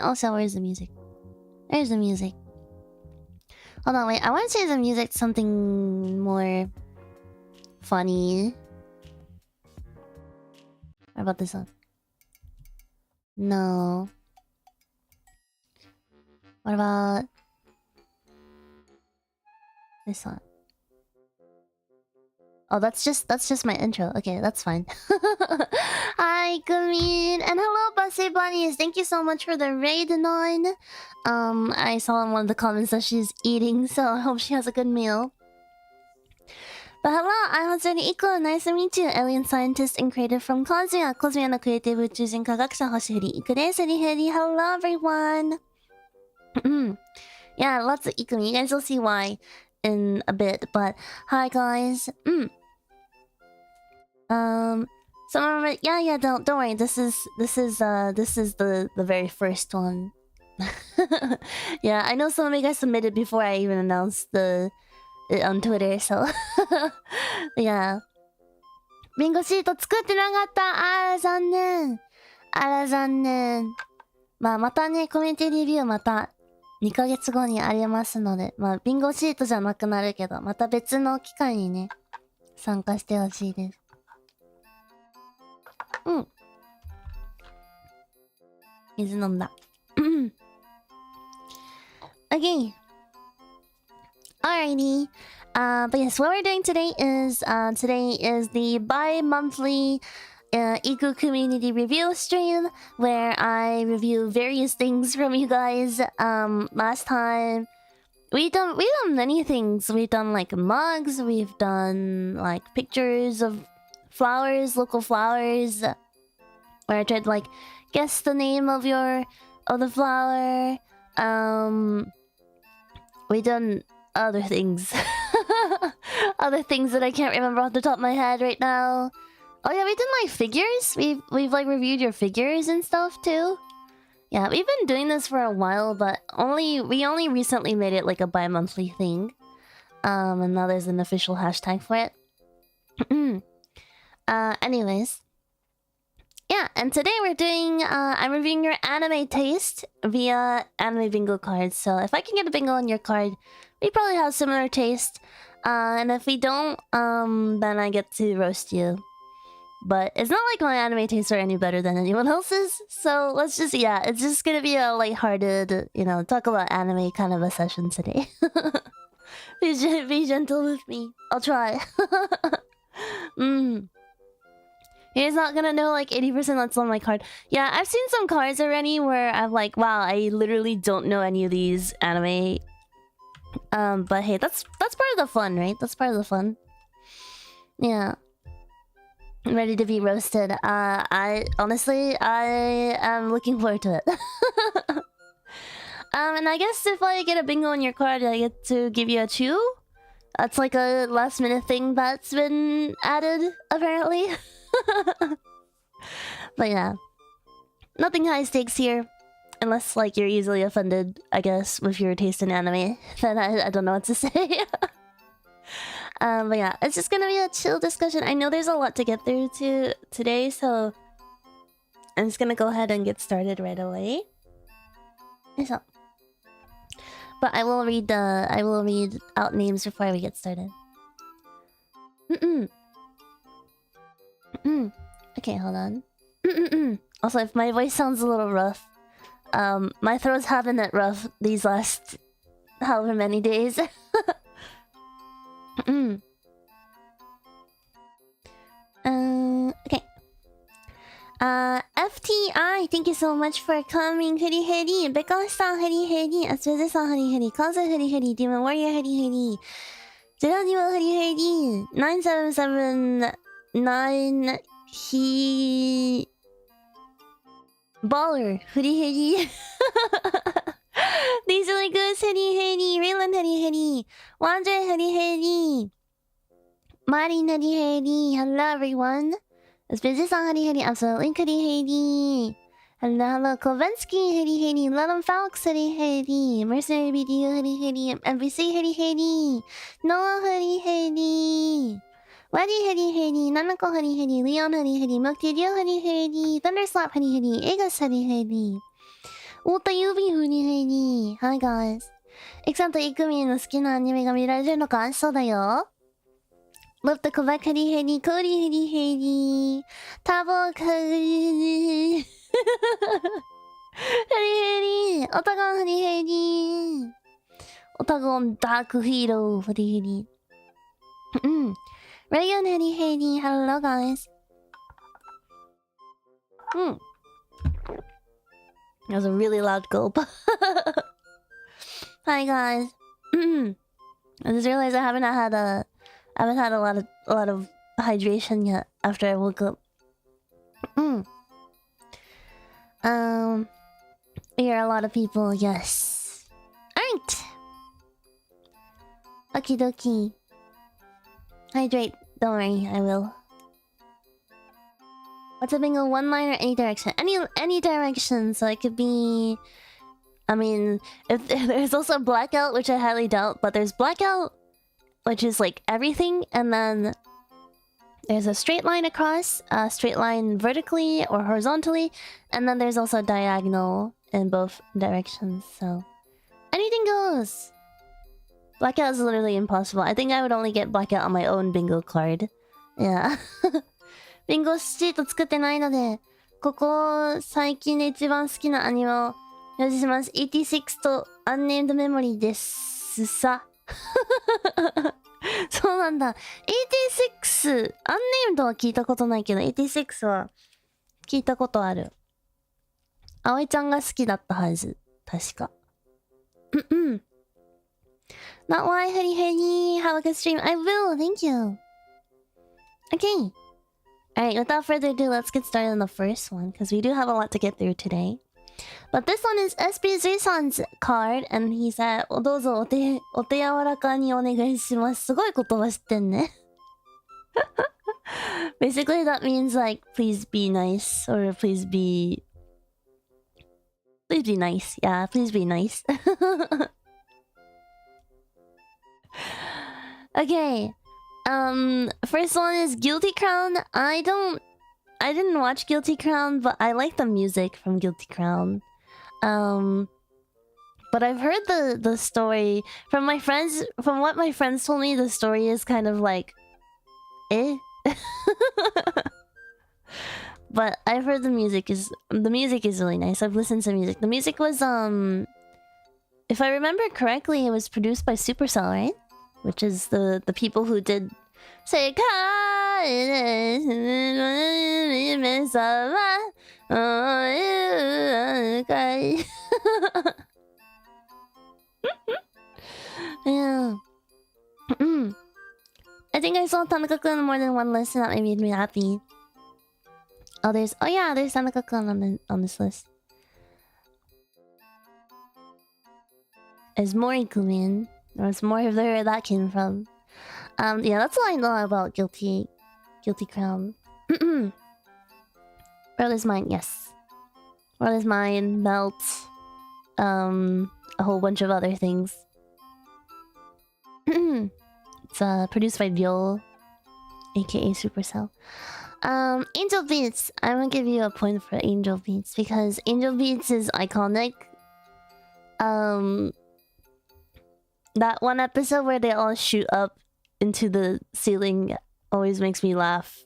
Also, where's the music? There's the music. Hold on, wait. I want to change the music to something more funny. What about this one? No. What about this one? Oh, that's just my intro. Okay, that's fine. Hi, Gamin, and hello, Basse Bunnies. Thank you so much for the raid, 9. I saw in one of the comments that she's eating, so I hope she has a good meal. But hello, I'm Hoshifuri Iku. Nice to meet you. Alien scientist and creator from Cosmia. Cosmia のクリエイティブ宇宙人科学者星降りIkuです。Hello everyone. Yeah, lots of Iku. You guys will see why in a bit. But hi guys. Some of it, yeah, don't worry. This is the very first one. Yeah, I know some of you guys submitted before I even announced it on Twitter, so yeah. ビンゴシート作ってなかった。残念。残念。またね、コミュニティレビューまた2ヶ月後にありますので、ビンゴシートじゃなくなるけど、また別の機会にね、参加してほしいです。水飲んだ。Okay. Alrighty. But yes, what we're doing today is the bi-monthly Iku community review stream where I review various things from you guys. Last time we've done many things. We've done like mugs, we've done like pictures of flowers, local flowers, where I tried to like guess the name of the flower. We've done other things. Other things that I can't remember off the top of my head right now. Oh yeah, we did like figures. We've like reviewed your figures and stuff too. Yeah, we've been doing this for a while, but we only recently made it like a bi-monthly thing. And now there's an official hashtag for it. Anyways. Yeah, and today I'm reviewing your anime taste via anime bingo cards. So if I can get a bingo on your card, we probably have similar taste. And if we don't, then I get to roast you. But it's not like my anime tastes are any better than anyone else's. So let's just, it's just gonna be a lighthearted, talk about anime kind of a session today. Be gentle with me. I'll try. He's not gonna know like 80% that's on my card. Yeah, I've seen some cards already where I'm like, wow, I literally don't know any of these anime. But hey, that's part of the fun, right? That's part of the fun. Yeah. I'm ready to be roasted. I am looking forward to it. And I guess if I get a bingo on your card, I get to give you a chew. That's like a last minute thing that's been added, apparently. But yeah, nothing high stakes here, unless like you're easily offended, I guess, with your taste in anime. Then I don't know what to say. But yeah, it's just gonna be a chill discussion. I know there's a lot to get through today, so I'm just gonna go ahead and get started right away. So, but I will read out names before we get started. Okay, hold on. Also, if my voice sounds a little rough, my throats have been that rough these last however many days. Okay. FTI, thank you so much for coming. Furifuri, Becca-san, Furifuri, Atsuze-san, Furifuri, Kazu, Furifuri, Demon Warrior, Furifuri, Geronimo, Furifuri, 9779 Baller, Furifuri. Diesel Goose, Furifuri, Raylan, Furifuri, Wander, Furifuri, Mari, Furifuri. Hello everyone. It's Busy-san, Furifuri, Absolutely Furifuri. Hello, Kovensky, Furifuri, Ludum Falx, Furifuri, Mercenary BDU, Furifuri, MVC, Furifuri, Noah, Furifuri, Waddy, Furifuri, Nanako, Furifuri, Leon, Furifuri, Muktidio, Furifuri, Thunderslap, Furifuri, Egas, Furifuri, Uta Yubi, Furifuri. Hi guys. イクさんとイクミンの好きなアニメが見られるのか？そうだよ。Love the Quebec Furifuri, Cody Furifuri, Tabo Furifuri, Furifuri, Otagon Furifuri, Otagon Dark Hero Furifuri. Rayon Furifuri, hello guys. That was a really loud gulp. Hi guys. I just realized I haven't had a I haven't had a lot of hydration yet after I woke up. We are a lot of people, yes. Alright! Okie dokie. Hydrate. Don't worry, I will. What's a bingo? One line or any direction? Any direction, so it could be... I mean, if there's also blackout, which I highly doubt, but there's blackout, which is like everything, and then there's a straight line across, a straight line vertically or horizontally, and then there's also diagonal in both directions, so... Anything goes! Blackout is literally impossible. I think I would only get blackout on my own bingo card. Yeah. ビンゴシート作ってないので、ここ最近で一番好きなアニメを表示します。86と Unnamed Memory ですさ。そうなんだ。86、Unnamed は聞いたことないけど、86は聞いたことある。葵ちゃんが好きだったはず。確か。Not why, Hedy Hedy. Have a good stream. I will, thank you. Okay. Alright, without further ado, let's get started on the first one, because we do have a lot to get through today. But this one is SB3-san's card, and he said, どうぞお手柔らかにお願いします。すごい言葉知ってんね。Basically, that means like, please be nice, or please be nice. Yeah, please be nice. Okay. First one is Guilty Crown. I didn't watch Guilty Crown, but I like the music from Guilty Crown. But I've heard the story from my friends. From what my friends told me, the story is kind of like, eh. But I've heard the music is really nice. I've listened to music. The music was if I remember correctly, it was produced by Supercell, right? Which is the people who did Sekai. Yeah. I think I saw Tanaka-kun on more than one list, and that made me happy. There's Tanaka-kun on this list. There's more Ikumin. There's more of where that came from. Yeah, that's all I know about Guilty Crown. World is Mine, yes. World is Mine, Melt, a whole bunch of other things. It's produced by Viol, aka Supercell. Angel Beats. I'm gonna give you a point for Angel Beats because Angel Beats is iconic. That one episode where they all shoot up into the ceiling always makes me laugh.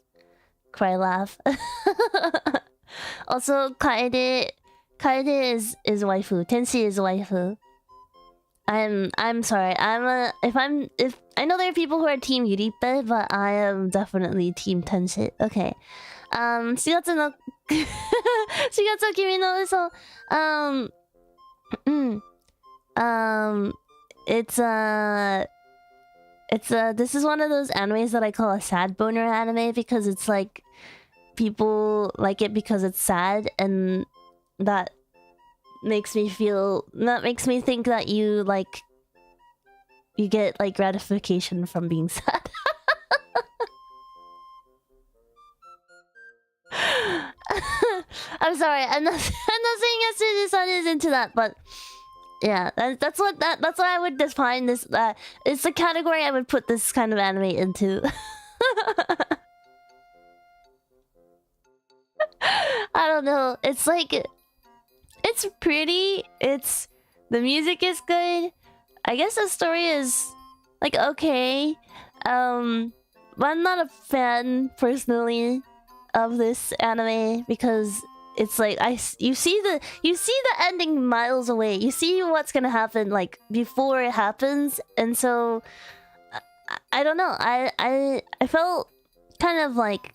Cry laugh. Also, Kaede is waifu. Tenshi is waifu. I'm sorry. If I know there are people who are team Yuripe, but I am definitely team Tenshi. Okay. 4月の4月の君の嘘 this is one of those animes that I call a sad boner anime because it's like people like it because it's sad, and that makes me think that you get like gratification from being sad. I'm sorry, I'm not saying Yasuji-san is into that, but yeah, that's what I would define this. It's the category I would put this kind of anime into. I don't know. It's like, it's pretty. The music is good. I guess the story is like okay. But I'm not a fan personally of this anime because it's like you see the ending miles away. You see what's gonna happen like before it happens, and so I don't know. I felt kind of like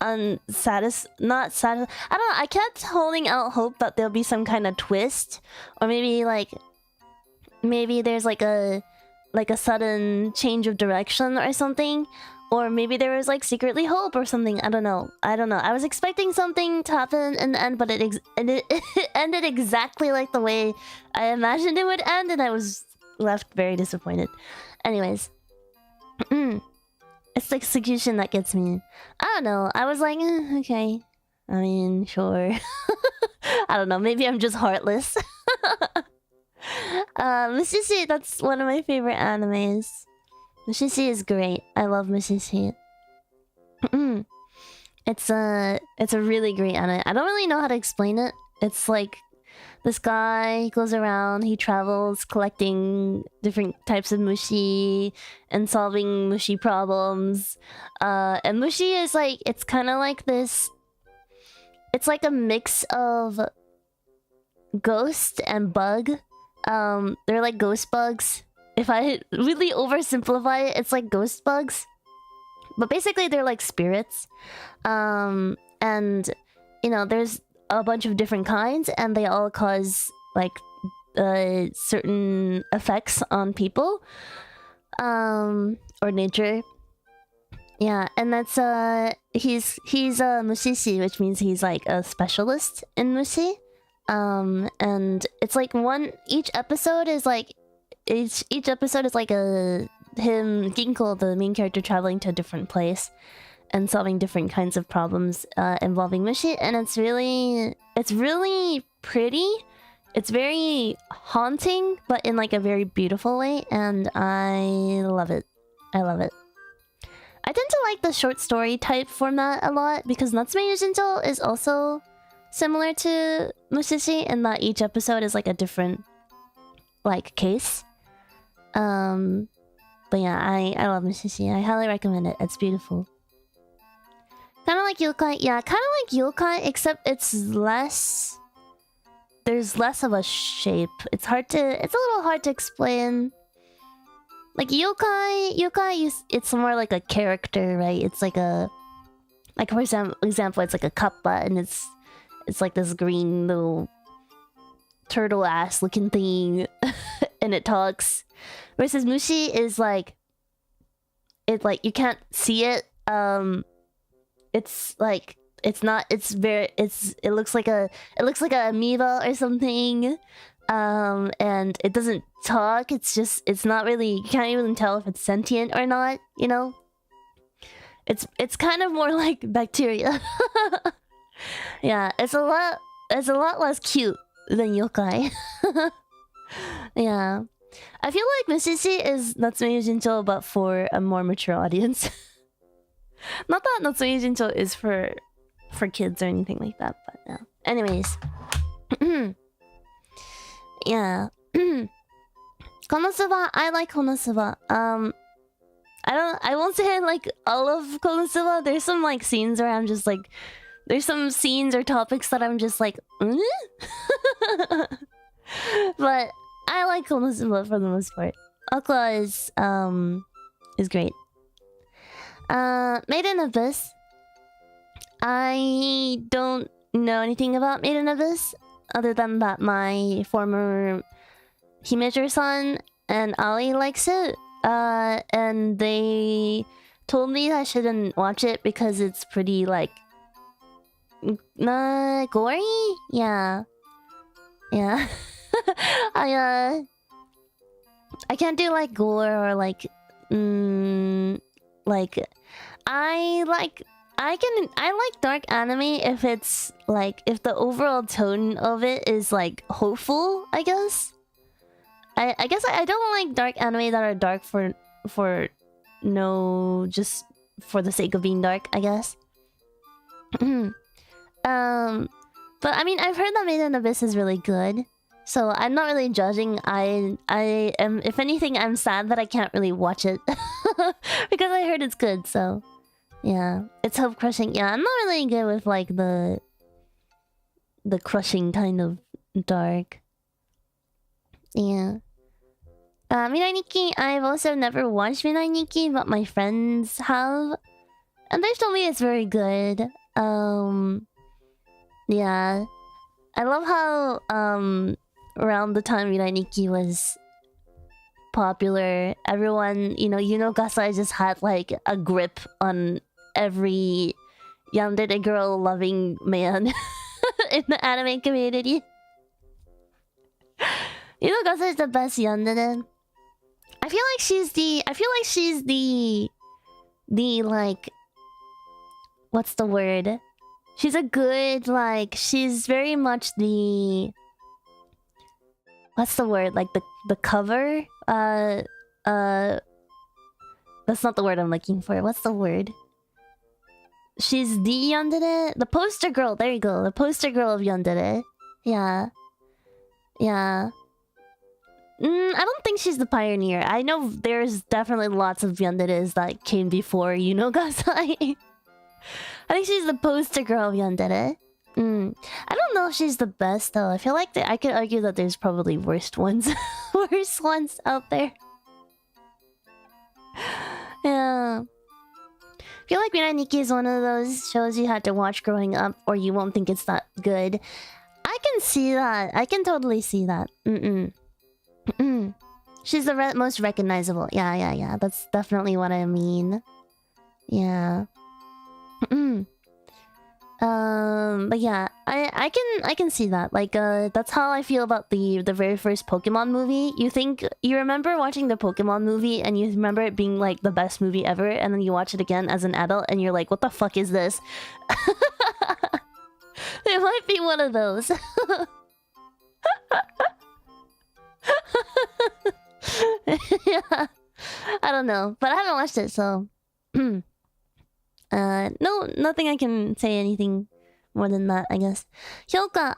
not satisfied. I don't know. I kept holding out hope that there'll be some kind of twist, or maybe there's like a like a sudden change of direction or something. Or maybe there was like secretly hope or something. I don't know. I was expecting something to happen in the end, but it ended exactly like the way I imagined it would end, and I was left very disappointed. Anyways. It's the execution that gets me. I don't know. I was like, okay. I mean, sure. I don't know. Maybe I'm just heartless. Mushishi, that's one of my favorite animes. Mushishi is great. I love Mushishi. It's a really great anime. I don't really know how to explain it. It's like this guy goes around, he travels collecting different types of mushi and solving mushi problems. And mushi is like, it's kind of like this. It's like a mix of ghost and bug. They're like ghost bugs. If I really oversimplify it, it's like ghost bugs. But basically they're like spirits. And, you know, there's a bunch of different kinds, and they all cause, like, certain effects on people. Or nature. Yeah, and that's, he's a mushishi, which means he's like a specialist in mushi. And it's like each episode is like a him, Ginko, the main character, traveling to a different place and solving different kinds of problems involving mushi, and it's really pretty. It's very haunting, but in like a very beautiful way, and I love it. I love it. I tend to like the short story type format a lot because Natsume Yujincho is also similar to Mushishi in that each episode is like a different like case. But yeah, I love Mushishi. I highly recommend it. It's beautiful. Kind of like yokai. Yeah, kind of like yokai, except it's less... There's less of a shape. It's a little hard to explain. Like yokai, it's more like a character, right? It's like a... Like, for example, it's like a kappa, and it's like this green little turtle-ass looking thing, and it talks. Versus Mushi is like... you can't see it. It's like... It looks like a amoeba or something. And it doesn't talk. It's not really... You can't even tell if it's sentient or not, you know? It's kind of more like bacteria. Yeah, it's a lot less cute than yokai. Yeah. I feel like Mushishi is Natsume Yujincho, but for a more mature audience. Not that Natsume Yujincho is for kids or anything like that, but yeah. Anyways. Yeah. Konosuba, I like Konosuba. I won't say I like all of Konosuba. There's some like scenes where I'm just like... There's some scenes or topics that I'm just like... But I like Konosuba for the most part. Aqua is great. Made in Abyss. I don't know anything about Made in Abyss other than that my former Himeji-san and Aoi likes it. And they told me I shouldn't watch it because it's pretty like gory? Yeah. Yeah. I can't do like gore or like I like dark anime if it's like if the overall tone of it is like hopeful, I guess. I guess I don't like dark anime that are dark for no just for the sake of being dark, I guess. But I mean I've heard that Made in Abyss is really good. So I'm not really judging. I am, if anything, I'm sad that I can't really watch it because I heard it's good. So yeah, it's hope crushing. Yeah, I'm not really good with like the crushing kind of dark. Yeah. Mirai Nikki, I've also never watched Mirai Nikki, but my friends have, and they've told me it's very good. Yeah, I love how around the time Mirai Nikki was popular. Everyone, Gasai just had like a grip on every yandere girl loving man in the anime community. Gasai is the best yandere. I feel like she's the like, what's the word? She's a good, like, she's very much the, what's the word? Like the cover? That's not the word I'm looking for. What's the word? She's the yandere? The poster girl. There you go. The poster girl of yandere. Yeah. Yeah. I don't think she's the pioneer. I know there's definitely lots of yanderes that came before Gasai. I think she's the poster girl of yandere. I don't know if she's the best though. I feel like I could argue that there's probably worst ones. Worst ones out there. Yeah. I feel like Mirai Nikki is one of those shows you had to watch growing up or you won't think it's that good. I can see that. I can totally see that. She's the most recognizable. Yeah. That's definitely what I mean. Yeah. But yeah, I can see that. Like, that's how I feel about the very first Pokemon movie. You remember watching the Pokemon movie and you remember it being like the best movie ever, and then you watch it again as an adult and you're like, what the fuck is this? It might be one of those. Yeah, I don't know, but I haven't watched it, so no, nothing I can say anything more than that, I guess. Hyoka,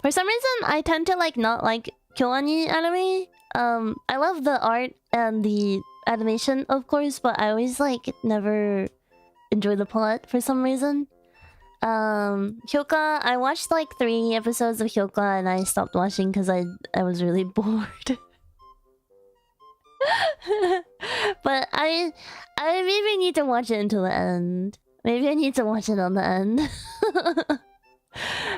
for some reason I tend to not like Kyoani anime. I love the art and the animation, of course, but I always never enjoy the plot for some reason. Hyoka, I watched 3 episodes of Hyoka and I stopped watching because I was really bored. But I maybe need to watch it until the end. Maybe I need to watch it on the end.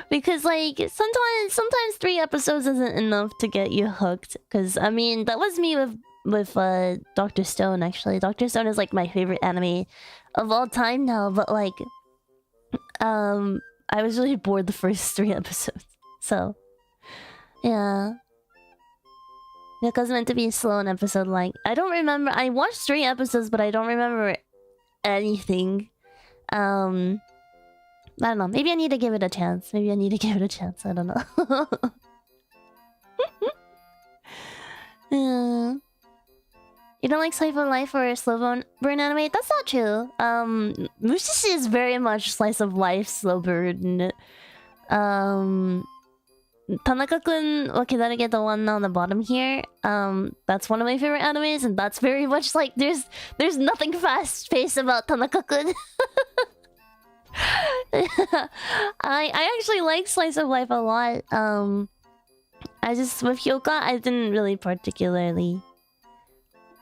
Because sometimes 3 episodes isn't enough to get you hooked. Because I mean, that was me with Dr. Stone actually. Dr. Stone is my favorite anime of all time now, but I was really bored the first 3 episodes. So yeah. Because meant to be slow an episode I don't remember. I watched 3 episodes, but I don't remember anything. I don't know. Maybe I need to give it a chance. I don't know. Yeah. You don't like slice of life or slow burn anime? That's not true. Mushishi is very much slice of life, slow burn. Tanaka-kun wa Kidaruge, the one on the bottom here, that's one of my favorite animes, and that's very much there's nothing fast-paced about Tanaka-kun. I actually like slice of life a lot. With Hyoka, I didn't really particularly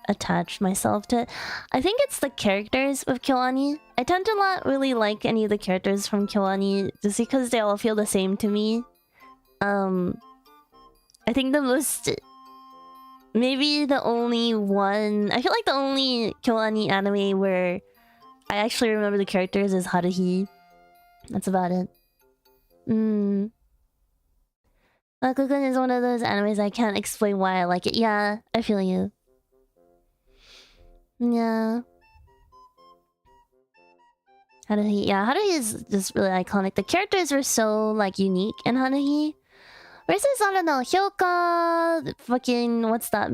attach myself to it. I think it's the characters with Kyoani. I tend to not really like any of the characters from Kyoani just because they all feel the same to me. I think maybe the only one... I feel like the only Kyoani anime where I actually remember the characters is Haruhi. That's about it. Bakugou is one of those animes I can't explain why I like it. Yeah, I feel you. Yeah. Haruhi is just really iconic. The characters were so unique in Haruhi. Versus, I don't know, Hyoka, fucking, what's that,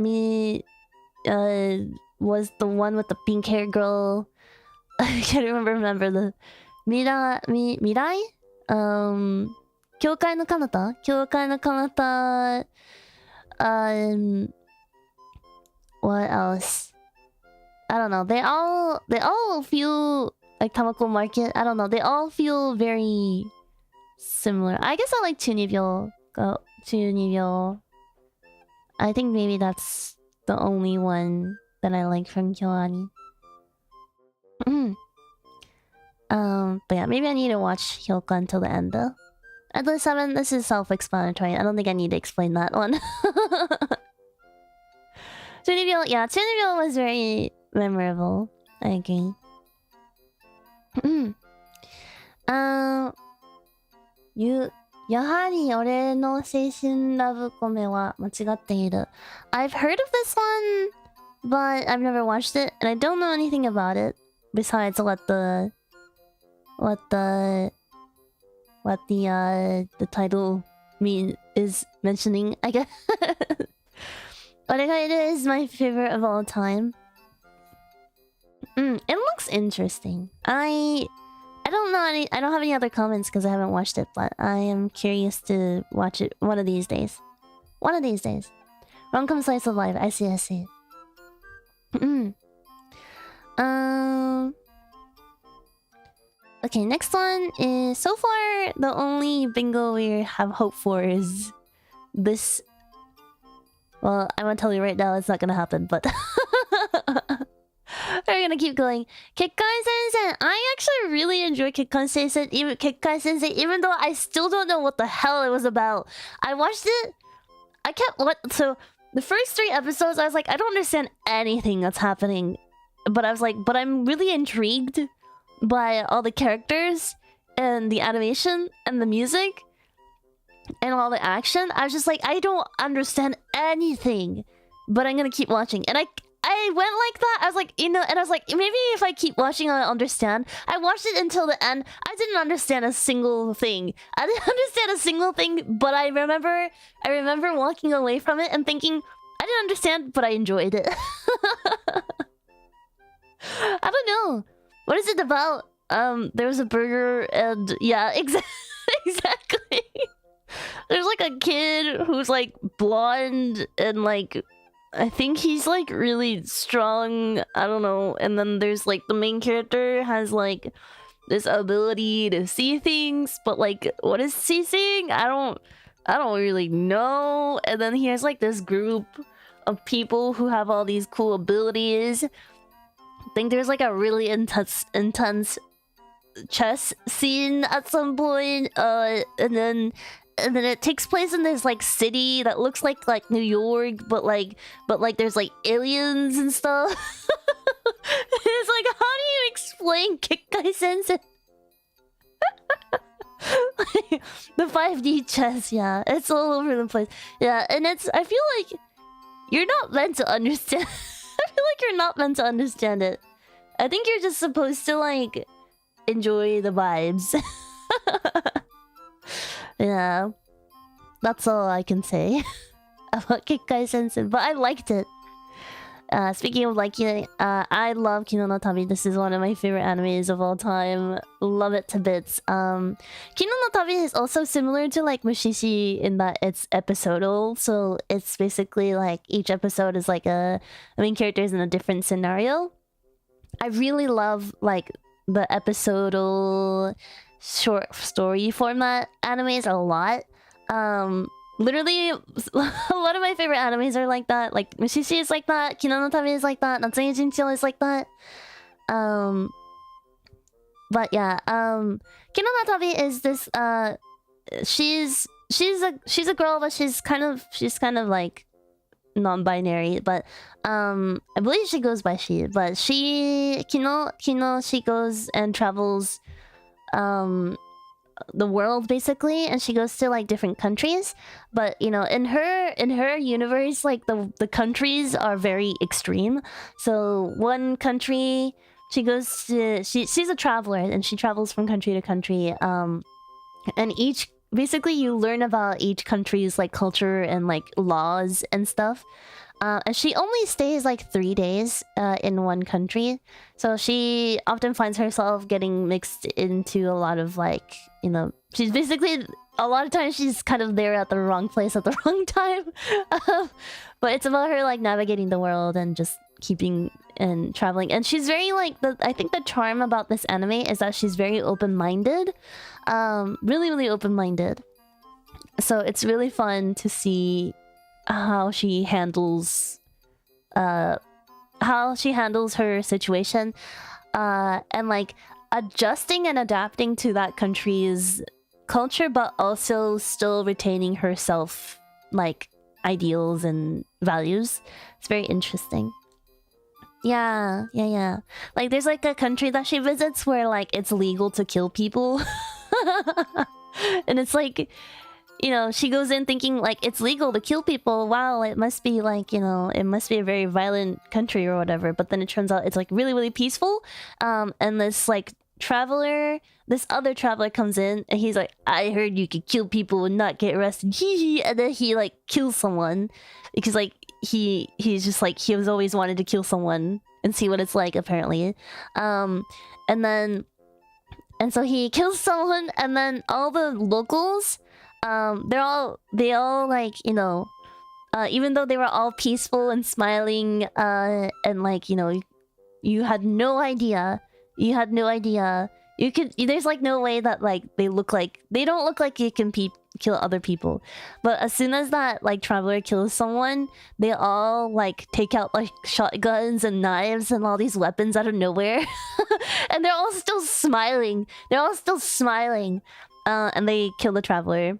was the one with the pink hair girl. I can't remember the... Mirai? Kyokai no Kanata? What else? I don't know, they all feel like Tamako Market. I don't know, they all feel very similar. I guess I like Chunibyo. I think maybe that's the only one that I like from Kyoani. But yeah, maybe I need to watch Hyoka until the end though. Endless 7, this is self-explanatory. I don't think I need to explain that one. Chunibyo, yeah, Chunibyo was very memorable. I agree. やはり俺の青春ラブコメは間違っている。I've heard of this one, but I've never watched it, and I don't know anything about it besides what the title is mentioning, I guess. Oregaeru is my favorite of all time. It looks interesting. I don't know I don't have any other comments because I haven't watched it, but I am curious to watch it one of these days. One of these days. Rom-com slice of life. I see. Okay, next one is, so far the only bingo we have hope for is this. Well, I'm gonna tell you right now, it's not gonna happen, but we're gonna keep going. Kekkai Sensei. I actually really enjoy Kekkai Sensei, even though I still don't know what the hell it was about. I watched it. So the first 3 episodes, I was like, I don't understand anything that's happening, but I was like, but I'm really intrigued by all the characters and the animation and the music and all the action. I was just like, I don't understand anything, but I'm gonna keep watching. And I went like that. I was like, and I was like, maybe if I keep watching, I'll understand. I watched it until the end. I didn't understand a single thing. But I remember walking away from it and thinking, I didn't understand, but I enjoyed it. I don't know. What is it about? There was a burger and yeah, exactly. There's like a kid who's like blonde and like, I think he's like really strong. I don't know. And then there's like the main character has like this ability to see things, but like, what is he seeing? I don't really know. And then he has like this group of people who have all these cool abilities. I think there's like a really intense chess scene at some point. And then it takes place in this like city that looks like New York, but like there's like aliens and stuff. It's like, how do you explain Kekkai Sensei? The 5D chess, yeah, it's all over the place. Yeah, and I feel like you're not meant to understand. I feel like you're not meant to understand it. I think you're just supposed to like enjoy the vibes. Yeah, that's all I can say about Kekkai Sensei, but I liked it. Speaking of liking, I love Kino no Tabi. This is one of my favorite animes of all time. Love it to bits. Kino no Tabi is also similar to like Mushishi in that it's episodal. So it's basically like each episode is like the main character is in a different scenario. I really love like the episodal short story format animes a lot. Literally, a lot of my favorite animes are like that. Like Mushishi is like that. Kino no Tabi is like that. Natsume Jinchou is like that. But yeah, Kino no Tabi is this. She's a girl, but she's kind of like non-binary. But I believe she goes by she. But Kino she goes and travels the world basically, and she goes to like different countries, but in her universe, like the countries are very extreme. So one country she goes to, she's a traveler and she travels from country to country, and basically you learn about each country's like culture and like laws and stuff. And she only stays like 3 days in one country. So she often finds herself getting mixed into a lot of like, she's basically, a lot of times she's kind of there at the wrong place at the wrong time. But it's about her like navigating the world and just keeping and traveling. And she's very like, I think the charm about this anime is that she's very open-minded. Really, really open-minded. So it's really fun to see how she handles her situation, and like adjusting and adapting to that country's culture, but also still retaining herself like ideals and values. It's very interesting. Yeah. Like there's like a country that she visits where like it's legal to kill people. And it's like, you know, she goes in thinking like it's legal to kill people. Wow, it must be like, you know, it must be a very violent country or whatever. But then it turns out it's like really, really peaceful. And this like this other traveler comes in and he's like, I heard you could kill people and not get arrested. And then he like kills someone because like he's just like he was always wanted to kill someone and see what it's like apparently. And so he kills someone and then all the locals, they all like, you know, even though they were all peaceful and smiling, and like, you know, you had no idea. There's like no way that like they don't look like you can kill other people. But as soon as that like traveler kills someone, they all like take out like shotguns and knives and all these weapons out of nowhere. And they're all still smiling. And they kill the traveler.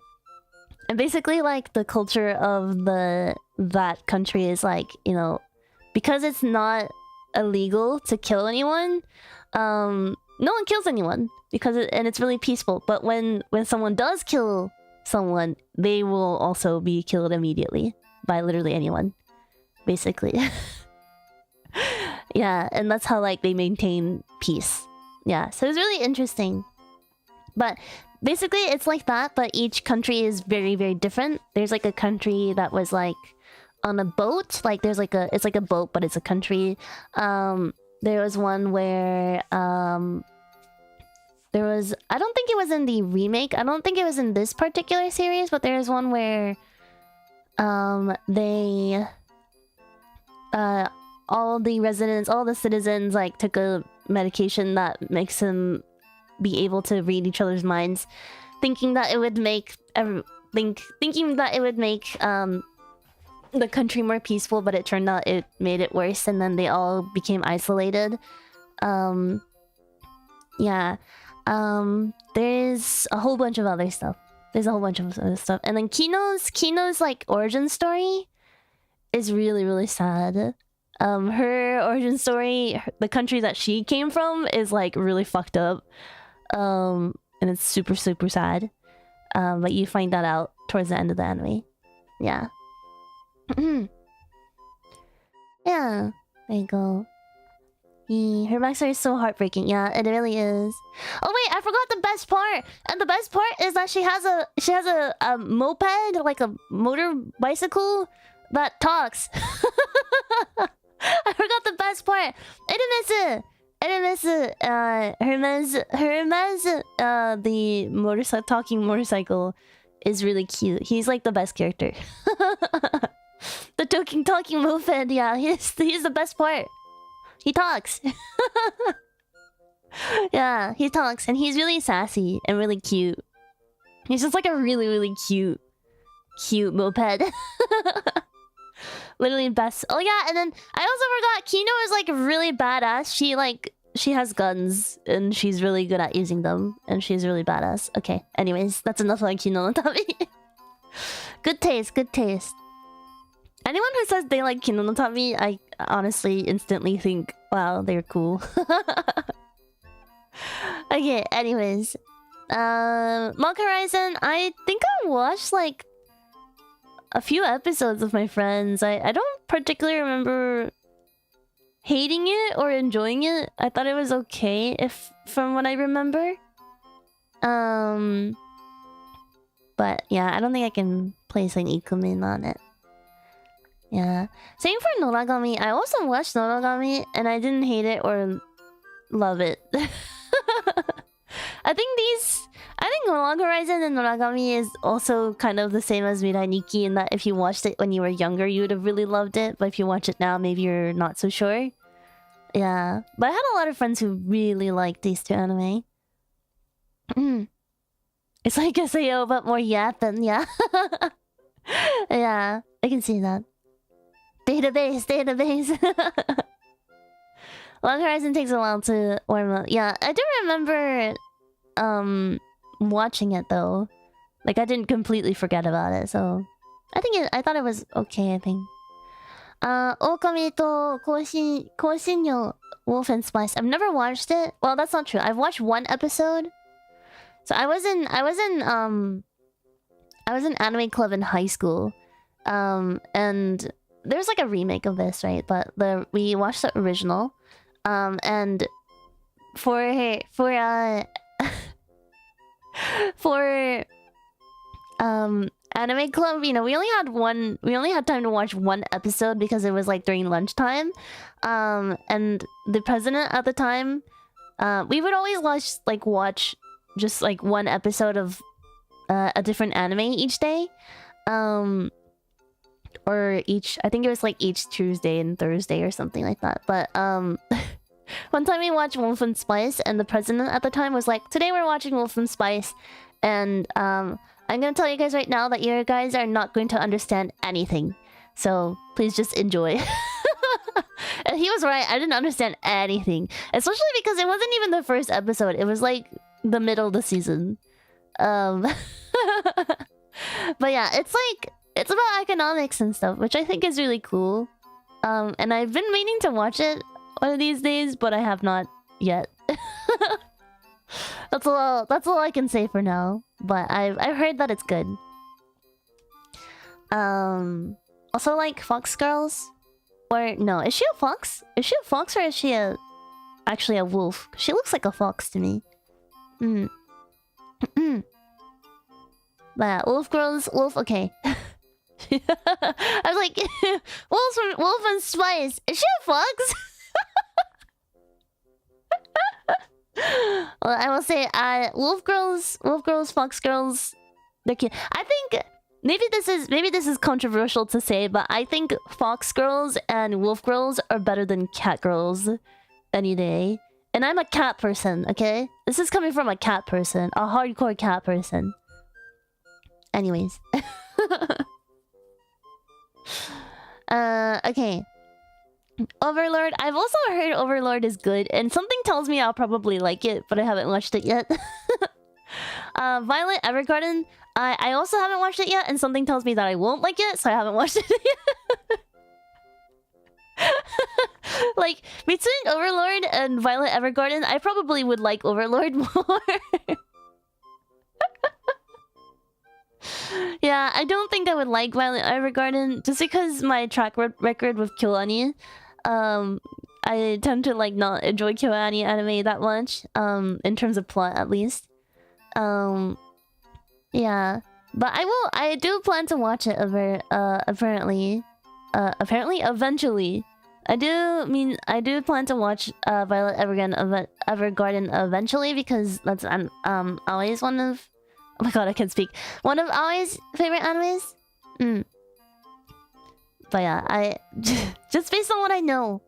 And basically like the culture of that country is like, you know, because it's not illegal to kill anyone, no one kills anyone and it's really peaceful. But when someone does kill someone, they will also be killed immediately by literally anyone, basically. Yeah, and that's how like they maintain peace. Yeah, so it's really interesting. But basically it's like that, but each country is very, very different. There's like a country that was like on a boat, like there's like it's like a boat but it's a country. There was one where there was, I don't think it was in the remake, I don't think it was in this particular series, but there's one where they all the citizens like took a medication that makes them be able to read each other's minds, thinking that it would make the country more peaceful, but it turned out it made it worse, and then they all became isolated. Yeah. There's a whole bunch of other stuff. And then Kino's like origin story is really, really sad. Her origin story, the country that she came from is like really fucked up. And it's super, super sad. But you find that out towards the end of the anime. Yeah. Yeah, there you go. Her backstory is so heartbreaking. Yeah, it really is. Oh wait, I forgot the best part. And the best part is that she has a moped, like a motor bicycle that talks. I forgot the best part. Hermes, the talking motorcycle is really cute. He's like the best character. The talking moped, yeah, he's the best part. He talks. Yeah, he talks, and he's really sassy and really cute. He's just like a really, really cute moped. Literally best. Oh yeah, and then I also forgot Kino is like really badass. She has guns and she's really good at using them, and she's really badass. Okay, anyways, that's enough on Kino no Tabi. Good taste. Anyone who says they like Kino no Tabi, I honestly instantly think, wow, they're cool. Okay, anyways. Monk Horizon, I think I watched like a few episodes with my friends. I don't particularly remember hating it or enjoying it. I thought it was okay, from what I remember. But yeah, I don't think I can place an Ikumin on it. Yeah. Same for Noragami. I also watched Noragami and I didn't hate it or love it. I think Log Horizon and Noragami is also kind of the same as Mirai Nikki in that if you watched it when you were younger, you would have really loved it. But if you watch it now, maybe you're not so sure. Yeah. But I had a lot of friends who really liked these two anime. It's like SAO, but more yapping, yeah. Yeah, I can see that. Database. Log Horizon takes a while to warm up. Yeah, I do remember watching it though. Like I didn't completely forget about it, so I thought it was okay, I think. Okami to Koushin Wolf and Spice. I've never watched it. Well, that's not true. I've watched one episode. So I was in anime club in high school. And there's like a remake of this, right? But we watched the original. And for anime club, you know, we only had time to watch one episode because it was like during lunchtime. And the president at the time, we would always watch just like one episode of a different anime each day. Or I think it was like each Tuesday and Thursday or something like that. But one time we watched Wolf and Spice, and the president at the time was like, "Today we're watching Wolf and Spice, and I'm gonna tell you guys right now that you guys are not going to understand anything. So please just enjoy." And he was right. I didn't understand anything, especially because it wasn't even the first episode. It was like the middle of the season. But yeah, it's about economics and stuff, which I think is really cool. And I've been meaning to watch it one of these days, but I have not yet. That's all I can say for now. But I've heard that it's good. Also like Fox Girls, or no, is she a fox? Is she a fox or is she actually a wolf? She looks like a fox to me. But yeah, wolf. Okay. I was like, Wolf and Spice. Is she a fox? Well, I will say, wolf girls, fox girls, they're cute. I think maybe this is controversial to say, but I think fox girls and wolf girls are better than cat girls any day. And I'm a cat person, okay? This is coming from a cat person, a hardcore cat person. Anyways. Okay. Overlord. I've also heard Overlord is good, and something tells me I'll probably like it, but I haven't watched it yet. Violet Evergarden. I also haven't watched it yet, and something tells me that I won't like it, so I haven't watched it yet. Like, between Overlord and Violet Evergarden, I probably would like Overlord more. Yeah, I don't think I would like Violet Evergarden just because my track record with KyoAni. I tend to like not enjoy KyoAni anime that much, in terms of plot at least. Yeah, but I do plan to watch it apparently eventually. I do plan to watch Violet Evergarden eventually, because that's always one of, oh my god, I can't speak, one of Aoi's favorite animes. But yeah, I just based on what I know,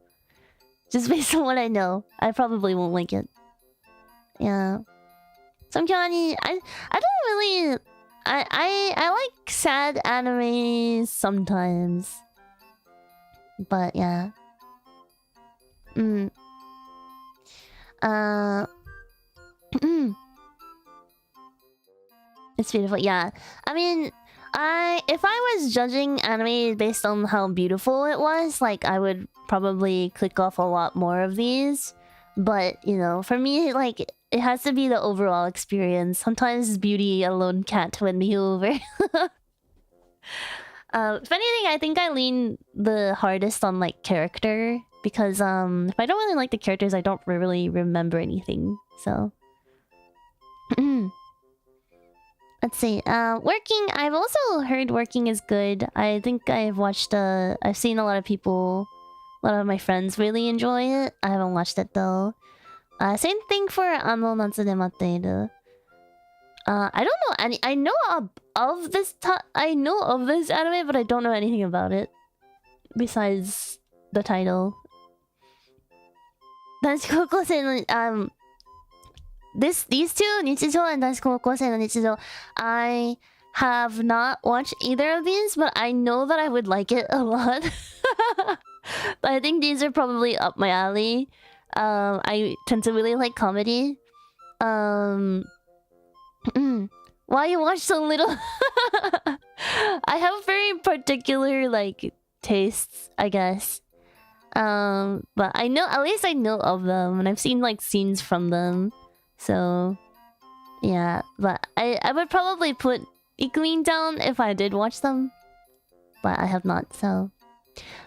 I probably won't like it. Yeah, some KyoAni, I don't really, I like sad anime sometimes, but yeah. It's beautiful, yeah. I mean, if I was judging anime based on how beautiful it was, like, I would probably click off a lot more of these. But, you know, for me, like, it has to be the overall experience. Sometimes beauty alone can't win me over. If anything, I think I lean the hardest on, like, character. Because, if I don't really like the characters, I don't really remember anything. So... Let's see. Working. I've also heard Working is good. I think I've watched. I've seen a lot of my friends really enjoy it. I haven't watched it though. Same thing for Ano Natsu de Mateiru. I don't know any. I know of this. I know of this anime, but I don't know anything about it besides the title. 男子高校生の these two, 日常 and 男子高校生の日常, I have not watched either of these, but I know that I would like it a lot. I think these are probably up my alley. I tend to really like comedy. Why you watch so little? I have very particular like tastes, I guess. But I know, at least I know of them, and I've seen like scenes from them. So yeah, but I would probably put Ikuin down if I did watch them, but I have not. So,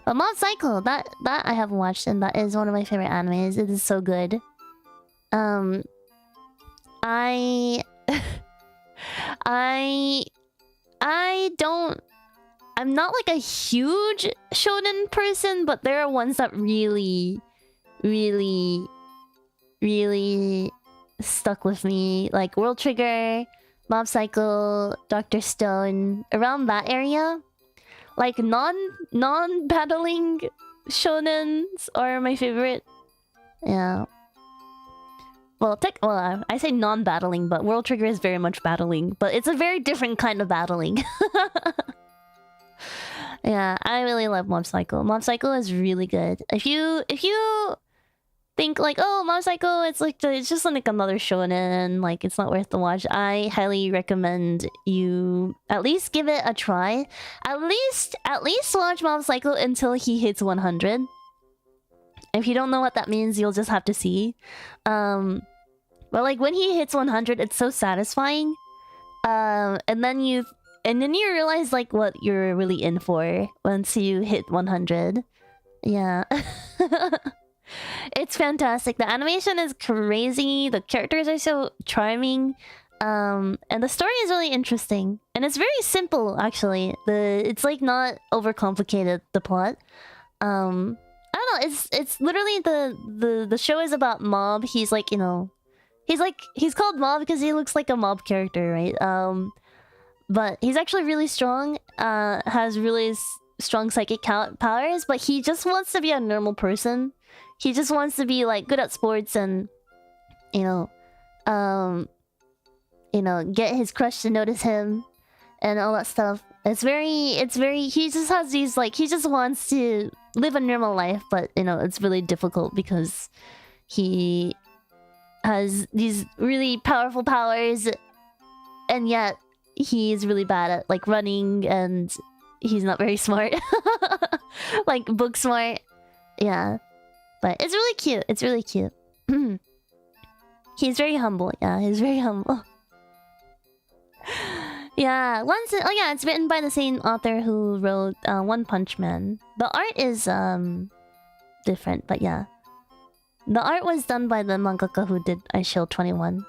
but Mob Psycho, that I have watched, and that is one of my favorite animes. It is so good. I don't. I'm not like a huge shonen person, but there are ones that really stuck with me, like World Trigger, Mob Psycho, Dr. Stone, around that area. Like non-battling shonens are my favorite. Yeah. Well, I say non-battling, but World Trigger is very much battling, but it's a very different kind of battling. Yeah, I really love Mob Psycho. Mob Psycho is really good. If you think like, oh, Mob Psycho, it's just like another shonen, like it's not worth the watch, I highly recommend you at least give it a try. At least watch Mob Psycho until he hits 100. If you don't know what that means, you'll just have to see. But like when he hits 100, it's so satisfying. And then you realize like what you're really in for once you hit 100. Yeah. It's fantastic. The animation is crazy. The characters are so charming. And the story is really interesting. And it's very simple, actually. It's like not overcomplicated, the plot. I don't know, it's literally the show is about Mob. He's like, you know, he's called Mob because he looks like a mob character, right? But he's actually really strong, has really strong psychic powers, but he just wants to be a normal person. He just wants to be like good at sports and, you know, get his crush to notice him and all that stuff. It's very, he just has these like, he just wants to live a normal life, but you know, it's really difficult because he has these really powerful powers, and yet he's really bad at like running, and he's not very smart. Like book smart. Yeah. But it's really cute. It's really cute. He's very humble. Yeah, he's very humble. Yeah, it's written by the same author who wrote One Punch Man. The art is different, but yeah. The art was done by the mangaka who did I Shield 21.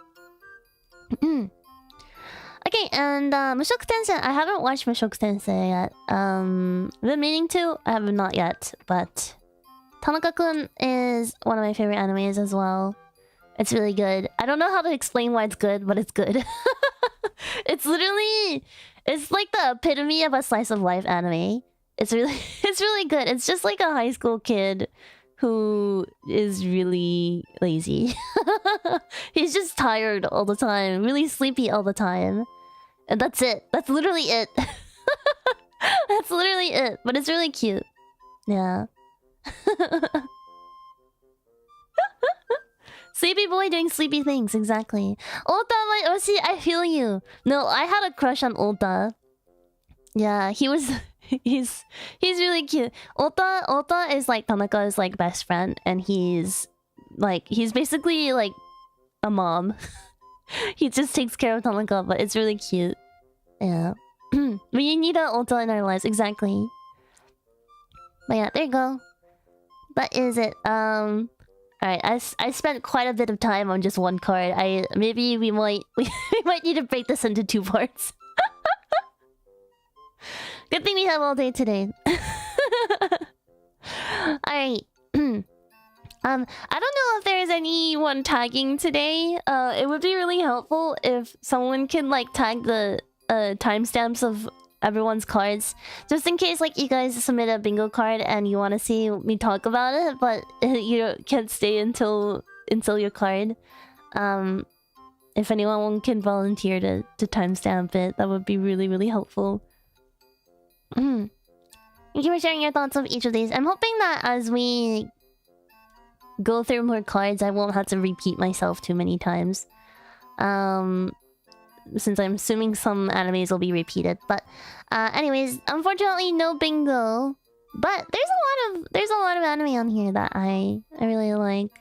Okay, and Mushoku Tensei. I haven't watched Mushoku Tensei yet. I've been meaning to. I have not yet, but Tanaka-kun is one of my favorite animes as well. It's really good. I don't know how to explain why it's good, but it's good. It's like the epitome of a slice of life anime. It's really good. It's just like a high school kid who is really lazy. He's just tired all the time, really sleepy all the time. And that's it. That's literally it. That's literally it. But it's really cute. Yeah. Sleepy boy doing sleepy things, exactly. Ota, my Oshi, I feel you. No, I had a crush on Ota. Yeah, he's really cute. Ota is like Tanaka's like best friend, and he's basically like a mom. He just takes care of Tanaka, but it's really cute. Yeah. We need an Ota in our lives, exactly. But yeah, there you go. That is it. Alright, I spent quite a bit of time on just one card. Maybe we might need to break this into two parts. Good thing we have all day today. Alright. I don't know if there's anyone tagging today. It would be really helpful if someone can like tag the timestamps of everyone's cards, just in case like you guys submit a bingo card and you want to see me talk about it, but you can't stay until your card. If anyone can volunteer to timestamp it, that would be really, really helpful. Thank you for sharing your thoughts of each of these. I'm hoping that as we go through more cards, I won't have to repeat myself too many times. since I'm assuming some animes will be repeated. But anyways, unfortunately no bingo. But there's a lot of anime on here that I really like.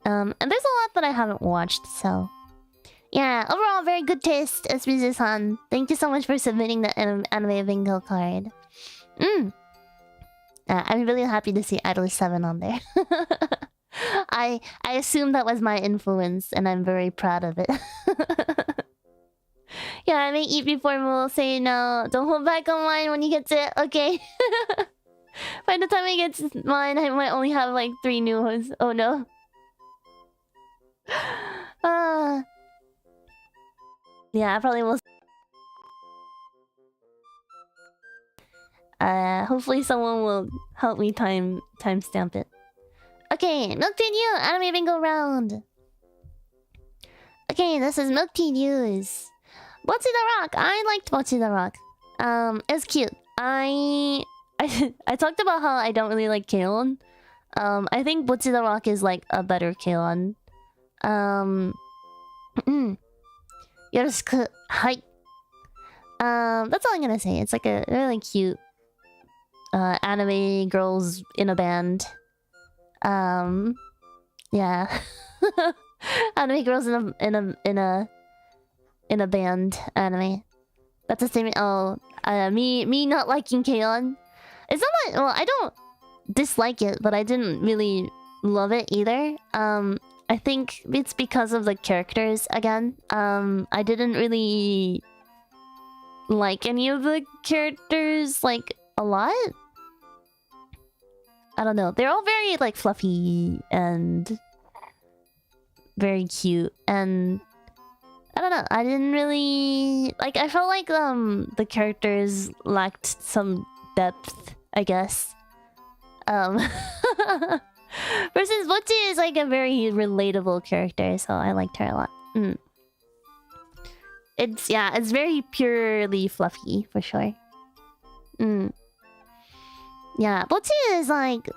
And there's a lot that I haven't watched, so yeah, overall very good taste, SBZ-san. Thank you so much for submitting the anime bingo card. I'm really happy to see Idol 7 on there. I assume that was my influence, and I'm very proud of it. Yeah, I may eat before we'll say no. Don't hold back on mine when you get to it. Okay. By the time I get to mine, I might only have like 3 new ones. Oh no. Yeah, I probably will. Hopefully someone will help me timestamp it. Okay, Milk Tea News, anime bingo round. Okay, this is Milk Tea News. Bocchi the Rock. I liked Bocchi the Rock. It's cute. I talked about how I don't really like K-On! I think Bocchi the Rock is like a better K-On! Yoroshiku. Hi. That's all I'm gonna say. It's like a really cute anime girls in a band. Yeah. Anime girls in a band anime. That's a statement. Oh, me not liking K-On! It's not like, well, I don't dislike it, but I didn't really love it either. I think it's because of the characters again. I didn't really like any of the characters like a lot. I don't know. They're all very like fluffy and very cute, and I don't know. I didn't really like. I felt like the characters lacked some depth, I guess. Versus Bocchi is like a very relatable character, so I liked her a lot. It's very purely fluffy for sure. Yeah, Bocchi is like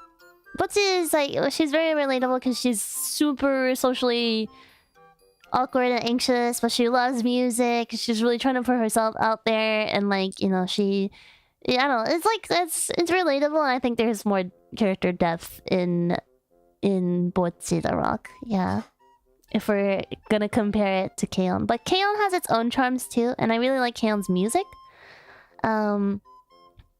she's very relatable because she's super socially awkward and anxious, but she loves music. She's really trying to put herself out there, and like, you know, I don't know. It's like it's relatable, and I think there's more character depth in Bocchi the Rock. Yeah, if we're gonna compare it to K-On! But K-On! Has its own charms too, and I really like K-On!'s music.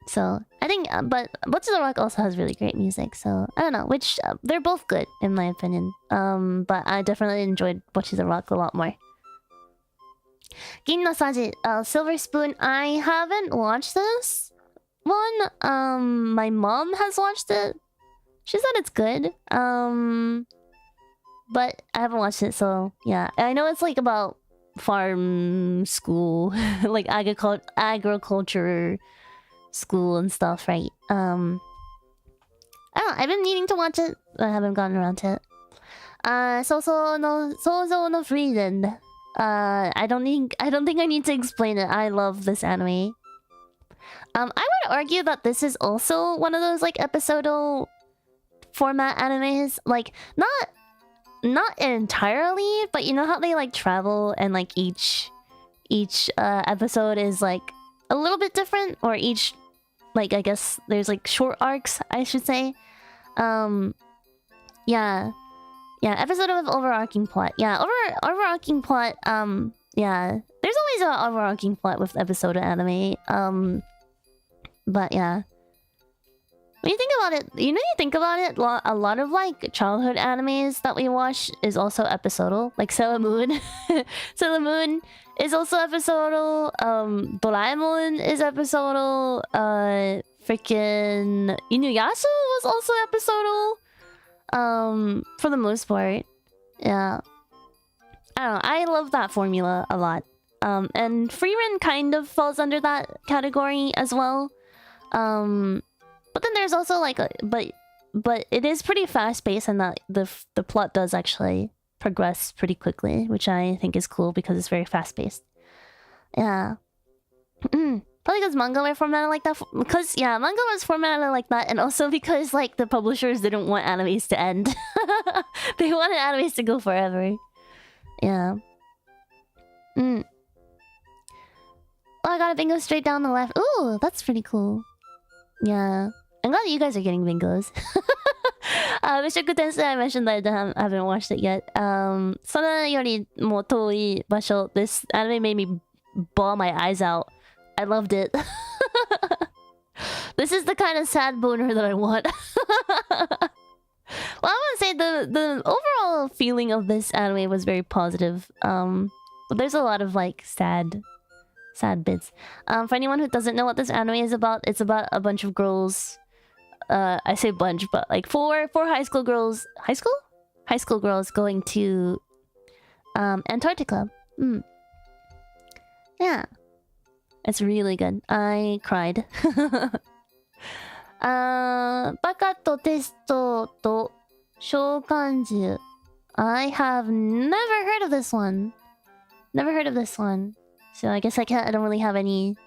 So I think, but Bocchi the Rock also has really great music. So I don't know which. They're both good in my opinion. But I definitely enjoyed Bocchi the Rock a lot more. Gin no Saji, Silver Spoon. I haven't watched this one. My mom has watched it. She said it's good. But I haven't watched it. So yeah, I know it's like about farm school, like agriculture school and stuff, right? I don't know, I've been needing to watch it, but I haven't gotten around to it. Souzou no Frieden. I don't think I need to explain it. I love this anime. I would argue that this is also one of those like episodal format animes. Like not entirely, but you know how they like travel and like each episode is like a little bit different, or each, like, I guess there's like short arcs, I should say. Yeah, episode of overarching plot. Yeah, overarching plot. Yeah, there's always an overarching plot with episode of anime. But yeah, when you think about it, a lot of like childhood animes that we watch is also episodal. Like Sailor Moon. Sailor Moon is also episodal. Doraemon is episodal. Freaking Inuyasha was also episodal. For the most part. Yeah. I don't know. I love that formula a lot. And Frieren kind of falls under that category as well. But then there's also like but it is pretty fast paced, and that the plot does actually progress pretty quickly, which I think is cool because it's very fast paced. Yeah. Probably because manga were formatted like that. Because yeah, manga was formatted like that, and also because like the publishers didn't want animes to end. They wanted animes to go forever. Yeah. Oh, I got a bingo straight down the left. Ooh, that's pretty cool. Yeah. I'm glad you guys are getting bingos. Mr. Kutensei, I mentioned that I haven't watched it yet. それよりも遠い場所. This anime made me bawl my eyes out. I loved it. This is the kind of sad boner that I want. Well, I want to say the overall feeling of this anime was very positive. But there's a lot of like sad bits. For anyone who doesn't know what this anime is about, it's about a bunch of girls. I say bunch, but like four high school girls. High school? High school girls going to Antarctica. Yeah. It's really good. I cried. バカとテストと召喚獣. I have never heard of this one. Never heard of this one. So I guess I don't really have any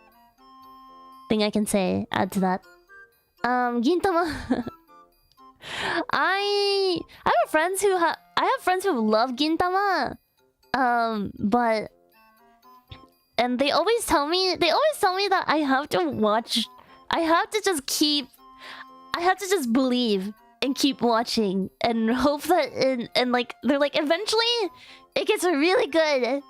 thing I can add to that. Gintama. I have friends who love Gintama. But and they always tell me that I have to just believe and keep watching and hope that and like they're like eventually it gets really good.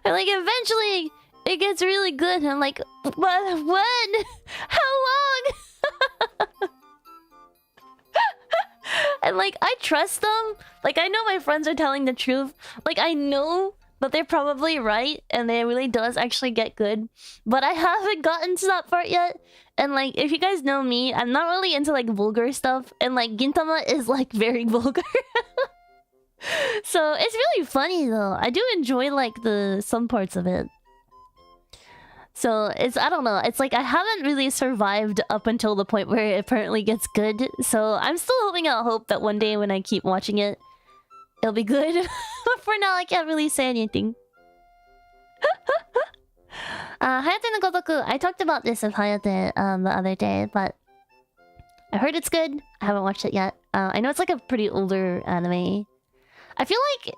And like eventually it gets really good. And I'm like, what? When? How long? And like I trust them. Like I know my friends are telling the truth. Like I know that they're probably right and it really does actually get good. But I haven't gotten to that part yet. And like if you guys know me, I'm not really into like vulgar stuff. And like Gintama is like very vulgar. So it's really funny though. I do enjoy like some parts of it. So I don't know. It's like I haven't really survived up until the point where it apparently gets good. So I'm still holding out hope that one day when I keep watching it, it'll be good. But for now, I can't really say anything. Hayate no Gotoku. I talked about this with Hayate the other day, but I heard it's good. I haven't watched it yet. I know it's like a pretty older anime. I feel like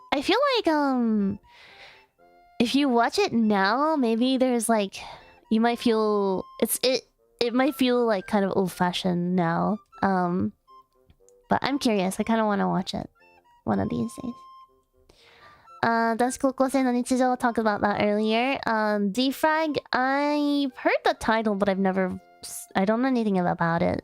if you watch it now, maybe there's like you might feel it might feel like kind of old-fashioned now. But I'm curious. I kind of want to watch it one of these days. 男子高校生の日常 talked about that earlier. Defrag, I've heard the title, but I don't know anything about it.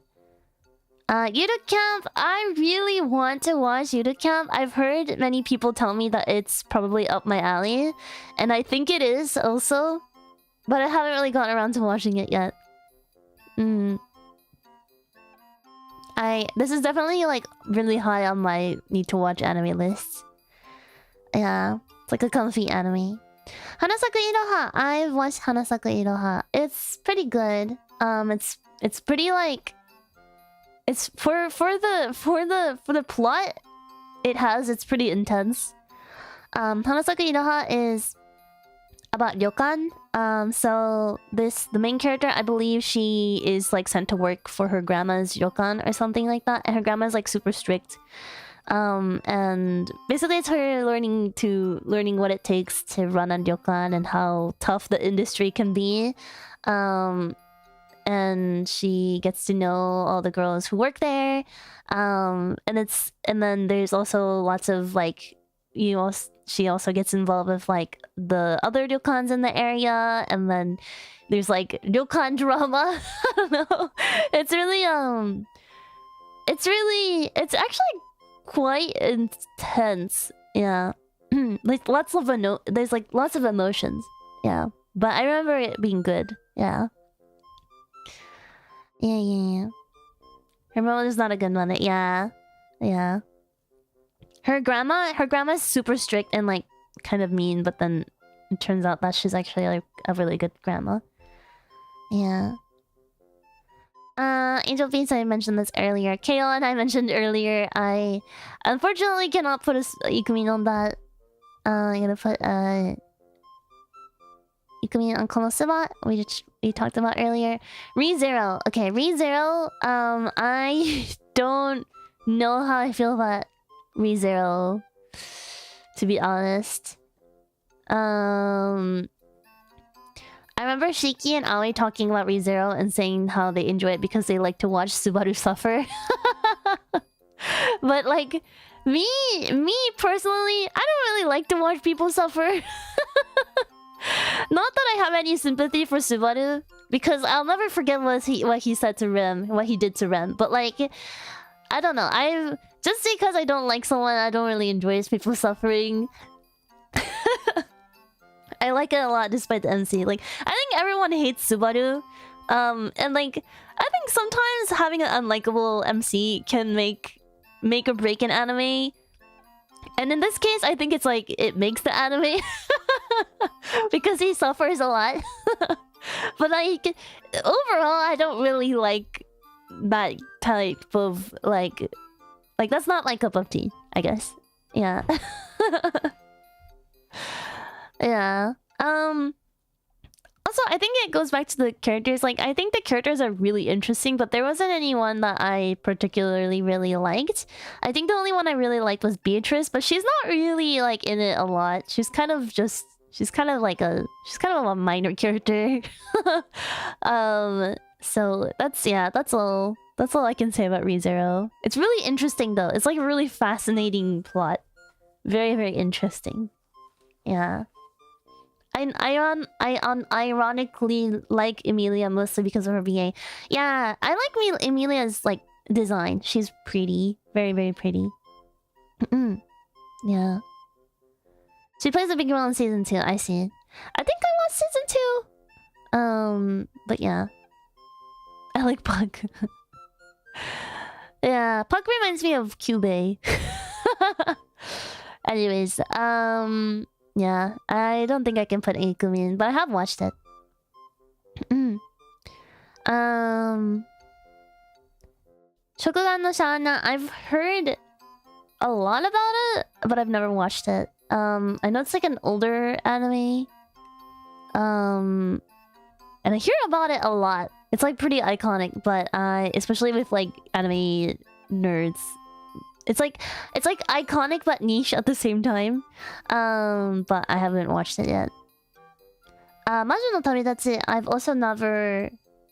Yudu Camp, I really want to watch Yudu Camp. I've heard many people tell me that it's probably up my alley. And I think it is also. But I haven't really gotten around to watching it yet. This is definitely like really high on my need to watch anime list. Yeah, it's like a comfy anime. Hanasaku Iroha, I've watched Hanasaku Iroha. It's pretty good. It's pretty like it's for the plot it's pretty intense. Hanasaku Iroha is about ryokan. So the main character, I believe she is like sent to work for her grandma's ryokan or something like that, and her grandma's like super strict. And basically it's her learning what it takes to run a ryokan and how tough the industry can be. And she gets to know all the girls who work there. And then there's also lots of like, she also gets involved with like the other ryokans in the area, and then there's like ryokan drama. I don't know. It's actually quite intense. Yeah. Like there's like lots of emotions. Yeah. But I remember it being good. Yeah. Yeah. Her mother's not a good mother. Yeah. Her grandma's super strict and like kind of mean, but then it turns out that she's actually like a really good grandma. Yeah. Angel Beats, I mentioned this earlier. Kaon, I mentioned earlier. I unfortunately cannot put a Ikumin on that. I'm gonna put Ikumin on Konosuba, we talked about earlier. ReZero. Okay, ReZero. I don't know how I feel about ReZero. to be honest. I remember Shiki and Aoi talking about ReZero and saying how they enjoy it because they like to watch Subaru suffer. But like me personally, I don't really like to watch people suffer. Not that I have any sympathy for Subaru, because I'll never forget what he said to Rem, what he did to Rem. But like, I don't know. Just because I don't like someone, I don't really enjoy people suffering. I like it a lot despite the MC. Like, I think everyone hates Subaru. And like, I think sometimes having an unlikable MC can make or break an anime. And in this case, I think it's like, it makes the anime. Because he suffers a lot. But like, overall, I don't really like that type of like that's not my cup of tea, I guess. Yeah. Yeah. Also, I think it goes back to the characters. Like, I think the characters are really interesting, but there wasn't anyone that I particularly really liked. I think the only one I really liked was Beatrice, but she's not really like in it a lot. She's kind of a minor character. So that's all I can say about ReZero. It's really interesting though. It's like a really fascinating plot. Very, very interesting. Yeah. I ironically like Emilia mostly because of her VA. Yeah, I like Emilia's like design. She's pretty. Very, very pretty. Yeah. She plays a big role in season 2, I see. I think I watched season 2. But yeah. I like Puck. Yeah, Puck reminds me of Kyubey. Anyways, yeah, I don't think I can put Ikumi in, but I have watched it. Shokugan no Shana, I've heard a lot about it, but I've never watched it. I know it's like an older anime. And I hear about it a lot. It's like pretty iconic, but especially with like anime nerds, it's like iconic but niche at the same time. But I haven't watched it yet. Majo no Tabidachi, I've also never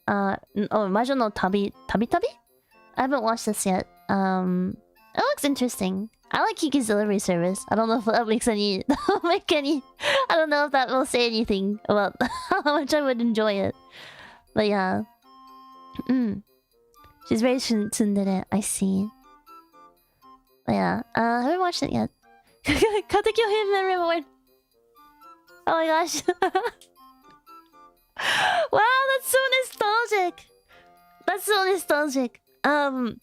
Majo no Tabi? I haven't watched this yet. It looks interesting. I like Kiki's delivery service. I don't know if that makes any I don't know if that will say anything about how much I would enjoy it. But yeah. She's very tsundere, I see. But yeah, I haven't watched it yet. Katekyo Hitman Reward. Oh my gosh. Wow, that's so nostalgic. That's so nostalgic. I'm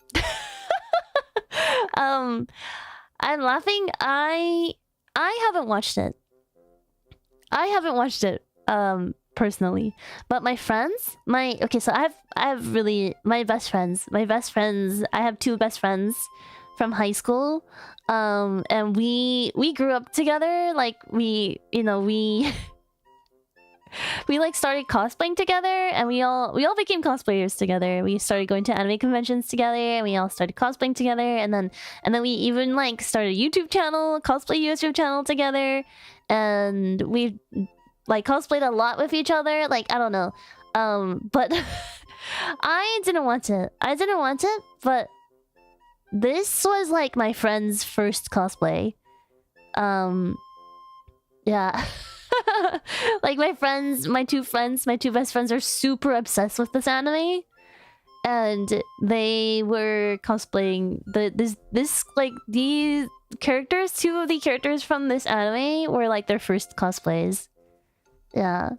laughing. I haven't watched it. Personally, but my friends, so I have really my best friends. I have two best friends from high school, and we grew up together. Like we like started cosplaying together, and we all became cosplayers together. We started going to anime conventions together, and we all started cosplaying together, and then we even like started a YouTube channel, cosplay YouTube channel together, and we like cosplayed a lot with each other. Like, I don't know, but I didn't want it, but this was like my friend's first cosplay. Yeah. Like my two best friends are super obsessed with this anime, and they were cosplaying this like these characters. Two of the characters from this anime were like their first cosplays. Yeah.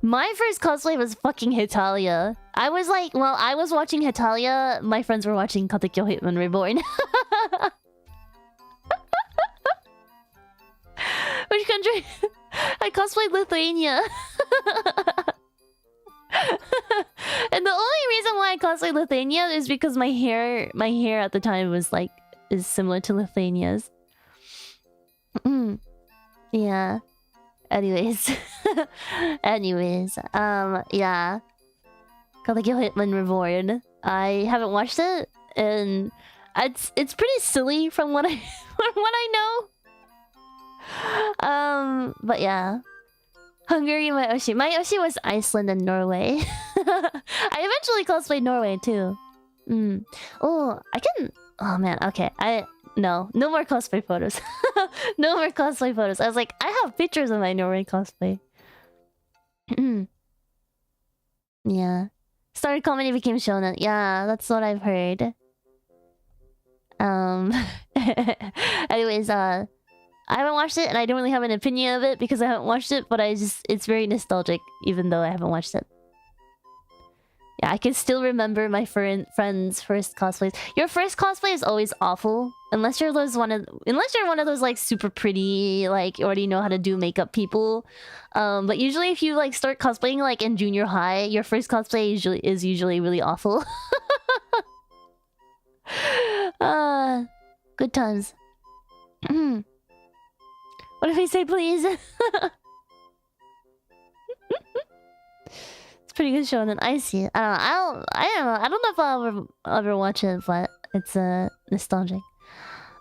My first cosplay was fucking Hetalia. I was like, while I was watching Hetalia, my friends were watching Katekyo Hitman Reborn. Which country? I cosplayed Lithuania. And the only reason why I cosplayed Lithuania is because my hair at the time was like is similar to Lithuania's. Yeah. Anyways, yeah. Katekyo Hitman Reborn. I haven't watched it, and it's pretty silly from what I know. But yeah. Hungary, my Oshi. My Oshi was Iceland and Norway. I eventually cosplayed Norway too. Oh, I can... Oh man, okay. No more cosplay photos. No more cosplay photos. I was like, I have pictures of my Norway cosplay. Yeah. Started comedy, became shonen. Yeah, that's what I've heard. Anyways, I haven't watched it and I don't really have an opinion of it because I haven't watched it, but it's very nostalgic even though I haven't watched it. Yeah, I can still remember my friend's first cosplays. Your first cosplay is always awful unless you're one of those like super pretty, like you already know how to do makeup people. But usually if you like start cosplaying like in junior high, your first cosplay is usually really awful. Good times. What if we say please? It's pretty good shonen. I see it. I don't know if I'll ever watch it, but it's nostalgic.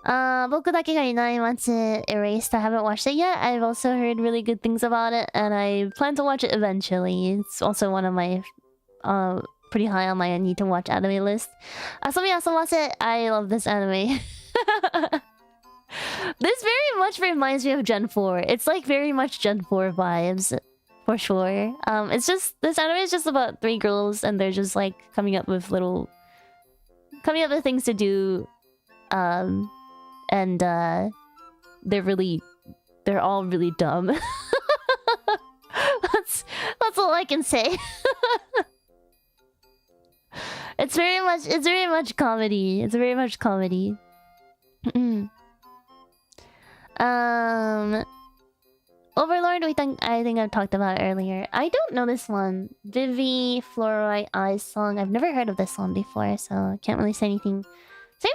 僕だけがいない街 Erased. I haven't watched it yet. I've also heard really good things about it, and I plan to watch it eventually. It's also one of my pretty high on my need to watch anime list. Asobi Asomase. I love this anime. This very much reminds me of Gen 4. It's like very much Gen 4 vibes. For sure. It's just... This anime is just about 3 girls and they're just like coming up with things to do. And they're all really dumb. That's all I can say. It's very much comedy. It's very much comedy. Overlord, I think I've talked about earlier. I don't know this one. Vivi Fluorite Eyes song. I've never heard of this one before, so I can't really say anything. Same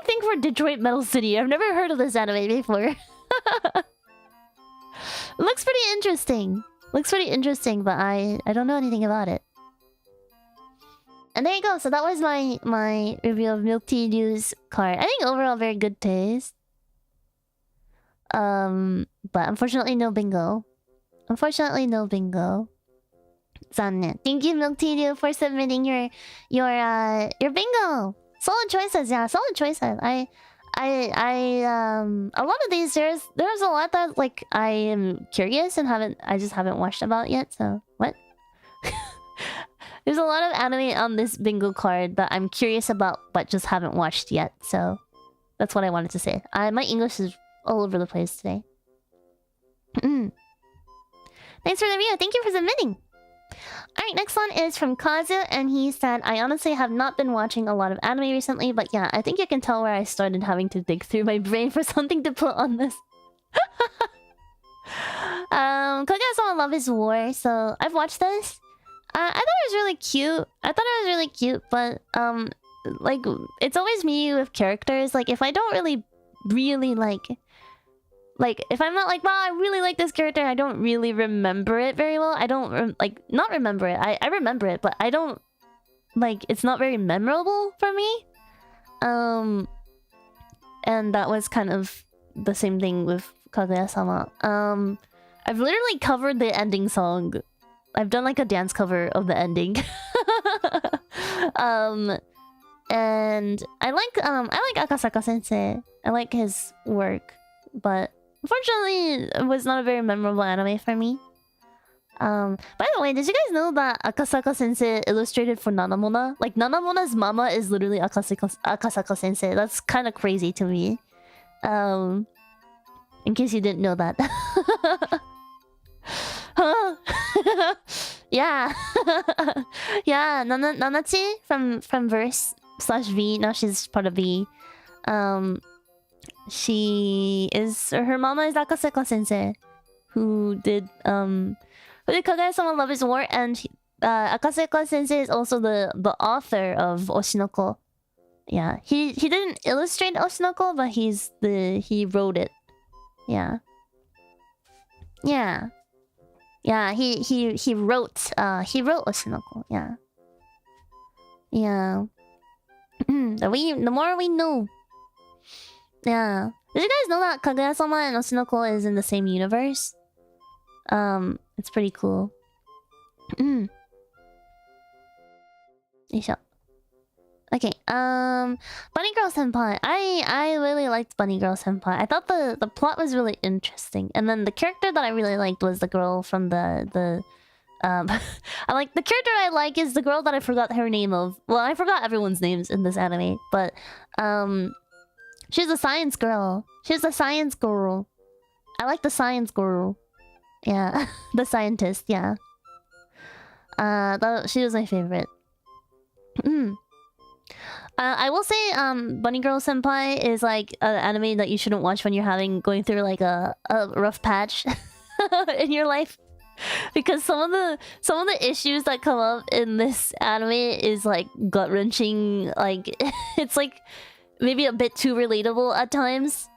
thing for Detroit Metal City. I've never heard of this anime before. Looks pretty interesting. But I don't know anything about it. And there you go. So that was my review of Milk Tea News card. I think overall very good taste. But unfortunately no bingo. Zannen. Thank you, Milk Tea News, for submitting your bingo. Solid choices, yeah, solid choices. A lot of these there's a lot that like I am curious and I just haven't watched about yet, so what? There's a lot of anime on this bingo card that I'm curious about but just haven't watched yet, so that's what I wanted to say. My English is all over the place today. Thanks for the review. Thank you for submitting. Alright, next one is from Kazu, and he said, I honestly have not been watching a lot of anime recently, but yeah, I think you can tell where I started having to dig through my brain for something to put on this. Kaguya-sama Love is War, so I've watched this. I thought it was really cute. But like, it's always me with characters. Like, if I don't really like, if I'm not like, wow, I really like this character, I don't really remember it very well. I don't, not remember it. I remember it, but I don't, like, it's not very memorable for me. And that was kind of the same thing with Kaguya-sama. I've literally covered the ending song. I've done, like, a dance cover of the ending. And I like Akasaka Sensei. I like his work, but unfortunately, it was not a very memorable anime for me. By the way, did you guys know that Akasaka Sensei illustrated for Nanamona? Like, Nanamona's mama is literally Akasaka Sensei. That's kind of crazy to me. In case you didn't know that. Huh? Yeah. Yeah, Nanachi from Verse/V. Now she's part of V. Her mama is Akasaka Sensei, who did Kaguya-sama Love is War, and Akasaka Sensei is also the author of Oshinoko. Yeah, he didn't illustrate Oshinoko, but he wrote it. Yeah. Yeah. Yeah, he wrote Oshinoko. Yeah. Yeah. The more we know. Yeah. Did you guys know that Kaguya-sama and Oshinoko is in the same universe? It's pretty cool. Okay, Bunny Girl Senpai. I really liked Bunny Girl Senpai. I thought the plot was really interesting. And then the character that I really liked was the girl from the I like the character I like is the girl that I forgot her name of. Well, I forgot everyone's names in this anime, but she's a science girl. She's a science girl. I like the science girl. Yeah, the scientist, yeah. She was my favorite. I will say, Bunny Girl Senpai is like an anime that you shouldn't watch when you're going through like a rough patch in your life, because some of the issues that come up in this anime is like gut wrenching. Like it's like maybe a bit too relatable at times.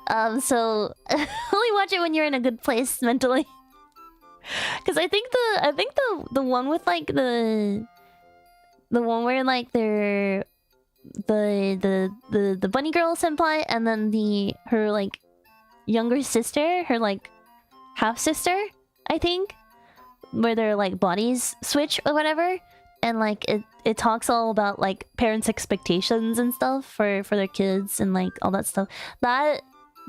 So only watch it when you're in a good place mentally. Because I think the one with like the one where like they're the bunny girl senpai and then her like younger sister, her like half sister, I think, where their like bodies switch or whatever, and like it talks all about like parents' expectations and stuff for their kids and like all that stuff.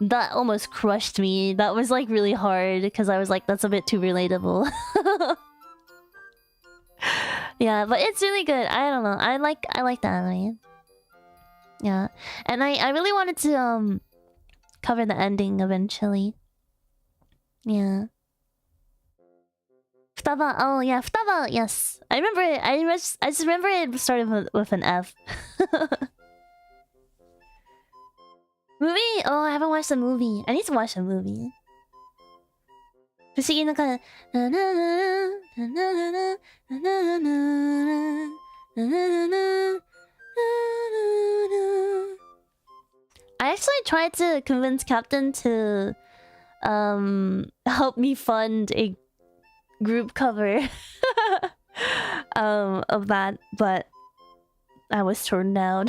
That almost crushed me. That was like really hard because I was like, that's a bit too relatable. Yeah, but it's really good. I don't know. I like the anime. Yeah, and I really wanted to cover the ending eventually. Yeah. Futaba. Oh yeah, Futaba. Yes, I remember it. I just remember it started with an F. Movie? Oh, I haven't watched the movie. I need to watch the movie. 不思議なか I actually tried to convince Captain to help me fund a group cover of that, but I was turned down.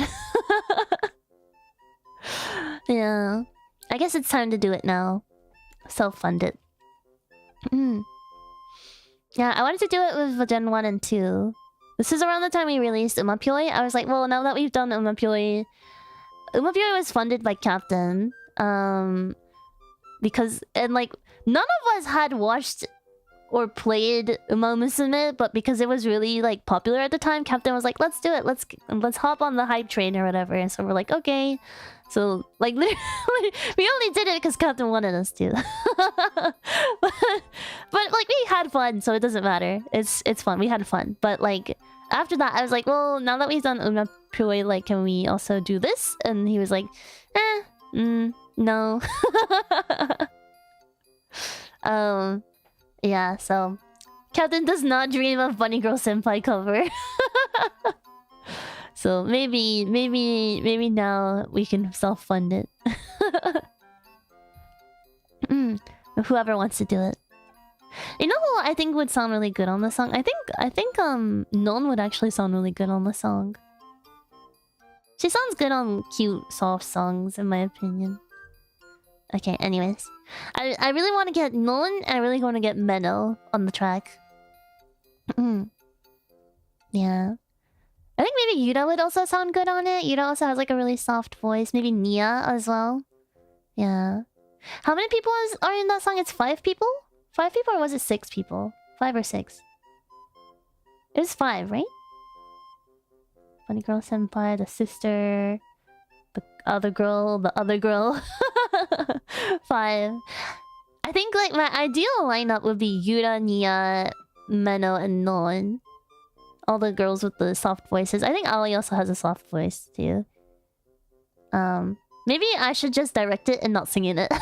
Yeah, I guess it's time to do it now. Self-fund it. Yeah, I wanted to do it with Gen 1 and 2. This is around the time we released Umapyoi. I was like, well, now that we've done Umapyoi was funded by Captain. Because, and like, none of us had watched or played Uma Musume, but because it was really like popular at the time, Captain was like, let's do it. Let's hop on the hype train or whatever. And so we're like, okay. So like literally, we only did it because Captain wanted us to. but like we had fun, so it doesn't matter. It's fun. We had fun. But like after that, I was like, well, now that we've done Umapyoi, like, can we also do this? And he was like, no. Yeah, so Captain does not dream of Bunny Girl Senpai cover. So maybe now we can self-fund it. Whoever wants to do it. You know who I think would sound really good on the song? I think Non would actually sound really good on the song. She sounds good on cute, soft songs, in my opinion. Okay, anyways. I really want to get Non, and I really want to get Meno on the track. Yeah. I think maybe Yuta would also sound good on it. Yuta also has like a really soft voice. Maybe Nia as well. Yeah. How many people are in that song? It's 5 people? 5 people, or was it 6 people? 5 or 6? It was 5, right? Bunny Girl Senpai, the sister, the other girl. 5. I think like my ideal lineup would be Yuta, Nia, Meno, and Non. All the girls with the soft voices. I think Aoi also has a soft voice too. Maybe I should just direct it and not sing in it.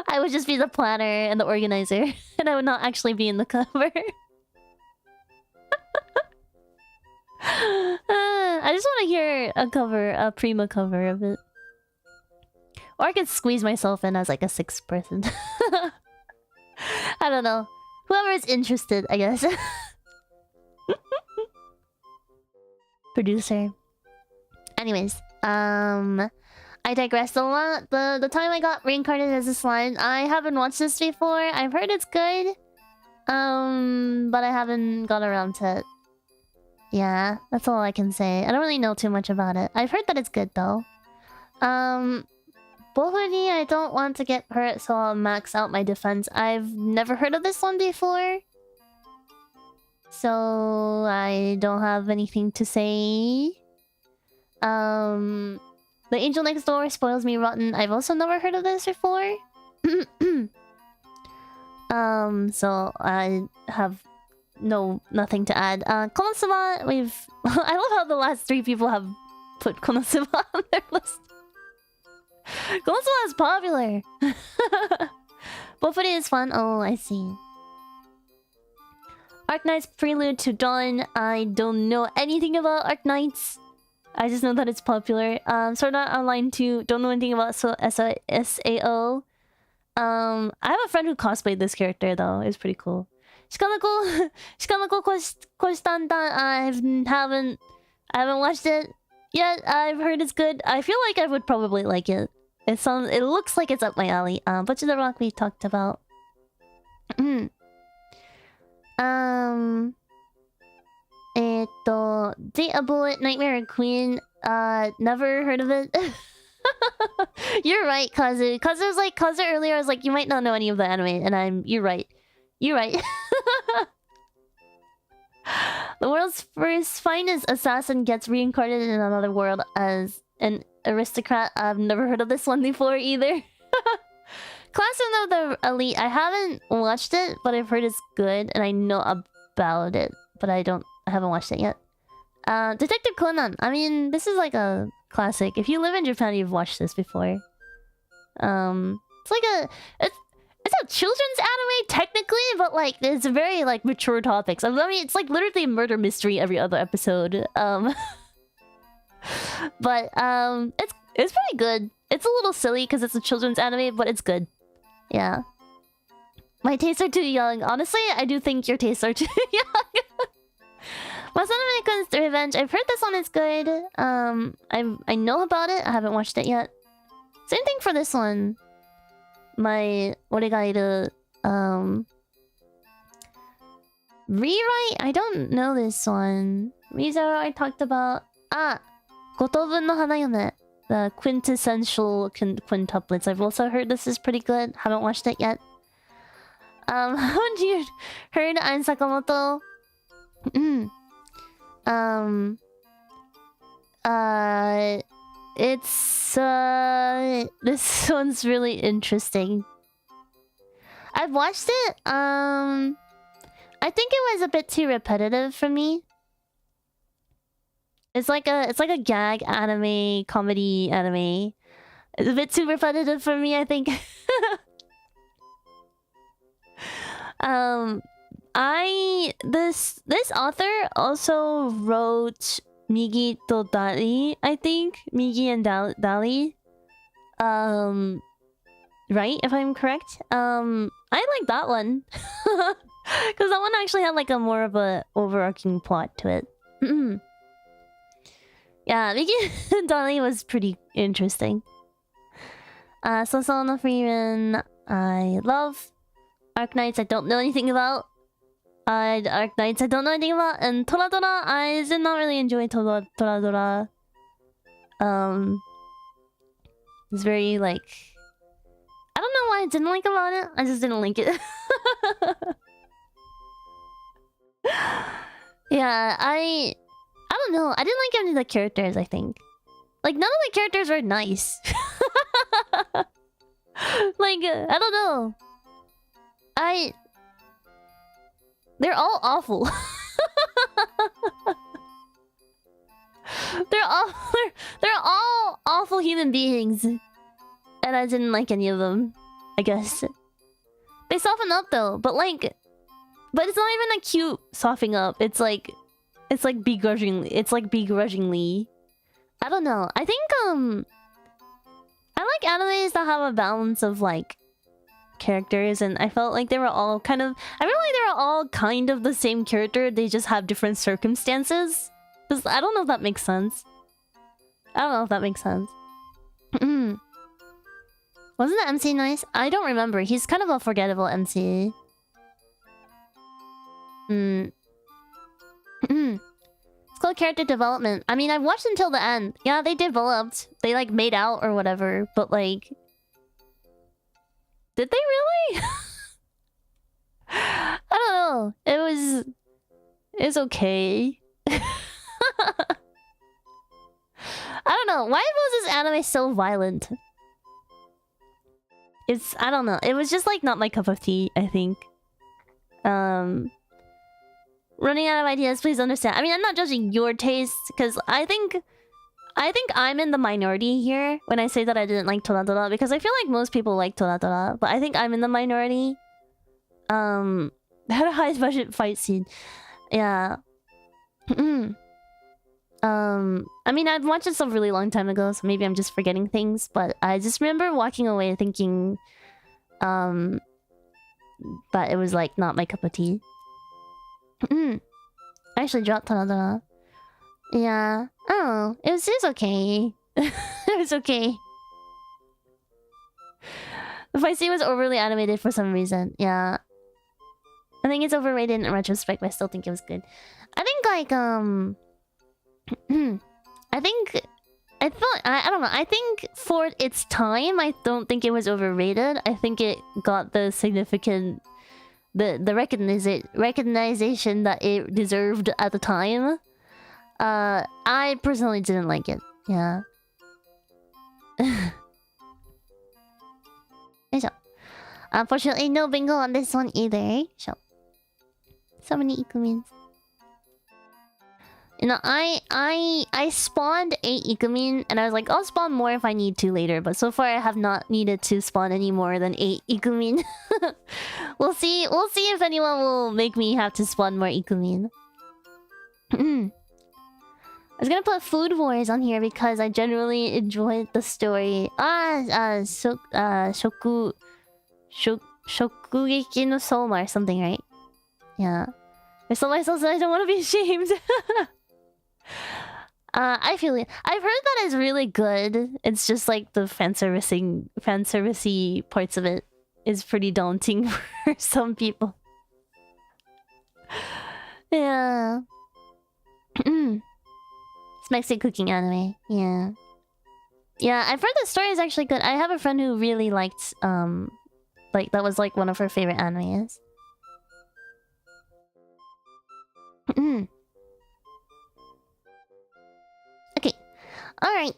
I would just be the planner and the organizer, and I would not actually be in the cover. I just want to hear a Prima cover of it. Or I could squeeze myself in as like a 6th person. I don't know. Whoever is interested, I guess. Producer. Anyways, I I digressed a lot. The time I got reincarnated as a slime, I haven't watched this before. I've heard it's good. But I haven't got around to it. Yeah, that's all I can say. I don't really know too much about it. I've heard that it's good though. Bohuri, I don't want to get hurt, so I'll max out my defense. I've never heard of this one before. So I don't have anything to say. The Angel Next Door spoils me rotten. I've also never heard of this before. So I have nothing to add. Konosuba, I love how the last 3 people have put Konosuba on their list. Konosuba is popular. Bofuri is fun. Oh, I see. Arknight's Prelude to Dawn. I don't know anything about Arknights. I just know that it's popular. Sword Art Online 2. Don't know anything about SAO. I have a friend who cosplayed this character though. It's pretty cool. Shikanako Koshitantan. I haven't watched it yet. I've heard it's good. I feel like I would probably like it. It looks like it's up my alley. Butcher the Rock we talked about. Date a Bullet, Nightmare Queen. Never heard of it. You're right, Kazu. Kazu earlier, I was like, you might not know any of the anime, and you're right. You're right. The world's first finest assassin gets reincarnated in another world as an aristocrat. I've never heard of this one before either. Class of the Elite. I haven't watched it, but I've heard it's good, and I know about it, but I haven't watched it yet. Detective Conan. I mean, this is like a classic. If you live in Japan, you've watched this before. It's like it's a children's anime technically, but like it's very like mature topics. I mean, it's like literally a murder mystery every other episode. But it's pretty good. It's a little silly because it's a children's anime, but it's good. Yeah. My tastes are too young. Honestly, I do think your tastes are too young. Masanomekun's Revenge. I've heard this one is good. I know about it. I haven't watched it yet. Same thing for this one. My Oregairu Rewrite? I don't know this one. Rizaro I talked about. Gotobun no Hanayome. The quintessential quintuplets. I've also heard this is pretty good. Haven't watched it yet. Haven't you heard Ein Sakamoto? This one's really interesting. I've watched it. I think it was a bit too repetitive for me. It's like a gag anime, comedy anime. It's a bit too repetitive for me, I think. This author also wrote Migi to Dali, I think. Migi and Dali. Right, if I'm correct. I like that one. Because that one actually had like a more of a overarching plot to it. Yeah, Migi and Dali was pretty interesting. Soso no Freeman, I love. Arknights, I don't know anything about. Arknights, I don't know anything about. And Toradora, I did not really enjoy Toradora. It's very like... I don't know why I didn't like about it. I just didn't like it. Yeah, I don't know. I didn't like any of the characters, I think. Like, none of the characters were nice. Like, I don't know. They're all awful. They're all awful human beings. And I didn't like any of them, I guess. They soften up though, but it's not even a cute softening up. It's like begrudgingly. It's like begrudgingly. I don't know. I think I like animes that have a balance of like characters, and I felt like they were all kind of... I feel like they were all kind of the same character, they just have different circumstances. I don't know if that makes sense. I don't know if that makes sense. Wasn't the MC nice? I don't remember. He's kind of a forgettable MC. It's called character development. I mean, I've watched until the end. Yeah, they developed. They, like, made out or whatever. But, like... Did they really? I don't know. It's okay. I don't know. Why was this anime so violent? I don't know. It was just, like, not my cup of tea, I think. Running out of ideas, please understand. I mean, I'm not judging your taste, because I think I'm in the minority here when I say that I didn't like Toradora, because I feel like most people like Toradora, but I think I'm in the minority. Had a high budget fight scene. Yeah. I mean, I've watched this a really long time ago, so maybe I'm just forgetting things, but I just remember walking away thinking, that it was, like, not my cup of tea. I actually dropped Toradora. Yeah. Oh, it was okay. It was okay. The fight scene was overly animated for some reason. Yeah. I think it's overrated in retrospect, but I still think it was good. I think, like, I don't know. I think for its time, I don't think it was overrated. I think it got the significant... The recognition that it deserved at the time. I personally didn't like it. Yeah. Unfortunately, no bingo on this one either. So many Ikumins. You know, I spawned 8 Ikumin, and I was like, I'll spawn more if I need to later. But so far, I have not needed to spawn any more than 8 Ikumin. We'll see if anyone will make me have to spawn more Ikumin. I was gonna put Food Wars on here because I generally enjoyed the story. Shokugeki no Soma or something, right? Yeah. I told myself that I don't want to be ashamed. I feel it. I've heard that it's really good. It's just like the fanservice-y parts of it is pretty daunting for some people. Yeah. It's Mexican cooking anime. Yeah. Yeah, I've heard the story is actually good. I have a friend who really liked, like, that was like one of her favorite animes. Okay. Alright.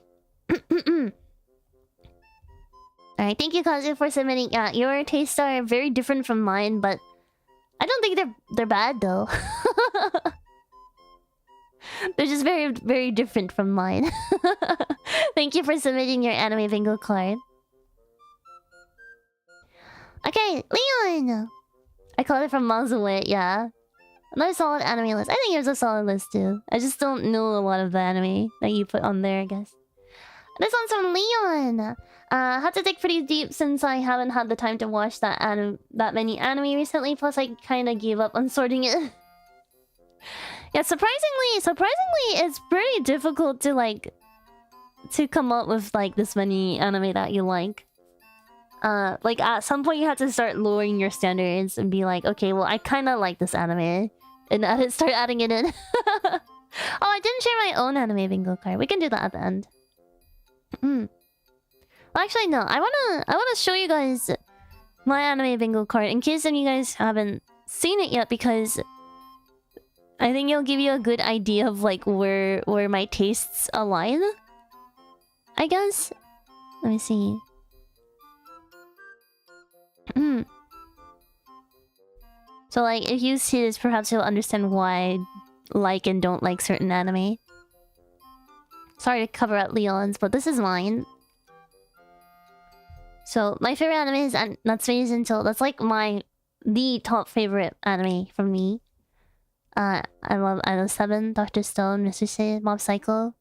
Alright, thank you, Kazu, for submitting. Yeah, your tastes are very different from mine, but I don't think they're bad though. They're just very, very different from mine. Thank you for submitting your anime bingo card. Okay, Leon! I called it from miles away, yeah. Another solid anime list. I think it was a solid list too. I just don't know a lot of the anime that you put on there, I guess. This one's from Leon! Had to dig pretty deep since I haven't had the time to watch that many anime recently, plus I kinda gave up on sorting it. Yeah, surprisingly, it's pretty difficult to, like, to come up with, like, this many anime that you like. Like, at some point you have to start lowering your standards and be like, okay, well, I kinda like this anime. And start adding it in. Oh, I didn't share my own anime bingo card. We can do that at the end. Well, actually, no. I wanna show you guys my anime bingo card in case any of you guys haven't seen it yet, because I think it'll give you a good idea of, like, where my tastes align, I guess. Let me see. So, like, if you see this, perhaps you'll understand why I like and don't like certain anime. Sorry to cover up Leon's, but this is mine. So, my favorite anime is Natsume's Until. That's, like, the top favorite anime from me. I love Idol 7, Dr. Stone, Mr. Sid, Mob Psycho,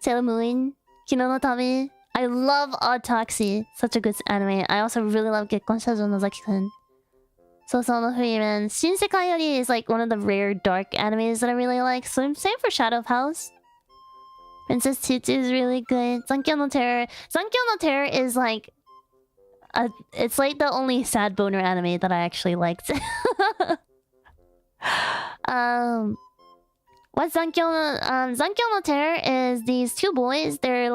Sailor Moon, Kino no Tabi. I love Odd Taxi. Such a good anime. I also really love Gekkon Shoujo Nozaki-kun. Sousou no Frieren. Shinsekai Yori is like one of the rare dark animes that I really like. So same for Shadow of House. Princess Tutu is really good. Zankyo no Terror. Zankyo no Terror is like... it's like the only sad boner anime that I actually liked. What's Zankyo no... Zankyo no Terror is these two boys. They're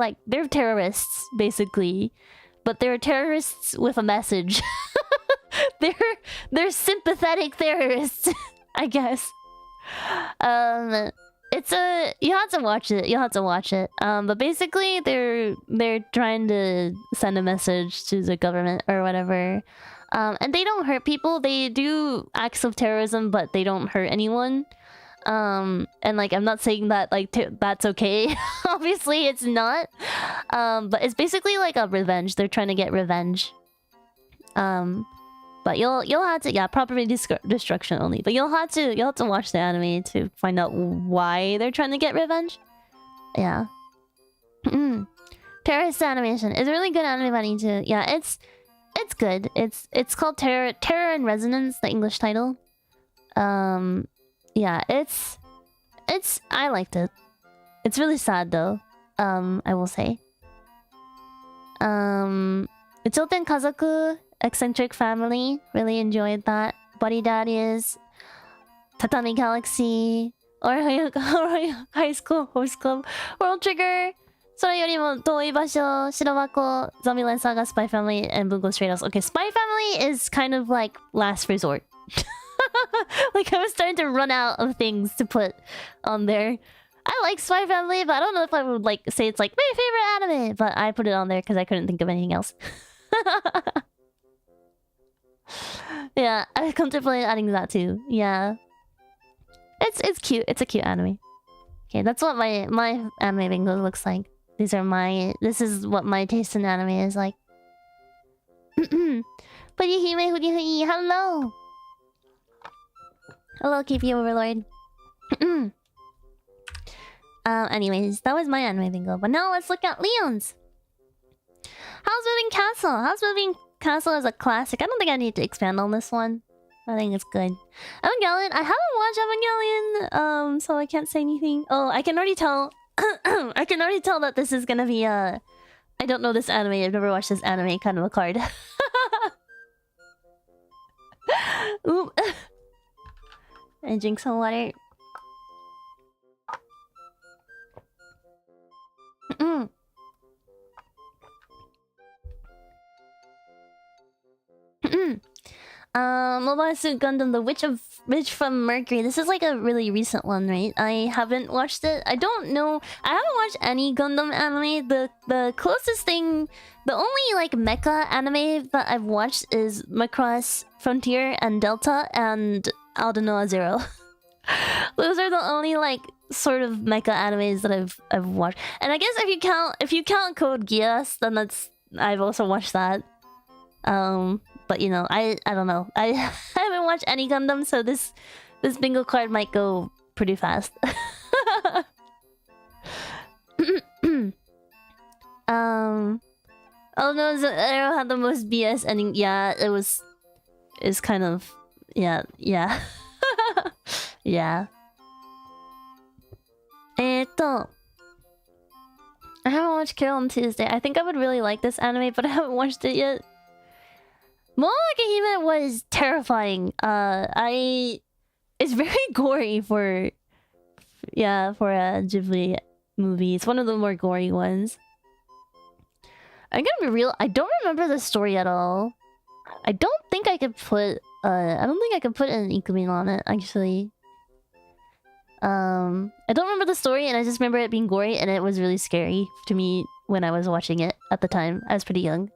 terrorists, basically. But they're terrorists with a message. They're sympathetic terrorists, I guess. It's a... you have to watch it. You have to watch it. But basically, they're trying to send a message to the government or whatever. And they don't hurt people. They do acts of terrorism, but they don't hurt anyone. And like, I'm not saying that like that's okay. Obviously, it's not. But it's basically like a revenge. They're trying to get revenge. But you'll have to property destruction only. But you'll have to watch the anime to find out why they're trying to get revenge. Yeah. Terrorist animation. It's really good anime bunny too. Yeah, it's good. It's called Terror and Resonance, the English title. Yeah, it's I liked it. It's really sad though. I will say. Uchoten Kazoku, Eccentric Family, really enjoyed that. Buddy Daddies, Tatami Galaxy, or High School Host Club, World Trigger, それよりも遠い場所, Shirobako, Zombieland Saga, Spy Family, and Bungo Stray Dogs. Okay, Spy Family is kind of like last resort. Like I was starting to run out of things to put on there. I like Spy Family, but I don't know if I would like say it's like my favorite anime. But I put it on there because I couldn't think of anything else. Yeah, I contemplated adding that too. Yeah, it's cute. It's a cute anime. Okay, that's what my anime bingo looks like. This is what my taste in anime is like. Furifuri, hello. Hello, KP Overlord. Anyways, that was my anime bingo. But now let's look at Leon's. House Moving Castle. House Moving Castle is a classic. I don't think I need to expand on this one. I think it's good. Evangelion. I haven't watched Evangelion, so I can't say anything. Oh, I can already tell. I can already tell that this is gonna be I don't know this anime. I've never watched this anime. Kind of a card. Oop. I drink some water. Mobile Suit Gundam, the Witch from Mercury. This is like a really recent one, right? I haven't watched it. I don't know. I haven't watched any Gundam anime. The closest thing, the only like mecha anime that I've watched is Macross Frontier and Delta and Aldenoa Zero. Those are the only like sort of mecha animes that I've watched. And I guess if you count Code Geass, then I've also watched that. But you know, I don't know. I haven't watched any Gundam, so this bingo card might go pretty fast. Oh no, Arrow had the most BS ending. Yeah, it's kind of yeah. Yeah. I haven't watched Carol on Tuesday. I think I would really like this anime, but I haven't watched it yet. Mononoke Hime was terrifying. It's very gory for a Ghibli movie. It's one of the more gory ones. I'm gonna be real. I don't remember the story at all. I don't think I could put an Ikumin on it actually. I don't remember the story, and I just remember it being gory, and it was really scary to me when I was watching it at the time. I was pretty young.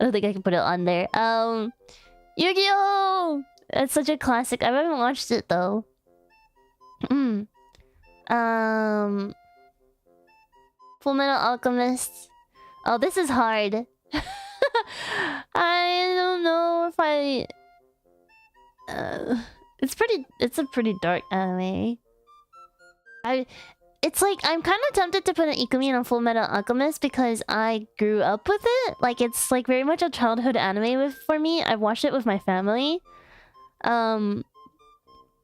I don't think I can put it on there. Yu-Gi-Oh! It's such a classic. I haven't watched it though. Full Metal Alchemist. Oh, this is hard. I don't know if I... It's a pretty dark anime. It's like, I'm kind of tempted to put an Ikumi on Full Metal Alchemist because I grew up with it. Like, it's like very much a childhood anime for me. I've watched it with my family.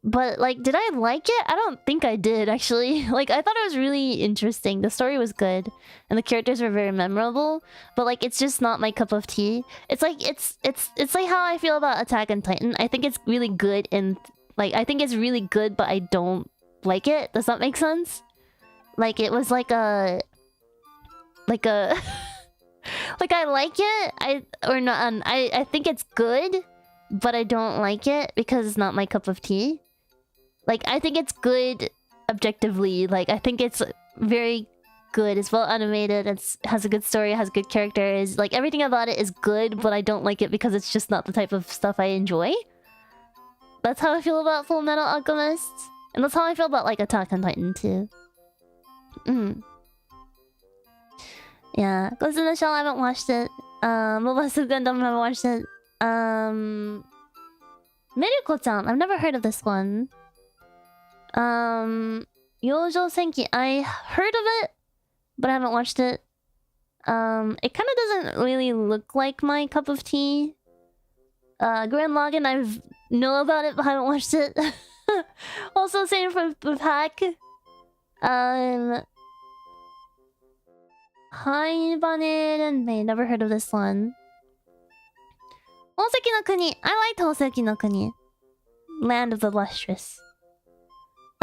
But like, did I like it? I don't think I did actually. Like, I thought it was really interesting. The story was good, and the characters were very memorable. But like, it's just not my cup of tea. It's like it's like how I feel about Attack on Titan. I think it's really good, and like I think it's really good, but I don't like it. Does that make sense? Like, it was like a like I like it. I think it's good, but I don't like it because it's not my cup of tea. Like, I think it's good objectively. Like, I think it's very good. It's well animated. It has a good story. It has good characters. Like, everything about it is good, but I don't like it because it's just not the type of stuff I enjoy. That's how I feel about Full Metal Alchemist. And that's how I feel about, like, Attack on Titan, too. Yeah. Ghost in the Shell, I haven't watched it. Mobile Suit Gundam, I haven't watched it. Miruko-chan, I've never heard of this one. Yojo Senki, I heard of it, but I haven't watched it. It kind of doesn't really look like my cup of tea. Gurren Lagann, I know about it, but I haven't watched it. Also, same with Hack. Haibanerenmei, never heard of this one. Hoseki no Kuni, I liked Hoseki no Kuni. Land of the Lustrous.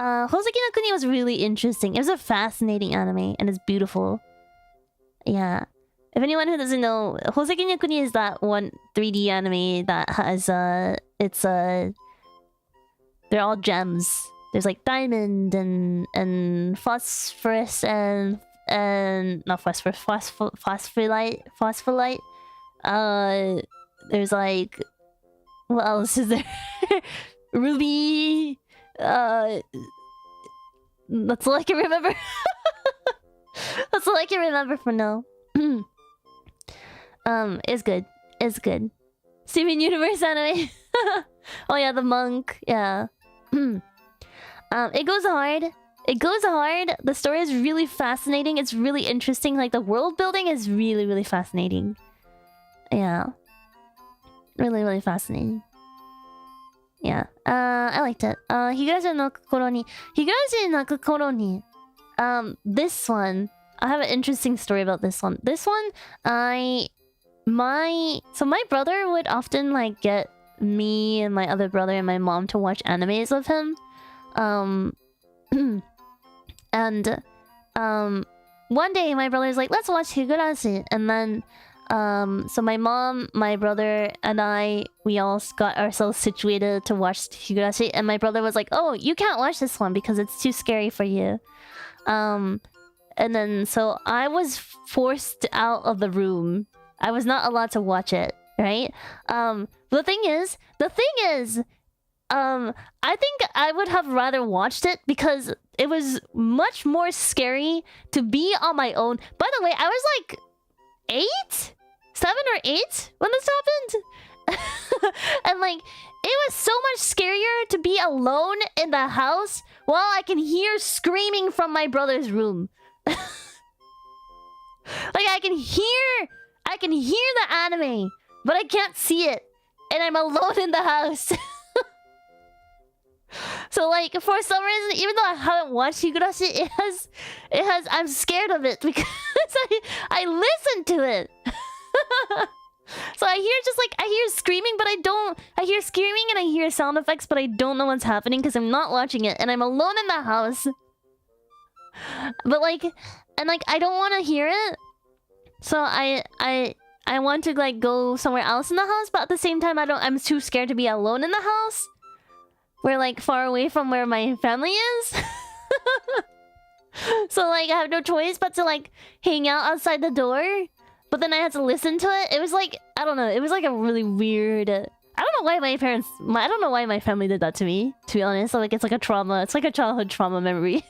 Hoseki no Kuni was really interesting. It was a fascinating anime, and it's beautiful. Yeah. If anyone who doesn't know, Hoseki no Kuni is that one 3D anime that has, they're all gems. There's like diamond and phosphorus and not phosphorus, phosphorite. There's like, what else is there? Ruby. That's all I can remember. That's all I can remember for now. It's good. It's good. Steven Universe anime. Oh yeah, the monk. Yeah. It goes hard. It goes hard. The story is really fascinating. It's really interesting. Like, the world building is really, really fascinating. Yeah. Really, really fascinating. Yeah. I liked it. Higurashi no Kokoro ni. Higurashi no Kokoro ni. This one, I have an interesting story about this one. This one, so my brother would often like get me and my other brother and my mom to watch animes with him. And one day my brother's like, let's watch Higurashi. And then so my mom, my brother, and we all got ourselves situated to watch Higurashi. And my brother was like, oh, you can't watch this one because it's too scary for you. And then so I was forced out of the room. I was not allowed to watch it, right? The thing is, I think I would have rather watched it because it was much more scary to be on my own. By the way, I was like 7 or 8 when this happened. And like, it was so much scarier to be alone in the house while I can hear screaming from my brother's room. Like, I can hear the anime, but I can't see it. And I'm alone in the house. So like, for some reason, even though I haven't watched Higurashi, I'm scared of it because I listen to it. So I hear screaming, but I hear screaming and I hear sound effects, but I don't know what's happening because I'm not watching it and I'm alone in the house. But like, I don't want to hear it. So I want to like go somewhere else in the house, but at the same time, I'm too scared to be alone in the house. We're like far away from where my family is. So like, I have no choice but to like hang out outside the door. But then I had to listen to it. It was like, I don't know. It was like a really weird... I don't know why I don't know why my family did that to me, to be honest. So like, it's like a trauma. It's like a childhood trauma memory.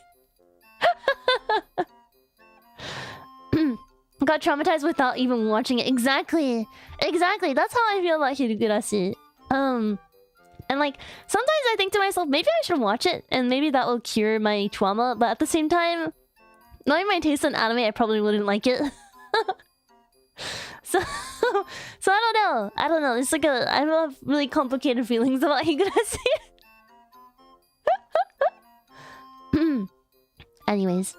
Got traumatized without even watching it. Exactly. Exactly. That's how I feel about Higurashi. And like, sometimes I think to myself, maybe I should watch it. And maybe that will cure my trauma. But at the same time, knowing my taste in anime, I probably wouldn't like it. So I don't know. I don't know. It's like I have really complicated feelings about Higurashi. Anyways,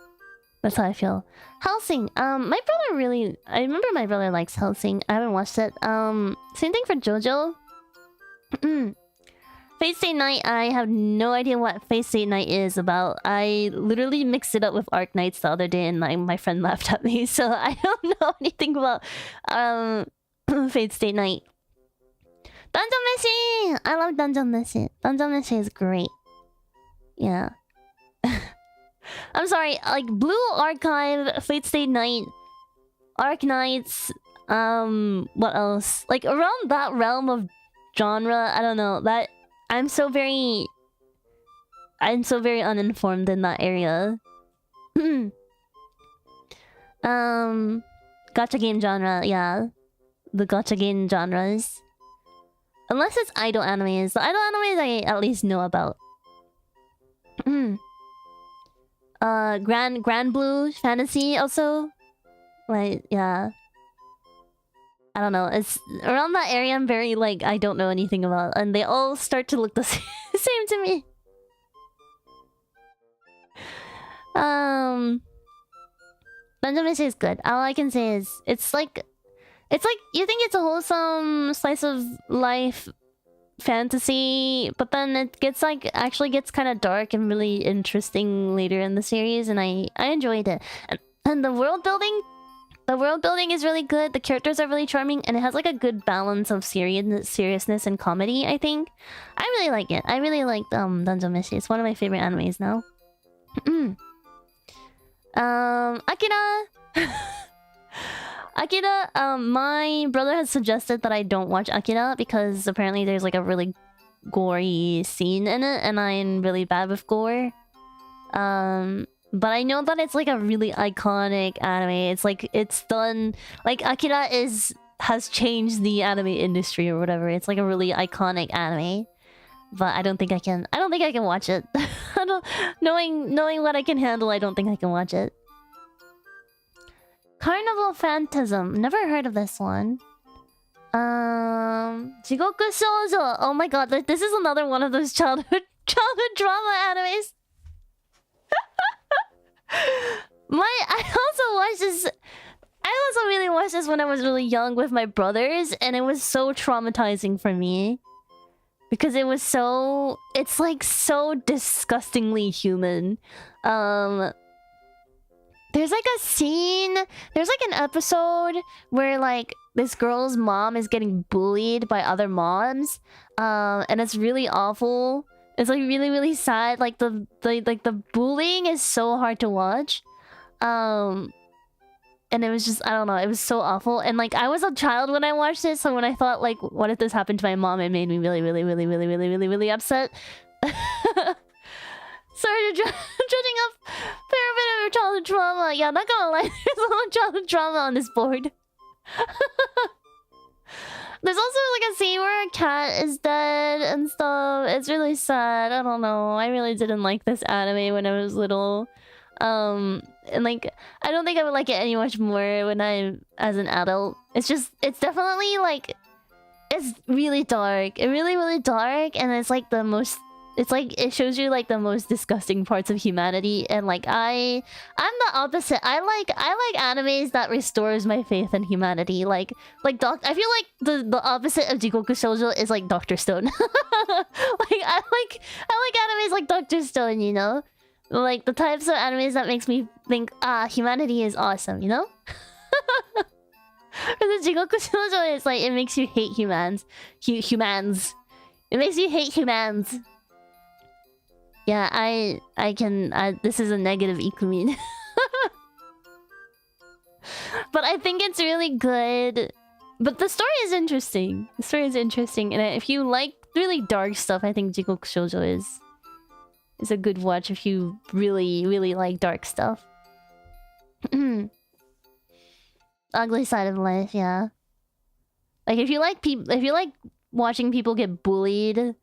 that's how I feel. Hellsing. My brother really... I remember my brother likes Hellsing. I haven't watched it. Same thing for JoJo. Fate Stay Night, I have no idea what Fate Stay Night is about. I literally mixed it up with Arc Knights the other day and my friend laughed at me, so I don't know anything about Fate Stay Night. Dungeon Meshi! I love Dungeon Meshi. Dungeon Meshi is great. Yeah. I'm sorry, like Blue Archive, Fate Stay Night, Arc Knights, what else? Like around that realm of genre, I don't know, that I'm so very uninformed in that area. Gacha game genre, yeah. The gacha game genres. Unless it's idol animes. The idol animes I at least know about. Grand Blue Fantasy also. Like, yeah. I don't know. It's around that area I'm very like I don't know anything about, and they all start to look the same to me. Dungeon Meshi is good. All I can say is it's like you think it's a wholesome slice of life fantasy, but then it gets like actually gets kind of dark and really interesting later in the series, and I enjoyed it. And the world building is really good. The characters are really charming, and it has like a good balance of seriousness and comedy, I think. I really like it. I really like Dungeon Meshi. It's one of my favorite animes now. Akira. Akira, my brother has suggested that I don't watch Akira because apparently there's like a really gory scene in it, and I'm really bad with gore. But I know that it's like a really iconic anime. It's like it's done like Akira has changed the anime industry or whatever. It's like a really iconic anime. But I don't think I can watch it. Knowing what I can handle, I don't think I can watch it. Carnival Phantasm. Never heard of this one. Jigoku Shoujo. Oh my god, this is another one of those childhood drama animes. I also really watched this when I was really young with my brothers, and it was so traumatizing for me. Because it's like so disgustingly human. There's like a scene, there's like an episode where like this girl's mom is getting bullied by other moms. And it's really awful. It's like really, really sad. Like the bullying is so hard to watch. And it was just, I don't know, it was so awful. And like I was a child when I watched it, so when I thought like, what if this happened to my mom, it made me really, really, really, really, really, really, really upset. Sorry to judging up a fair bit of your childhood trauma. Yeah, not gonna lie, there's a lot of childhood trauma on this board. There's also like a scene where a cat is dead and stuff. It's really sad. I don't know. I really didn't like this anime when I was little. And like, I don't think I would like it any much more when I'm as an adult. It's definitely like, it's really dark. It's really, really dark, and it's like the most. It's like it shows you like the most disgusting parts of humanity, and like I'm the opposite. I like animes that restores my faith in humanity. I feel like the opposite of Jigoku Shoujo is like Dr. Stone. I like animes like Dr. Stone, you know? Like the types of animes that makes me think, humanity is awesome, you know? Because Jigoku Shoujo is like it makes you hate humans. Humans. It makes you hate humans. Yeah, I can... this is a negative Ikumin. But I think it's really good. But the story is interesting. The story is interesting. And if you like really dark stuff, I think Jigoku Shoujo is a good watch if you really, really like dark stuff. Ugly side of life, yeah. Like if you like watching people get bullied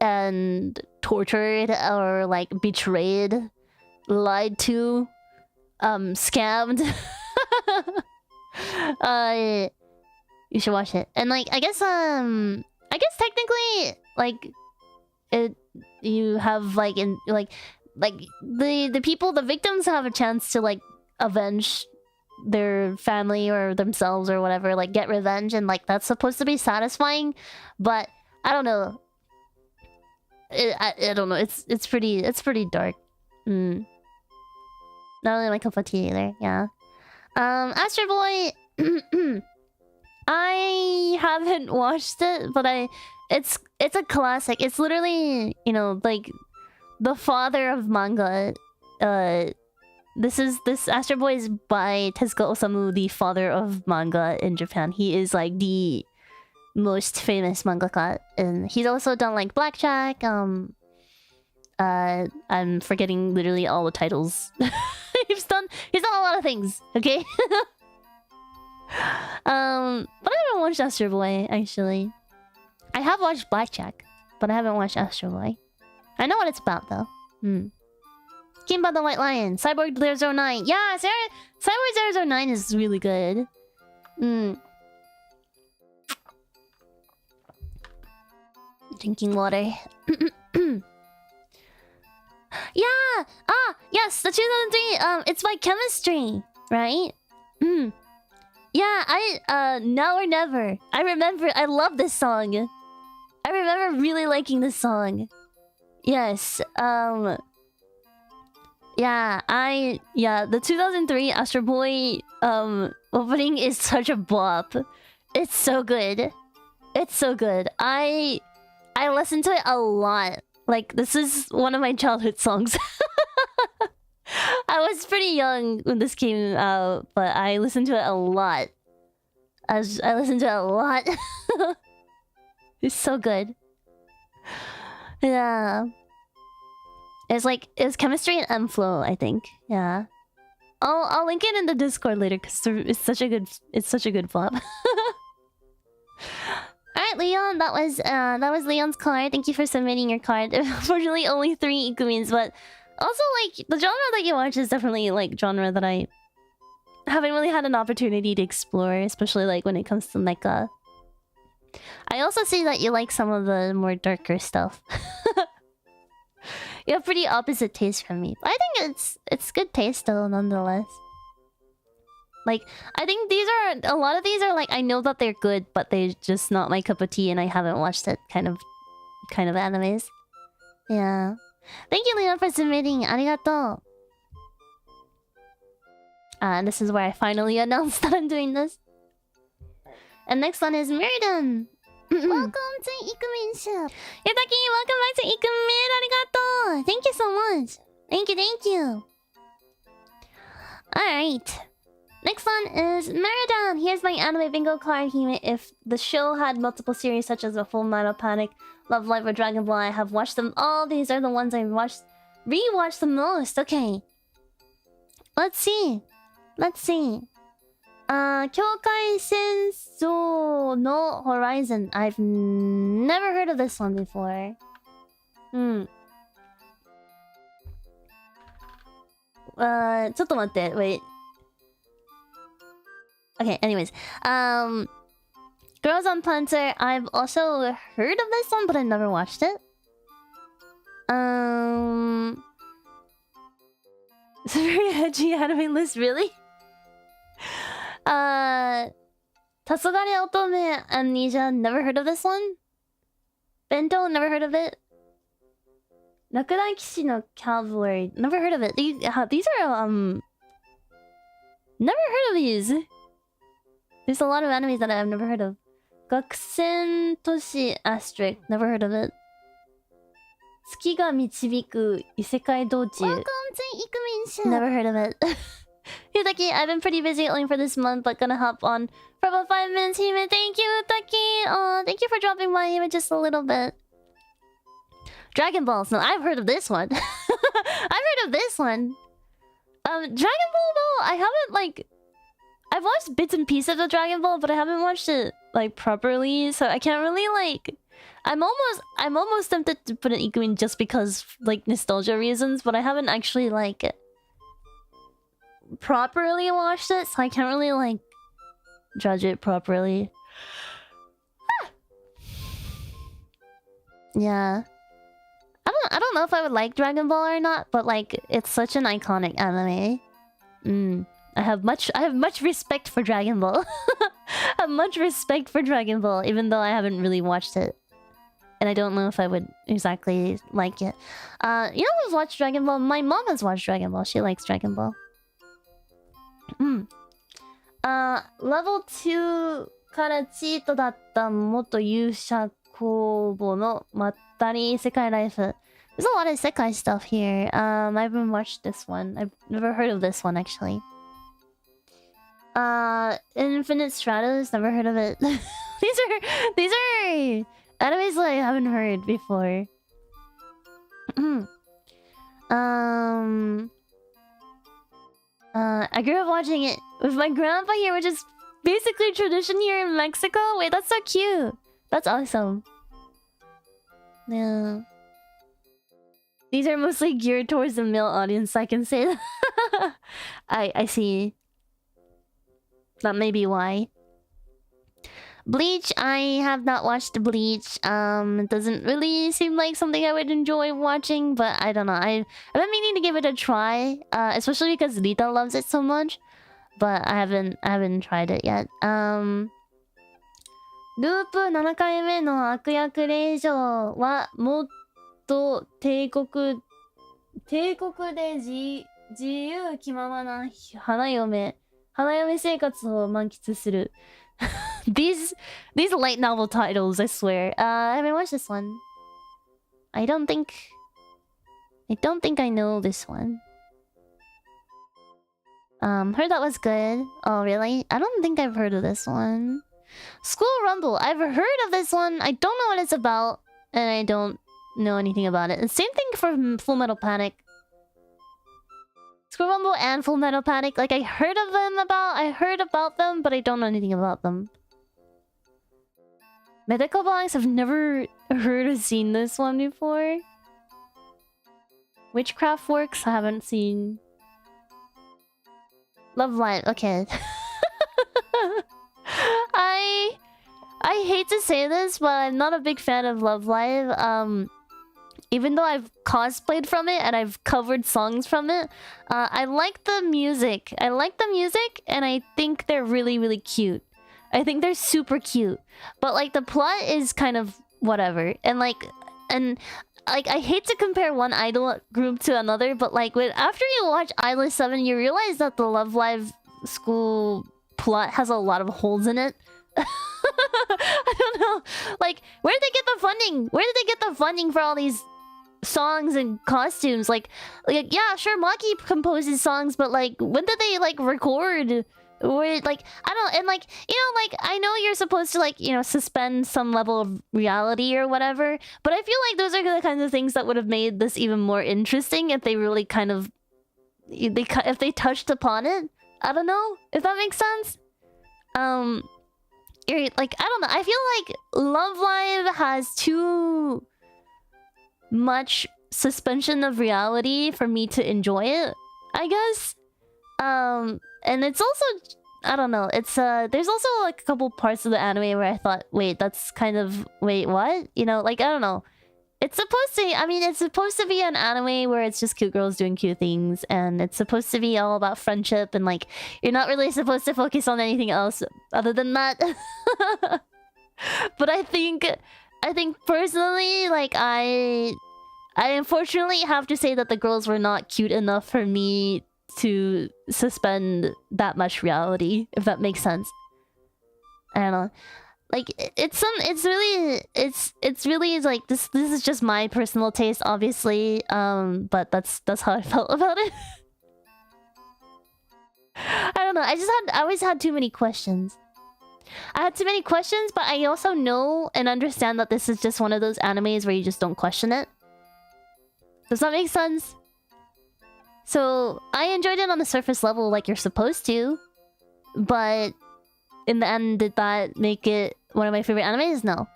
and tortured or like betrayed, lied to, scammed, you should watch it. And like I guess technically like you have like the people, the victims have a chance to like avenge their family or themselves or whatever, like get revenge, and like that's supposed to be satisfying, but I don't know. I don't know. It's pretty dark. Not really my cup of tea either. Yeah. Astro Boy. I haven't watched it, but it's a classic. It's literally, you know, like the father of manga. This Astro Boy is by Tezuka Osamu, the father of manga in Japan. He is like the most famous mangaka, and he's also done like Blackjack. I'm forgetting literally all the titles. he's done a lot of things. Okay. But I haven't watched Astro Boy actually. I have watched Blackjack, but I haven't watched Astro Boy. I know what it's about though. Kimba the White Lion, Cyborg 009. Yeah, Cyborg 009 is really good. Drinking water. Yeah! Ah! Yes! The 2003! It's by Chemistry! Right? Yeah, Now or Never. I remember, I love this song. I remember really liking this song. Yes, yeah, the 2003 Astro Boy, opening is such a bop. It's so good. It's so good. I listen to it a lot. Like, this is one of my childhood songs. I was pretty young when this came out, but I listened to it a lot. I listened to it a lot. It's so good. Yeah. It's Chemistry and M-Flow, I think. Yeah. I'll link it in the Discord later because it's such a good flop. Alright, Leon, that was Leon's card. Thank you for submitting your card. Unfortunately, only 3 Ikumins, but also like the genre that you watch is definitely like genre that I haven't really had an opportunity to explore, especially like when it comes to mecha. I also see that you like some of the more darker stuff. You have pretty opposite taste from me. I think it's good taste though, nonetheless. Like, I think a lot of these are like, I know that they're good, but they're just not my cup of tea and I haven't watched it kind of animes. Yeah. Thank you, Leon, for submitting. Arigato. And this is where I finally announced that I'm doing this. And next one is Miridan. Welcome to Ikumin Ship. Yutaki, welcome back to Ikumin. Arigato. Thank you so much. Thank you. Alright. Next one is Meridan. Here's my anime bingo card. If the show had multiple series such as A Full Metal Panic, Love Live, or Dragon Ball, I have watched them all. These are the ones I rewatched the most. Okay. Let's see. Kyokai Senso no Horizon. I've never heard of this one before. Wait. Okay, anyways. Girls on Planter. I've also heard of this one, but I never watched it. It's a very edgy anime list, really? Tasogare Otome Amnesia, never heard of this one. Bento, never heard of it. Nakudan Kishi no Cavalry, never heard of it. These are never heard of these. There's a lot of animes that I've never heard of. Gakusen Toshi Asterisk, never heard of it. Tsuki ga Michibiku Isekai Doji. Welcome to Ikumin Ship. Never heard of it. Hidaki, I've been pretty busy only for this month, but gonna hop on for about 5 minutes. Hime, thank you, Taki. Oh, thank you for dropping by even just a little bit. Dragon Balls. No, I've heard of this one. I've heard of this one. Dragon Ball though, I haven't like. I've watched bits and pieces of Dragon Ball, but I haven't watched it like properly, so I can't really like. I'm almost tempted to put an Ikumin just because like nostalgia reasons, but I haven't actually like properly watched it, so I can't really like judge it properly. Yeah, I'm I don't know if I would like Dragon Ball or not, but like it's such an iconic anime. I have much respect for Dragon Ball. I have much respect for Dragon Ball, even though I haven't really watched it. And I don't know if I would exactly like it. You know who's watched Dragon Ball? My mom has watched Dragon Ball. She likes Dragon Ball. Level 2からチートだった元勇者公募のまったり世界ライフ. There's a lot of Sekai stuff here. I haven't watched this one. I've never heard of this one actually. Infinite Stratos, never heard of it. these are animes that I haven't heard before. I grew up watching it with my grandpa here, which is basically tradition here in Mexico. Wait, that's so cute. That's awesome. Yeah. These are mostly geared towards the male audience, I can say that. I see. That may be why. Bleach, I have not watched Bleach. It doesn't really seem like something I would enjoy watching, but I don't know. I've been meaning to give it a try, especially because Rita loves it so much. But I haven't tried it yet. ループ7回目の悪役令嬢はもっと帝国で自由気ままな花嫁生活を満喫する。These light novel titles, I swear. I haven't watched this one. I don't think I know this one. Heard that was good. Oh, really? I don't think I've heard of this one. School Rumble. I've heard of this one. I don't know what it's about, and I don't know anything about it. And same thing for Full Metal Panic. School Rumble and Full Metal Panic. Like I heard about them, but I don't know anything about them. Medical Box. I've never heard or seen this one before. Witchcraft Works. I haven't seen. Love Live. Okay. I hate to say this, but I'm not a big fan of Love Live. Even though I've cosplayed from it and I've covered songs from it, I like the music. And I think they're really, really cute. I think they're super cute. But like the plot is kind of whatever. And I hate to compare one idol group to another, but like after you watch Idol 7, you realize that the Love Live school plot has a lot of holes in it. I don't know. Like, where did they get the funding? Where did they get the funding for all these songs and costumes? Like yeah, sure, Maki composes songs, but like, when did they like record? Or like, I don't know. And like, you know, like I know you're supposed to like, you know, suspend some level of reality or whatever, but I feel like those are the kinds of things that would have made this even more interesting if they really kind of if they touched upon it. I don't know if that makes sense. Like, I don't know. I feel like Love Live has too much suspension of reality for me to enjoy it, I guess. And it's also, I don't know. It's there's also like a couple parts of the anime where I thought, wait, that's kind of, wait, what? You know, like I don't know. It's supposed to, I mean, it's supposed to be an anime where it's just cute girls doing cute things, and it's supposed to be all about friendship, and like you're not really supposed to focus on anything else other than that. But I think personally, like I unfortunately have to say that the girls were not cute enough for me to suspend that much reality, if that makes sense. I don't know. Like it's really like this is just my personal taste, obviously. But that's how I felt about it. I don't know. I always had too many questions. I had too many questions, but I also know and understand that this is just one of those animes where you just don't question it. Does that make sense? So I enjoyed it on the surface level like you're supposed to, but in the end, did that make it one of my favorite animes? No.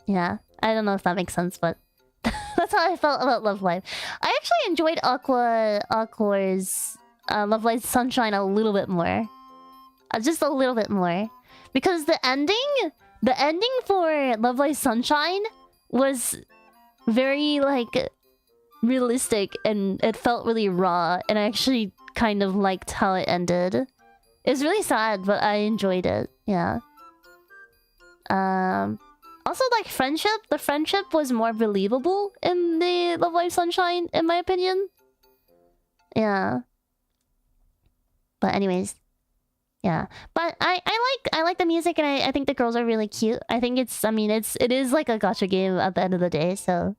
Yeah, I don't know if that makes sense, but that's how I felt about Love Live. I actually enjoyed Aqua's Love Live Sunshine a little bit more. Just a little bit more. Because the ending for Love Live Sunshine was very, like, realistic and it felt really raw, and I actually kind of liked how it ended. It was really sad, but I enjoyed it. Yeah. Also, like, the friendship was more believable in the Love Live Sunshine, in my opinion. Yeah. But anyways, yeah. But I like the music, and I think the girls are really cute. I think it is like a gacha game at the end of the day. So,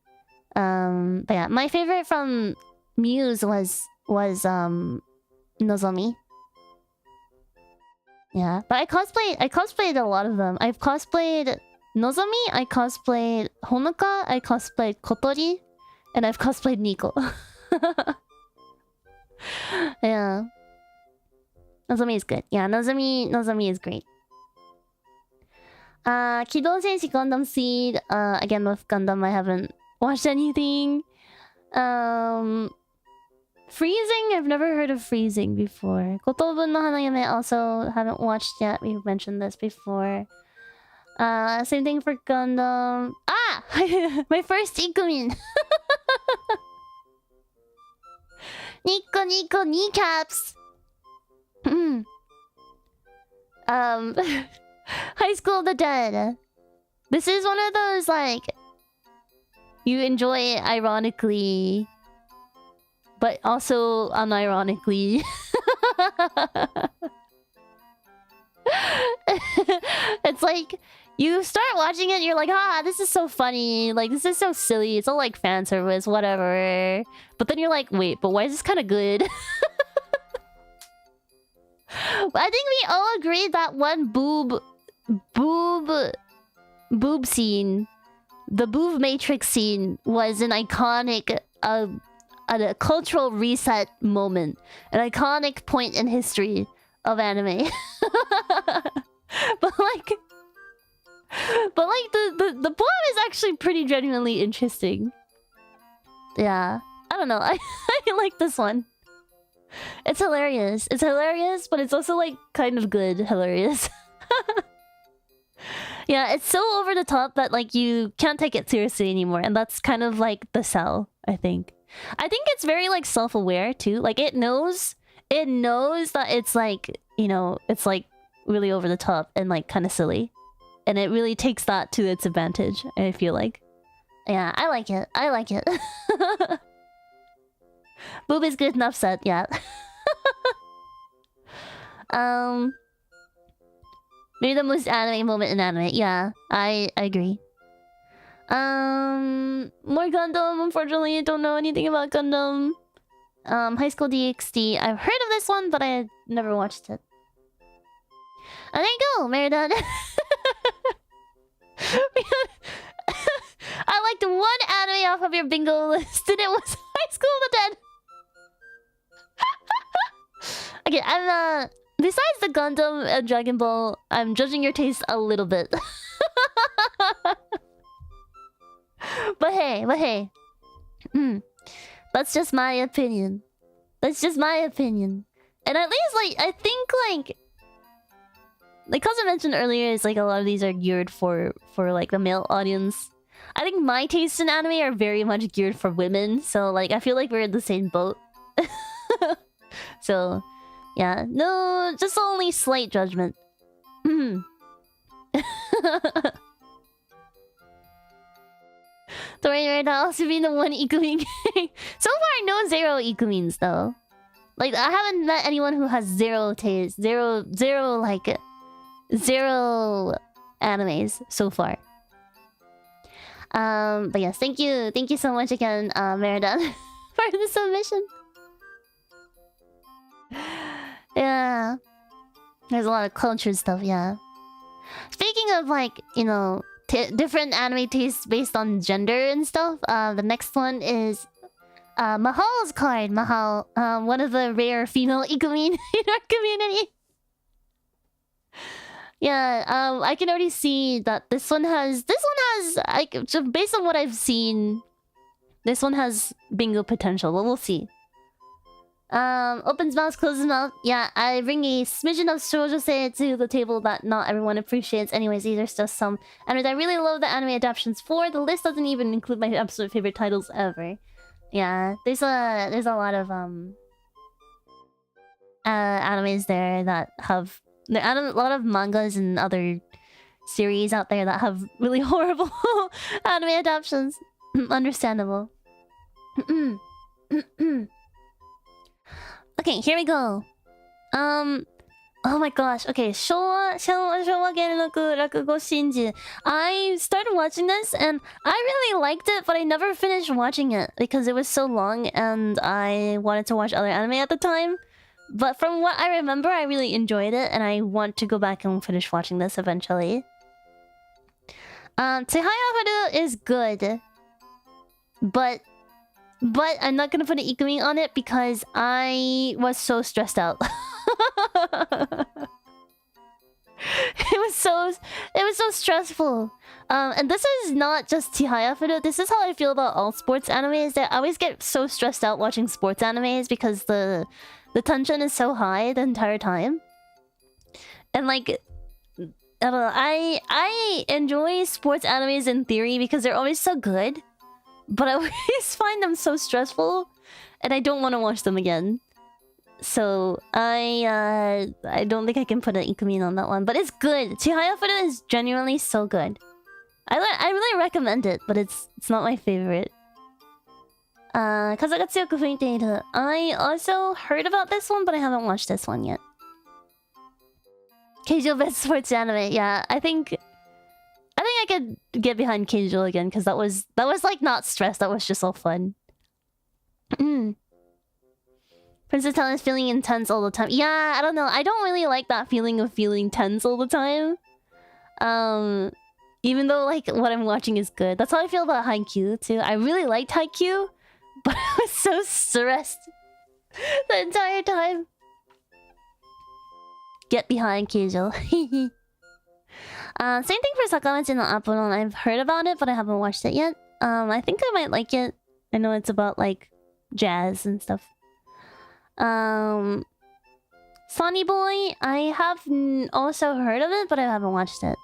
but yeah, my favorite from Muse was Nozomi. Yeah, but I cosplayed a lot of them. I've cosplayed Nozomi, I cosplayed Honoka, I cosplayed Kotori, and I've cosplayed Nico. Yeah. Nozomi is good. Yeah, Nozomi is great. Kidou Senshi Gundam Seed. Again, with Gundam, I haven't watched anything. Freezing? I've never heard of Freezing before. Kotobun no Hanayame also haven't watched yet. We've mentioned this before. Same thing for Gundam. Ah! My first Ikumin! Nico kneecaps! High School of the Dead. This is one of those, like, you enjoy it ironically, but also unironically. It's like, you start watching it and you're like, ah, this is so funny. Like, this is so silly. It's all like fan service, whatever. But then you're like, wait, but why is this kind of good? I think we all agree that one boob scene, the boob matrix scene, was an iconic, a cultural reset moment, an iconic point in history of anime. but like the plot is actually pretty genuinely interesting. Yeah, I don't know. I like this one. It's hilarious. It's hilarious, but it's also like kind of good hilarious. Yeah, it's so over the top that like you can't take it seriously anymore, and that's kind of like the sell, I think. I think it's very like self-aware too. Like it knows that it's like, you know, it's like really over the top and like kind of silly. And it really takes that to its advantage, I feel like. Yeah, I like it. I like it. Boob is good enough said, yeah. Maybe the most anime moment in anime. Yeah, I agree. More Gundam. Unfortunately, I don't know anything about Gundam. High School DxD. I've heard of this one, but I never watched it. And there you go, Meridan. I liked one anime off of your bingo list, and it was High School of the Dead. Okay, I'm besides the Gundam and Dragon Ball, I'm judging your taste a little bit. But hey. That's just my opinion. That's just my opinion. And at least, like, I think, like as I mentioned earlier, is like a lot of these are geared for like the male audience. I think my tastes in anime are very much geared for women, so like I feel like we're in the same boat. So, yeah, no, just only slight judgment. The right now also be the one Ikumin. So far, no zero Ikumins though. Like I haven't met anyone who has zero taste, zero animes so far. But yes, thank you so much again, Meridan, for the submission. Yeah, there's a lot of culture stuff. Yeah. Speaking of like, you know, different anime tastes based on gender and stuff. The next one is Mahal's card. Mahal, one of the rare female Ikumin in our community. Yeah, I can already see that this one has like, just based on what I've seen, this one has bingo potential, but we'll see. Opens mouth, closes mouth. Yeah, I bring a smidgen of shoujose to the table that not everyone appreciates. Anyways, these are just some animes I really love the anime adaptations for. The list doesn't even include my absolute favorite titles ever. Yeah, there's a lot of animes there that have a lot of mangas and other series out there that have really horrible anime adaptations. Understandable. Okay, here we go. Oh my gosh. Okay, Showa Genroku Rakugo Shinji. I started watching this and I really liked it, but I never finished watching it because it was so long and I wanted to watch other anime at the time. But from what I remember, I really enjoyed it and I want to go back and finish watching this eventually. Tsehaya is good. But I'm not gonna put an ikumi on it because I was so stressed out. It was so stressful. And this is not just Chihaya. This is how I feel about all sports animes. That I always get so stressed out watching sports animes because the tension is so high the entire time. And like, I don't know, I enjoy sports animes in theory because they're always so good. But I always find them so stressful, and I don't want to watch them again. So I don't think I can put an ikumi on that one, but it's good. Chihaya is genuinely so good. I really recommend it, but it's not my favorite. Kaza ga tsuyoku fuiteiru. I also heard about this one, but I haven't watched this one yet. Keijo best sports anime. Yeah, I think I could get behind Keijo again because that was like not stress. That was just all fun. Princess Talon is feeling intense all the time. Yeah, I don't know. I don't really like that feeling of feeling tense all the time. Even though like what I'm watching is good. That's how I feel about Haikyuu too. I really liked Haikyuu, but I was so stressed the entire time. Get behind Keijo. Same thing for Sakamachi no Apolon. I've heard about it, but I haven't watched it yet. I think I might like it. I know it's about like jazz and stuff. Sonny Boy, I have also heard of it, but I haven't watched it.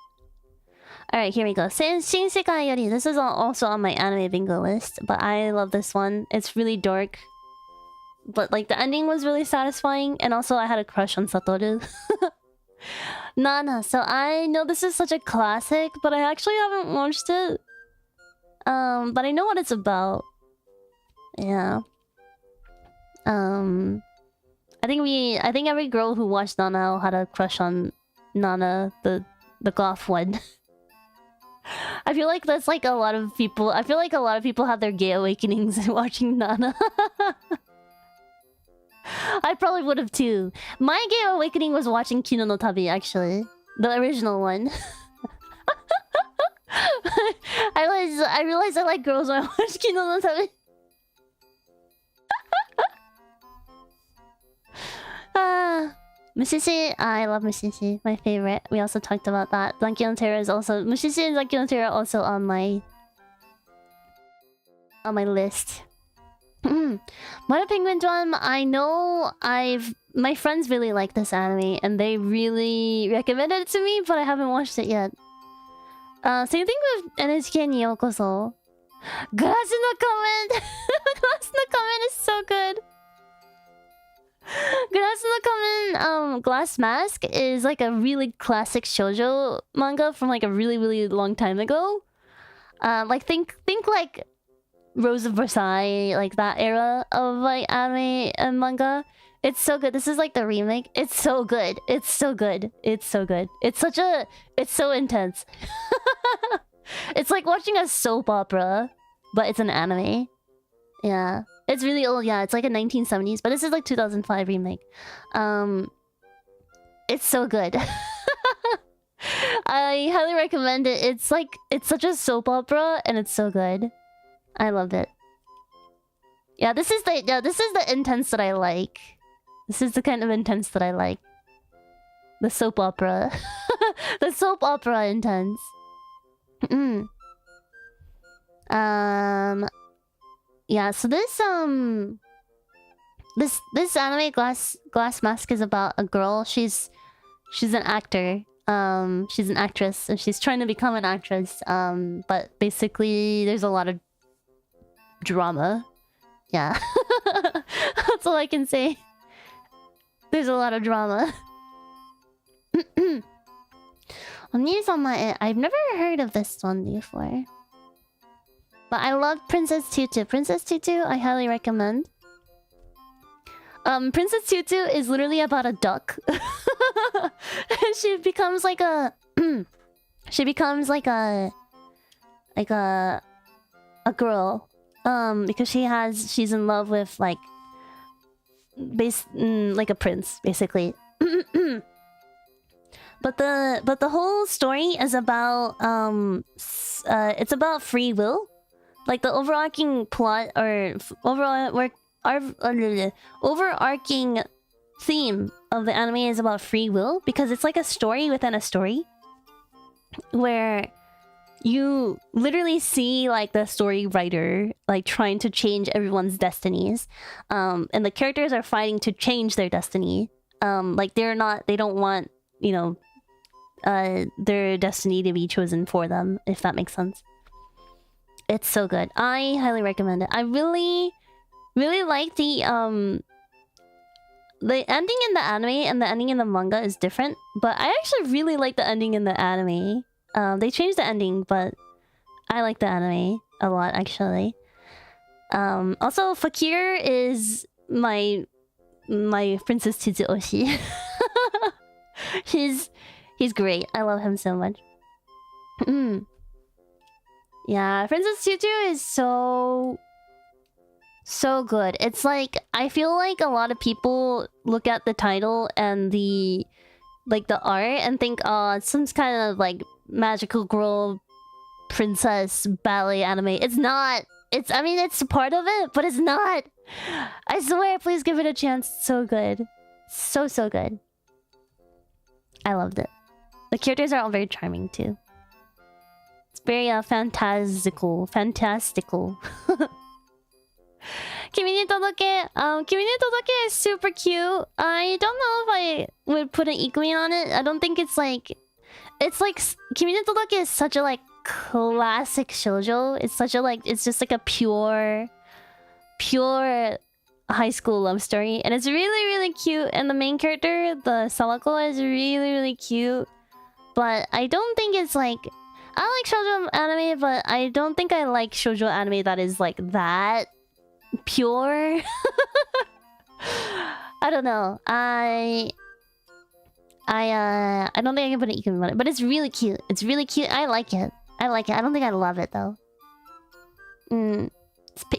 Alright, here we go. Shin Sekai Yori. This is also on my anime bingo list, but I love this one. It's really dark. But like the ending was really satisfying, and also I had a crush on Satoru. Nana. So I know this is such a classic, but I actually haven't watched it. But I know what it's about. Yeah. I think every girl who watched Nana had a crush on Nana, the goth one. I feel like that's like a lot of people. I feel like a lot of people have their gay awakenings watching Nana. I probably would have too. My gay awakening was watching Kino no Tabi, actually. The original one. I realized I like girls when I watch Kino no Tabi. Mushishi, I love Mushishi, my favorite. We also talked about that. Zanki no Terra is also... Mushishi and Zanki no Terra are also on my list. What a Penguin Drum, I know my friends really like this anime and they really recommended it to me, but I haven't watched it yet. Same thing with NHK ni Yokoso. Glass no Comment! Glass no Comment is so good! Glass no Comment, Glass Mask is like a really classic shoujo manga from like a really, really long time ago. Like think like Rose of Versailles, like that era of like anime and manga. It's so good. This is like the remake. It's so good. It's so good. It's so good. It's so intense. It's like watching a soap opera, but it's an anime. Yeah. It's really old, yeah. It's like a 1970s, but this is like 2005 remake. It's so good. I highly recommend it. It's such a soap opera and it's so good. I loved it. Yeah, this is the intense that I like. This is the kind of intense that I like. The soap opera. The soap opera intense. Yeah, so this anime Glass Mask is about a girl. She's an actor. She's an actress and she's trying to become an actress. But basically there's a lot of drama Yeah. That's all I can say. There's a lot of drama. I've never heard of this one before. But I love Princess Tutu. Princess Tutu, I highly recommend. Princess Tutu is literally about a duck. She becomes like a... she becomes like a girl. Because she's in love with like... like a prince, basically. But the whole story is about it's about free will. Like the overarching plot or overarching theme of the anime is about free will, because it's like a story within a story where you literally see like the story writer like trying to change everyone's destinies, and the characters are fighting to change their destiny. Like they don't want, you know, their destiny to be chosen for them, if that makes sense. It's so good. I highly recommend it. I really like the ending in the anime and the ending in the manga is different, but I actually really like the ending in the anime. They changed the ending, but I like the anime a lot, actually. Also, Fakir is my Princess Tutu Oshi. He's great. I love him so much. Yeah, Princess Tutu is so good. It's like, I feel like a lot of people look at the title and the art and think, oh, it's some kind of like magical girl princess ballet anime. It's not. I mean, it's part of it, but it's not. I swear, please give it a chance. It's so good. So good. I loved it. The characters are all very charming too. It's very fantastical. Kimi ni Todoke. Kimi ni Todoke is super cute. I don't know if I would put an Ikumi on it. I don't think it's like Kimi ni Todoke is such a like classic shoujo. It's such a like, it's just like a pure high school love story, and it's really cute. And the main character, the Sawako, is really cute. But I don't think it's like, I like shoujo anime, but I don't think I like shoujo anime that is like that pure. I don't know. I don't think I can put an Ikumi on it, but it's really cute. It's really cute. I like it. I don't think I love it though.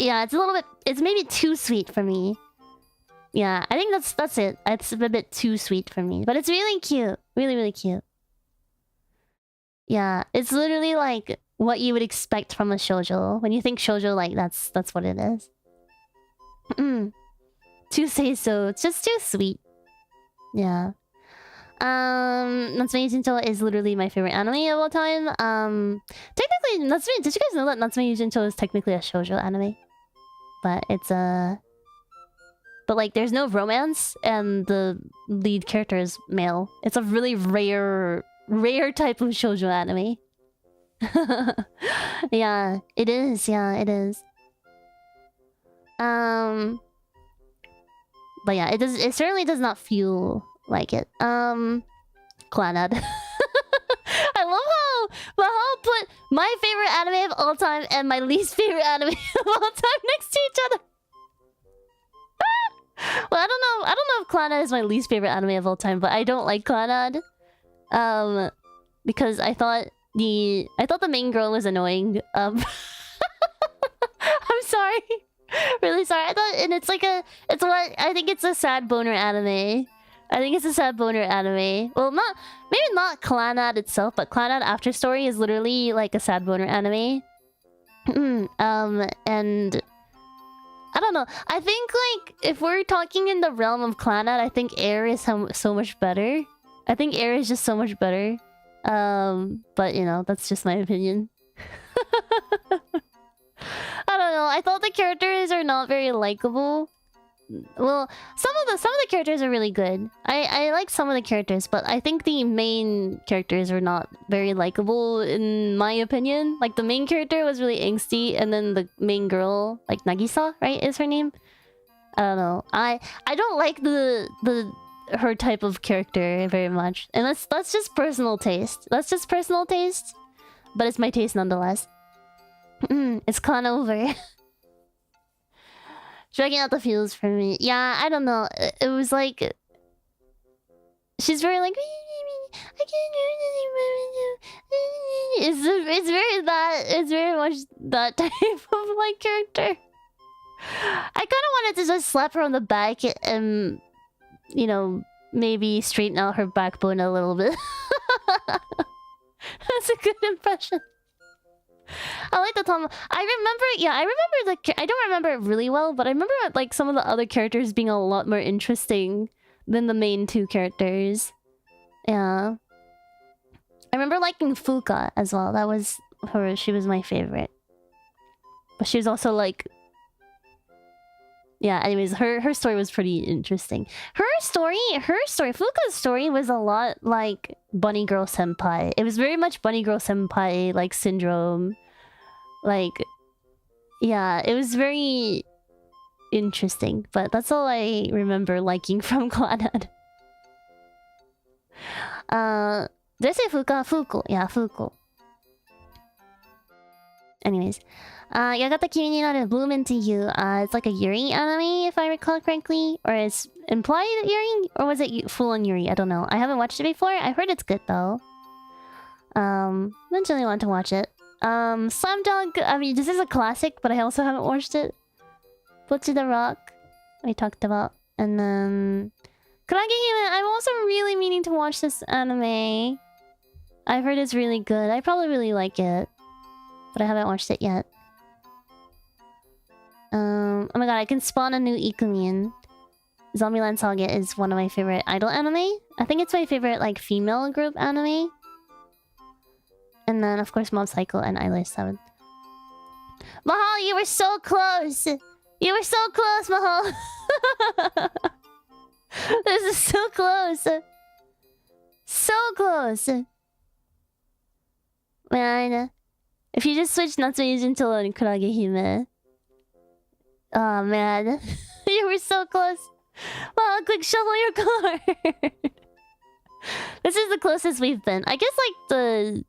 Yeah, it's a little bit. It's maybe too sweet for me. Yeah, I think that's it. It's a bit too sweet for me, but it's really cute. Really cute. Yeah, it's literally like what you would expect from a shoujo. When you think shoujo, like that's what it is. To say so, it's just too sweet. Yeah. Natsume Yujincho is literally my favorite anime of all time. Technically, Natsume, did you guys know that Natsume Yujincho is technically a shoujo anime? But it's but like there's no romance and the lead character is male. It's a really rare type of shoujo anime. Yeah, it is. Yeah, it is. But yeah, it certainly does not feel like it. Clannad. I love how Mahal put my favorite anime of all time and my least favorite anime of all time next to each other. Well, I don't know if Clannad is my least favorite anime of all time, but I don't like Clannad. Because I thought the main girl was annoying. I'm sorry. Really sorry. I thought, and I think it's a sad boner anime. I think it's a sad boner anime. Well, maybe not Clannad itself, but Clannad After Story is literally like a sad boner anime. And I don't know. I think like if we're talking in the realm of Clannad, I think Air is so much better. I think Air is just so much better. But you know, that's just my opinion. I don't know. I thought the characters are not very likable. well, some of the characters are really good. I like some of the characters, but I think the main characters are not very likable in my opinion. Like the main character was really angsty, and then the main girl, like Nagisa, right, is her name? I don't know. I don't like her type of character very much. And that's just personal taste. That's just personal taste. But it's my taste nonetheless. It's gone over. Dragging out the feels for me. Yeah, I don't know. It was like... She's very like... I can't do anything. It's very that... It's very much that type of like character. I kind of wanted to just slap her on the back and... You know, maybe straighten out her backbone a little bit. That's a good impression. I like the Tom. I remember I don't remember it really well, but I remember like some of the other characters being a lot more interesting than the main two characters. Yeah. I remember liking Fuka as well. That was her. She was my favorite. But she was also like... Yeah, anyways, her story was pretty interesting. Her story, Fuka's story was a lot like Bunny Girl Senpai. It was very much Bunny Girl Senpai, like, syndrome. Like, yeah, it was very interesting. But that's all I remember liking from Clannad. Did I say Fuka? Fuko. Yeah, Fuko. Anyways. Yagata Kimi ni naru Bloom into You. It's like a Yuri anime, if I recall correctly. Or it's implied Yuri? Or was it full-on Yuri? I don't know. I haven't watched it before. I heard it's good, though. Eventually want to watch it. Slam Dunk. I mean, this is a classic, but I also haven't watched it. Butch the Rock. I talked about. And then... Kuragehime. I'm also really meaning to watch this anime. I've heard it's really good. I probably really like it. But I haven't watched it yet. Oh my god, I can spawn a new Ikumin. Zombieland Saga is one of my favorite idol anime. I think it's my favorite, like, female group anime. And then, of course, Mob Psycho and Eyelash 7. Mahal, you were so close! You were so close, Mahal! This is so close! So close! Man, if you just switch Natsuyu Tolo and Kuragehime... Oh man, you were so close. Well, quick shovel your car. This is the closest we've been. I guess like the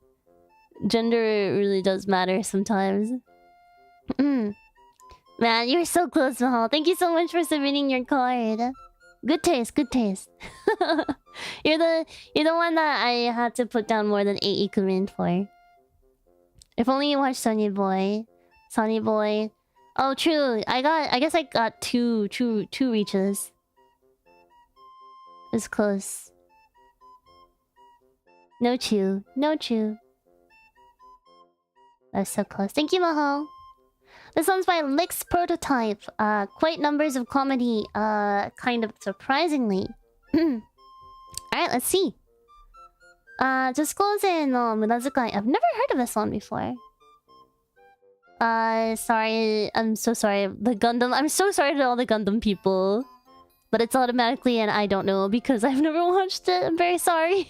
gender really does matter sometimes. Man, you were so close, Mahal. Thank you so much for submitting your card. Good taste, good taste. You're the one that I had to put down more than 8 Ikumin for. If only you watched Sonny Boy. Sonny Boy. Oh, true. I guess I got two reaches. It's close. No chew. No chew. That's so close. Thank you, Mahal. This one's by Lix Prototype. Quite numbers of comedy. Kind of surprisingly. Alright, let's see. Disclose no Mudazukai. I've never heard of this one before. Sorry. I'm so sorry. The Gundam... I'm so sorry to all the Gundam people. But it's automatically and I don't know because I've never watched it. I'm very sorry.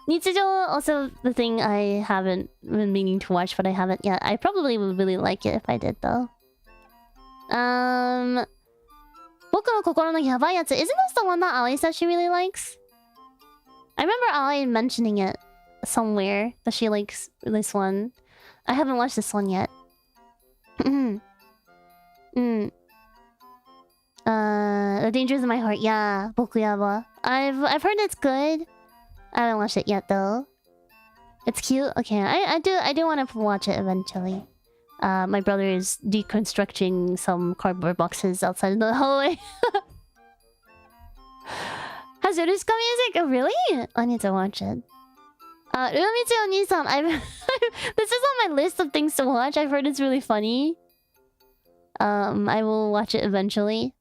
Nichijo, also the thing I haven't been meaning to watch, but I haven't yet. I probably would really like it if I did, though. Boku no Kokoro no Yabai Yatsu. Isn't this the one that Aoi says she really likes? I remember Aoi mentioning it somewhere, that she likes this one. I haven't watched this one yet. The Dangers in My Heart. Yeah, Bokuyaba. I've heard it's good. I haven't watched it yet though. It's cute. Okay, I do want to watch it eventually. My brother is deconstructing some cardboard boxes outside the hallway. Has Yorushika music? Oh, really? I need to watch it. Uromitsu Oni-san, this is on my list of things to watch. I've heard it's really funny. I will watch it eventually.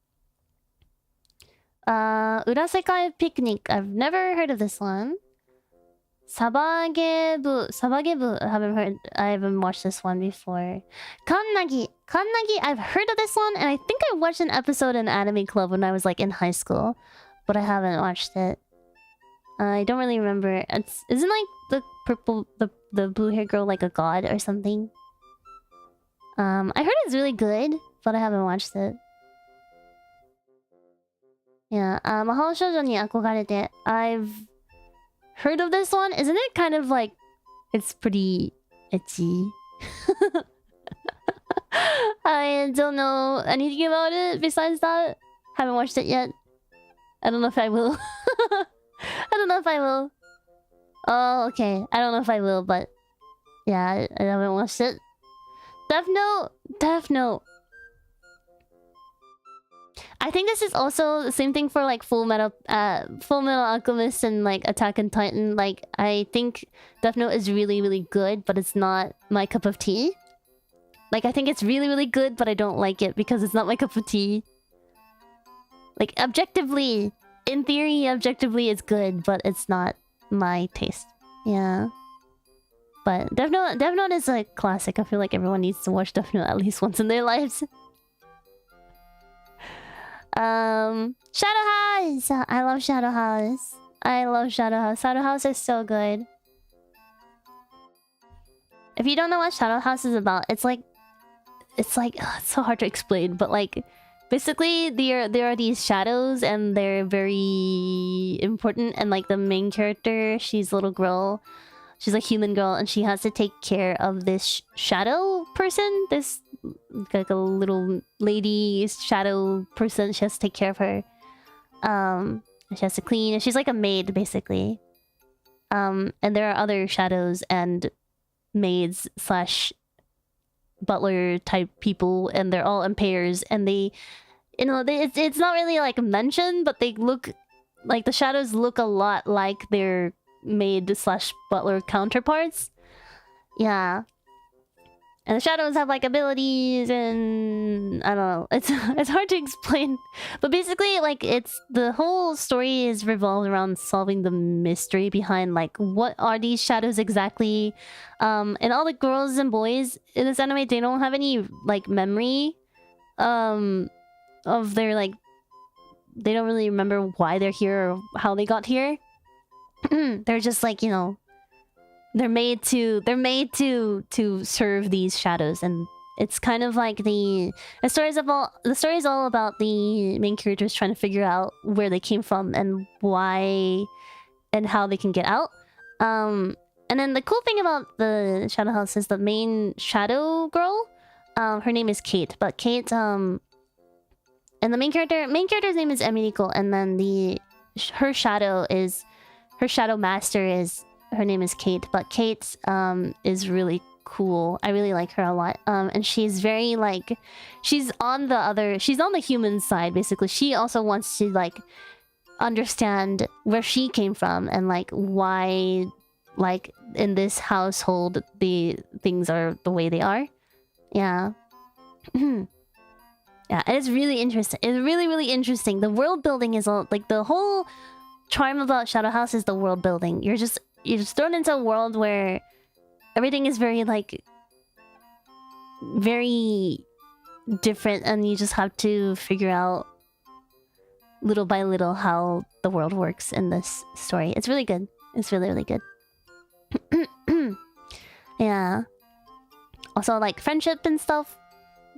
Urasekai Picnic. I've never heard of this one. Sabagebu. I haven't watched this one before. Kannagi. I've heard of this one, and I think I watched an episode in Anime Club when I was like in high school, but I haven't watched it. I don't really remember. Isn't like the blue hair girl like a god or something? I heard it's really good, but I haven't watched it. Yeah, Mahou Shoujo ni akogarete. I've heard of this one. Isn't it kind of like it's pretty ecchi? I don't know anything about it besides that. Haven't watched it yet. I don't know if I will. I don't know if I will. Oh, okay. I don't know if I will, but yeah, I haven't watched it. Death Note. I think this is also the same thing for like Full Metal Alchemist and like Attack on Titan. Like I think Death Note is really, really good, but it's not my cup of tea. Like I think it's really, really good, but I don't like it because it's not my cup of tea. Like objectively, in theory, objectively it's good, but it's not my taste. Yeah. But Death Note is a classic. I feel like everyone needs to watch Death Note at least once in their lives. Shadow House! I love Shadow House. Shadow House is so good. If you don't know what Shadow House is about, it's so hard to explain, but like basically there are these shadows and they're very important, and like the main character, she's a little girl. She's a human girl, and she has to take care of this shadow person. This like a little lady shadow person. She has to take care of her. She has to clean. And she's like a maid, basically. And there are other shadows and maids slash butler type people, and they're all in pairs. And they, it's not really like mentioned, but they look like the shadows look a lot like their maid slash butler counterparts. Yeah. And the shadows have like abilities, and I don't know. It's hard to explain. But basically, like the whole story is revolved around solving the mystery behind like what are these shadows exactly. And all the girls and boys in this anime, they don't have any like memory of their like, they don't really remember why they're here or how they got here. They're just like, you know, they're made to serve these shadows, and it's kind of like the story is all about the main characters trying to figure out where they came from and why and how they can get out. And then the cool thing about the Shadow House is the main shadow girl. Her name is Kate, but Kate and the main character's name is Emiriko, and then her shadow master is, her name is Kate, but Kate is really cool. I really like her a lot. And she's very like, she's on the human side, basically. She also wants to like understand where she came from and like why like in this household the things are the way they are. Yeah. Yeah, it's really interesting. It's really, really interesting. The world building is all like, the whole charm about Shadow House is the world building. You're just thrown into a world where everything is very like very different, and you just have to figure out little by little how the world works in this story. It's really good. It's really, really good. Yeah. Also like friendship and stuff.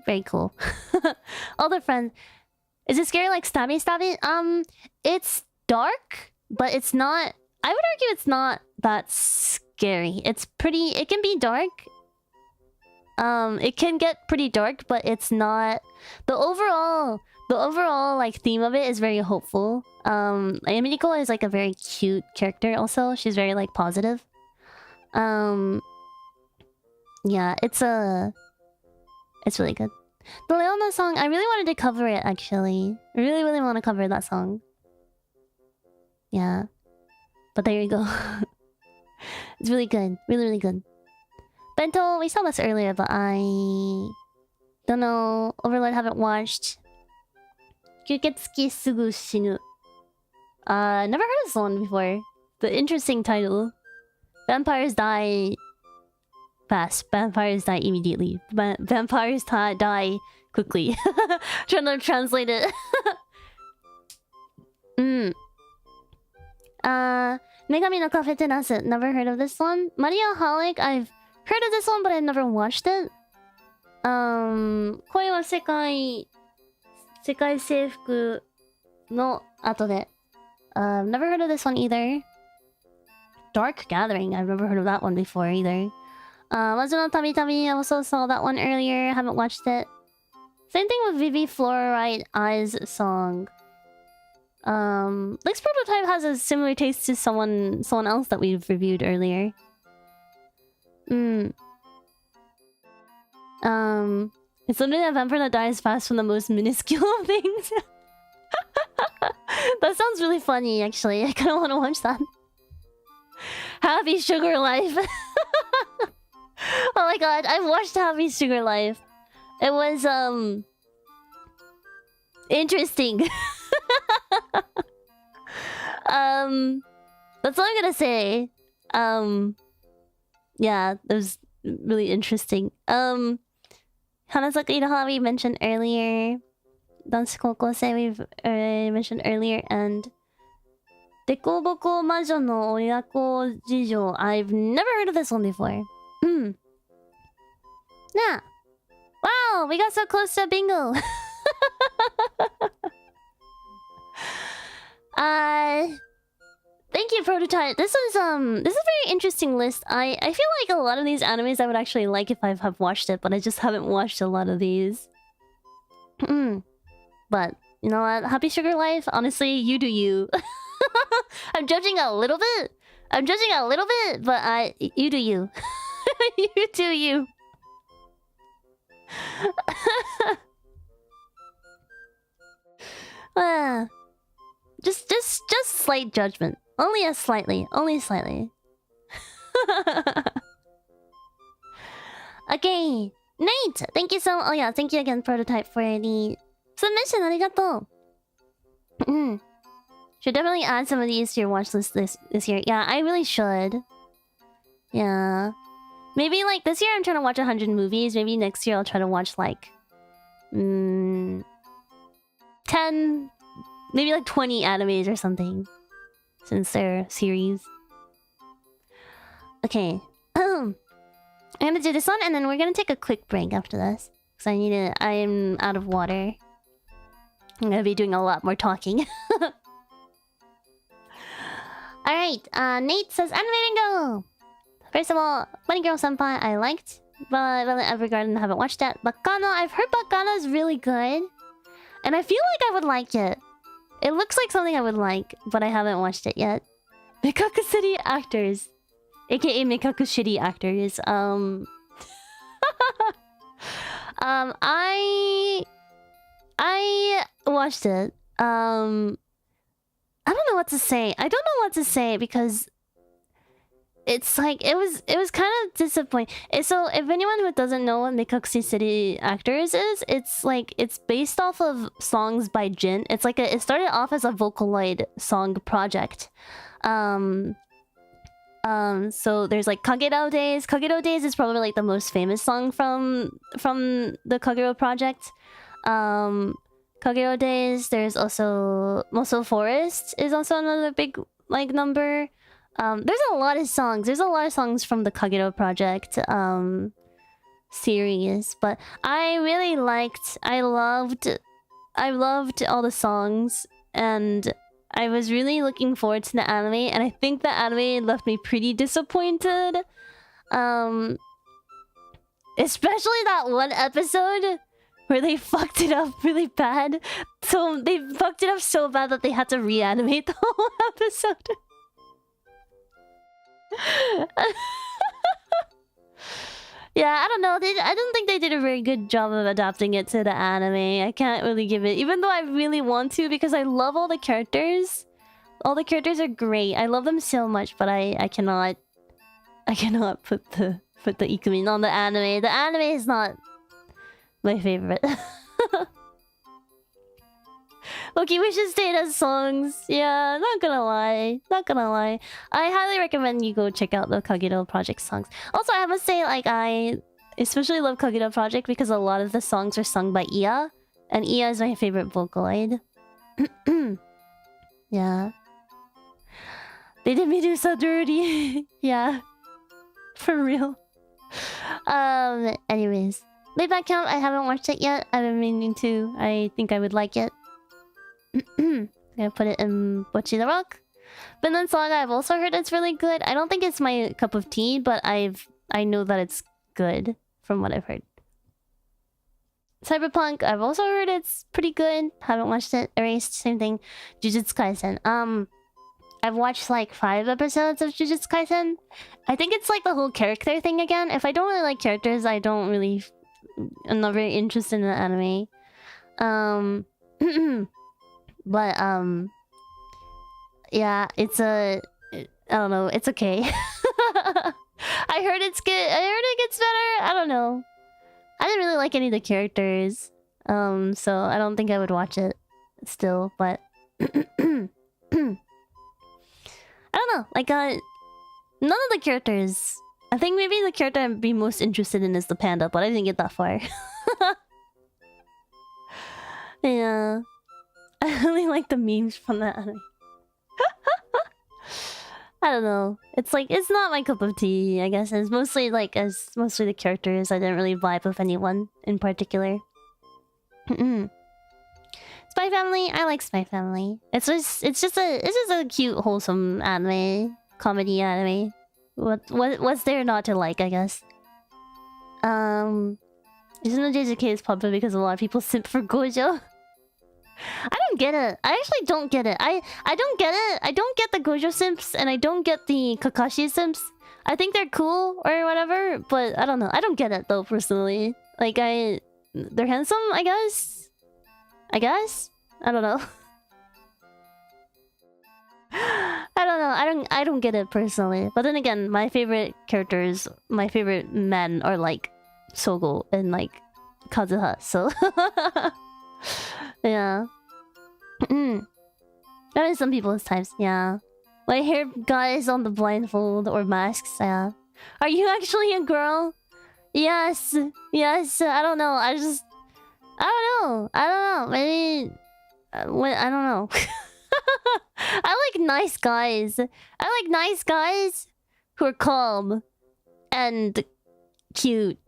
Very cool. All the friends. Is it scary like stabby? It's dark, but it's not, I would argue it's not that scary. It's pretty, it can be dark. It can get pretty dark, but it's not, the overall like theme of it is very hopeful. Emiriko is like a very cute character also. She's very like positive. Yeah, it's really good. The Leona song, I really wanted to cover it actually. I really, really want to cover that song. Yeah. But there you go. It's really good. Really, really good. Bento, we saw this earlier, but I don't know. Overlord haven't watched. Kyuketsuki Sugu Shinu. Never heard of this one before. The interesting title. Vampires die fast. Vampires die immediately. Vampires die quickly. Trying to translate it. 女神のカフェテラス. Never heard of this one. Mariaholic. I've heard of this one, but I've never watched it. 恋は世界征服の後で. Never heard of this one either. Dark Gathering. I've never heard of that one before either. 魔女の旅旅. I also saw that one earlier. Haven't watched it. Same thing with Vivi Fluorite Eyes song. This prototype has a similar taste to someone else that we've reviewed earlier. It's literally a vampire that dies fast from the most minuscule of things. That sounds really funny, actually. I kind of want to watch that. Happy Sugar Life. Oh my god, I've watched Happy Sugar Life. It was, interesting. That's all I'm gonna say. Yeah, it was really interesting. Hanasaka Iroha we mentioned earlier. Danshi Koukosei we've mentioned earlier, and Dekoboko Majo no Oyako Jijo. I've never heard of this one before. Yeah. Wow, we got so close to bingo. Thank you, Prototype. This is a very interesting list. I feel like a lot of these animes I would actually like if I have watched it, but I just haven't watched a lot of these. But you know what? Happy Sugar Life. Honestly, you do you. I'm judging a little bit. But you do you. You do you. Just slight judgment. Only slightly. Okay, Nate, thank you so. Oh yeah, thank you again, Prototype, for the submission. Arigato. Should definitely add some of these to your watch list this year. Yeah, I really should. Yeah, maybe like this year I'm trying to watch 100 movies. Maybe next year I'll try to watch like 10, maybe like 20 animes or something, since they're series. Okay, I'm gonna do this one, and then we're gonna take a quick break after this, because I'm out of water. I'm gonna be doing a lot more talking. Alright, Nate says, Anime Bingo! First of all, Bunny Girl Senpai I liked, but Violet Evergarden haven't watched that. Baccano, I've heard Baccano is really good, and I feel like I would like it. It looks like something I would like, but I haven't watched it yet. Mekaku City Actors, aka Mekaku Shitty Actors. I watched it. I don't know what to say. Because it's like it was kind of disappointing. So if anyone who doesn't know what Mekaku City Actors is, it's based off of songs by Jin. It's like it started off as a Vocaloid song project. So there's like Kagero Days. Kagero Days is probably like the most famous song from the Kagero project. Kagero Days. There's also Moso Forest is also another big like number. There's a lot of songs. There's a lot of songs from the Kagero project series, but I really liked. I loved all the songs, and I was really looking forward to the anime. And I think the anime left me pretty disappointed. Especially that one episode where they fucked it up really bad. So they fucked it up so bad that they had to reanimate the whole episode. Yeah, I don't know. I don't think they did a very good job of adapting it to the anime. I can't really give it, even though I really want to, because I love all the characters. All the characters are great. I love them so much, but I cannot put the Ikumin on the anime. The anime is not my favorite. Okay, we should stay as songs. Yeah, not gonna lie. Not gonna lie. I highly recommend you go check out the Kagero Project songs. Also, I must say, like, I especially love Kagero Project because a lot of the songs are sung by Iya. And Iya is my favorite Vocaloid. Yeah. They did Medusa dirty. Yeah. For real. Anyways. Layback Camp, I haven't watched it yet. I've been meaning to. I think I would like it. Gonna put it in Bocchi the Rock. Vinland Saga, I've also heard it's really good. I don't think it's my cup of tea, but I know that it's good from what I've heard. Cyberpunk, I've also heard it's pretty good. Haven't watched it. Erased, same thing. Jujutsu Kaisen. I've watched like 5 episodes of Jujutsu Kaisen. I think it's like the whole character thing again. If I don't really like characters, I'm not very interested in the anime. But yeah, I don't know, it's okay. I heard it's good. I heard it gets better. I don't know. I didn't really like any of the characters. So I don't think I would watch it still, but I don't know, like, none of the characters... I think maybe the character I'd be most interested in is the panda, but I didn't get that far. Yeah. I really like the memes from that anime. I don't know. It's like, it's not my cup of tea, I guess. It's mostly like, mostly the characters. I didn't really vibe with anyone in particular. Spy Family, I like Spy Family. It's just a cute, wholesome anime, comedy anime. What's there not to like, I guess? Isn't the JJK popular because a lot of people simp for Gojo? I don't get it. I actually don't get it. I don't get it. I don't get the Gojo simps, and I don't get the Kakashi simps. I think they're cool or whatever, but I don't know. I don't get it though, personally. Like, they're handsome, I guess? I don't know. I don't know. I don't get it personally. But then again, my favorite characters, my favorite men are like Sogo and like Kazuha, so yeah. That is some people's types, yeah. My hair guys on the blindfold or masks, yeah. Are you actually a girl? Yes. Yes. I don't know. I don't know. Maybe... I don't know. I like nice guys. I like nice guys who are calm and cute.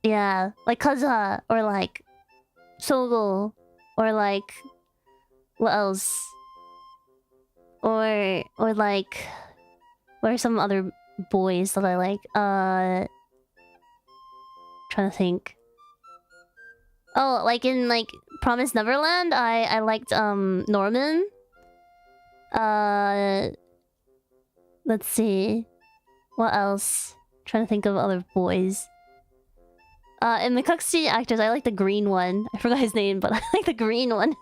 Yeah, like Kazuha or like Sogo or like what else? Or like what are some other boys that I like? Trying to think. Oh, like in like Promised Neverland, I liked Norman. Let's see. What else? Trying to think of other boys. In the Mekakushi actors, I like the green one. I forgot his name, but I like the green one.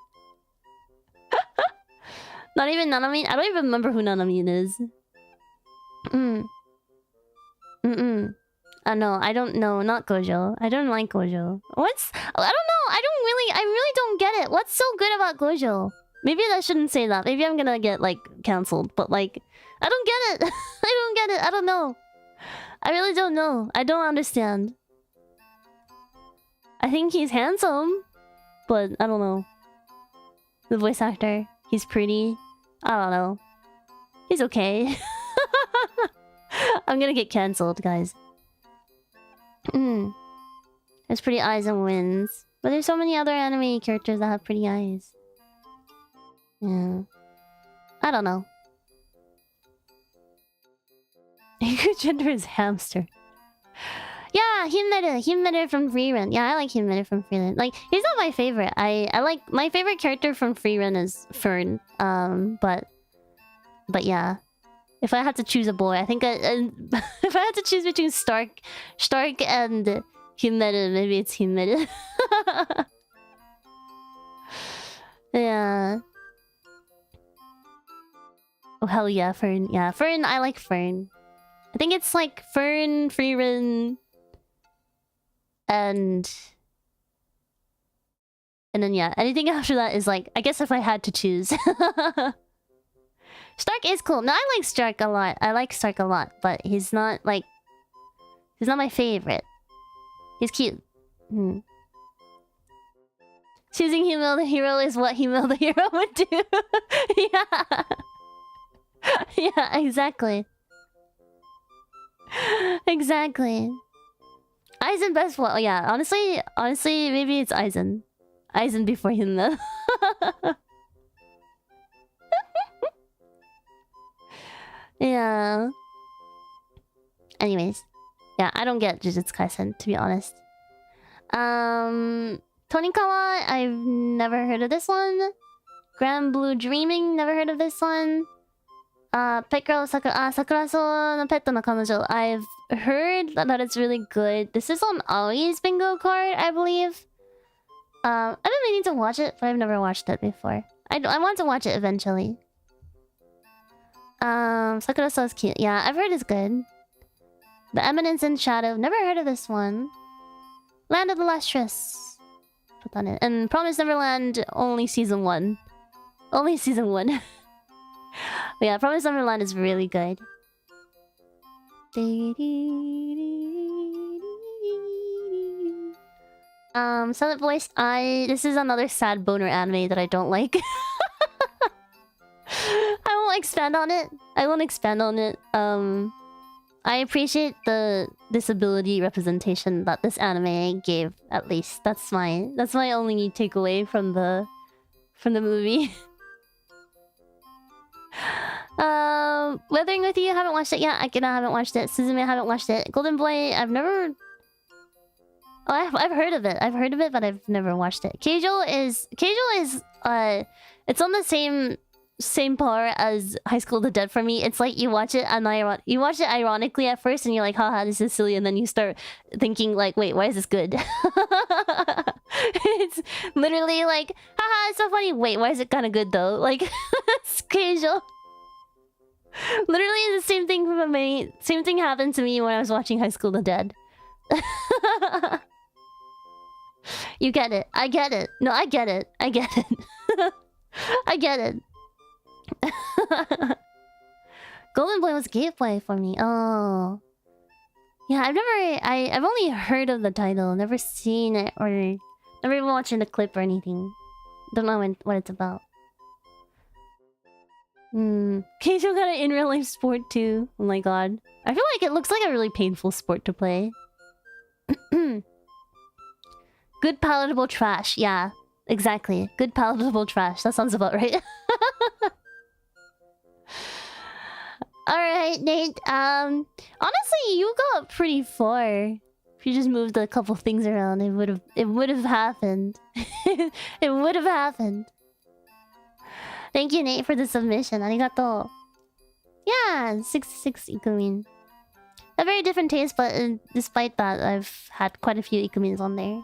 Not even Nanami? I don't even remember who Nanami is. No, I don't know. Not Gojo. I don't like Gojo. What's... I don't know. I really don't get it. What's so good about Gojo? Maybe I shouldn't say that. Maybe I'm gonna get, like, cancelled. But, like, I don't get it. I don't get it. I don't know. I really don't know. I don't understand. I think he's handsome. But, I don't know. The voice actor. He's pretty. I don't know. He's okay. I'm gonna get cancelled, guys. There's pretty eyes and wins. But there's so many other anime characters that have pretty eyes. Yeah. I don't know. Your gender is hamster. Yeah, Himmeru from Frieren. Yeah, I like Himmeru from Frieren. Like, he's not my favorite. I like... My favorite character from Frieren is Fern. But yeah. If I had to choose a boy, I think if I had to choose between Stark and Himmeru, maybe it's Himmeru. Yeah. Oh hell yeah, Fern. Yeah, Fern. I like Fern. I think it's like Fern, Frieren, and And then yeah, anything after that is like, I guess if I had to choose. Stark is cool. No, I like Stark a lot. I like Stark a lot, but he's not like... He's not my favorite. He's cute. Hmm. Choosing Himel the hero is what Himel the hero would do. Yeah. Yeah, exactly. Exactly. Aizen best one. Oh, yeah, honestly, maybe it's Aizen. Aizen before Himel. Yeah. Anyways. Yeah, I don't get Jujutsu Kaisen, to be honest. Tonikawa, I've never heard of this one. Grand Blue Dreaming, never heard of this one. Pet Girl Sakura, Sakuraso no Pet no Kanojo. I've heard that it's really good. This is on Aoi's bingo card, I believe. I've been meaning to watch it, but I've never watched it before. I want to watch it eventually. Sakuraso is cute. Yeah, I've heard it's good. The Eminence in Shadow. Never heard of this one. Land of the Lustrous. Put that in. And Promised Neverland, only season 1. Only season 1. But yeah, Promised Neverland is really good. Silent Voice. This is another sad boner anime that I don't like. I won't expand on it. I won't expand on it. I appreciate the disability representation that this anime gave, at least. That's my only takeaway from the movie. Weathering with You, haven't watched it yet. Akira, haven't watched it. Suzume, haven't watched it. Golden Boy, I've never... Oh, I've heard of it. I've heard of it, but I've never watched it. Keijo is it's on the same par as High School of the Dead for me. It's like you watch it ironically at first and you're like, haha, this is silly, and then you start thinking like, wait, why is this good? It's literally like, haha, it's so funny. Wait, why is it kind of good though? Like, it's Keijo. Literally the same thing for me. Same thing happened to me when I was watching High School of the Dead. You get it. I get it. No, I get it. I get it. I get it. Golden Boy was gateway for me. Oh. Yeah, I've only heard of the title, never seen it or never even watched the clip or anything. Don't know what it's about. Keijo got an in real life sport too. Oh my god. I feel like it looks like a really painful sport to play. Good palatable trash. Yeah, exactly. Good palatable trash. That sounds about right. Alright, Nate. Honestly, you got pretty far. If you just moved a couple things around, it would have happened. It would have happened. Thank you, Nate, for the submission. Arigato. Yeah, 66 Ikumin. A very different taste, but despite that, I've had quite a few Ikumins on there.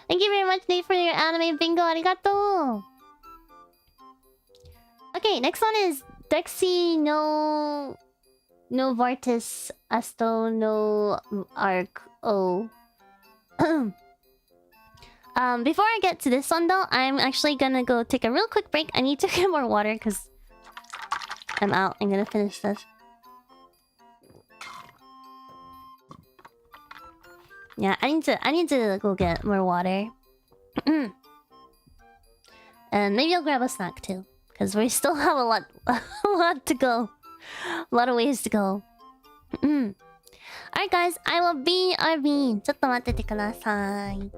Thank you very much, Nate, for your anime bingo. Arigato. Okay, next one is Dexy no Vartis Asto no Arc O. Before I get to this one though, I'm actually gonna go take a real quick break. I need to get more water because I'm out. I'm gonna finish this. Yeah, I need to go get more water. And maybe I'll grab a snack too. Because we still have a lot to go. A lot of ways to go. Alright guys, I will be RB. ちょっと待っててください。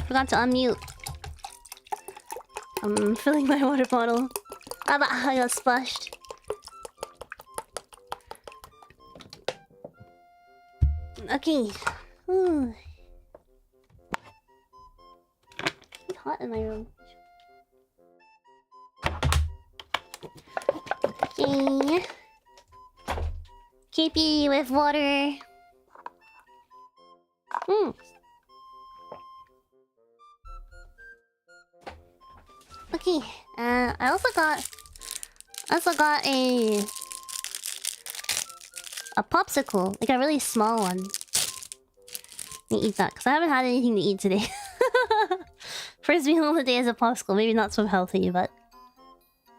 Forgot to unmute. I'm filling my water bottle. Ah, I got splashed. Okay. Ooh. It's hot in my room. Okay. KP with water. Okay. I also got a popsicle, like a really small one. Let me eat that because I haven't had anything to eat today. First meal of the day is a popsicle. Maybe not so healthy, but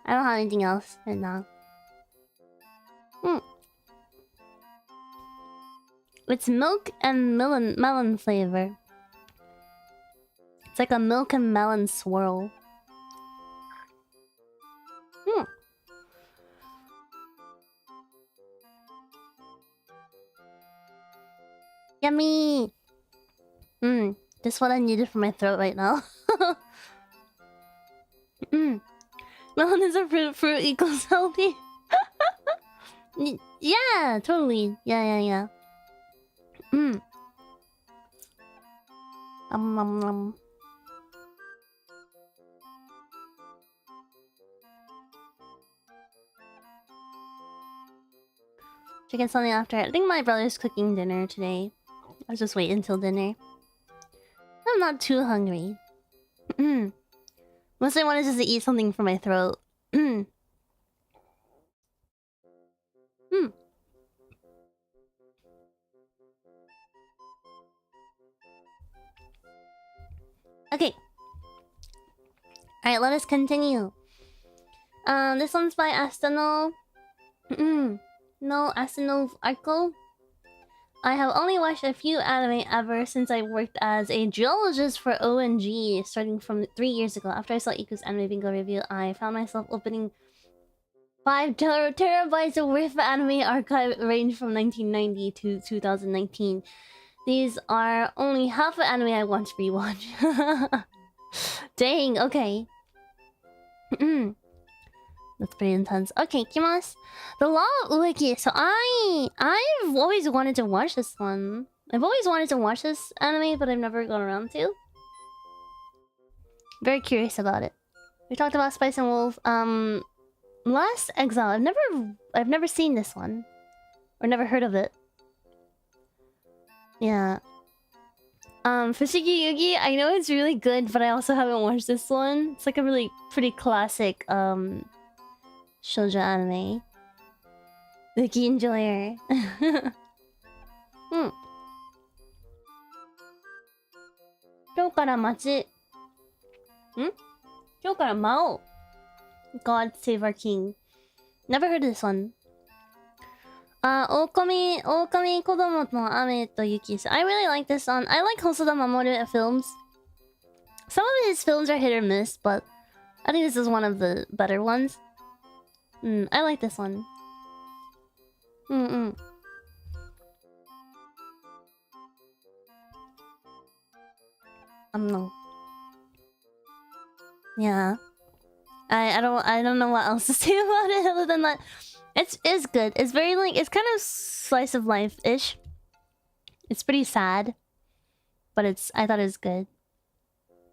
I don't have anything else right now. It's milk and melon flavor. It's like a milk and melon swirl. Yummy! This is what I needed for my throat right now. Melon is a fruit equals healthy. Yeah, totally. Yeah. Should get something after. I think my brother's cooking dinner today. I'll just wait until dinner. I'm not too hungry. Mostly I wanted just to eat something for my throat. Okay. Alright, let us continue. This one's by Astano. No, Astano Arco. I have only watched a few anime ever since I worked as a geologist for ONG, starting from 3 years ago. After I saw Iku's anime bingo review, I found myself opening 5 terabytes of worth of anime archive range from 1990 to 2019. These are only half the anime I want to rewatch. Dang, okay. That's pretty intense. Okay, いきます。The Law of Ueki. So I've always wanted to watch this one. I've always wanted to watch this anime, but I've never gone around to. Very curious about it. We talked about Spice and Wolf. Last Exile. I've never seen this one. Or never heard of it. Yeah. Fushigi Yugi, I know it's really good, but I also haven't watched this one. It's like a really pretty classic shoujo anime. Yuki enjoyer. うん。今日から魔王 God Save Our King. Never heard of this one. 狼子供の雨と雪. So I really like this one. I like Hosoda Mamoru films. Some of his films are hit or miss, but I think this is one of the better ones. I like this one. No. Yeah. I don't know what else to say about it other than that. It's good. It's very like it's kind of slice of life-ish. It's pretty sad. But I thought it was good.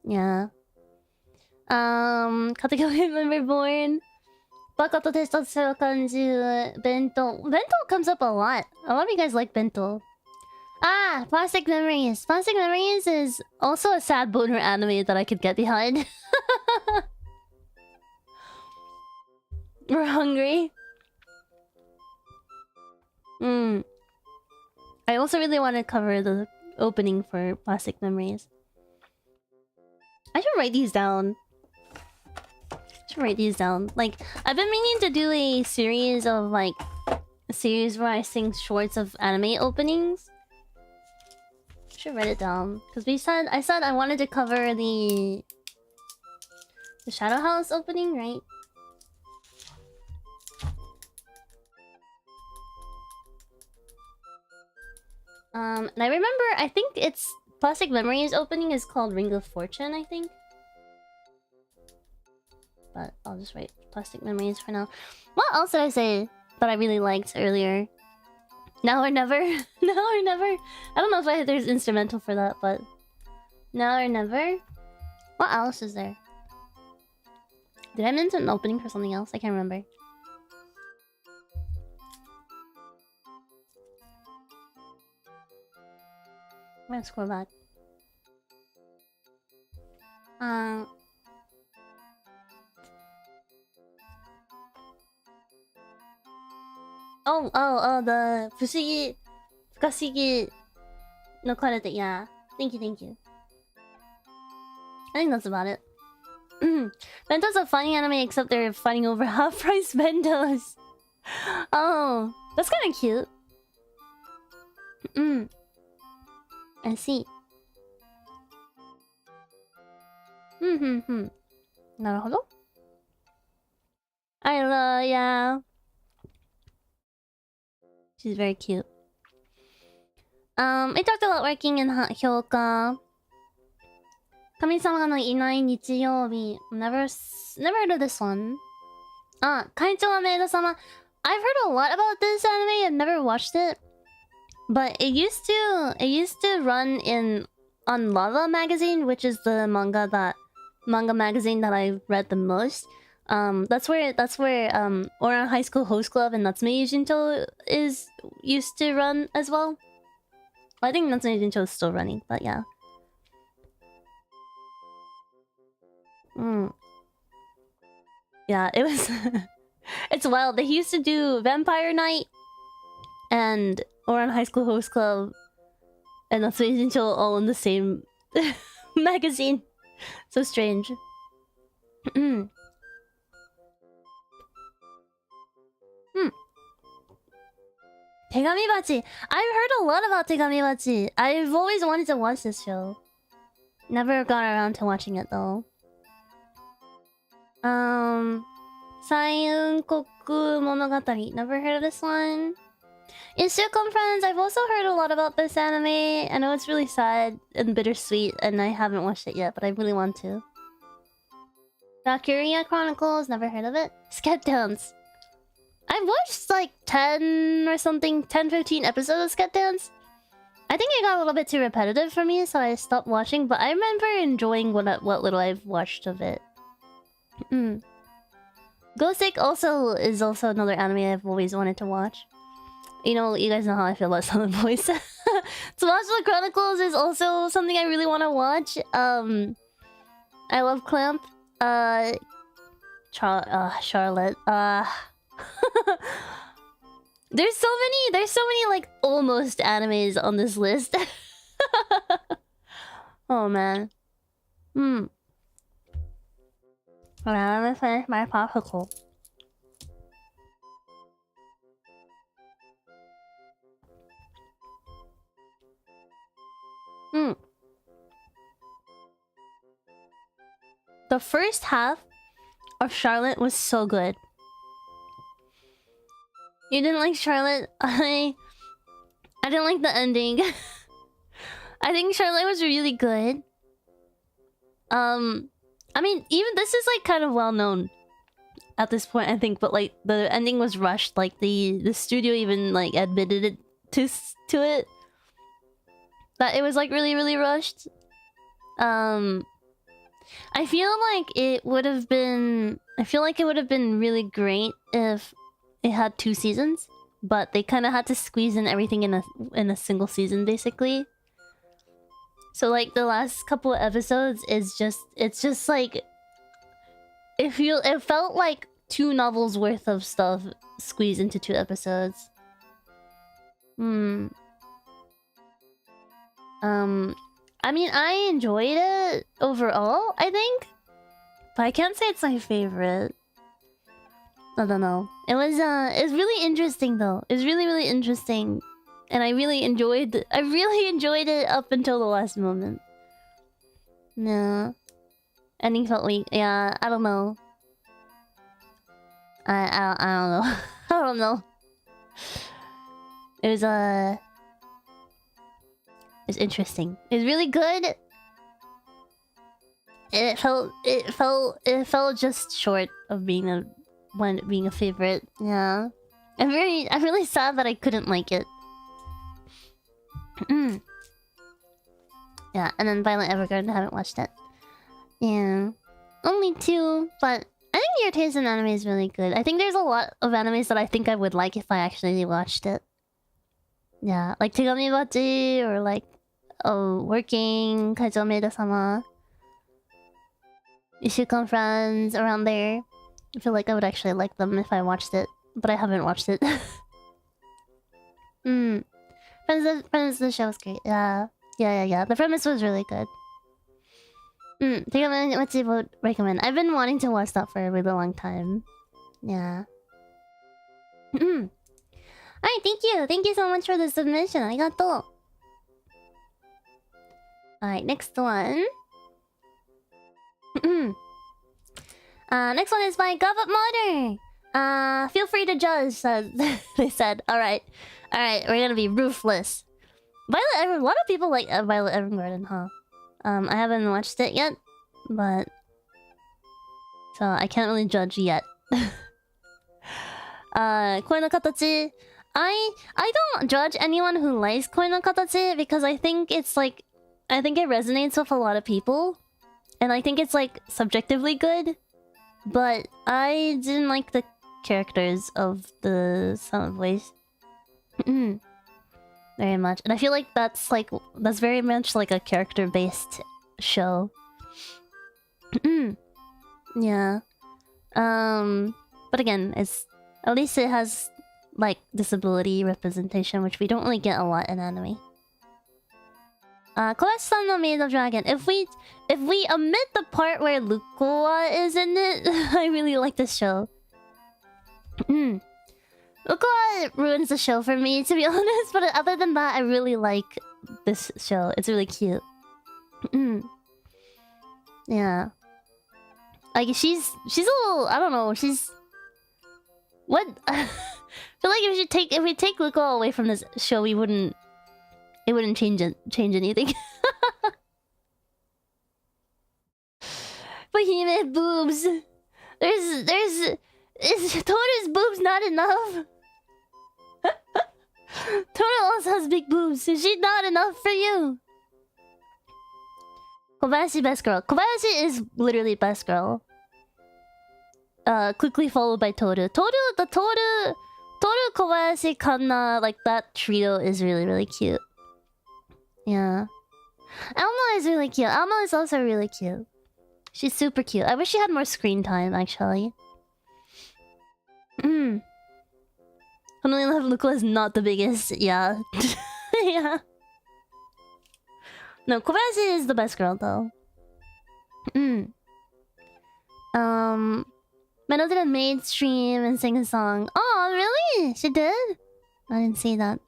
Yeah. Kategory member born. Baka to testosterone kanju. Bento. Bento comes up a lot. A lot of you guys like bento. Ah, Plastic Memories. Plastic Memories is also a sad boner anime that I could get behind. We're hungry. I also really want to cover the opening for Plastic Memories. I should write these down. Like, I've been meaning to do a series of like a series where I sing shorts of anime openings. I should write it down because I said I wanted to cover the Shadow House opening, right? And I remember, I think it's Plastic Memories opening is called Ring of Fortune, I think. But I'll just write Plastic Memories for now. What else did I say that I really liked earlier? Now or Never? Now or Never? I don't know if there's instrumental for that, but... Now or Never? What else is there? Did I mention an opening for something else? I can't remember. I'm gonna scroll back. The 不思議不可思議の彼で yeah. Thank you. I think that's about it. Bento's a funny anime except they're fighting over half-price bentos. Oh, that's kind of cute. I see. なるほど。Yeah. She's very cute. I talked about working in 評価。神様のいない日曜日。Never heard of this one. 会長はメイド様。I've heard a lot about this anime. I've never watched it. But it used to run on Lava magazine, which is the manga magazine that I read the most. That's where Oran High School Host Club and Natsume Yujinto used to run as well. I think Natsume Yujinto is still running, but yeah. Yeah, it was it's wild. They used to do Vampire Night and Oran High School Host Club and Natsume Yujinto all in the same magazine. So strange. Tegamibachi. I've heard a lot about Tegamibachi. I've always wanted to watch this show. Never got around to watching it though. Saiunkoku Monogatari. Never heard of this one. Insukon friends, I've also heard a lot about this anime. I know it's really sad and bittersweet, and I haven't watched it yet, but I really want to. Valkyria Chronicles, never heard of it. Sket Dance. I've watched like 10 or something, 10, 15 episodes of Sket Dance. I think it got a little bit too repetitive for me, so I stopped watching, but I remember enjoying what little I've watched of it. Gothic is also another anime I've always wanted to watch. You guys know how I feel about Silent Voice. Tsubasa Chronicles is also something I really want to watch. I love Clamp. Charlotte. There's so many like almost animes on this list. Oh man. Hold on, let me finish my popsicle. The first half of Charlotte was so good. You didn't like Charlotte? I didn't like the ending. I think Charlotte was really good. I mean, even this is like kind of well known at this point, I think, but like the ending was rushed. Like the studio even like admitted it to it that it was like really, really rushed. I feel like it would have been really great if it had 2 seasons, but they kind of had to squeeze in everything in a single season, basically. So like the last couple of episodes it's just like it felt like 2 novels worth of stuff squeezed into 2 episodes. I mean, I enjoyed it overall, I think, but I can't say it's my favorite. I don't know. It's really interesting though. It's really, really interesting. And I really enjoyed it up until the last moment. No. Ending felt weak. Yeah, I don't know. I don't know. I don't know. It was it's interesting. It's really good. It felt just short of being a favorite. Yeah. I'm really sad that I couldn't like it. Yeah, and then Violet Evergarden, I haven't watched it. Yeah. Only 2, but I think your taste in anime is really good. I think there's a lot of animes that I think I would like if I actually watched it. Yeah, like Tegami Bachi or like Working, Kaijo Maeda-sama. Ishukan Friends, around there. I feel like I would actually like them if I watched it, but I haven't watched it. Friends, the show was great. Yeah. The premise was really good. Tegami Bachi would recommend. I've been wanting to watch that for a really long time. Yeah. Alright, thank you. Thank you so much for the submission. Arigato. Alright, next one. Next one is by Gov Up Modern. Feel free to judge, they said. Alright, we're gonna be ruthless. A lot of people like Violet Evergarden, huh? I haven't watched it yet, but... So, I can't really judge yet. Koi no Katachi. I don't judge anyone who likes Koi no Katachi because I think it resonates with a lot of people. And I think it's like subjectively good. But I didn't like the characters of the Silent Voice. Very much. And I feel like that's very much like a character-based show. Yeah. But again, at least it has like disability representation, which we don't really get a lot in anime. Koyashi-san no Maid of Dragon. If we omit the part where Lukoa is in it, I really like this show. Lukoa ruins the show for me, to be honest, but other than that, I really like this show. It's really cute. Yeah. Like, she's a little... I don't know, she's... What... feel like if we take Luko away from this show, it wouldn't change anything. Behemoth boobs. Is Toru's boobs not enough? Toru also has big boobs. Is she not enough for you? Kobayashi best girl. Kobayashi is literally best girl. Quickly followed by Toru. Toru, Kobayashi, Kanna, like that trio is really, really cute. Yeah. Alma is really cute. Alma is also really cute. She's super cute. I wish she had more screen time, actually. Honolulu Love Luko is not the biggest. Yeah. Yeah. No, Kobayashi is the best girl, though. Meno did a maid stream and sing a song. Oh, really? She did? I didn't see that.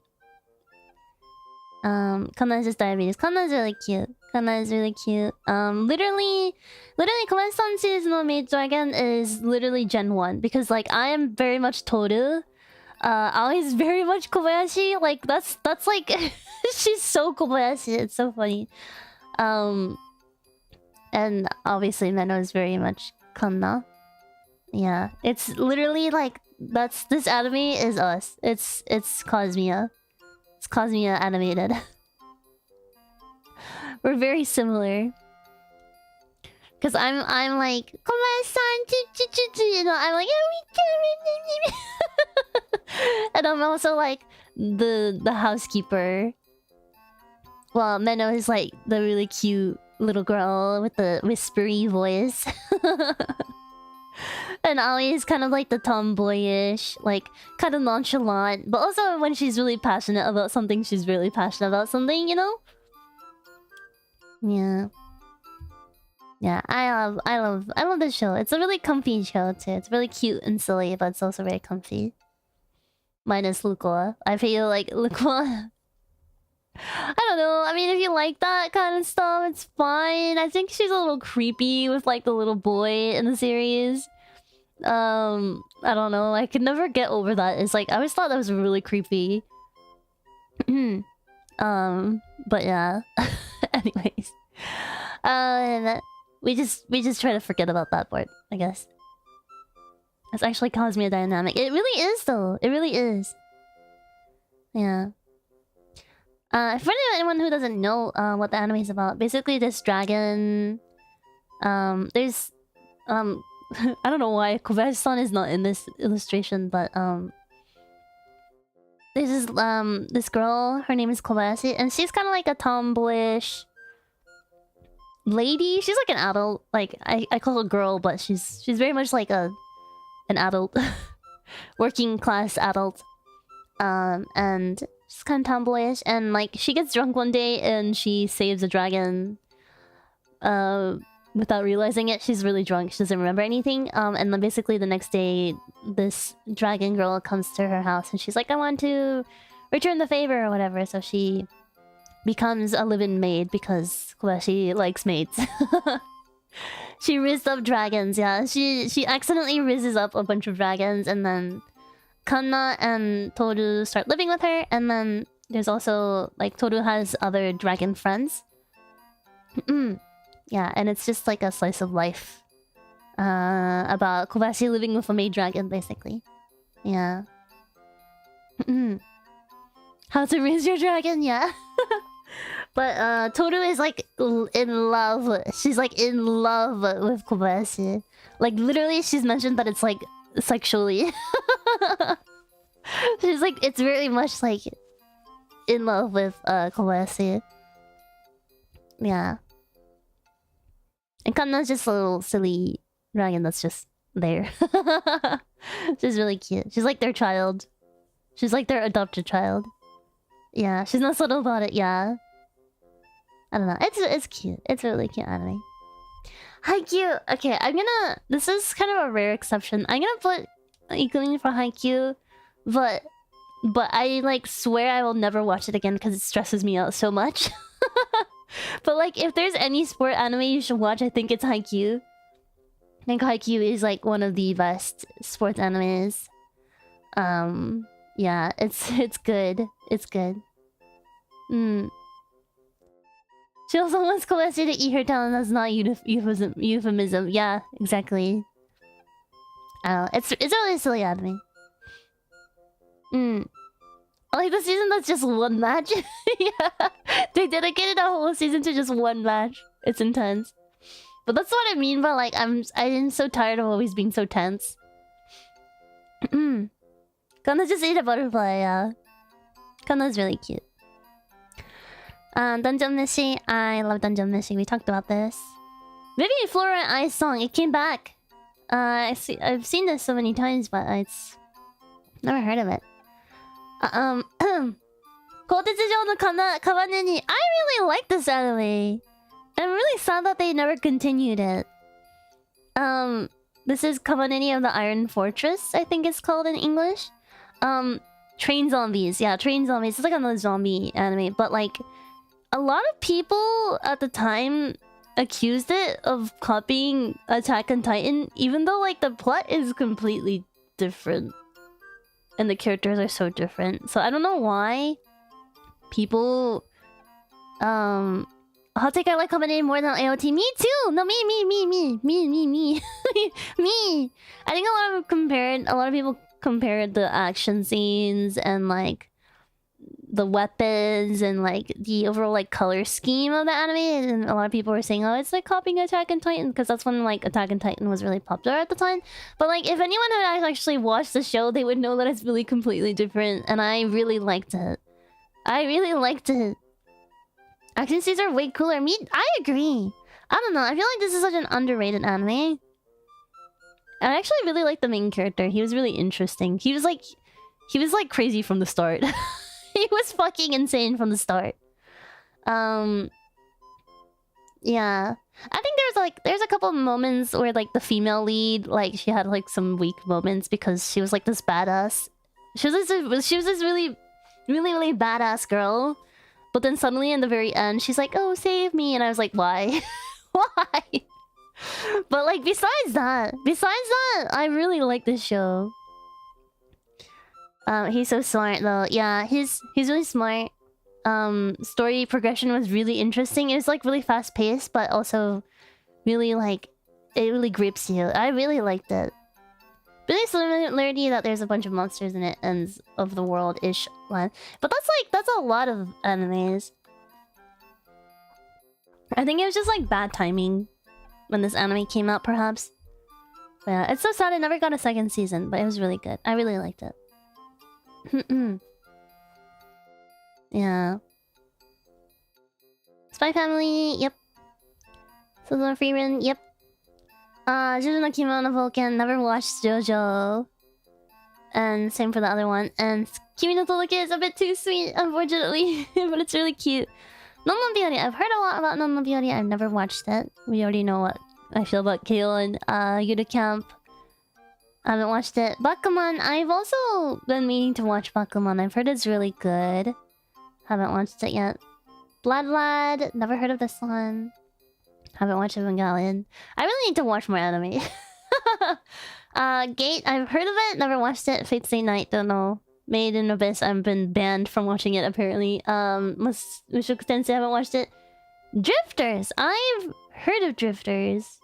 Kanna's just diabetes. Kanna's really cute. Kanna is really cute. Literally, Kobayashi-san seasonal maid dragon is literally Gen 1. Because, like, I am very much Toru. Aoi is very much Kobayashi. Like, that's like... she's so Kobayashi. It's so funny. And obviously Meno is very much Kanna. Yeah. It's literally like... This anime is us. It's Cosmia. It's Cosmia animated. We're very similar. Cause I'm like Kobayashi-san, you know, I'm like and I'm also like the housekeeper. Well, Meno is like the really cute little girl with the whispery voice. And Aoi is kind of like the tomboyish, like kind of nonchalant, but also when she's really passionate about something, she's really passionate about something, you know? Yeah. Yeah, I love this show. It's a really comfy show too. It's really cute and silly, but it's also very comfy. Minus Lukoa. I feel like Lukoa... I don't know. I mean, if you like that kind of stuff, it's fine. I think she's a little creepy with like the little boy in the series. I don't know. I could never get over that. It's like I always thought that was really creepy. But yeah. Anyways. We just try to forget about that part, I guess. It's actually Cosmia dynamic. It really is though. It really is. Yeah. For anyone who doesn't know what the anime is about, basically this dragon... there's... I don't know why Kobayashi-san is not in this illustration, but there's this girl, her name is Kobayashi, and she's kind of like a tomboyish lady. She's like an adult, like I call her girl, but she's very much like an adult, working class adult, and she's kind of tomboyish, and like she gets drunk one day and she saves a dragon, without realizing it. She's really drunk. She doesn't remember anything. And then basically the next day, this dragon girl comes to her house and she's like, I want to return the favor or whatever. So she becomes a live-in maid because Kobayashi likes maids. She rizzed up dragons, yeah. She accidentally rizzes up a bunch of dragons, and then Kanna and Toru start living with her, and then there's also, like, Toru has other dragon friends. Yeah, and it's just like a slice of life. About Kobayashi living with a maid dragon, basically. Yeah. How to raise your dragon, yeah. But Toru is like in love. She's like in love with Kobayashi. Like literally she's mentioned that it's like sexually. She's like, it's very much like in love with Kobayashi. Yeah. And Kanna's just a little silly dragon that's just there. She's really cute. She's like their child. She's like their adopted child. Yeah, she's not subtle about it, yeah. I don't know. It's cute. It's a really cute anime. Haikyuu. Okay, I'm gonna... This is kind of a rare exception. I'm gonna put Ikumin for Haikyuu, but I like swear I will never watch it again because it stresses me out so much. But like, if there's any sport anime you should watch, I think it's Haikyuu. I think Haikyuu is like one of the best sports animes. Yeah, it's good. It's good. She also wants Kobayashi to eat her talent. That's not euphemism. Yeah, exactly. It's a really silly anime. I like the season that's just one match. Yeah, they dedicated a whole season to just one match. It's intense. But that's what I mean by like I'm so tired of always being so tense. Kana just ate a butterfly, yeah. Kana's really cute. Dungeon Meshi. I love Dungeon Meshi. We talked about this. Maybe Flora and Ice song. It came back. I've seen this so many times, but it's never heard of it. 鋼鉄城のカバネに I really like this anime. I'm really sad that they never continued it. This is Kabaneni of the Iron Fortress, I think it's called in English. Train zombies. Yeah, train zombies. It's like another zombie anime, but like a lot of people at the time accused it of copying Attack on Titan, even though like the plot is completely different. And the characters are so different. So I don't know why people Hot take, I like Kabaneri more than AOT. Me too! No, me. Me. I think a lot of people compared the action scenes and like the weapons and like the overall like color scheme of the anime, and a lot of people were saying, oh, it's like copying Attack on Titan, because that's when like Attack on Titan was really popular at the time. But like if anyone had actually watched the show, they would know that it's really completely different, and I really liked it. Action scenes are way cooler. I agree. I don't know, I feel like this is such an underrated anime. I actually really like the main character. He was really interesting. He was like crazy from the start. He was fucking insane from the start. Yeah. I think there's a couple of moments where like the female lead, like she had like some weak moments because she was like this badass. She was this really badass girl. But then suddenly in the very end, she's like, oh, save me. And I was like, why? Why? But like besides that, I really like this show. He's so smart though. Yeah, he's really smart. Story progression was really interesting. It was like really fast paced, but also really like it really grips you. I really liked it. Really similarity that there's a bunch of monsters in it, ends of the world-ish one. But that's a lot of animes. I think it was just like bad timing when this anime came out, perhaps. But yeah, it's so sad it never got a second season, but it was really good. I really liked it. Yeah. Spy Family, yep. Susan Freeman, yep. Jojo no Kimono Vulcan, never watched Jojo. And same for the other one. And Kimi no Todoke is a bit too sweet, unfortunately. But it's really cute. Non no Biori, I've heard a lot about Non no Biori. I've never watched it. We already know what I feel about Kale and Yuda Camp. I haven't watched it. Bakuman, I've also been meaning to watch Bakuman. I've heard it's really good. Haven't watched it yet. Blood, never heard of this one. Haven't watched Evangelion. I really need to watch more anime. Gate, I've heard of it, never watched it. Fate Stay Night, don't know. Made in Abyss, I've been banned from watching it apparently. Mushoku Tensei, haven't watched it. Drifters, I've heard of Drifters.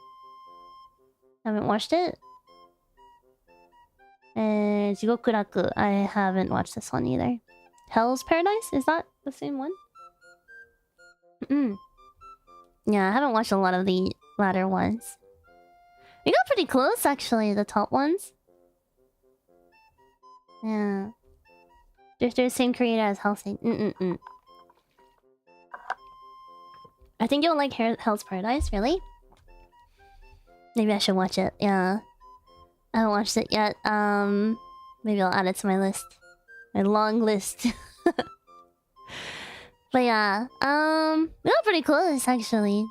Haven't watched it. And Jigokuraku, I haven't watched this one either. Hell's Paradise, is that the same one? Yeah, I haven't watched a lot of the latter ones. We got pretty close, actually, the top ones. Yeah. They're the same creator as Hell's I think you'll like Hell's Paradise, really? Maybe I should watch it, yeah. I haven't watched it yet. Maybe I'll add it to my list. My long list. But yeah, we got pretty close, actually.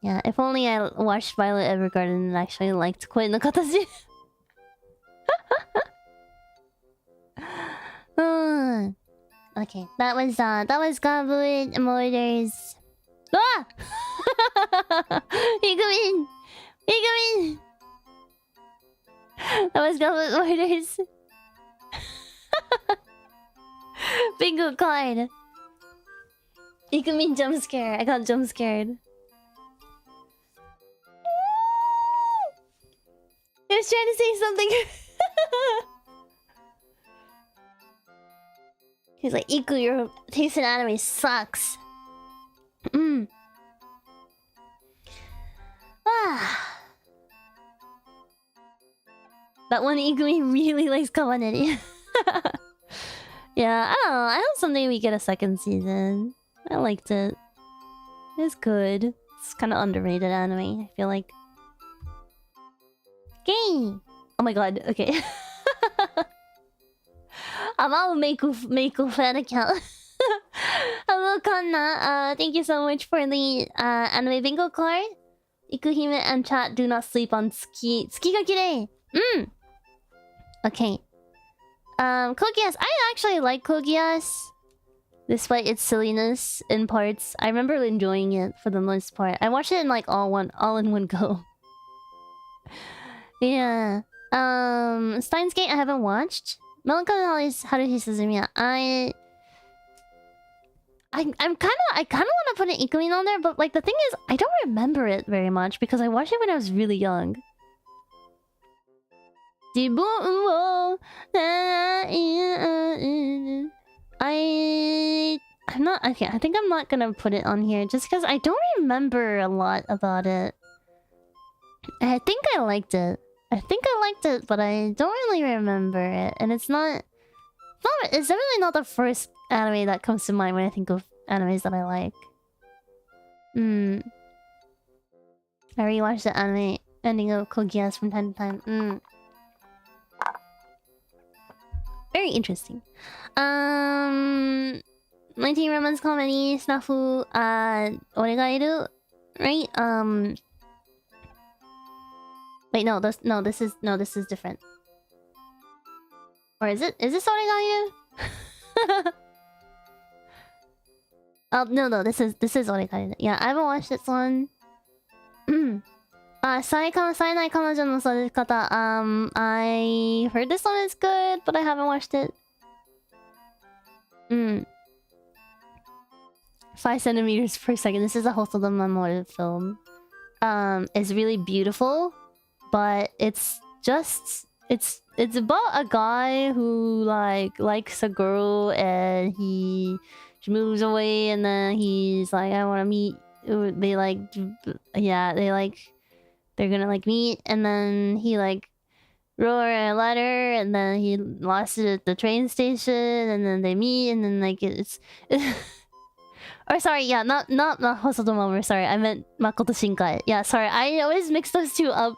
Yeah, if only I watched Violet Evergarden and actually liked Koi no Katachi. Okay, that was Goblin Immortals. Ah! Igumin! That was Goblin Immortals. Bingo card. Iku mean jump scare. I got jump scared. He was trying to say something. He's like, Iku, your taste in anime sucks. That one Iku really likes Kawaneri. Yeah, I don't know. I hope someday we get a second season. I liked it. It's good. It's kind of underrated anime, I feel like. Okay. Oh my god, okay. I'll make a fan account. Hello, Kanna. Thank you so much for the anime bingo card. Ikuhime and chat do not sleep on Tsuki. Tsuki ga kirei. Okay. Kogias. I actually like Kogias. Despite its silliness in parts. I remember enjoying it for the most part. I watched it in like all in one go. Yeah. Steins Gate I haven't watched. Melancholy Haruhi Suzumiya. I kinda wanna put an Ikumin on there, but like the thing is I don't remember it very much because I watched it when I was really young. I'm not okay, I think I'm not gonna put it on here just because I don't remember a lot about it. I think I liked it. But I don't really remember it. And it's definitely not the first anime that comes to mind when I think of animes that I like. I rewatched the anime ending of Kogias from time to time. Very interesting. 19 romance comedy, snafu, 俺がいる, right? Wait, no, this is different. Or is it? Is this俺がいる? Oh no, this is俺がいる. Yeah, I haven't watched this one. さえない彼女の育て方. I heard this one is good, but I haven't watched it. 5 centimeters per second. This is a Hosoda Mamoru film. It's really beautiful, but it's about a guy who likes a girl and he moves away and then he's like, I want to meet. They're gonna meet, and then he wrote a letter, and then he lost it at the train station, and then they meet, and then it's or sorry, yeah, not Hosoto Mamoru, sorry, I meant Makoto Shinkai. Yeah, sorry, I always mix those two up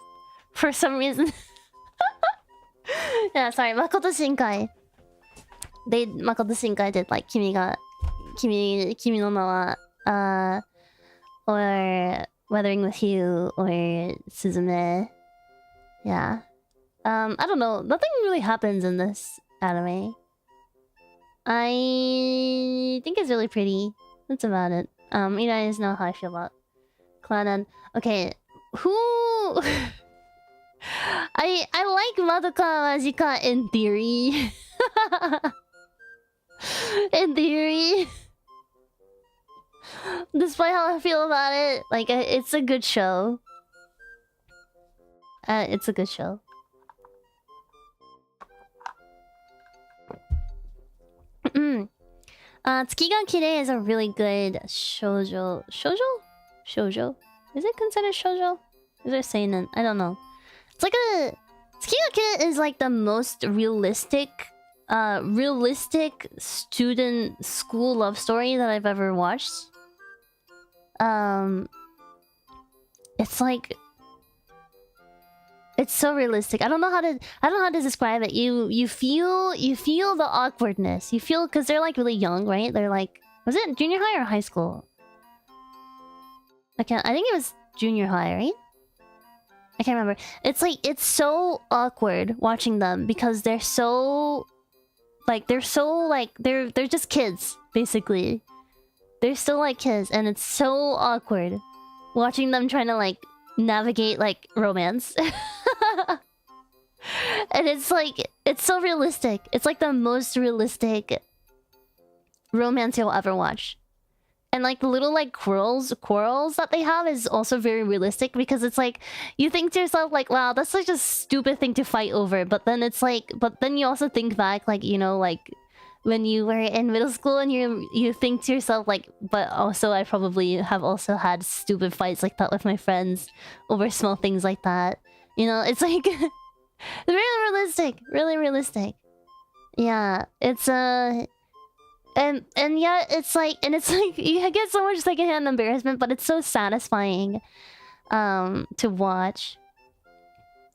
for some reason. Yeah, sorry, Makoto Shinkai. Makoto Shinkai did Kimi no Na wa, or Weathering with You, or Suzume. Yeah. I don't know. Nothing really happens in this anime. I think it's really pretty. That's about it. You guys know how I feel about Clannad. Okay, who... I like Madoka Magica in theory. In theory. Despite how I feel about it, it's a good show. It's a good show. Tsuki ga Kirei is a really good shoujo. Shoujo? Is it considered shoujo? Is it seinen? I don't know. It's like a... Tsuki ga Kirei is like the most realistic student school love story that I've ever watched. It's so realistic. I don't know how to describe it. You feel the awkwardness. You feel, because they're really young, right? They're was it junior high or high school? I think it was junior high, right? I can't remember. It's so awkward watching them because they're so they're just kids, basically. They're still kids, and it's so awkward watching them trying to navigate romance. And it's like, it's so realistic. It's like the most realistic romance you'll ever watch. And like the little like quarrels that they have is also very realistic, because it's like you think to yourself like, wow, that's such a stupid thing to fight over. But then it's like, but then you also think back, like, you know, like when you were in middle school and you think to yourself like, but also I probably have also had stupid fights like that with my friends over small things like that. You know, it's like really realistic, really realistic. Yeah, it's and yeah, it's like, and it's like you get so much secondhand embarrassment, but it's so satisfying to watch.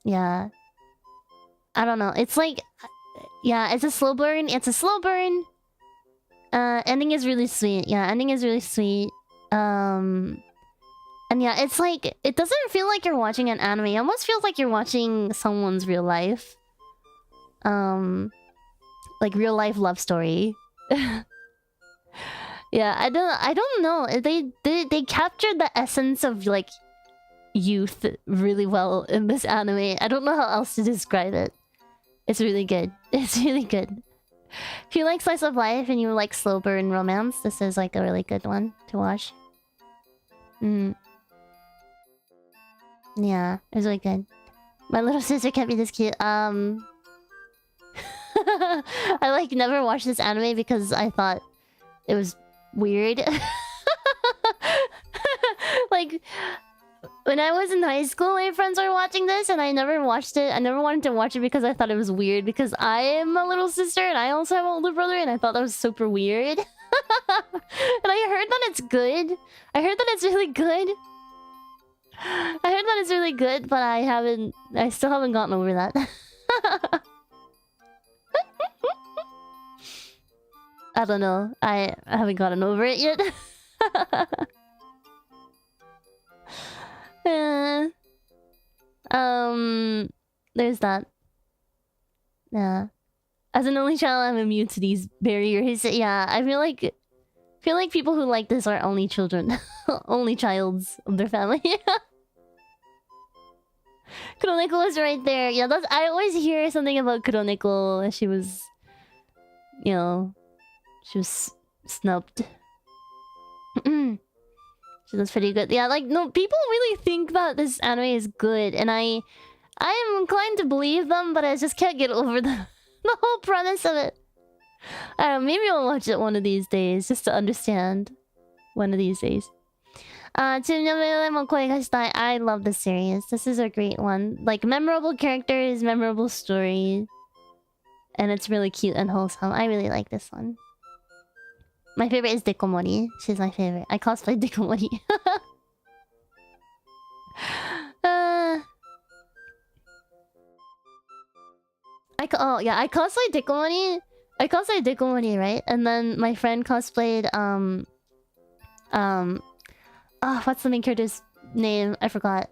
Yeah, I don't know, it's like, yeah, it's a slow burn. It's a slow burn. Ending is really sweet. Yeah, ending is really sweet. And yeah, it's like, it doesn't feel like you're watching an anime. It almost feels like you're watching someone's real life. Like real life love story. Yeah, I don't know. They captured the essence of like youth really well in this anime. I don't know how else to describe it. It's really good. It's really good. If you like slice of life and you like slow burn romance, this is like a really good one to watch. Yeah, it's really good. My little sister can't be this cute. I like never watched this anime because I thought it was weird. Like when I was in high school, my friends were watching this and I never watched it. I never wanted to watch it because I thought it was weird, because I am a little sister and I also have an older brother, and I thought that was super weird. And I heard that it's good. I heard that it's really good. I heard that it's really good, but I still haven't gotten over that. I don't know. I haven't gotten over it yet. There's that. Yeah. As an only child, I'm immune to these barriers. Yeah, I feel like people who like this are only children. Only childs of their family. Kuroneko was right there. Yeah, I always hear something about Kuroneko. She was, you know, she was snubbed. She was pretty good. Yeah, like, no, people really think that this anime is good, and I am inclined to believe them, but I just can't get over the whole premise of it. I don't know, maybe I'll watch it one of these days, just to understand. One of these days. I love this series. This is a great one. Like, memorable characters, memorable story. And it's really cute and wholesome. I really like this one. My favorite is Dekomori. She's my favorite. I cosplay Dekomori. Oh yeah, I cosplay Dekomori. I cosplayed Dekomori, right? And then my friend cosplayed what's the main character's name? I forgot.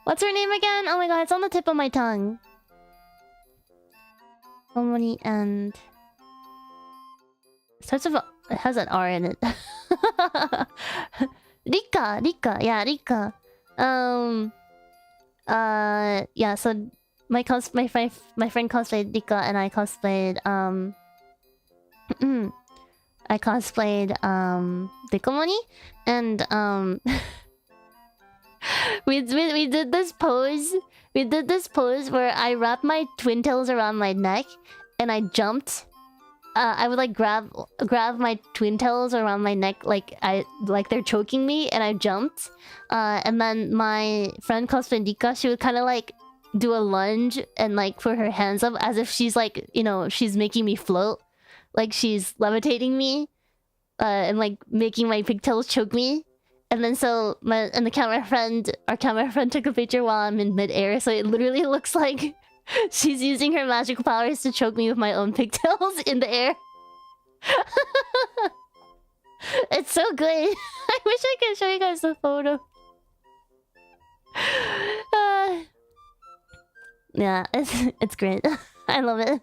What's her name again? Oh my god, it's on the tip of my tongue. Dekomori and starts with it has an R in it. Rika, yeah, Rika. Yeah, so my friend cosplayed Rika and I cosplayed Dekomori, and we did this pose. We did this pose where I wrapped my twin tails around my neck and I jumped. I would like grab my twin tails around my neck like they're choking me, and I jumped. And then my friend cosplayed Rika, she would kind of like do a lunge and like put her hands up as if she's like, you know, she's making me float. Like she's levitating me. And like making my pigtails choke me. And then so our camera friend took a picture while I'm in midair, so it literally looks like she's using her magical powers to choke me with my own pigtails in the air. It's so good. I wish I could show you guys the photo. Yeah, it's great. I love it.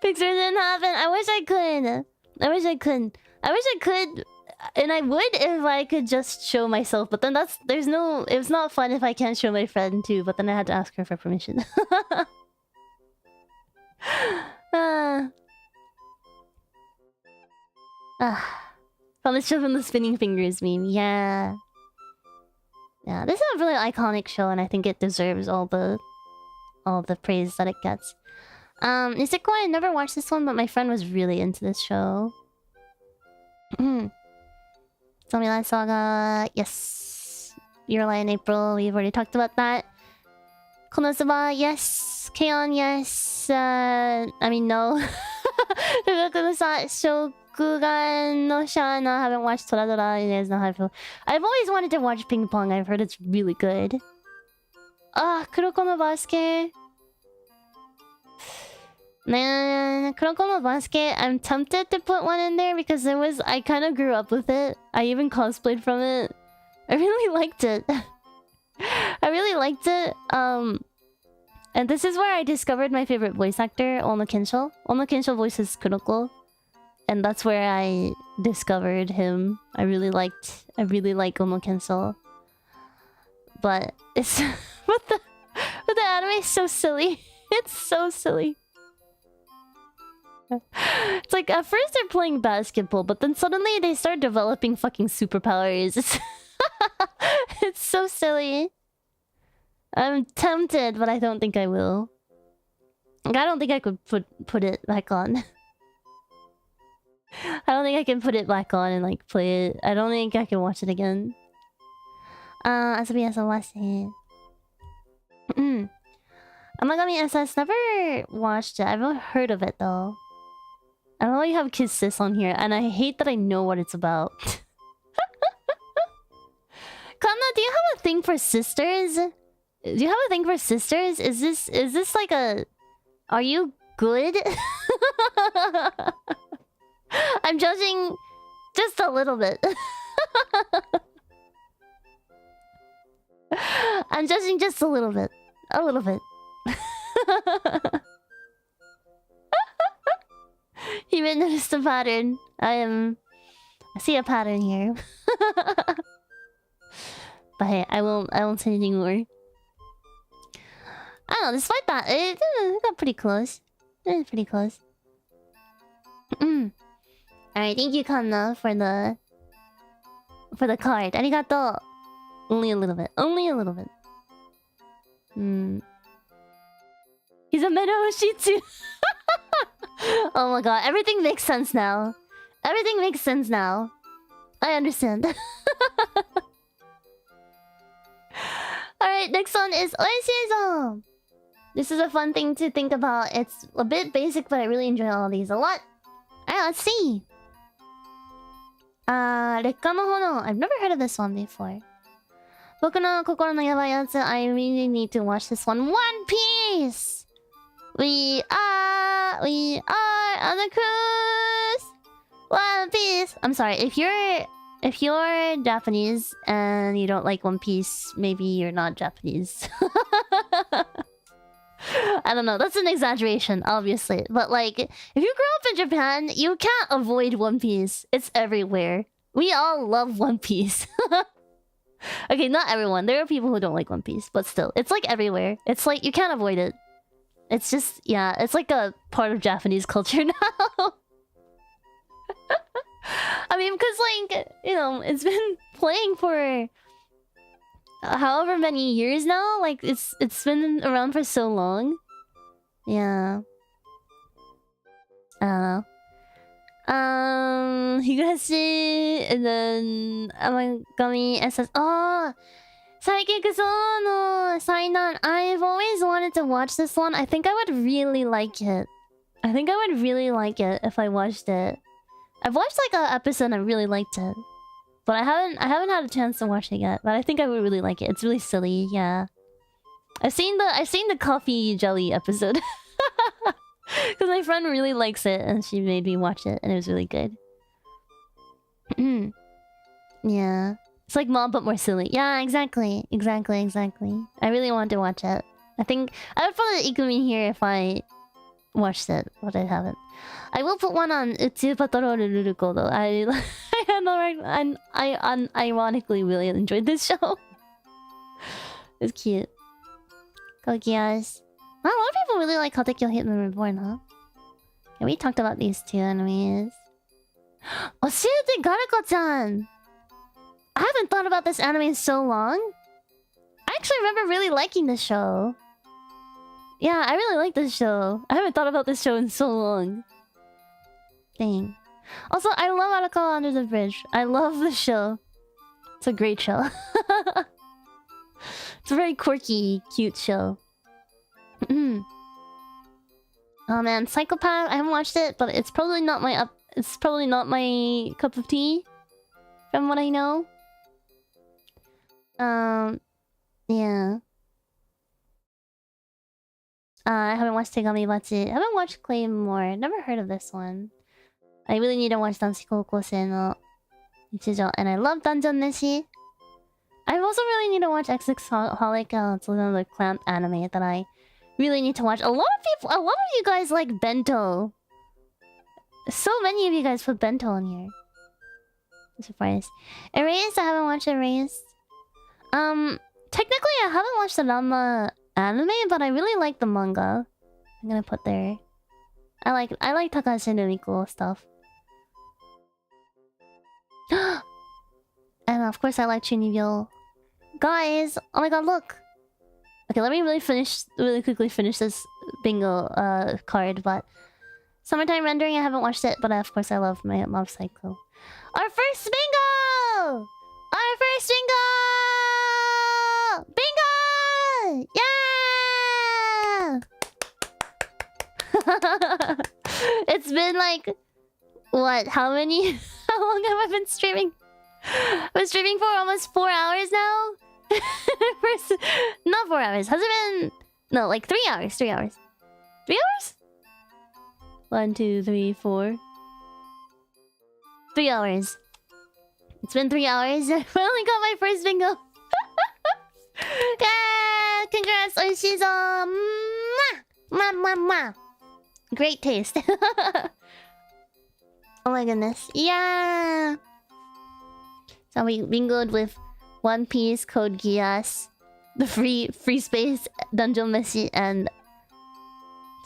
Pixar didn't happen. I wish I could. I wish I could. And I would if I could just show myself, but then it's not fun if I can't show my friend too, but then I had to ask her for permission. From the show from the spinning fingers meme, yeah. Yeah, this is a really iconic show and I think it deserves all the praise that it gets. Isekoi, I never watched this one, but my friend was really into this show. Zombieland Saga, yes. Yuralai in April, we've already talked about that. Konosuba, yes. K-On, yes. I mean, no. Shokugan no Shana, I haven't watched Toradora, I've always wanted to watch Ping Pong, I've heard it's really good. Kuroko no Basket. Man, Kuroko no Basket, I'm tempted to put one in there because I kind of grew up with it. I even cosplayed from it. I really liked it. I really liked it. And this is where I discovered my favorite voice actor, Ono Kensho. Ono Kensho voices Kuroko. And that's where I discovered him. I really like Ono Kensho. But it's... but the anime is so silly. It's so silly. It's like, at first they're playing basketball, but then suddenly they start developing fucking superpowers. It's so silly. I'm tempted, but I don't think I will. Like, I don't think I could put it back on. I don't think I can put it back on and like play it. I don't think I can watch it again. Asobi Asawase. Amagami SS, never watched it. I've heard of it though. I don't know you have Kiss Sis on here, and I hate that I know what it's about. Kanna, do you have a thing for sisters? Do you have a thing for sisters? Is this like a... Are you good? I'm judging just a little bit. I'm judging just a little bit. A little bit. You even noticed a pattern. I see a pattern here. But hey, I won't say anything more. I don't know, despite that, it got pretty close. It was pretty close. Alright, thank you, Kanna, for the card. Arigato. Only a little bit. Only a little bit. He's a Meno Ushitsu. Oh my god, everything makes sense now. Everything makes sense now. I understand. Alright, next one is Oishizo. This is a fun thing to think about. It's a bit basic, but I really enjoy all these a lot. Alright, let's see. Rekka no Hono. I've never heard of this one before. Boku no Kokoro no Yabai Yatsu. I really need to watch this one. One Piece! We are on the cruise! One Piece! I'm sorry, if you're Japanese and you don't like One Piece, maybe you're not Japanese. I don't know, that's an exaggeration, obviously. But like, if you grew up in Japan, you can't avoid One Piece. It's everywhere. We all love One Piece. Okay, not everyone. There are people who don't like One Piece, but still, it's like everywhere. It's like, you can't avoid it. It's just, yeah, it's like a part of Japanese culture now. I mean, because like, you know, it's been playing for however many years now. Like, it's been around for so long. Yeah. I don't know. Higashi, and then Amagami SS. Oh! Saikikuso no Sainan. I've always wanted to watch this one. I think I would really like it. I think I would really like it if I watched it. I've watched like an episode and I really liked it. But I haven't had a chance to watch it yet. But I think I would really like it. It's really silly, yeah. I've seen the coffee jelly episode. Because my friend really likes it and she made me watch it and it was really good. Yeah. It's like Mom but more silly. Yeah, exactly. Exactly. I really want to watch it. I think I would probably Ikumi here if I watched it, but I haven't. I will put one on Utsu Patrol Ruruko though. I I unironically really enjoyed this show. It's cute. Kokias. A lot of people really like Katekyo Hitman Reborn, huh? Yeah, we talked about these two animes. Oshiete Garako-chan! I haven't thought about this anime in so long. I actually remember really liking this show. Yeah, I really like this show. I haven't thought about this show in so long. Dang. Also, I love Arakawa Under the Bridge. I love the show. It's a great show. It's a very quirky, cute show. Oh man, Psychopath. I haven't watched it, but it's probably not my it's probably not my cup of tea, from what I know. Yeah. I haven't watched Tegami Bachi. I haven't watched Claymore. Never heard of this one. I really need to watch Danshi Koukosei no Ichijo, and I love Dungeon Meshi. I also really need to watch Xxholic. It's another clamp anime that I really need to watch. A lot of you guys like Bento. So many of you guys put Bento in here. I'm surprised. Erased, I haven't watched Erased. Technically I haven't watched the Ranma anime, but I really like the manga. I'm gonna put there. I like Takahashi Numiko stuff. And of course I like Chunibyo. Guys, oh my god, look. Okay, let me really quickly finish this bingo card, but Summertime Rendering, I haven't watched it, but of course I love my Mob Psycho. Our first bingo! Our first bingo! Bingo! Yeah! It's been like, what, how long have I been streaming? I've been streaming for almost 4 hours now? Not 4 hours. Has it been... No, like 3 hours. 3 hours. 3 hours? 1, 2, 3, 4. 3 hours. It's been 3 hours. I finally got my first bingo. Yeah! Congrats, Oishizo! Mwah! Mwah, mwah. Great taste. Oh my goodness. Yeah! So we bingoed with One Piece, Code Geass, the free space, Dungeon Meshi, and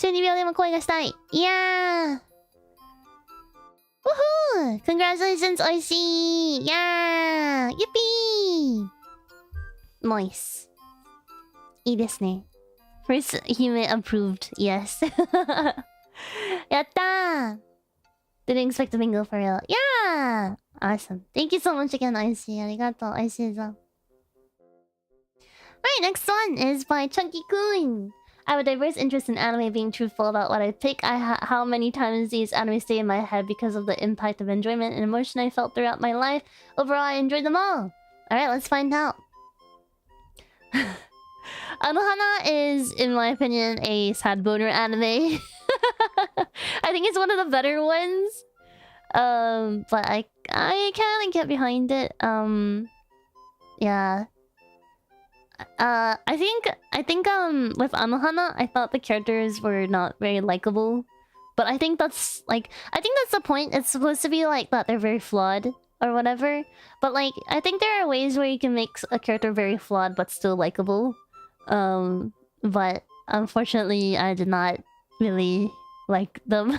12秒でも恋がしたい. Yeah! Woohoo! Congratulations, Oishi! Yeah! Yippee! Nice. いいですね. First human approved. Yes. やったー! Didn't expect a bingo for real. Yeah! Awesome. Thank you so much again, Oishi. Arigato, Oishi-san. Alright, next one is by Chunky-kun. I have a diverse interest in anime, being truthful about what I pick. How many times these anime stay in my head because of the impact of enjoyment and emotion I felt throughout my life. Overall, I enjoyed them all. Alright, let's find out. Anohana is, in my opinion, a sad boner anime. I think it's one of the better ones. But I kind of get behind it. Yeah. I think with Anohana, I thought the characters were not very likable. But I think that's the point. It's supposed to be like that they're very flawed or whatever. But like, I think there are ways where you can make a character very flawed but still likable. But unfortunately, I did not really like them.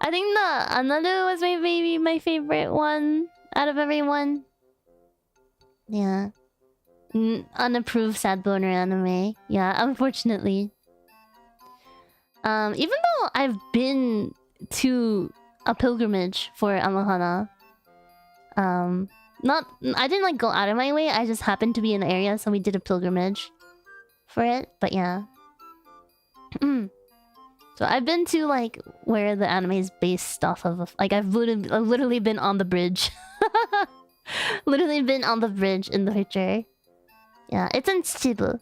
I think the Anadu was maybe my favorite one out of everyone. Yeah. Unapproved sad boner anime. Yeah, unfortunately. Even though I've been to a pilgrimage for Anohana. I didn't like go out of my way, I just happened to be in the area, so we did a pilgrimage for it, but yeah. So I've been to like where the anime is based off of. Like I've literally been on the bridge. Literally been on the bridge in the picture. Yeah, it's in Chibu.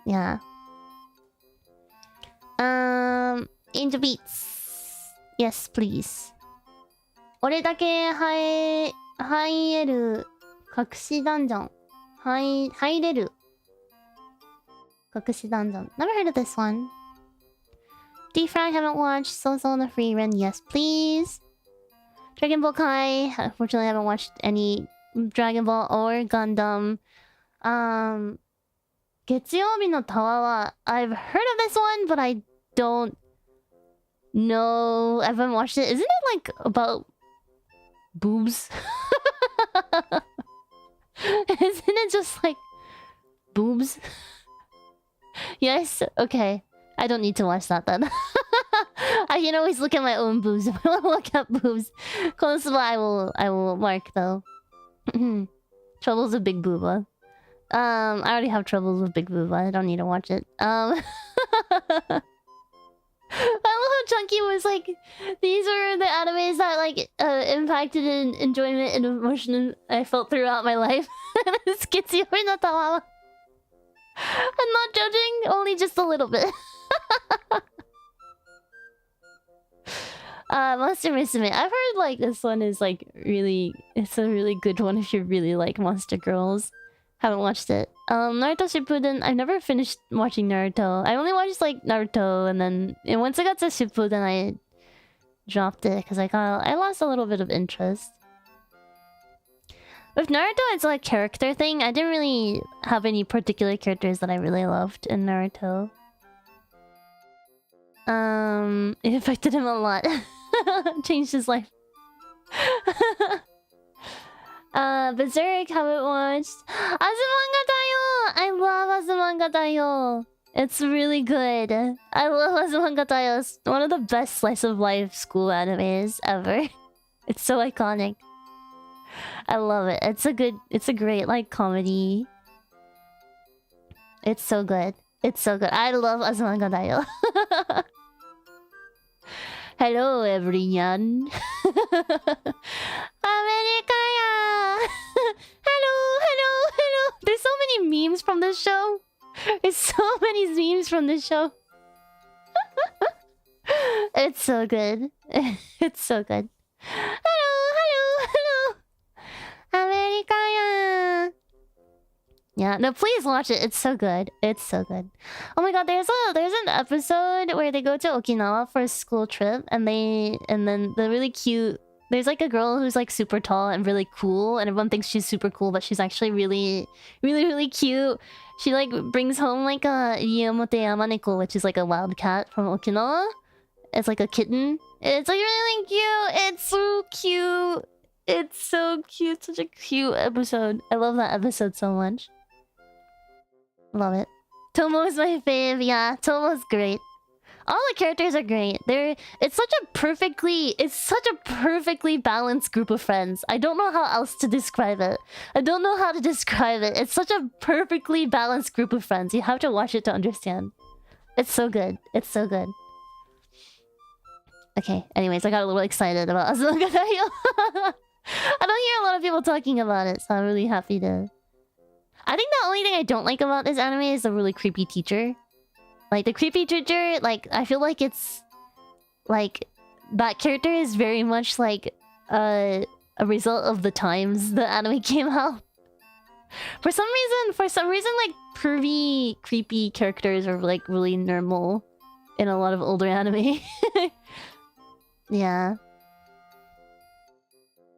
Yeah. Angel Beats. Yes, please. 俺だけ入れる隠しダンジョン。入れる隠しダンジョン。Never heard of this one. Defrag haven't watched. So on the free run. Yes, please. Dragon Ball Kai. Unfortunately, I haven't watched any Dragon Ball or Gundam. Getsuyobi no Tawa wa... I've heard of this one, but I don't know. I haven't watched it. Isn't it like about boobs? Isn't it just like boobs? Yes? Okay. I don't need to watch that then. I can always look at my own boobs if I want to look at boobs. Konosuba I will mark though. Troubles with Big Booba. I already have troubles with Big Booba. I don't need to watch it. I love how Chunky was like, these were the animes that like impacted in enjoyment and emotion I felt throughout my life. It's Getsuyobi no Tawa. I'm not judging, only just a little bit. Monster Musume. I've heard like this one is like really... It's a really good one if you really like Monster Girls. Haven't watched it. Naruto Shippuden. I've never finished watching Naruto. I only watched like Naruto and then... And once I got to Shippuden I dropped it because I lost a little bit of interest. With Naruto, it's like a character thing. I didn't really have any particular characters that I really loved in Naruto. It affected him a lot. Changed his life. Berserk, haven't watched. Azumanga Daioh! I love Azumanga Daioh. It's really good. I love Azumanga Daioh. It's one of the best slice of life school animes ever. It's so iconic. I love it. It's a great like comedy. It's so good. It's so good. I love Azumanga Daioh. Hello everyone. America ya. Hello. There's so many memes from this show. There's so many memes from this show. It's so good. It's so good. Hello. America ya. Yeah, no, please watch it. It's so good. It's so good. Oh my god, there's an episode where they go to Okinawa for a school trip and then the really cute... There's like a girl who's like super tall and really cool and everyone thinks she's super cool, but she's actually really cute. She like brings home like a Ryomote Yamaneko, which is like a wild cat from Okinawa. It's like a kitten. It's like really cute. It's so cute. It's so cute. Such a cute episode. I love that episode so much. Love it. Tomo's my fave. Yeah, Tomo's great. All the characters are great. It's such a perfectly balanced group of friends. I don't know how else to describe it. It's such a perfectly balanced group of friends. You have to watch it to understand. It's so good. It's so good. Okay, anyways, I got a little excited about Azumanga Daioh. I don't hear a lot of people talking about it, so I'm really happy to... I think the only thing I don't like about this anime is the really creepy teacher. Like, the creepy teacher, like, I feel like it's... Like, that character is very much like a result of the times the anime came out. For some reason, like, pervy, creepy characters are, like, really normal in a lot of older anime. Yeah.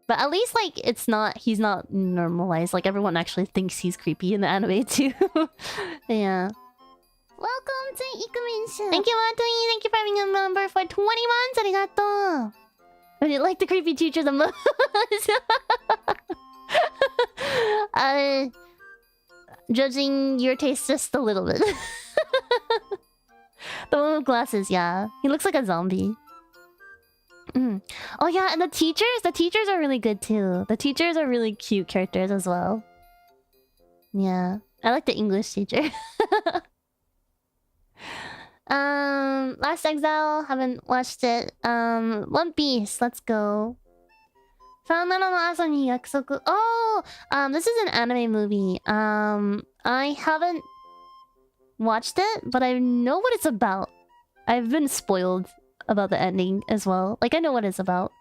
But at least, like, he's not normalized. Like, everyone actually thinks he's creepy in the anime, too. Yeah. Welcome to Ikumin-shu. Thank you, Matoi. Thank you for having a member for 20 months. Arigato. I didn't like the creepy teacher the most. Judging your taste just a little bit. The one with glasses, yeah. He looks like a zombie. Oh yeah, and the teachers are really good too. The teachers are really cute characters as well. Yeah, I like the English teacher. Last Exile, haven't watched it. One Piece, let's go. Oh, this is an anime movie. I haven't watched it, but I know what it's about. I've been spoiled about the ending as well. Like, I know what it's about.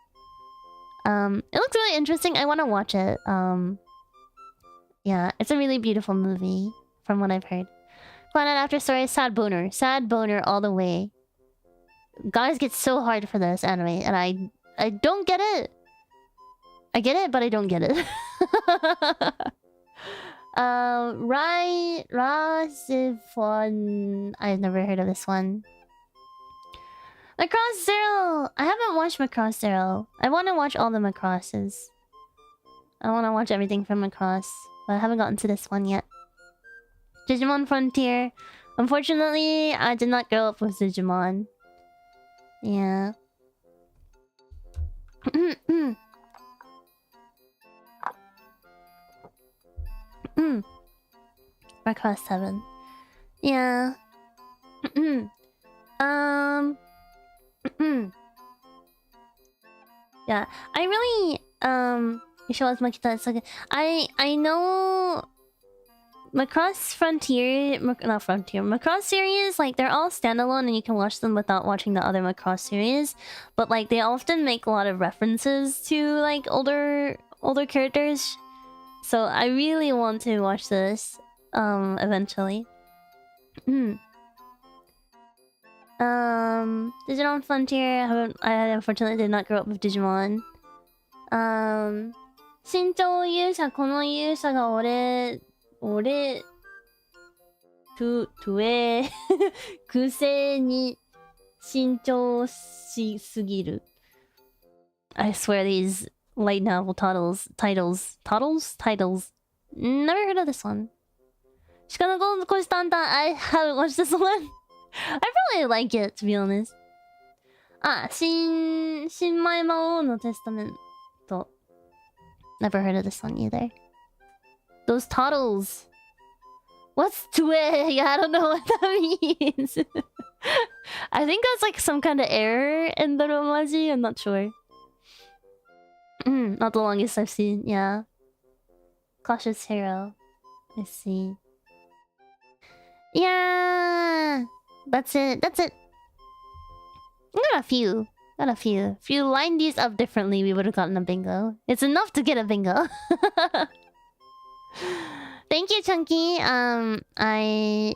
It looks really interesting. I want to watch it. Yeah, it's a really beautiful movie, from what I've heard. Planet After Story, sad boner. Sad boner all the way. Guys get so hard for this anime, and I don't get it. I get it, but I don't get it. Rasifon. I've never heard of this one. Macross Zero! I haven't watched Macross Zero. I want to watch all the Macrosses. I want to watch everything from Macross, but I haven't gotten to this one yet. Digimon Frontier. Unfortunately, I did not grow up with Digimon. Yeah. Macross 7. Yeah. Yeah, I really I know Macross Frontier, not Frontier, Macross series, like they're all standalone and you can watch them without watching the other Macross series, but like they often make a lot of references to like older characters, so I really want to watch this eventually. Digimon Frontier, I unfortunately did not grow up with Digimon. 身長勇者、この勇者が俺、くせに身長しすぎる. I swear these light novel titles. Never heard of this one. Shikano Golden Constanta, I haven't watched this one. I probably like it, to be honest. 新米魔王のテスタメント. Never heard of this one either. Those toddles. What's tue? Yeah, I don't know what that means. I think that's like some kind of error in the Romaji. I'm not sure. Not the longest I've seen, yeah. Cautious Hero. I see. Yeah. That's it. I got a few. If you lined these up differently, we would have gotten a bingo. It's enough to get a bingo. Thank you, Chunky. I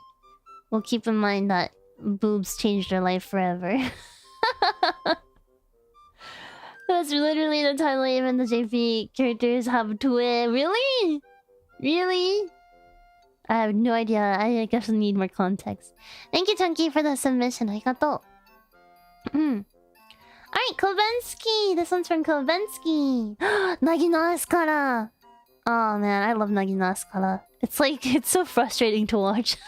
will keep in mind that boobs changed their life forever. That's literally the title. Even the JP characters have tue. Really? I have no idea. I guess I need more context. Thank you, Chunky, for the submission. Arigatou. Alright, Kovensky. This one's from Kovensky. Nagi no Asukara. Oh man, I love Nagi no Asukara. It's like, it's so frustrating to watch.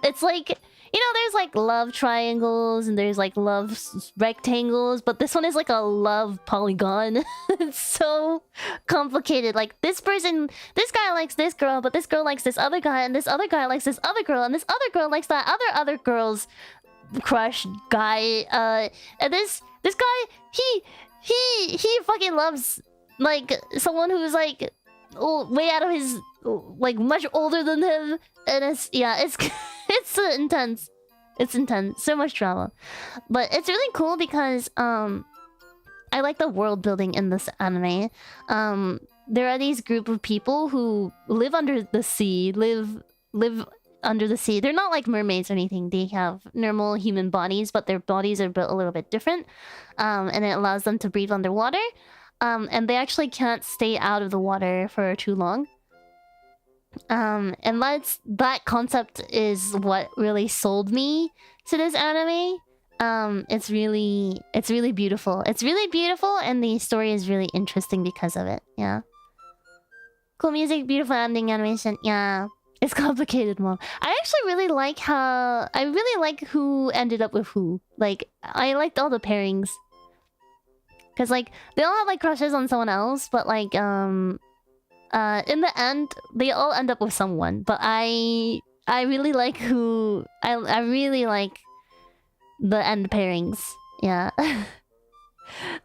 It's like, you know, there's like love triangles and there's like love rectangles, but this one is like a love polygon. It's so complicated. Like this guy likes this girl, but this girl likes this other guy, and this other guy likes this other girl, and this other girl likes that other girl's crush guy. And this guy, he fucking loves like someone who's like way out of his, like much older than him, and it's it's intense. It's intense. So much drama. But it's really cool because I like the world building in this anime. There are these group of people who live under the sea, live under the sea. They're not like mermaids or anything. They have normal human bodies, but their bodies are built a little bit different. And it allows them to breathe underwater. And they actually can't stay out of the water for too long. And that concept is what really sold me to this anime. It's really beautiful. It's really beautiful, and the story is really interesting because of it. Yeah. Cool music, beautiful ending, animation. Yeah. It's complicated, Mom. I actually really like who ended up with who. Like, I liked all the pairings. Cause like they all have like crushes on someone else, but like in the end they all end up with someone. But I really like I really like the end pairings. Yeah.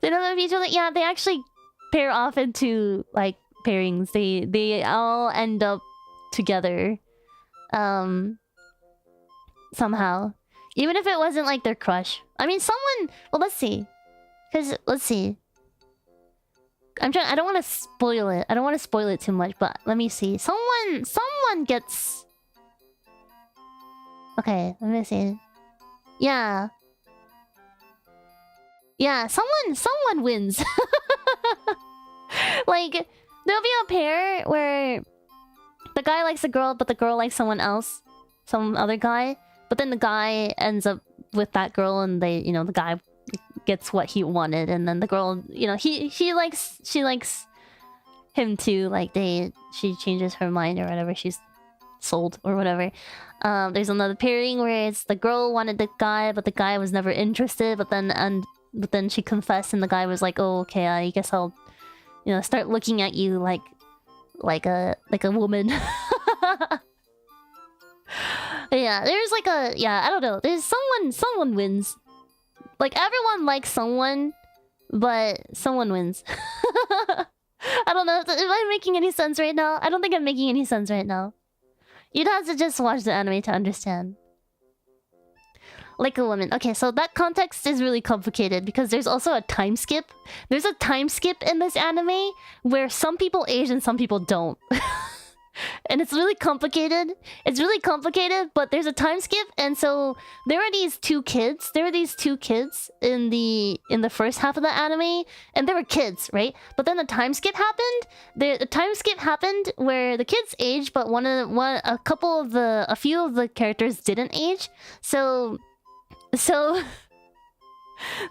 They don't have each other. Yeah, they actually pair off into like pairings. They all end up together somehow, even if it wasn't like their crush. I mean, someone. Well, let's see. Let's see. I don't want to spoil it. I don't want to spoil it too much, but let me see. Someone gets. Okay, let me see. Yeah. Yeah, someone wins. Like, there'll be a pair where the guy likes a girl, but the girl likes someone else, some other guy. But then the guy ends up with that girl, and they, you know, the guy gets what he wanted, and then the girl, you know, she likes him too. Like she changes her mind or whatever. She's sold or whatever. There's another pairing where it's the girl wanted the guy, but the guy was never interested. But then she confessed, and the guy was like, "Oh, okay, I guess I'll, you know, start looking at you like a woman." Yeah, there's like I don't know. There's someone wins. Like everyone likes someone, but someone wins. I don't know. Am I making any sense right now? I don't think I'm making any sense right now. You'd have to just watch the anime to understand. Like a woman. Okay, so that context is really complicated because there's also a time skip. There's a time skip in this anime where some people age and some people don't. And it's really complicated. It's really complicated, but there's a time skip, and so there are these two kids. There are these two kids in the first half of the anime, and they were kids, right? But then the time skip happened. The time skip happened where the kids aged, but a few of the characters didn't age. So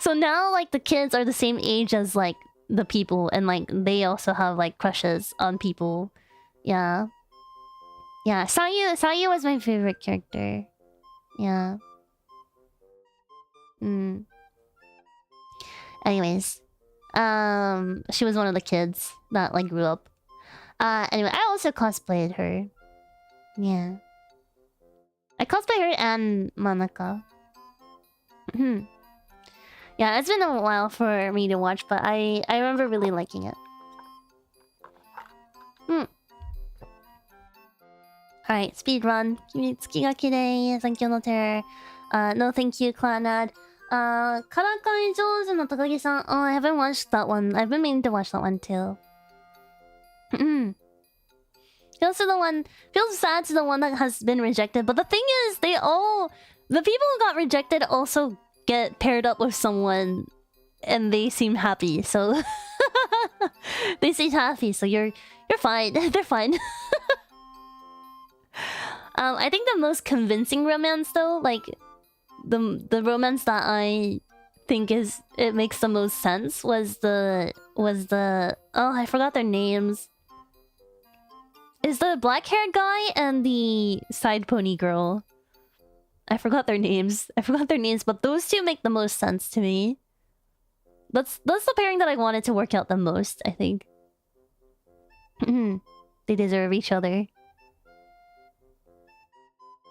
now like the kids are the same age as like the people, and like they also have like crushes on people. Yeah. Yeah, Sayu was my favorite character. Yeah. Anyways. She was one of the kids that like grew up. Anyway, I also cosplayed her. Yeah. I cosplayed her and Manaka. Yeah, it's been a while for me to watch, but I remember really liking it. Alright, speedrun. Kimitsuki ga kirei. Thank you, no terror. No thank you, Clanad. Karakai Jouzu no Takagi-san. Oh, I haven't watched that one. I've been meaning to watch that one too. Feels sad to the one that has been rejected. But the thing is, the people who got rejected also get paired up with someone, and they seem happy. So they seem happy. So you're fine. They're fine. I think the most convincing romance though, like the romance that I think it makes the most sense was the oh, I forgot their names. Is the black-haired guy and the side pony girl. I forgot their names. But those two make the most sense to me. That's the pairing that I wanted to work out the most, I think. They deserve each other.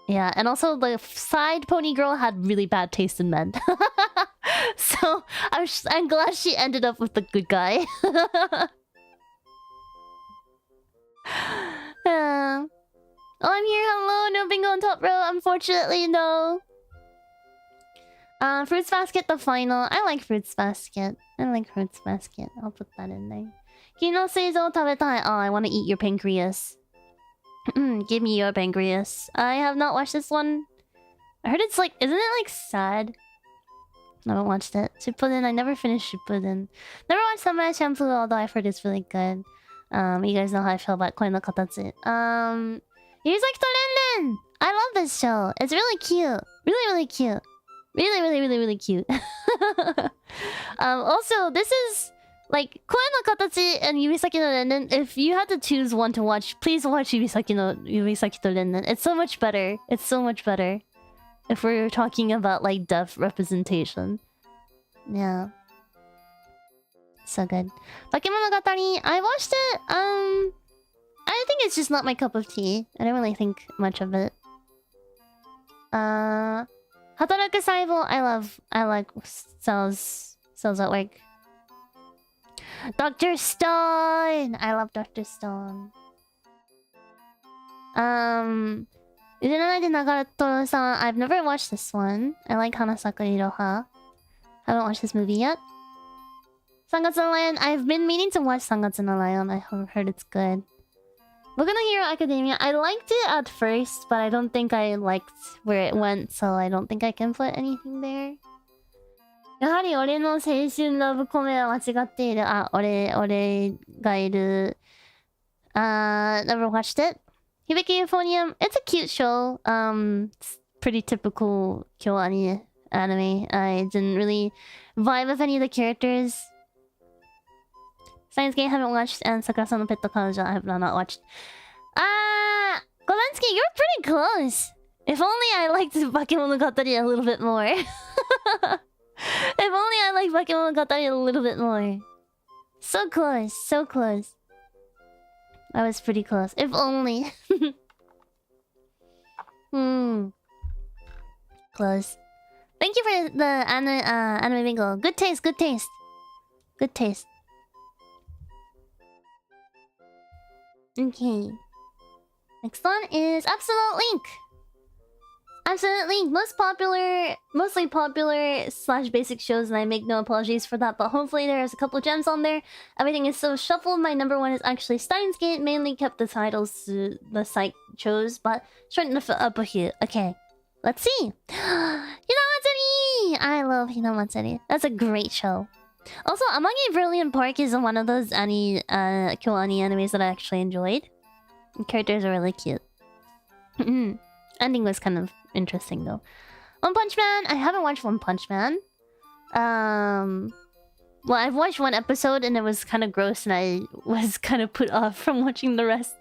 Yeah, and also the side pony girl had really bad taste in men. So I'm glad she ended up with the good guy. Oh, I'm here. Hello, no bingo on top row. Unfortunately, no. Fruits Basket, the final. I like Fruits Basket. I'll put that in there. Kino Seizo tabetai. Oh, I want to eat your pancreas. Give me your pancreas. I have not watched this one. I heard it's like... Isn't it like sad? I haven't watched it. Shippuden. I never finished Shippuden. Never watched Samurai Champloo, although I've heard it's really good. You guys know how I feel about Koi no Katatsu. Yurizaki to Ren! I love this show. It's really cute. Really cute. Really cute. Also, this is... Like, Koe no Katachi and Yurisaki no Rennen, if you had to choose one to watch, please watch Yurisaki to Rennen. It's so much better. If we're talking about, like, deaf representation. Yeah. So good. Bakemonogatari, I watched it, I think it's just not my cup of tea. I don't really think much of it. Hataraku Saibo, I like cells at work. Dr. Stone! I love Dr. Stone. Uranai de Nagaratoro-san, I've never watched this one. I like Hanasaka Iroha. Haven't watched this movie yet. Sangatsu no Lion, I've been meaning to watch Sangatsu no Lion. I heard it's good. Boku no Hero Academia, I liked it at first, but I don't think I liked where it went, so I don't think I can put anything there. やはり俺の青春ラブコメは間違っている。あ、俺がいる。Never watched it. Hibiki Euphonium. It's a cute show. It's pretty typical Kyoani anime. I didn't really vibe with any of the characters. Science Game I haven't watched, and Sakura-san no Pet Kanojo I have not watched. Golensky, you're pretty close. If only I liked Bakemonogatari a little bit more. If only I liked Bakemonogatari a little bit more. So close, so close. I was pretty close. If only. Close. Thank you for the anime bingo. Good taste, good taste. Good taste. Okay. Next one is Absolute Link. Absolute Link, mostly popular / basic shows, and I make no apologies for that, but hopefully there's a couple gems on there. Everything is so shuffled. My number one is actually Steins Gate, mainly kept the titles the site chose, but shortened up a few. Okay, let's see. Hinamatsuri! I love Hinamatsuri. That's a great show. Also, Amagi Brilliant Park is one of those Kyoani animes that I actually enjoyed. The characters are really cute. Ending was kind of interesting though. One Punch Man. I haven't watched One Punch Man. Well, I've watched one episode and it was kind of gross, and I was kind of put off from watching the rest.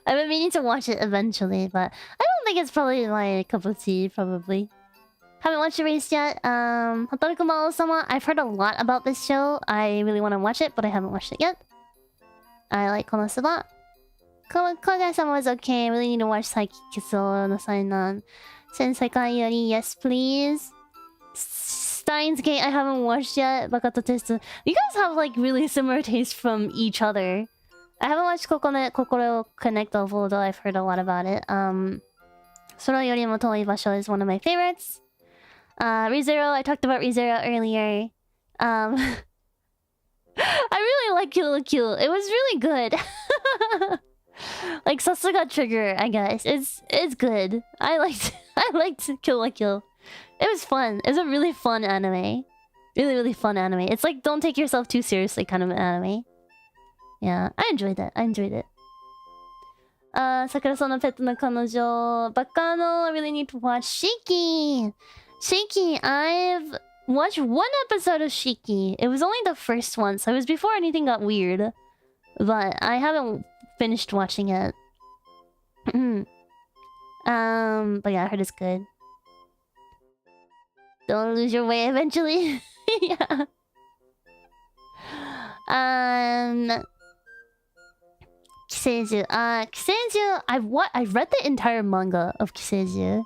I've been meaning to watch it eventually, but I don't think it's probably my cup of tea. Probably. Haven't watched Erased yet. Hotaru Kumao-sama. I've heard a lot about this show. I really want to watch it, but I haven't watched it yet. I like Konosuba. Koga-sama was okay. I really need to watch Saiki Kiso no Sainan. Senseikai Yori, yes please. Steins Gate I haven't watched yet. Bakato Testu. You guys have like really similar tastes from each other. I haven't watched Kokoro Connect, although I've heard a lot about it. Soro Yori mo Toi Basho is one of my favorites. ReZero, I talked about ReZero earlier. I really like Kill la Kill. It was really good. Like Sasuga Trigger, I guess. It's good. I liked Kill la Kill. It was fun. It's a really fun anime. Really fun anime. It's like don't take yourself too seriously kind of an anime. Yeah, I enjoyed it. Sakura-san no Pet no Kanojo. Bakano, I really need to watch Shiki. I've watched one episode of Shiki. It was only the first one, so it was before anything got weird. But I haven't finished watching it. But yeah, I heard it's good. Don't lose your way eventually. Yeah. Kiseiju. Kiseiju, I read the entire manga of Kiseiju.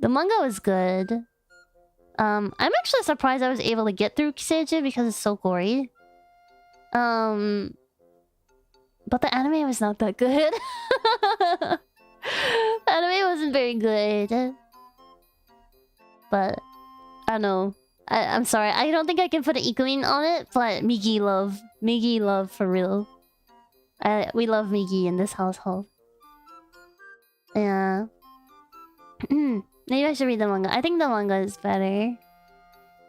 The manga was good. I'm actually surprised I was able to get through Kiseiju because it's so gory. But the anime was not that good. The anime wasn't very good. But I don't know. I'm sorry. I don't think I can put an Ikuin on it, but Migi love. Migi love for real. We love Migi in this household. Yeah. Maybe I should read the manga. I think the manga is better.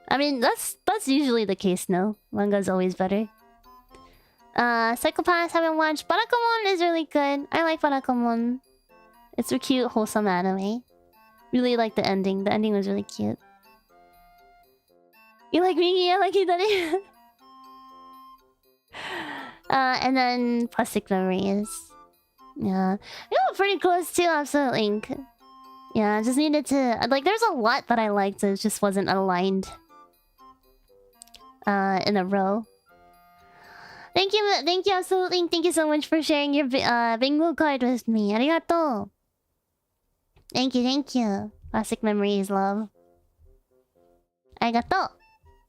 I mean, that's usually the case, no? Manga is always better. Psychopaths haven't watched. Barakamon is really good. I like Barakamon. It's a cute, wholesome anime. Really like the ending. The ending was really cute. You like Migi? I like Hidari. And then Plastic Memories. Yeah. You know, pretty close to Absolute Link. Yeah, I just needed to... Like, there's a lot that I liked. It just wasn't aligned. In a row. Thank you, Absolute Link. Thank you so much for sharing your bingo card with me. Arigato. Thank you. Plastic Memories, love. Arigato.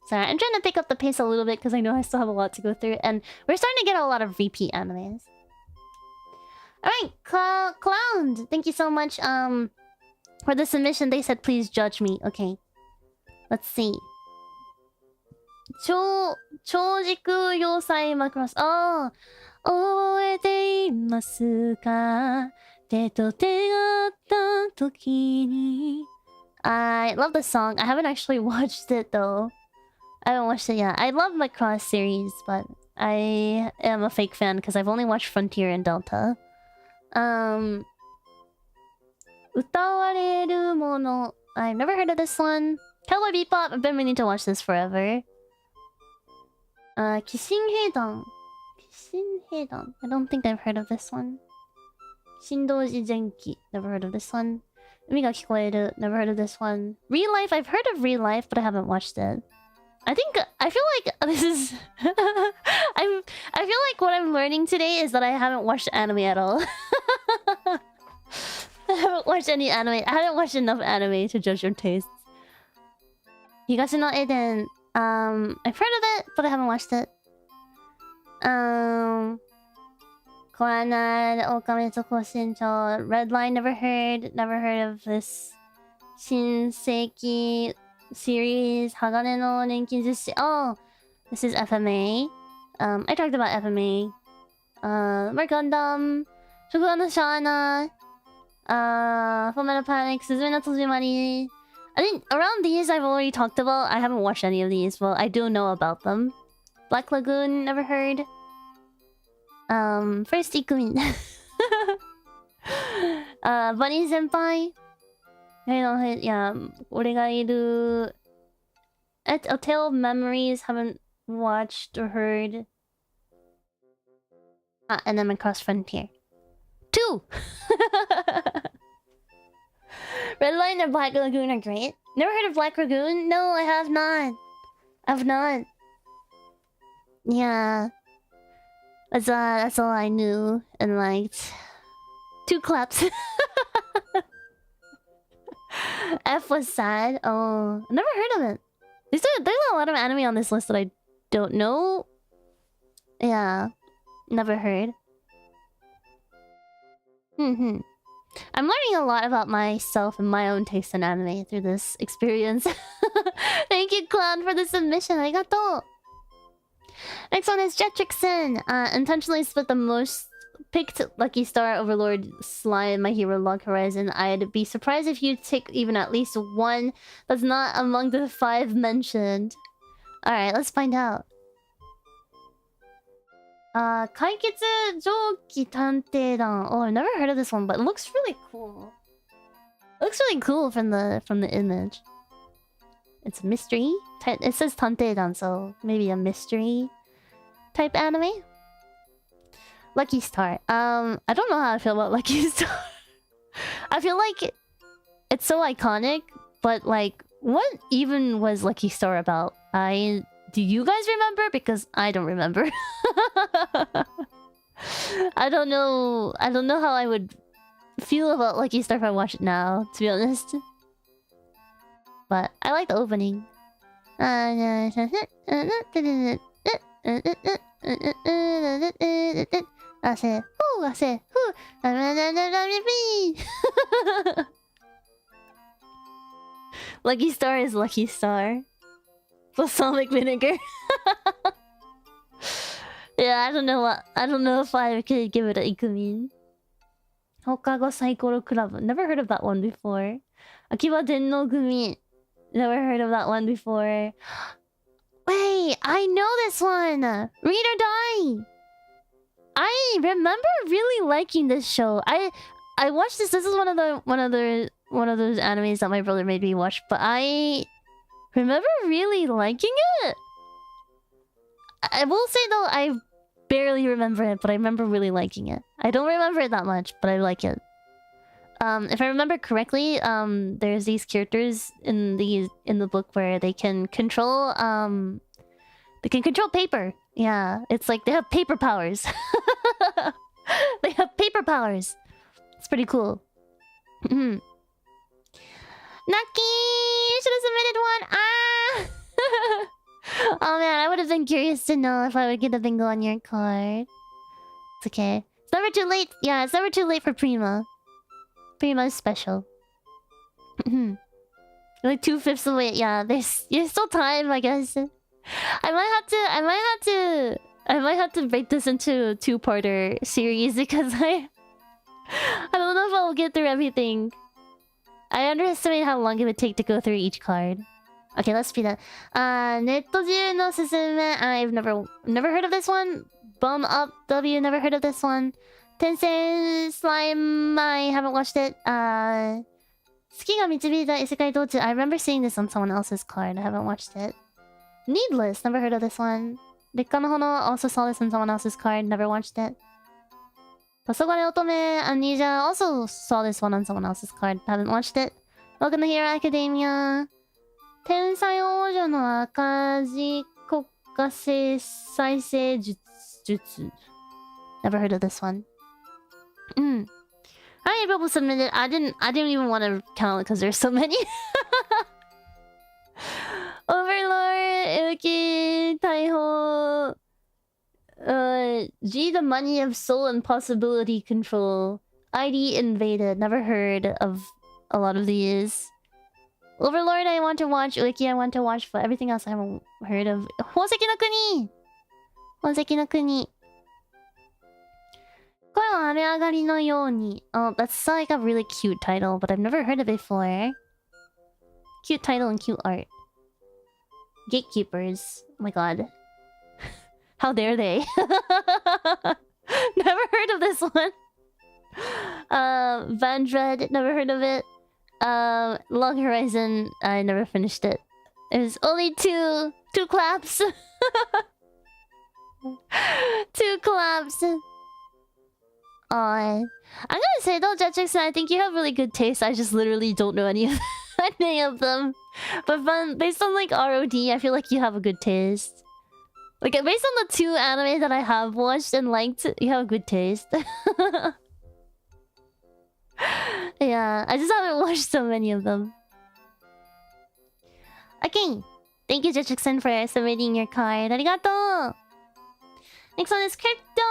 Sorry, I'm trying to pick up the pace a little bit because I know I still have a lot to go through. And we're starting to get a lot of repeat animes. Alright, Clown. Thank you so much, for the submission. They said please judge me. Okay. Let's see. Chojiku Yosai Macross. Oh! 覚えていますか? 手と手があった時に. I love the song. I haven't actually watched it though. I haven't watched it yet. I love the Cross series, but I am a fake fan because I've only watched Frontier and Delta. 歌われるもの. I've never heard of this one. Cowboy Bebop. I've been meaning to watch this forever. 寄進兵団. 寄進兵団. I don't think I've heard of this one. 新道寺前期. Never heard of this one. 海が聞こえる. Never heard of this one. Real Life. I've heard of Real Life, but I haven't watched it. I feel like this is I feel like what I'm learning today is that I haven't watched anime at all. I haven't watched any anime. I haven't watched enough anime to judge your tastes. 東のエデン. I've heard of it, but I haven't watched it. コアナ、狼と高身長. Red Line, never heard of this. 新世紀 series, 鋼の錬金術師. Oh, this is FMA. I talked about FMA. More Gundam. 食玩のシャーナ. Fullmetal Panic, すずめの戸締まり. I think around these I've already talked about. I haven't watched any of these. Well, I do know about them. Black Lagoon, never heard. First Ikumin. Bunny Senpai. Yeah, 俺がいる. A Tale of Memories, haven't watched or heard. And then Across Frontier. 2! Red Line and Black Lagoon are great. Never heard of Black Lagoon? No, I have not. I've not. Yeah. That's all I knew and liked. 2 claps. F was sad. Oh, never heard of it. There's a lot of anime on this list that I don't know. Yeah, never heard. I'm learning a lot about myself and my own taste in anime through this experience. Thank you, Clown, for the submission. Arigato. Next one is Jetrixon. Intentionally split the most picked Lucky Star Overlord Slime My Hero Log Horizon. I'd be surprised if you take even at least one that's not among the 5 mentioned. Alright, let's find out. 解決蒸気探偵団. Oh, I've never heard of this one, but it looks really cool. It looks really cool from the image. It's a mystery. It says 探偵団, so maybe a mystery type anime. Lucky Star. I don't know how I feel about Lucky Star. I feel like it's so iconic, but like, what even was Lucky Star about? Do you guys remember? Because I don't remember. I don't know how I would feel about Lucky Star if I watch it now, to be honest. But I like the opening. Lucky Star is Lucky Star. Balsamic vinegar. Yeah, I don't know if I could give it a Ikumin. Hokago Saikoro Club. Never heard of that one before. Akiba Denno Gumi. Never heard of that one before. Wait, I know this one. Read or Die. I remember really liking this show. I watched this. This is one of those animes that my brother made me watch, but I remember really liking it. I will say though, I barely remember it, but I remember really liking it. I don't remember it that much, but I like it. If I remember correctly, there's these characters in the book where they can control paper. Yeah, it's like they have paper powers. They have paper powers. It's pretty cool. Nucky! Should have submitted one! Ah! Oh man, I would have been curious to know if I would get a bingo on your card. It's okay. It's never too late. Yeah, it's never too late for Prima. Prima is special. Like 2/5 of it. Yeah, there's still time, I guess. I might have to break this into a 2-parter series because I don't know if I'll get through everything. I underestimate how long it would take to go through each card. Okay, let's speed that. Nettoju no Susume. I've never heard of this one. Bum Up W, never heard of this one. Tensei Slime, I haven't watched it. Suki ga Michibita Isekai Dochu. I remember seeing this on someone else's card. I haven't watched it. Needless, never heard of this one. Rikka no Hono, also saw this on someone else's card. Never watched it. Pasogare Otome Amnesia, also saw this one on someone else's card. Haven't watched it. Welcome to Hero Academia. Tensai Oujo no Akaji Kokase Saisei Jutsu. Never heard of this one. How many people submitted? I didn't even want to count because there's so many. Overlord, Ibuki, Taiho, G, the money of soul and possibility control. ID invaded. Never heard of a lot of these. Overlord, I want to watch. Ueki, I want to watch, but everything else I haven't heard of. Hoseki no Kuni! Hoseki no Kuni. Koi wa areagari no yoni. Oh, that's like a really cute title, but I've never heard of it before. Cute title and cute art. Gatekeepers. Oh my god. How dare they? Never heard of this one. Van Dread, never heard of it. Long Horizon, I never finished it. It was only two claps. Two claps. I'm gonna say though, Jetchixon, I think you have really good taste. I just literally don't know any of them. But based on like ROD, I feel like you have a good taste. Like based on the 2 anime that I have watched and liked, you have a good taste. Yeah, I just haven't watched so many of them. Okay, thank you, Jetchixon, for submitting your card. Arigato! Next one is crypto.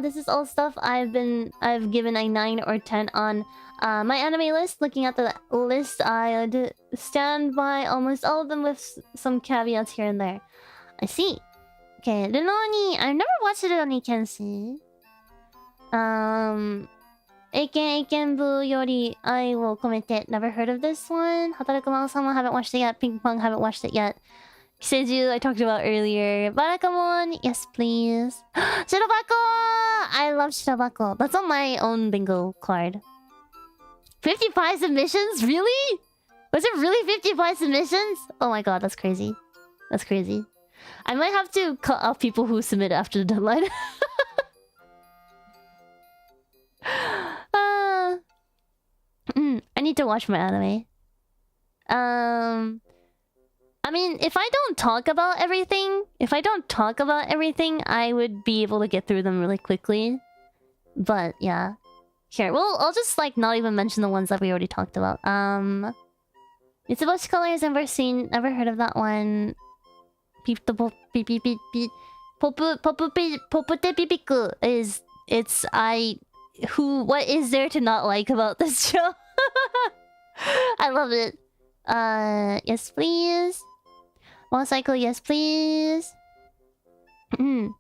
This is all stuff I've given a 9 or 10 on my anime list. Looking at the list, I would stand by almost all of them with some caveats here and there. I see. Okay, Runoni. I've never watched Runoni Kenshi. Eikenbu Yori I will komete. Never heard of this one. Hataraku Mao-sama, haven't watched it yet. Ping Pong, haven't watched it yet. Kiseju, I talked about earlier. Barakamon, yes please. Shirobako! I love Shirobako. That's on my own bingo card. 55 submissions? Really? Was it really 55 submissions? Oh my god, that's crazy. That's crazy. I might have to cut off people who submit after the deadline. I need to watch my anime. I mean, if I don't talk about everything, I would be able to get through them really quickly. But yeah. Here, well, I'll just like not even mention the ones that we already talked about. Mitsuboshi Colors, never heard of that one. Popute is what is there to not like about this show? I love it. Yes please. Motorcycle, yes please. Araburu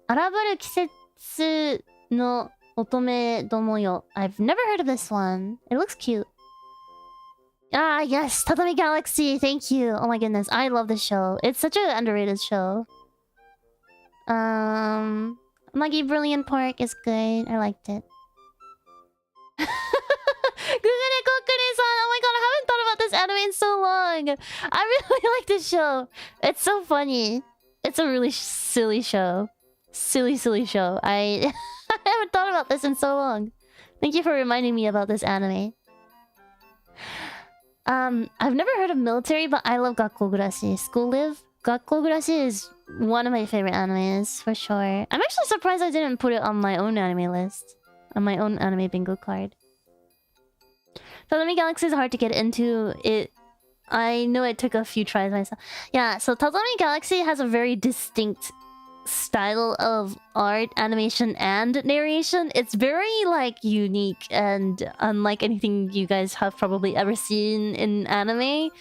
Kisetsu no Otome Domoyo. I've never heard of this one. It looks cute. Ah, yes, Tatami Galaxy. Thank you. Oh my goodness, I love this show. It's such an underrated show. Muggy Brilliant Park is good. I liked it. Gugune Kokure-san. Oh my god, I haven't thought about this anime in so long. I really like this show. It's so funny. It's a really silly show. Silly show. I haven't thought about this in so long. Thank you for reminding me about this anime. I've never heard of military, but I love Gakkogurashi. School Live. Gakkogurashi is one of my favorite animes, for sure. I'm actually surprised I didn't put it on my own anime list. On my own anime bingo card. Tatami Galaxy is hard to get into. I know it took a few tries myself. Yeah, so Tatami Galaxy has a very distinct style of art, animation, and narration. It's very, like, unique and unlike anything you guys have probably ever seen in anime.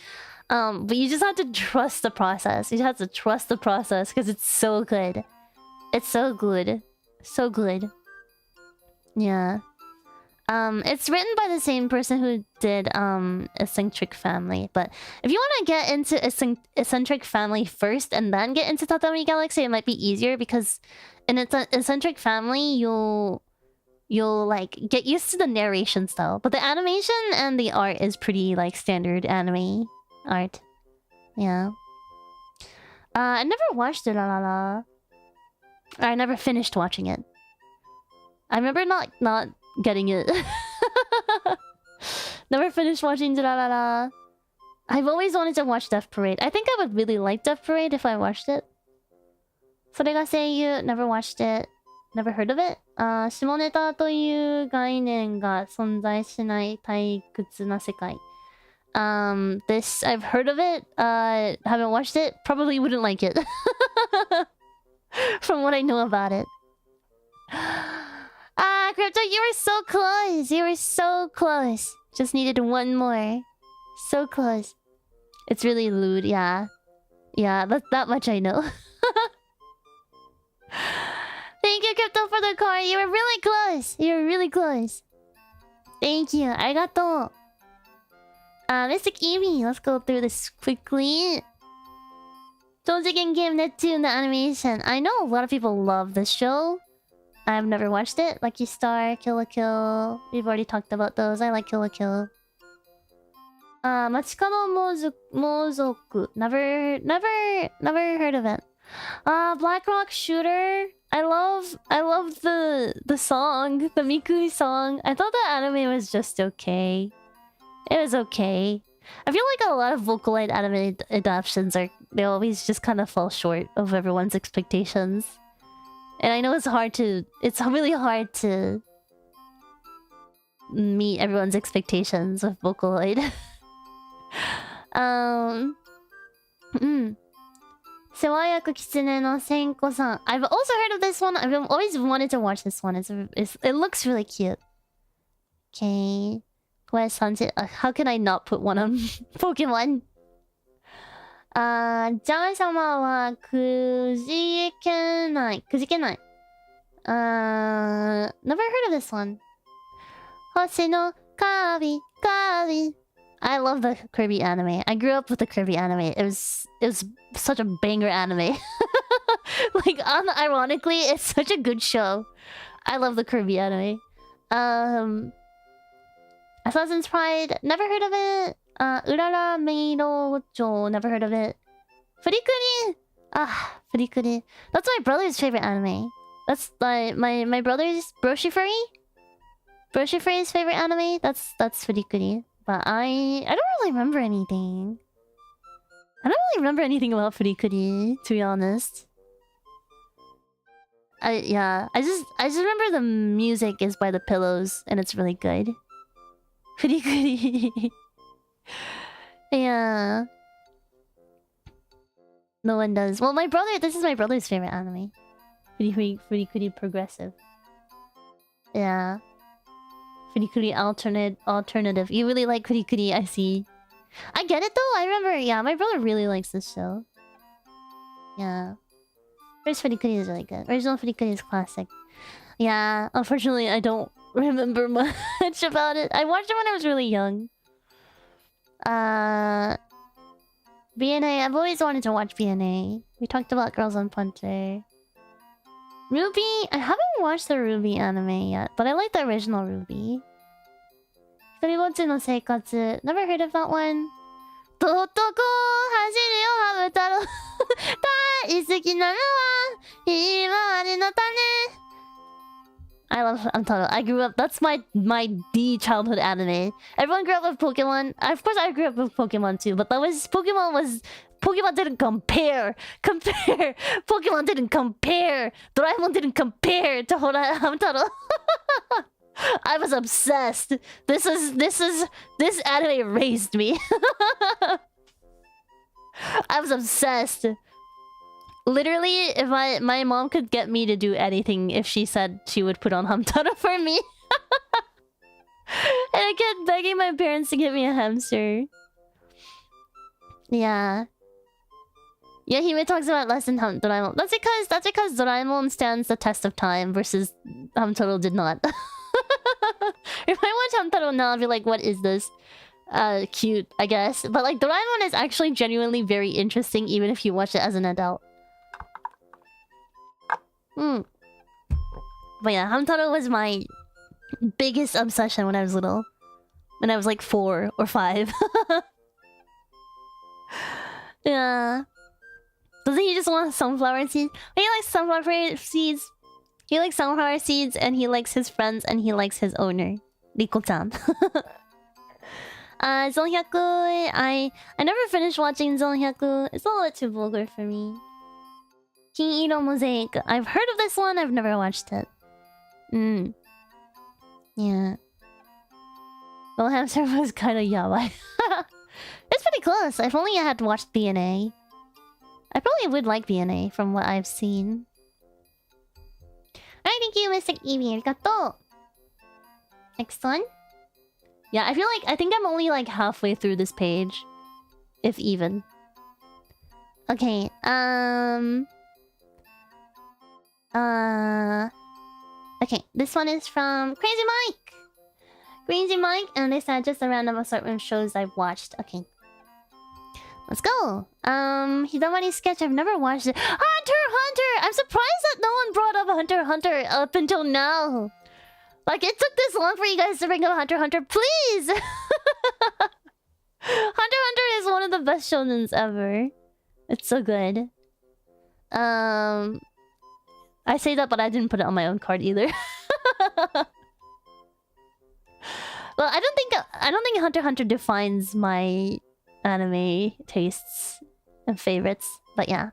But you just have to trust the process. You have to trust the process because it's so good. It's so good. So good. Yeah. It's written by the same person who did Eccentric Family. But if you want to get into Eccentric Family first and then get into Tatami Galaxy, it might be easier because in Eccentric Family, you'll like get used to the narration style. But the animation and the art is pretty like standard anime art. Yeah. I never watched it, I never finished watching it. I remember not getting it. Never finished watching Durarara. I've always wanted to watch Death Parade. I think I would really like Death Parade if I watched it. それが声優 never watched it. Never heard of it. 下ネタという概念が存在しない退屈な世界. This I've heard of it. Haven't watched it. Probably wouldn't like it. From what I know about it. Crypto, you were so close. You were so close. Just needed one more. So close. It's really lewd, yeah. Yeah, that much I know. Thank you, Crypto, for the card. You were really close. You were really close. Thank you. Arigato. Mystic Eevee, let's go through this quickly. Tojigen Game Neptune, the animation. I know a lot of people love this show. I've never watched it. Lucky Star, Kill la Kill. We've already talked about those. I like Kill la Kill. Machikano Mozoku. Never heard of it. Black Rock Shooter. I love the song, the Miku song. I thought the anime was just okay. It was okay. I feel like a lot of Vocaloid anime adaptations they always just kind of fall short of everyone's expectations. And I know it's really hard to meet everyone's expectations with Vocaloid. Sewayaku Kitsune no Senko-san. I've also heard of this one. I've always wanted to watch this one. It looks really cute. Okay. How can I not put one on Pokemon? Jai-sama wa kujikenai. Never heard of this one. Hoshi no Kabi. I love the Kirby anime. I grew up with the Kirby anime. It was such a banger anime. Like, unironically, it's such a good show. I love the Kirby anime. Assassin's Pride, never heard of it. Urara Meirocho, never heard of it. Furikuri! Furikuri. That's my brother's favorite anime. That's my brother's Hoshifuri? Hoshifuri's favorite anime? That's Furikuri. But I don't really remember anything. I don't really remember anything about Furikuri, to be honest. I just remember the music is by the Pillows and it's really good. Furikuri. Yeah. No one does. Well, this is my brother's favorite anime. Furikuri Progressive. Yeah. Furikuri alternative. You really like Furikuri, I see. I get it though. I remember, yeah, my brother really likes this show. Yeah. First Furikuri is really good. Original Furikuri is classic. Yeah, unfortunately, I don't remember much about it. I watched it when I was really young. BNA. I've always wanted to watch BNA. We talked about Girls on Punter. Ruby. I haven't watched the Ruby anime yet, but I like the original Ruby. Hitoribotsu no Seikatsu. Never heard of that one. Totoko hashiru yo Hamutaro. Daisuki nanu wa himawari no tane. I love Hamtaro. I grew up. That's my D childhood anime. Everyone grew up with Pokemon. Of course, I grew up with Pokemon too. But Pokemon didn't compare. Pokemon didn't compare. Doraemon didn't compare to Hamtaro. I was obsessed. This anime raised me. I was obsessed. Literally, if my mom could get me to do anything if she said she would put on Hamtaro for me. And I kept begging my parents to get me a hamster. Yeah. Yeah, Hime talks about less than Doraemon. That's because Doraemon stands the test of time versus Hamtaro did not. If I watch Hamtaro now, I'll be like, what is this? Cute, I guess. But like, Doraemon is actually genuinely very interesting, even if you watch it as an adult. But yeah, Hamtaro was my biggest obsession when I was little. When I was like 4 or 5. Yeah. Doesn't he just want sunflower seeds? He likes sunflower seeds. He likes sunflower seeds, and he likes his friends, and he likes his owner, Riko-chan. Zonhyaku. I never finished watching Zonhyaku. It's a little too vulgar for me. Kiniro Mosaic. I've heard of this one. I've never watched it. Yeah. Well, Hamster was kind of yaoi. It's pretty close. If only I had watched BNA. I probably would like BNA from what I've seen. Alright, thank you, Mr. Evie. Arigato. Next one. Yeah, I think I'm only like halfway through this page. If even. Okay, okay, this one is from Crazy Mike! Crazy Mike, and they said just a random assortment of shows I've watched. Okay. Let's go! Hidamari sketch, I've never watched it. Hunter x Hunter! I'm surprised that no one brought up Hunter x Hunter up until now. Like, it took this long for you guys to bring up Hunter x Hunter. Please! Hunter x Hunter is one of the best shonens ever. It's so good. I say that, but I didn't put it on my own card either. Well, I don't think Hunter x Hunter defines my anime tastes and favorites, but yeah.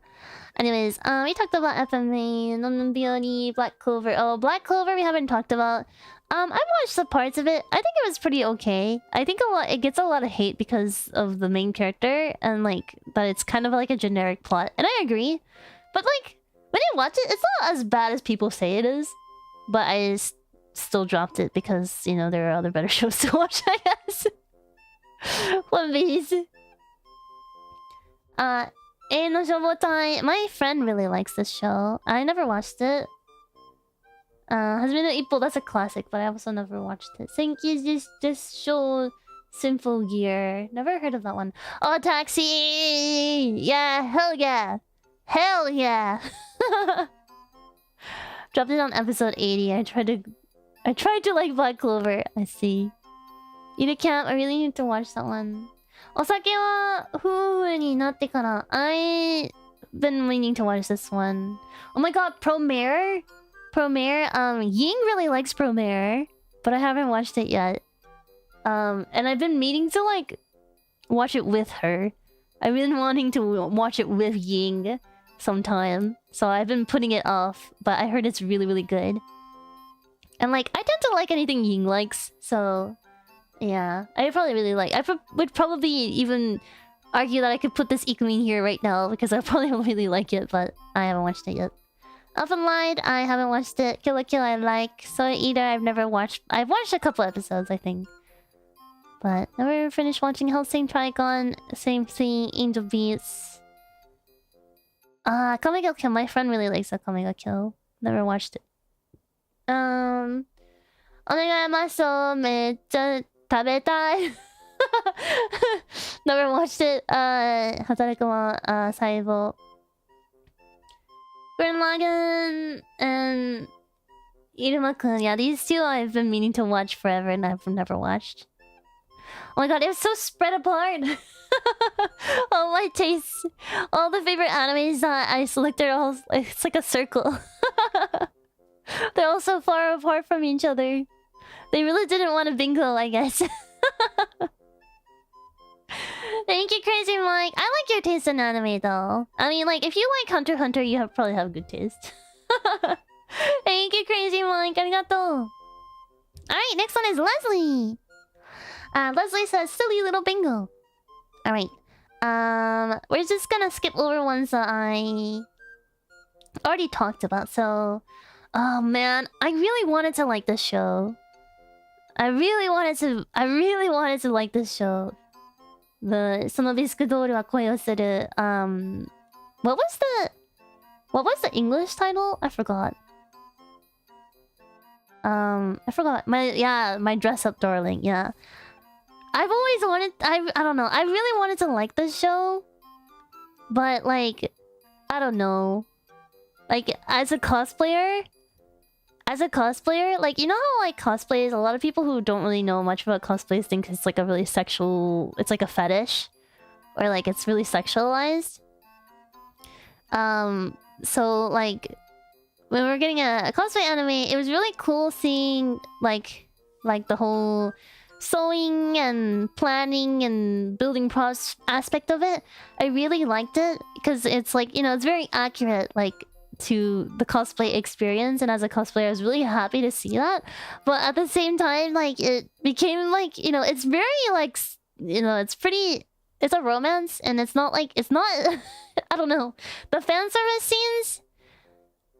Anyways, we talked about FMA, Non-Biori, Black Clover. Oh, Black Clover we haven't talked about. I've watched some parts of it. I think it was pretty okay. I think it gets a lot of hate because of the main character and like that it's kind of like a generic plot. And I agree. But like when you watch it, it's not as bad as people say it is. But I still dropped it because, you know, there are other better shows to watch, I guess. One Piece. No Shobotai. My friend really likes this show. I never watched it. Meno Ibuki, that's a classic, but I also never watched it. Senki just show Simple Gear. Never heard of that one. Oh, Taxi! Yeah, hell yeah! Hell yeah! Dropped it on episode 80. I tried to like Black Clover. I see. Ida Camp, I really need to watch that one. Osake wa fufu ni natte kara. I've been meaning to watch this one. Oh my god, Promare? Ying really likes Promare, but I haven't watched it yet. And I've been meaning to like watch it with her. I've been wanting to watch it with Ying sometime, so I've been putting it off, but I heard it's really, really good. And like, I tend to like anything Ying likes, so yeah, I probably really like. I would probably even argue that I could put this Iku in here right now because I probably really like it, but I haven't watched it yet. Up and Lied, I haven't watched it. Kill la Kill I like. Soy Eater, I've never watched. I've watched a couple episodes, I think. But never finished watching Hellsing Trigon. Same thing, Angel Beats. Akame ga Kill. My friend really likes Akame ga Kill. Never watched it. Onegaimashou, meccha tabetai. Never watched it. Hataraku wa Saibo. Gurren Lagann and Iruma-kun. Yeah, these two I've been meaning to watch forever and I've never watched. Oh my god, it was so spread apart! All my tastes. All the favorite animes that I selected are all... It's like a circle. They're all so far apart from each other. They really didn't want a bingo, I guess. Thank you, Crazy Mike. I like your taste in anime, though. I mean, like, if you like Hunter x Hunter, you probably have good taste. Thank you, Crazy Mike. Arigato. Alright, next one is Leslie. Leslie says, silly little bingo. Alright. We're just gonna skip over ones that I already talked about, so... Oh, man. I really wanted to like this show. I really wanted to like this show. The そのビスクドールは恋をする what was the English title? I forgot. I forgot my dress up darling. Yeah, I've always wanted. I don't know. I really wanted to like this show, but like, I don't know. Like as a cosplayer, like you know how like cosplays. A lot of people who don't really know much about cosplays think it's like a really sexual. It's like a fetish, or like it's really sexualized. So like when we were getting a cosplay anime, it was really cool seeing like the whole sewing and planning and building aspect of it. I really liked it because it's like, you know, it's very accurate like to the cosplay experience, and as a cosplayer I was really happy to see that. But at the same time, like it became like, you know, it's very like, you know, it's a romance, and it's not I don't know, the fan service scenes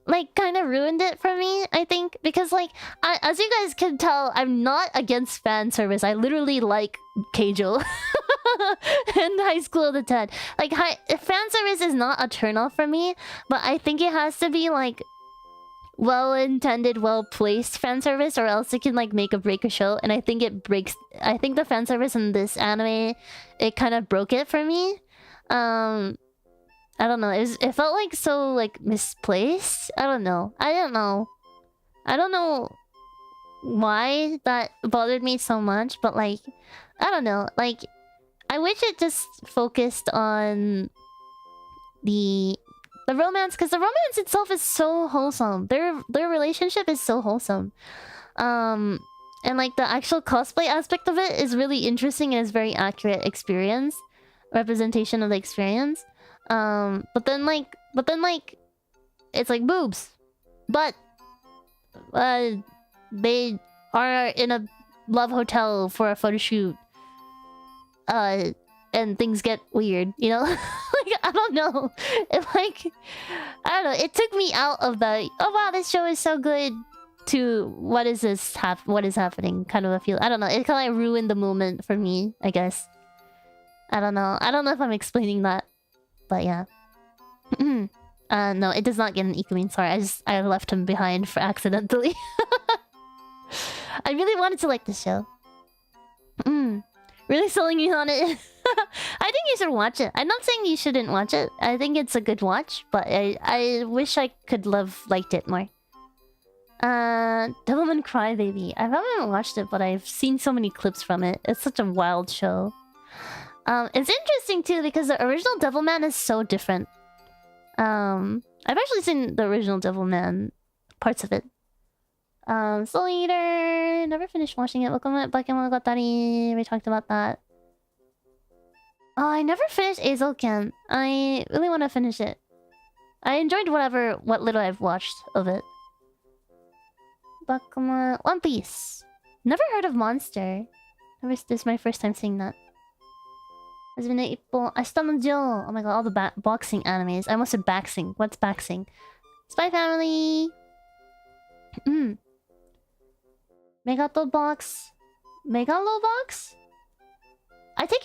like kind of ruined it for me, I think, because like as you guys can tell, I'm not against fan service. I literally like Keijo and High School of the Dead. Like fan service is not a turn off for me, but I think it has to be like well-intended, well-placed fan service, or else it can like make or break a show. And I think the fan service in this anime, it kind of broke it for me. I don't know. It felt like so like misplaced. I don't know why that bothered me so much, but like I don't know. Like I wish it just focused on the romance, because the romance itself is so wholesome. Their relationship is so wholesome. And like the actual cosplay aspect of it is really interesting, and is very accurate representation of the experience. But then like it's like boobs, but they are in a love hotel for a photo shoot, and things get weird, you know. Like I don't know, it took me out of the oh wow, this show is so good to what is happening kind of a feel. I don't know, it kind of ruined the moment for me, I guess. I don't know if I'm explaining that. But yeah. No, it does not get an Ikumin. Sorry, I left him behind for accidentally. I really wanted to like this show. Really selling me on it. I think you should watch it. I'm not saying you shouldn't watch it. I think it's a good watch, but I wish I could liked it more. Devilman Crybaby. I haven't watched it, but I've seen so many clips from it. It's such a wild show. It's interesting too because the original Devilman is so different. I've actually seen the original Devilman, parts of it. Soul Eater, never finished watching it. Bakemonogatari, we talked about that. Oh, I never finished Eizouken. I really want to finish it. I enjoyed what little I've watched of it. Bakemono... One Piece. Never heard of Monster. This is my first time seeing that. Ashita no Joe. Oh my god, all the boxing animes. I almost said Baxing. What's Baxing? Spy Family. Megalobox. Megalobox? I take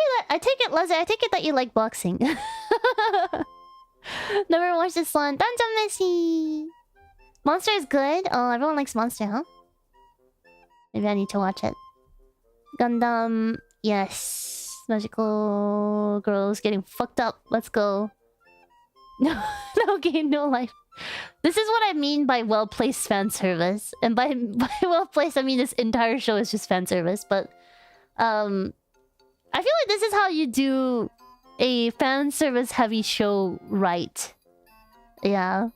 it, Leslie, I take it that you like boxing. Never watched this one. Dungeon Messi. Monster is good. Oh, everyone likes Monster, huh? Maybe I need to watch it. Gundam. Yes. Magical girls getting fucked up. Let's go. No game, no life. This is what I mean by well-placed fan service. And by well-placed, I mean this entire show is just fan service. But I feel like this is how you do a fan service heavy show right. Yeah.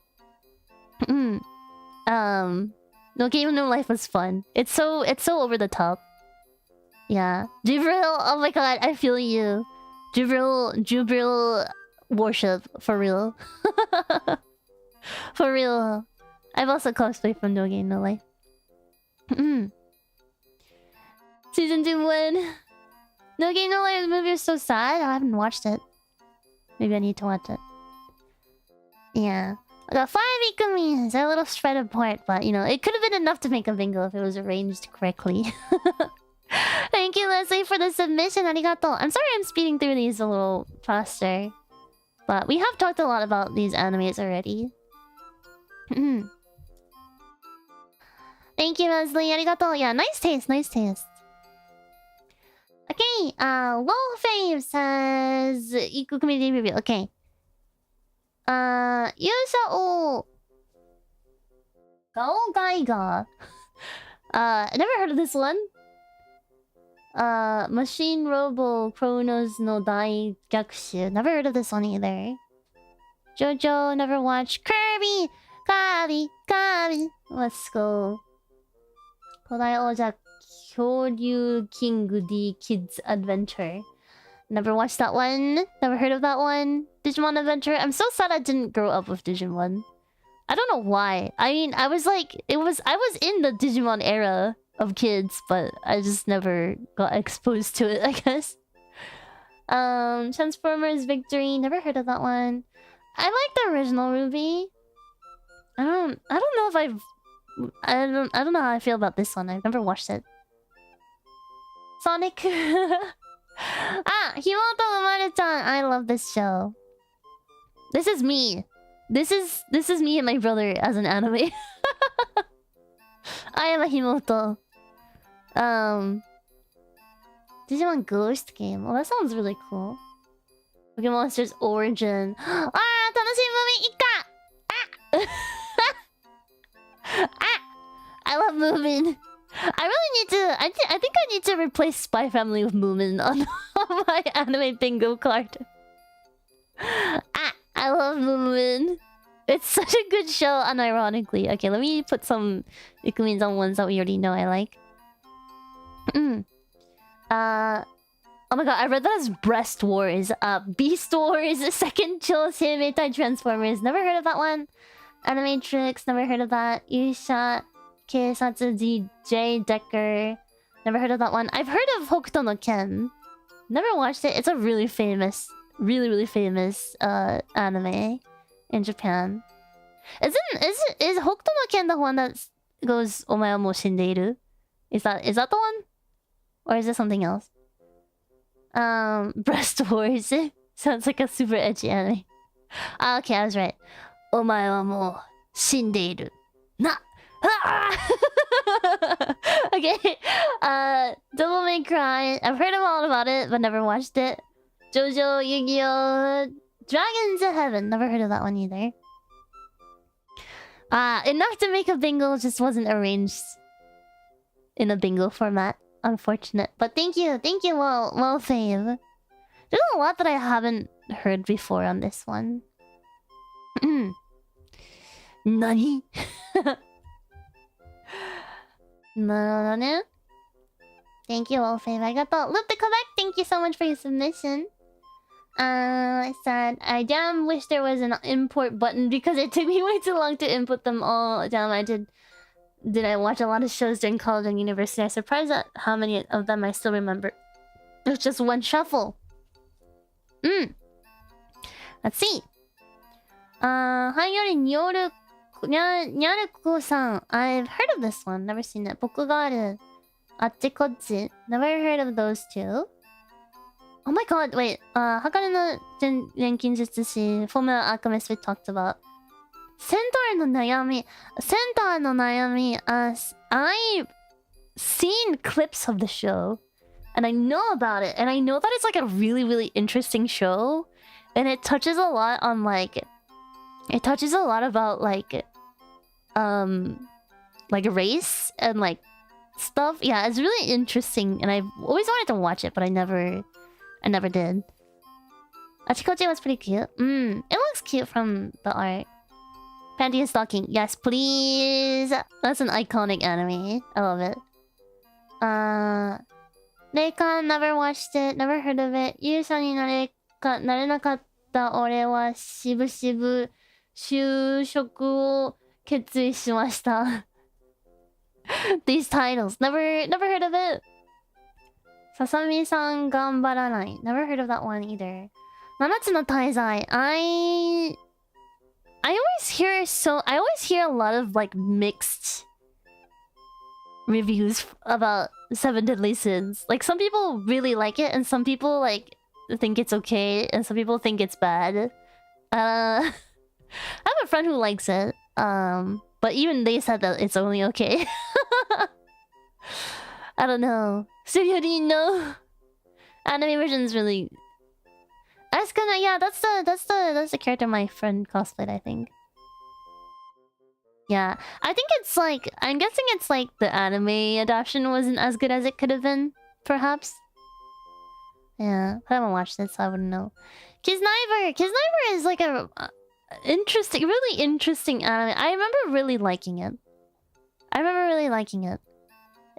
No Game No Life was fun. It's so over the top. Yeah. Jubril, oh my god, I feel you. Jubril worship, for real. For real. I've also cosplayed from No Game No Life. Season 2 win. No Game No Life, the movie is so sad. I haven't watched it. Maybe I need to watch it. Yeah. I got 5 Ikumins. They're a little spread apart, but you know, it could have been enough to make a bingo if it was arranged correctly. Thank you, Leslie, for the submission. Arigato. I'm sorry I'm speeding through these a little faster. But we have talked a lot about these animes already. Thank you, Leslie. Arigato. Yeah, nice taste, nice taste. Okay, Low Fave says Iku community review. Okay. Yusa o Gao Gaiga. Never heard of this one. Machine Robo Chronos no Dai Gyakushu. Never heard of this one either. Jojo, never watched. Kirby! Kirby! Let's go. Kodai Oja Kyoryu King D Kids Adventure. Never watched that one. Never heard of that one. Digimon Adventure. I'm so sad I didn't grow up with Digimon. I don't know why. I mean, I was in the Digimon era of kids, but I just never got exposed to it, I guess. Transformers Victory. Never heard of that one. I like the original Ruby. I don't know if I don't know how I feel about this one. I've never watched it. Sonic. Himoto Umare-chan. I love this show. This is me. This is me and my brother as an anime. I am a Himoto. Digimon Ghost game. Oh, that sounds really cool. Pokemon Monsters Origin. Tanoshii movie Ika! I love Moomin. I really need to... I think I need to replace Spy Family with Moomin on my anime bingo card. I love Moomin. It's such a good show, unironically. Okay, let me put some Ikumins on ones that we already know I like. Oh my god, I read that as Breast Wars. Beast Wars, Second Chill Seimeitai Transformers. Never heard of that one. Animatrix, never heard of that. Yusha, Keisatsu DJ Decker. Never heard of that one. I've heard of Hokuto no Ken. Never watched it. It's a really famous, really famous anime in Japan. Is Hokuto no Ken the one that goes Omae wa mou shindeiru? Is that the one? Or is it something else? Breast Wars. Sounds like a super edgy anime. Okay, I was right. Omae wa mou shindeiru. Na! Okay. Devil May Cry. I've heard all about it, but never watched it. JoJo, Yu-Gi-Oh! Dragons of Heaven. Never heard of that one either. Enough to make a bingo, just wasn't arranged in a bingo format. Unfortunate. But thank you, well fave. There's a lot that I haven't heard before on this one. Nani? Thank you, well fave. I got the loop to collect. Thank you so much for your submission. I said, I damn wish there was an import button because it took me way too long to input them all. Damn, Did I watch a lot of shows during college and university? I'm surprised at how many of them I still remember. It was just one shuffle. Let's see. Hayori Nyaruko-san. I've heard of this one. Never seen it. Bokugaru. Achi-kochi. Never heard of those two. Oh my god, wait. Hakane no Renkinjutsu, Fullmetal Alchemist we talked about. Centaur no Nayami. I've seen clips of the show. And I know about it. And I know that it's like a really interesting show. And it touches a lot on like... It touches a lot about like race and like stuff. Yeah, it's really interesting. And I've always wanted to watch it, but I never did. Achikochi was pretty cute. It looks cute from the art. Panty and stocking. Yes, please. That's an iconic anime. I love it. Reikon, never watched it. Never heard of it. Yusha ni narenakatta ore wa shibushibu shūshoku wo ketsui shimashita. These titles. Never heard of it. Sasami-san Ganbaranai. Never heard of that one either. Nanatsu no Taizai. I always hear a lot of like mixed reviews about Seven Deadly Sins. Like some people really like it and some people like think it's okay and some people think it's bad. I have a friend who likes it. But even they said that it's only okay. I don't know. No. Anime version is really. That's gonna, yeah. That's the character my friend cosplayed, I think. Yeah, I think it's like, I'm guessing it's like the anime adaptation wasn't as good as it could have been, perhaps. Yeah, I haven't watched it, so I wouldn't know. Kiznaiver is like a really interesting anime. I remember really liking it.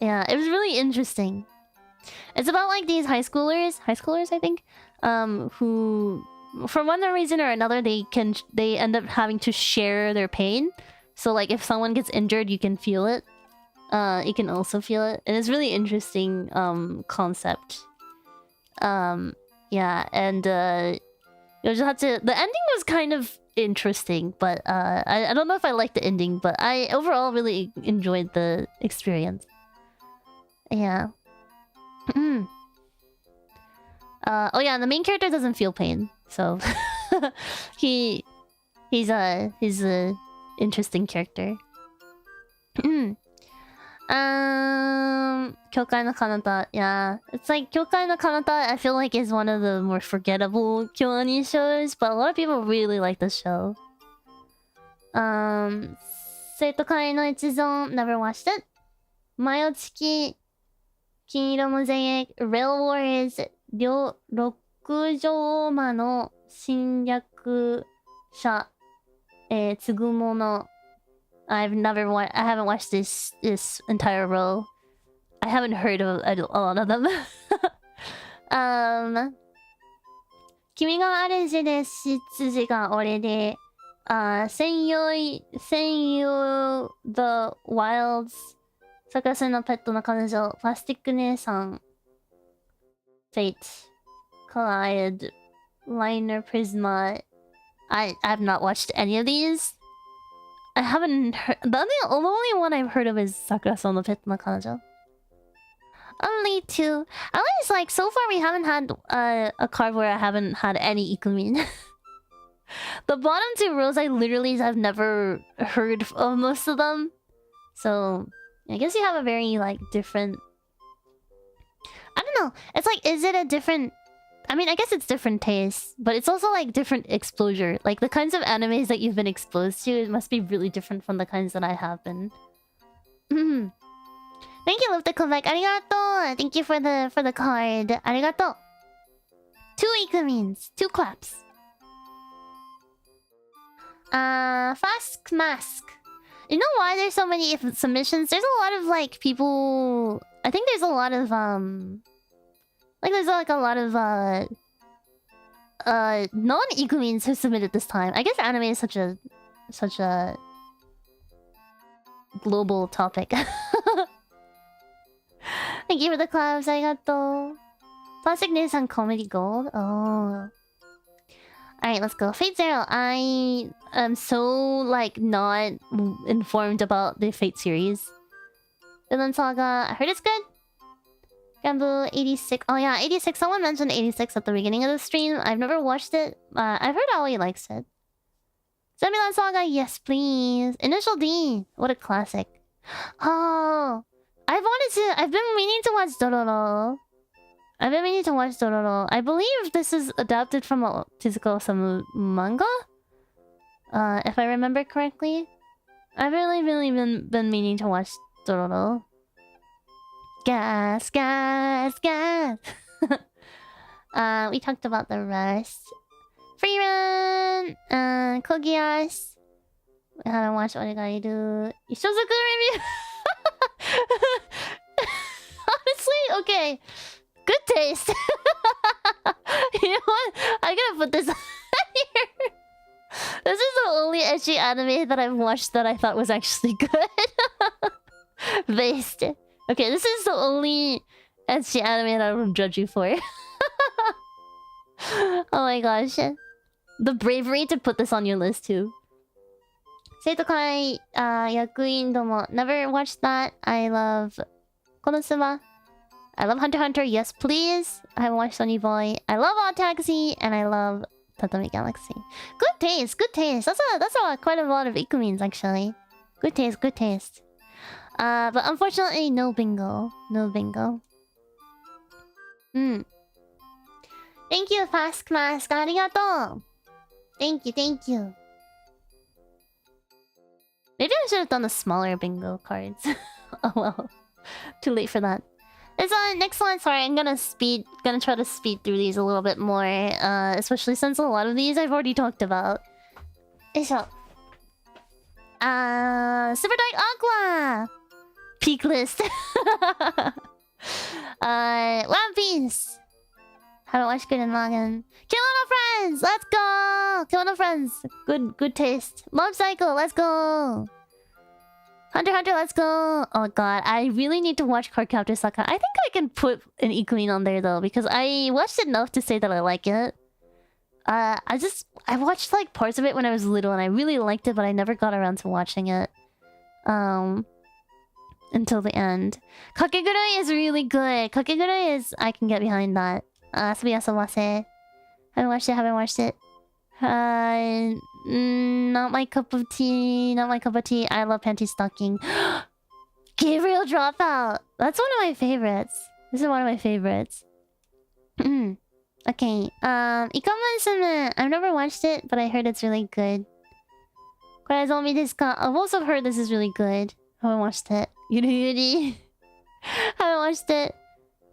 Yeah, it was really interesting. It's about like these high schoolers, I think, who, for one reason or another, they end up having to share their pain. So like if someone gets injured, you can feel it. You can also feel it. And it's really interesting concept. Yeah, and you just have to. The ending was kind of interesting, but I don't know if I liked the ending, but I overall really enjoyed the experience. Yeah. Oh yeah, the main character doesn't feel pain, so he's a interesting character. 教会の彼方 yeah, it's like 教会の彼方 I feel like is one of the more forgettable Kyoani shows, but a lot of people really like the show. 生徒会の一存 never watched it. 前落ちき金色の前衛 Rail Wars 六条馬の侵略者つぐもの I haven't watched this entire row. I haven't heard of a lot of them. 君が主で執が俺で専用 The Wilds 逆さのペットの彼女プラスティック姉さん Fate Collide Liner Prisma I've not watched any of these. I haven't heard... The only one I've heard of is Sakura-san no Pet no Kanajo. Only two. At least, like, so far we haven't had a card where I haven't had any Ikumin. The bottom two rows, I literally have never heard of most of them. So, I guess you have a very, like, different... I don't know. It's like, is it a different... I mean, I guess it's different tastes, but it's also like different exposure. Like the kinds of animes that you've been exposed to, it must be really different from the kinds that I have been. Thank you, Love the Comeback. Arigato. Thank you for the card. Arigato. 2 Ikumins. 2 claps. Fast Mask. You know why there's so many submissions? There's a lot of like people. I think there's a lot of like there's like a lot of non-Ikumins who submitted this time. I guess anime is such a global topic. Thank you for the claps, arigato. Plastic Nissan Comedy Gold. Oh. Alright, let's go. Fate Zero. I am so like not informed about the Fate series. Villain Saga. I heard it's good. Gambu 86. Oh yeah, 86. Someone mentioned 86 at the beginning of the stream. I've never watched it. I've heard Aoi likes it. Zombieland Saga, yes please. Initial D. What a classic. Oh, I've been meaning to watch Dororo. I believe this is adapted from a Tezuka Osamu manga. If I remember correctly. I've really been meaning to watch Dororo. Gas. We talked about the rest. Free run! Kogias. I haven't watched Oregairu. Ishozoku review! Honestly, okay. Good taste. You know what? I'm gonna put this on here. This is the only ecchi anime that I've watched that I thought was actually good. Based. Okay, this is the only ecchi anime that I would judge you for. Oh my gosh. The bravery to put this on your list too. Seitokai Yakuin Domo. Never watched that. I love Konosuba. I love Hunter x Hunter. Yes, please. I haven't watched Sonny Boy. I love Odd Taxi. And I love Tatami Galaxy. Good taste. That's quite a lot of Ikumins actually. Good taste. But unfortunately, no bingo. No bingo. Thank you, Fast Mask. Arigato. Thank you, thank you. Maybe I should have done the smaller bingo cards. Oh well. Too late for that. This one, next one, sorry, I'm gonna try to speed through these a little bit more. Especially since a lot of these I've already talked about. Isho. Super Dark Aqua! Peak list. One Piece. Haven't watched Good and Lagan. Kimono Friends! Let's go! Kimono Friends. Good taste. Mob Psycho, let's go! Hunter x Hunter, let's go! Oh god, I really need to watch Cardcaptor Sakura. I think I can put an Ikuin on there though, because I watched enough to say that I like it. I watched like parts of it when I was little and I really liked it, but I never got around to watching it. Until the end. Kakegurui is really good. Kakegurui is... I can get behind that. Subiasawase. Haven't watched it. Not my cup of tea. I love Panty Stocking. Gabriel Dropout! That's one of my favorites. This is one of my favorites. Okay. Ikaman-sama. I've never watched it, but I heard it's really good. I've also heard this is really good. Haven't watched it. Yuri Yuri. Haven't watched it.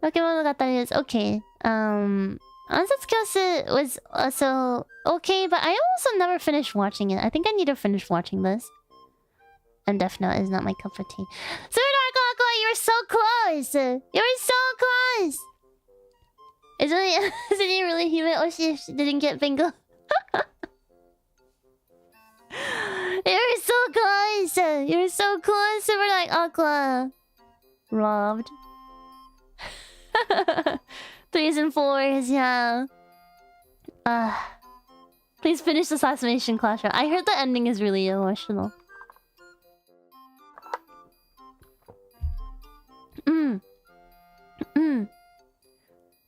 Pokemonogatari is okay. Ansatsu Kyosu was also okay, but I also never finished watching it. I think I need to finish watching this. And Death Note is not my cup of tea. Super Dark Aqua, you were so close! You were so close! Isn't it really Hime Oshi if she didn't get bingo? You were so close! You were so close, Super Dark Aqua! Robbed. 3s and 4s, yeah. Please finish the Assassination Classroom. I heard the ending is really emotional.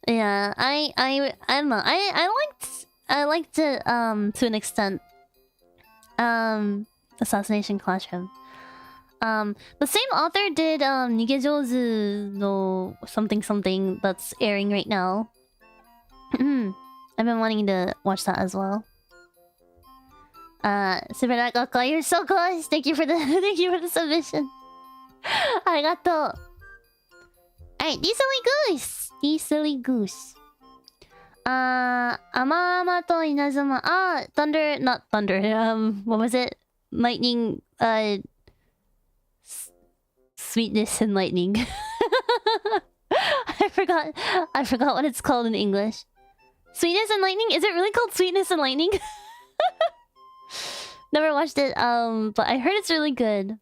Yeah, I don't know. I liked it to an extent. Assassination Classroom. The same author did Nigejozu no something that's airing right now. I've been wanting to watch that as well. Super Dark Aqua, you're so close. Thank you for the submission. Arigato. Alright, the silly goose. Amama to Inazuma. Thunder, not thunder. What was it? Lightning. Sweetness and lightning. I forgot what it's called in English. Sweetness and lightning? Is it really called Sweetness and Lightning? Never watched it, but I heard it's really good.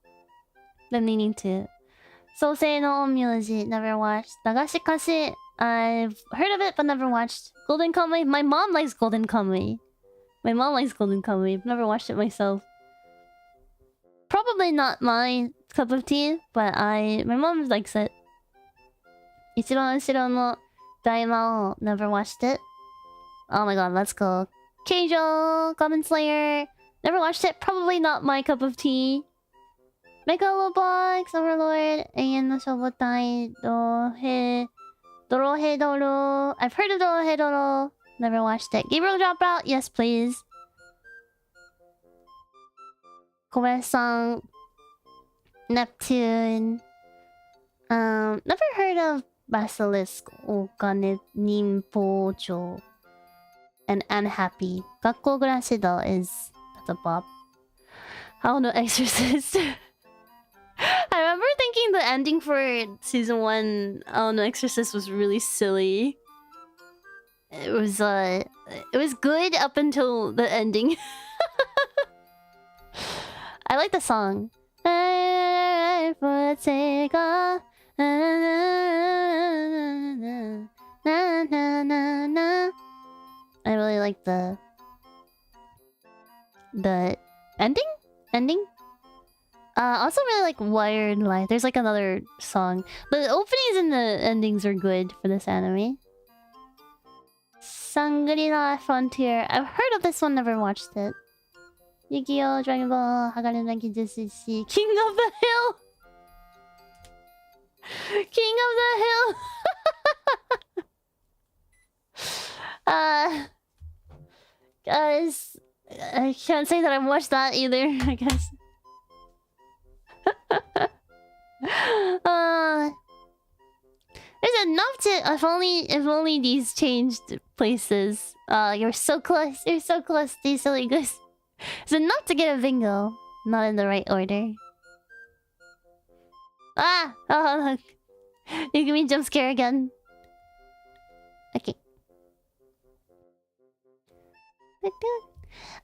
Been meaning to. Sousei no Onmyoji, never watched. Dagashi Kashi, I've heard of it but never watched. Golden Kamuy, my mom likes Golden Kamuy. Never watched it myself. Probably not my cup of tea, but my mom likes it. Ichiban Ushiro no Daimao, never watched it. Oh my god, let's go. Keijo, Goblin Slayer, never watched it. Probably not my cup of tea. Megalobox, Overlord, Eien no Shobotai, Dorohe Doro. I've heard of Dorohe Doro. Never watched it. Gabriel Dropout, yes please. Kobayashi-san, Neptune. Never heard of Basilisk, Okane Nimpocho. And Unhappy. Gakkou Gurashi though that's a bop. How no Exorcist. I remember thinking the ending for season 1 How no Exorcist was really silly. It was good up until the ending. I like the song. I really like the ending. Also really like Wired Life. There's like another song. The openings and the endings are good for this anime. Shangri-La Frontier. I've heard of this one, never watched it. Yu-Gi-Oh! Dragon Ball, Hagane Naki Jutsushi, King of the Hill! King of the Hill. Guys, I can't say that I've watched that either, I guess. There's enough to... If only these changed places. You're so close. You're so close, these silly goose. There's enough to get a bingo. Not in the right order. Ah! Oh, look. You give me jump scare again. Okay.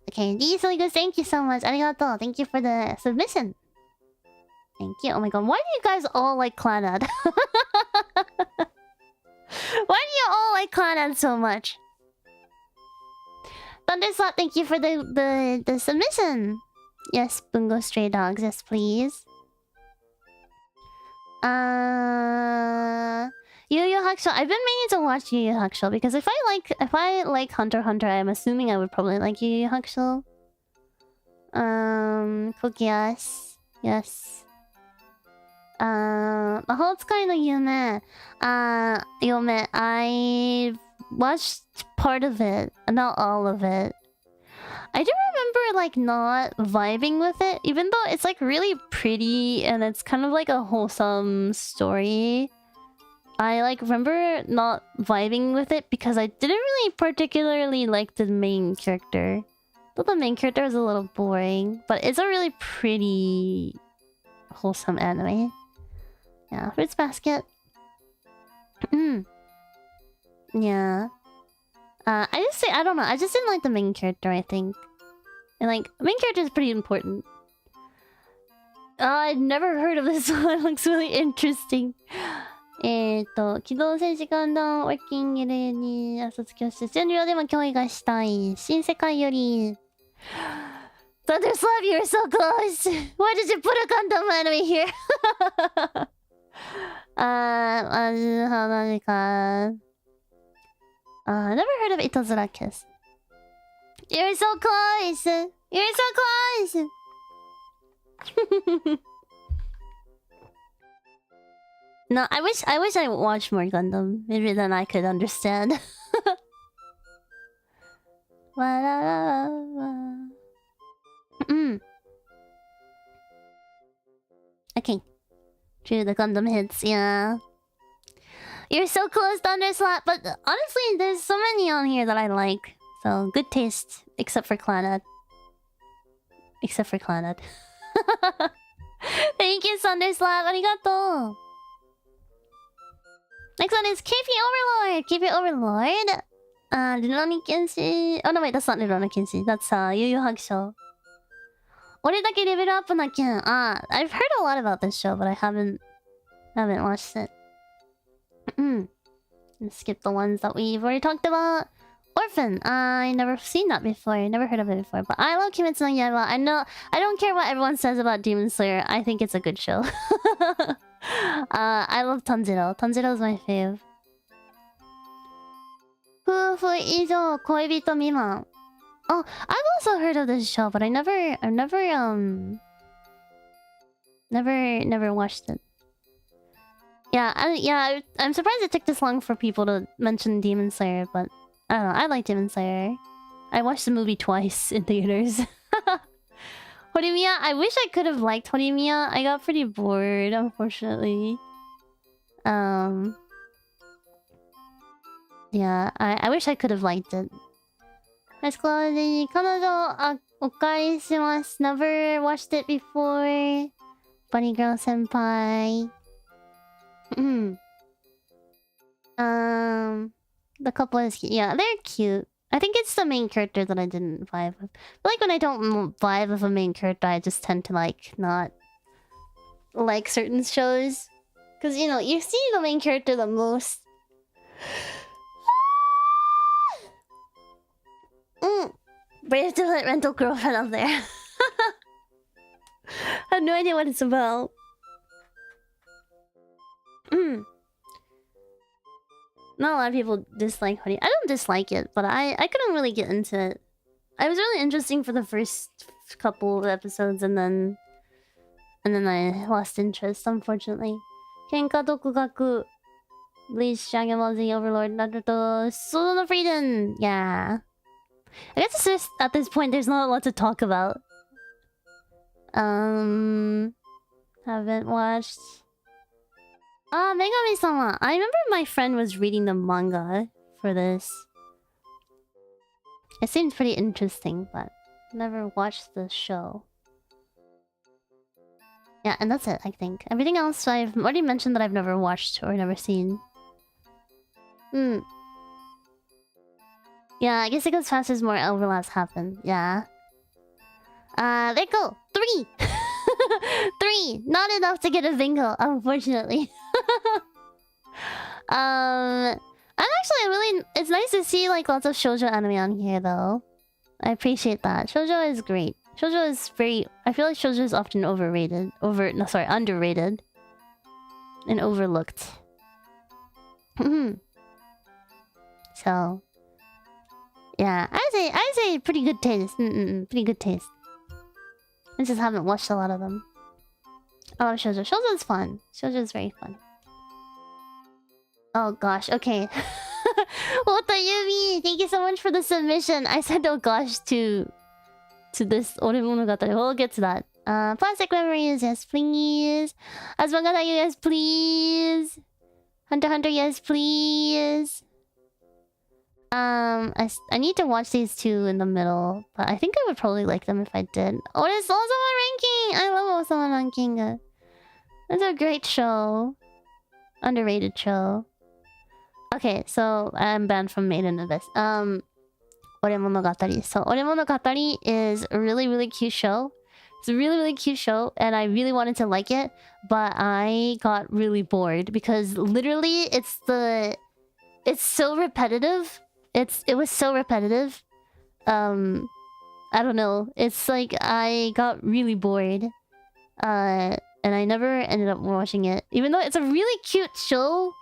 Okay, these silly goose, thank you so much. Arigato. Thank you for the submission. Thank you. Oh my god, why do you guys all like Clannad? Why do you all like Clannad so much? Thunderslot, thank you for the submission. Yes, Bungo Stray Dogs, yes please. Yu Yu Hakusho. I've been meaning to watch Yu Yu Hakusho because if I like Hunter x Hunter, I'm assuming I would probably like Yu Yu Hakusho. Kokias. Yes. 魔法使いの夢 Yome, I watched part of it, not all of it. I do remember like not vibing with it, even though it's like really pretty and it's kind of like a wholesome story. I like remember not vibing with it because I didn't really particularly like the main character. Though the main character is a little boring, but it's a really pretty wholesome anime. Yeah, Fruits Basket. Yeah. I don't know. I just didn't like the main character, I think. And like, the main character is pretty important. I'd never heard of this one. It looks really interesting. 機動戦士ガンダムワーキングレに卒業して、専業でも教育がしたい。新世界より。Thunderslap, you're so close! Why did you put a Gundam anime here? I never heard of Itazura Kiss. You're so close! You're so close! No, I wish I watched more Gundam. Maybe then I could understand. Okay. True, the Gundam hits, yeah. You're so close, Thunderslap, but honestly, there's so many on here that I like. So, good taste, except for Clannad. Except for Clannad. Thank you, Thunderslap, arigato! Next one is KP Overlord! KP Overlord! Rurouni Kenshi... Oh no, wait, that's not Rurouni Kenshi. That's Yu Yu Hakusho. 俺だけレベルアップな件. I've heard a lot about this show, but I haven't watched it. Let's skip the ones that we've already talked about. Orphan. I never seen that before. Never heard of it before. But I love Kimetsu no Yaiba. I don't care what everyone says about Demon Slayer. I think it's a good show. I love Tanjiro. Tanjiro is my fave. 夫婦以上恋人未満. Oh, I've also heard of this show, but I've never watched it. Yeah, I'm surprised it took this long for people to mention Demon Slayer, but I don't know, I like Demon Slayer. I watched the movie twice in theaters. Horimiya, I wish I could have liked Horimiya. I got pretty bored, unfortunately. Yeah, I wish I could have liked it. Let's close the 彼女お返しします. Never watched it before. Bunny Girl Senpai. The couple is cute. Yeah, they're cute. I think it's the main character that I didn't vibe with. But like when I don't vibe with a main character, I just tend to like not like certain shows. Because you know, you see the main character the most. Brave to let rental girlfriend up there. I have no idea what it's about. Not a lot of people dislike Honey. I don't dislike it, but I couldn't really get into it. It was really interesting for the first couple of episodes, and then I lost interest, unfortunately. 喧嘩独学 Bleach, Dragon Ball Z, Overlord, Naruto, Solo no Freedom. Yeah. I guess it's just, at this point, there's not a lot to talk about. Haven't watched. Megami-sama. I remember my friend was reading the manga for this. It seemed pretty interesting, but never watched the show. Yeah, and that's it, I think. Everything else I've already mentioned that I've never watched or never seen. Yeah, I guess it goes fast as more overlaps happen. Yeah. There you go! 3! 3! Not enough to get a bingo, unfortunately. I'm actually really... It's nice to see like lots of shoujo anime on here though. I appreciate that. Shoujo is great. Shoujo is very... I feel like shoujo is often overrated. Underrated. And overlooked. So... Yeah, I say pretty good taste. Pretty good taste. I just haven't watched a lot of them. I love shoujo. Shoujo is fun. Shoujo is very fun. Oh gosh, okay. What do you mean? Thank you so much for the submission. I said oh gosh to this Oremonogatari. We'll get to that. Plastic memories, yes please. Azumagata, yes please. Hunter x Hunter, yes please. I need to watch these two in the middle, but I think I would probably like them if I did. Oh, it's Osama Ranking! I love Osama Ranking. It's a great show. Underrated show. Okay, so I'm banned from Made in Abyss. Oremonogatari. So Oremonogatari is a really, really cute show. It's a really, really cute show, and I really wanted to like it, but I got really bored because literally it's so repetitive. It was so repetitive. I don't know. It's like I got really bored. And I never ended up watching it. Even though it's a really cute show.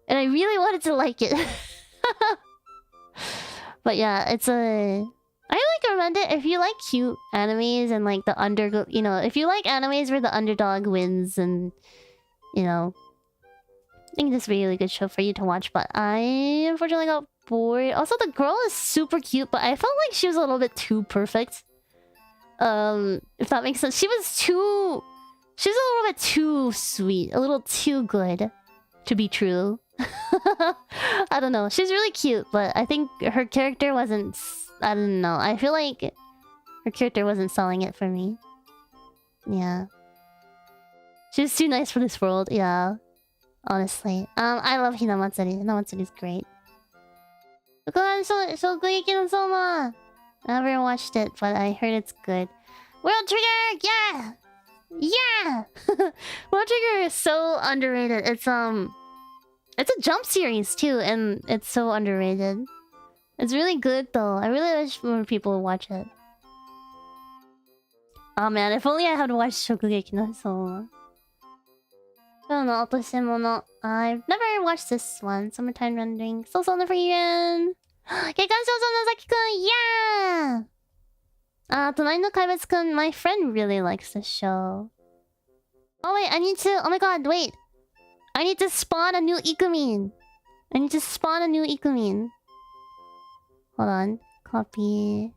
And I really wanted to like it. But yeah, it's a... I like recommend it if you like cute animes and like the underdog... You know, if you like animes where the underdog wins and... You know... I think this would be a really good show for you to watch. But I unfortunately got bored. Also, the girl is super cute, but I felt like she was a little bit too perfect. If that makes sense. She was a little bit too sweet. A little too good to be true. I don't know. She's really cute, but I think her character wasn't... I don't know. I feel like her character wasn't selling it for me. Yeah. She was too nice for this world. Yeah. Honestly. I love Hinamatsuri. Hinamatsuri is great. Shokugeki no Soma! I never watched it, but I heard it's good. World Trigger! Yeah! Yeah! World Trigger is so underrated. It's a jump series too, and it's so underrated. It's really good though. I really wish more people would watch it. Oh man, if only I had watched Shokugeki no Soma. I've never watched this one. Summertime Rendering. So on the Vgen! Gekkan-shoujo Nozaki-kun! Yeah! Tonari no Kaibetsu-kun, my friend really likes this show. Oh wait, I need to... Oh my god, wait! I need to spawn a new Ikumin! Hold on. Copy.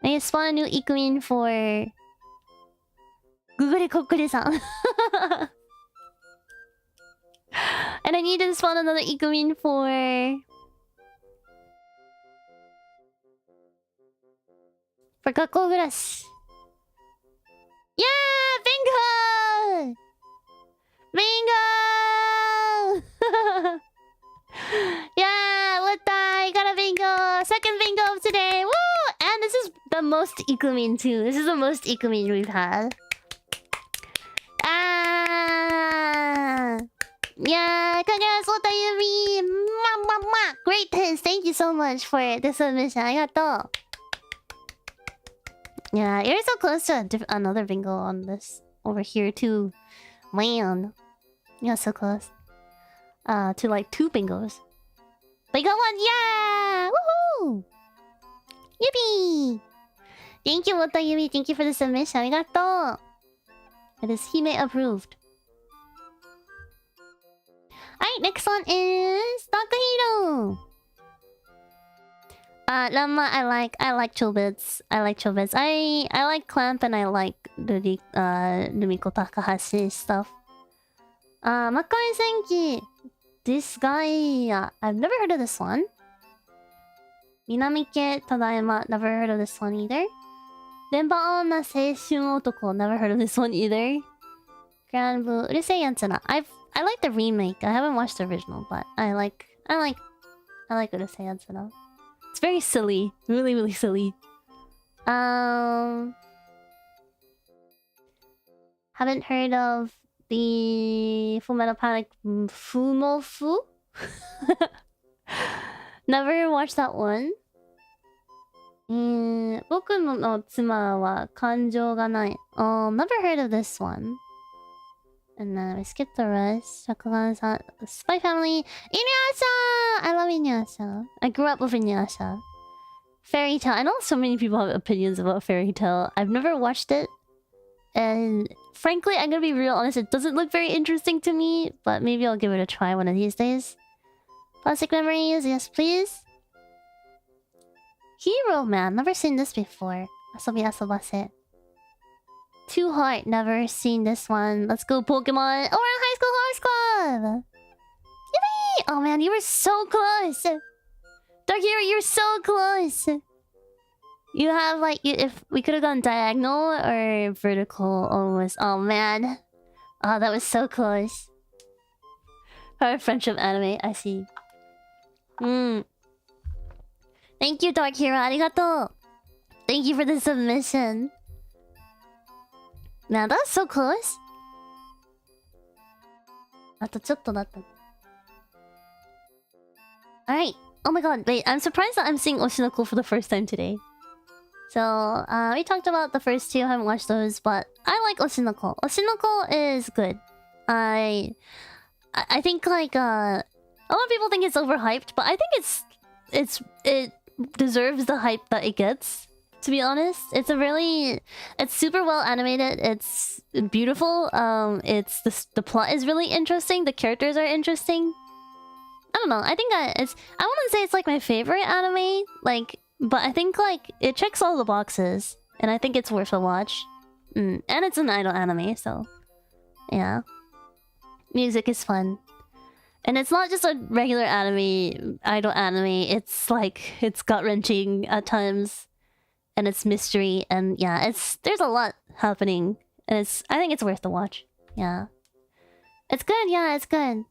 I need to spawn a new Ikumin for... Gugure Kokure-san. And I need to spawn another Ikumin for... For Gakkou Gurashi. Yeah! Bingo! Bingo! Yeah! What the? I got a bingo! Second bingo of today! Woo! And this is the most Ikumin too. This is the most Ikumin we've had. Yeah, congrats, what are you mean? Great taste, thank you so much for the submission. Arigatou. Yeah, you're so close to another bingo on this over here too. Man, you're so close. To like 2 bingos. Bingo 1, yeah! Woohoo! Yippee! Thank you, Wota Yumi. Thank you for the submission. Arigatou. It is Hime approved. Alright, next one is Takahiro. Ranma, I like Chobits. I like Chobits. I like Clamp and I like Rumiko Takahashi stuff. Makai Senki. This guy, I've never heard of this one. Minamike Tadaima, never heard of this one either. Renba Onna Seishun Otoko, never heard of this one either. Grand Blue, Urusei Yatsuna. I like the remake. I haven't watched the original, but I like Urusei Yatsuna. It's very silly. Really, really silly. Haven't heard of the Fullmetal Panic Fumofu? Never watched that one. 僕の妻は感情がない. Oh, never heard of this one. And then we skipped the rest. Shakugan-san, Spy Family. Inuyasha! I love Inuyasha. I grew up with Inuyasha. Fairy Tail. I know so many people have opinions about Fairy Tail. I've never watched it. And frankly, I'm gonna be real honest, it doesn't look very interesting to me. But maybe I'll give it a try one of these days. Plastic Memories, yes please. Hero Man, never seen this before. Asobi Asobase. Too Hard, never seen this one. Let's go Pokemon. Oh, we're in High School Horse Club! Yippee! Oh man, you were so close! Dark Hero, you're so close! You have like, if we could have gone diagonal or vertical almost. Oh man. Oh, that was so close. Our friendship anime, I see. Thank you, Dark Hero. Arigato. Thank you for the submission. Man, that's so close. あとちょっとだった。Alright. Oh my god, wait. I'm surprised that I'm seeing Oshinoko for the first time today. So, we talked about the first two. I haven't watched those, but I like Oshinoko. Oshinoko is good. I think like a lot of people think it's overhyped, but I think it deserves the hype that it gets. To be honest, it's super well animated. It's beautiful. The plot is really interesting. The characters are interesting. I don't know. I think I wouldn't say it's like my favorite anime, like, but I think like it checks all the boxes, and I think it's worth a watch. And it's an idol anime, so yeah. Music is fun. And it's not just a regular idol anime. It's like, it's gut-wrenching at times. And it's mystery. And yeah, there's a lot happening. And I think it's worth the watch. Yeah. It's good, yeah, it's good.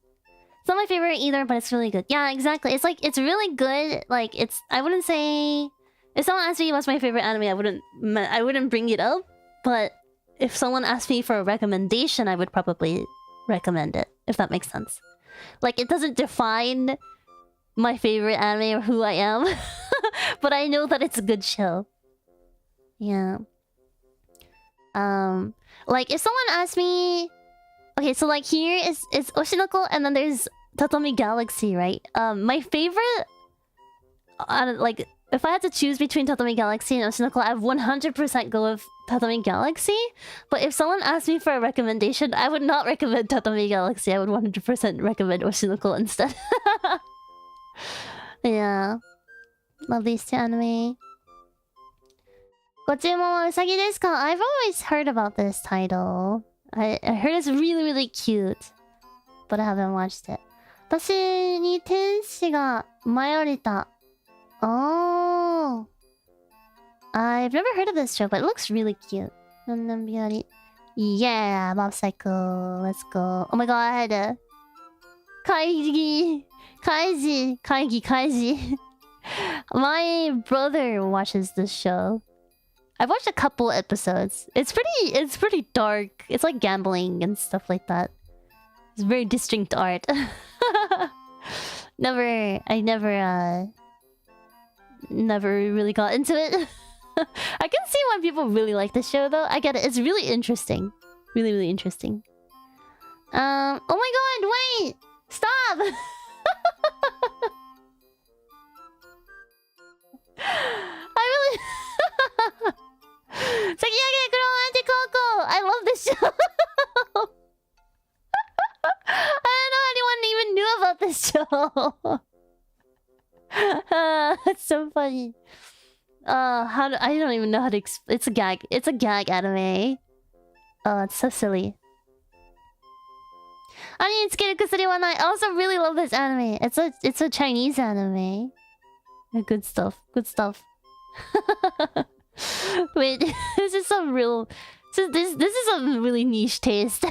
It's not my favorite either, but it's really good. Yeah, exactly. It's like, it's really good. Like, I wouldn't say... If someone asked me what's my favorite anime, I wouldn't bring it up. But if someone asked me for a recommendation, I would probably recommend it. If that makes sense. Like, it doesn't define my favorite anime or who I am. But I know that it's a good show. Yeah. Like, if someone asked me... Okay, so like here is Oshinoko, and then there's Tatami Galaxy, right? My favorite... like, if I had to choose between Tatami Galaxy and Oshinoko, I would 100% go with Tatami Galaxy. But if someone asked me for a recommendation, I would not recommend Tatami Galaxy. I would 100% recommend Oshinoko instead. Yeah. Love these two anime. Gochumon wa usagi desu ka? I've always heard about this title. I heard it's really, really cute. But I haven't watched it. 私に天使が舞い降りた. Oh. I've never heard of this show, but it looks really cute. Yeah, Mob Psycho. Let's go. Oh my god. Kaiji. My brother watches this show. I've watched a couple episodes. It's pretty dark. It's like gambling and stuff like that. It's very distinct art. I never really got into it. I can see why people really like this show though. I get it. It's really interesting. Really, really interesting. Oh my god, wait! Stop! I really... Sakiyage Kuromante Koko! I love this show! I don't know anyone even knew That's so funny. I don't even know how to it's a gag. It's a gag anime. Oh, it's so silly. I also really love this anime. It's a Chinese anime. Good stuff. Good stuff. Wait, this is some real. This is some really niche taste.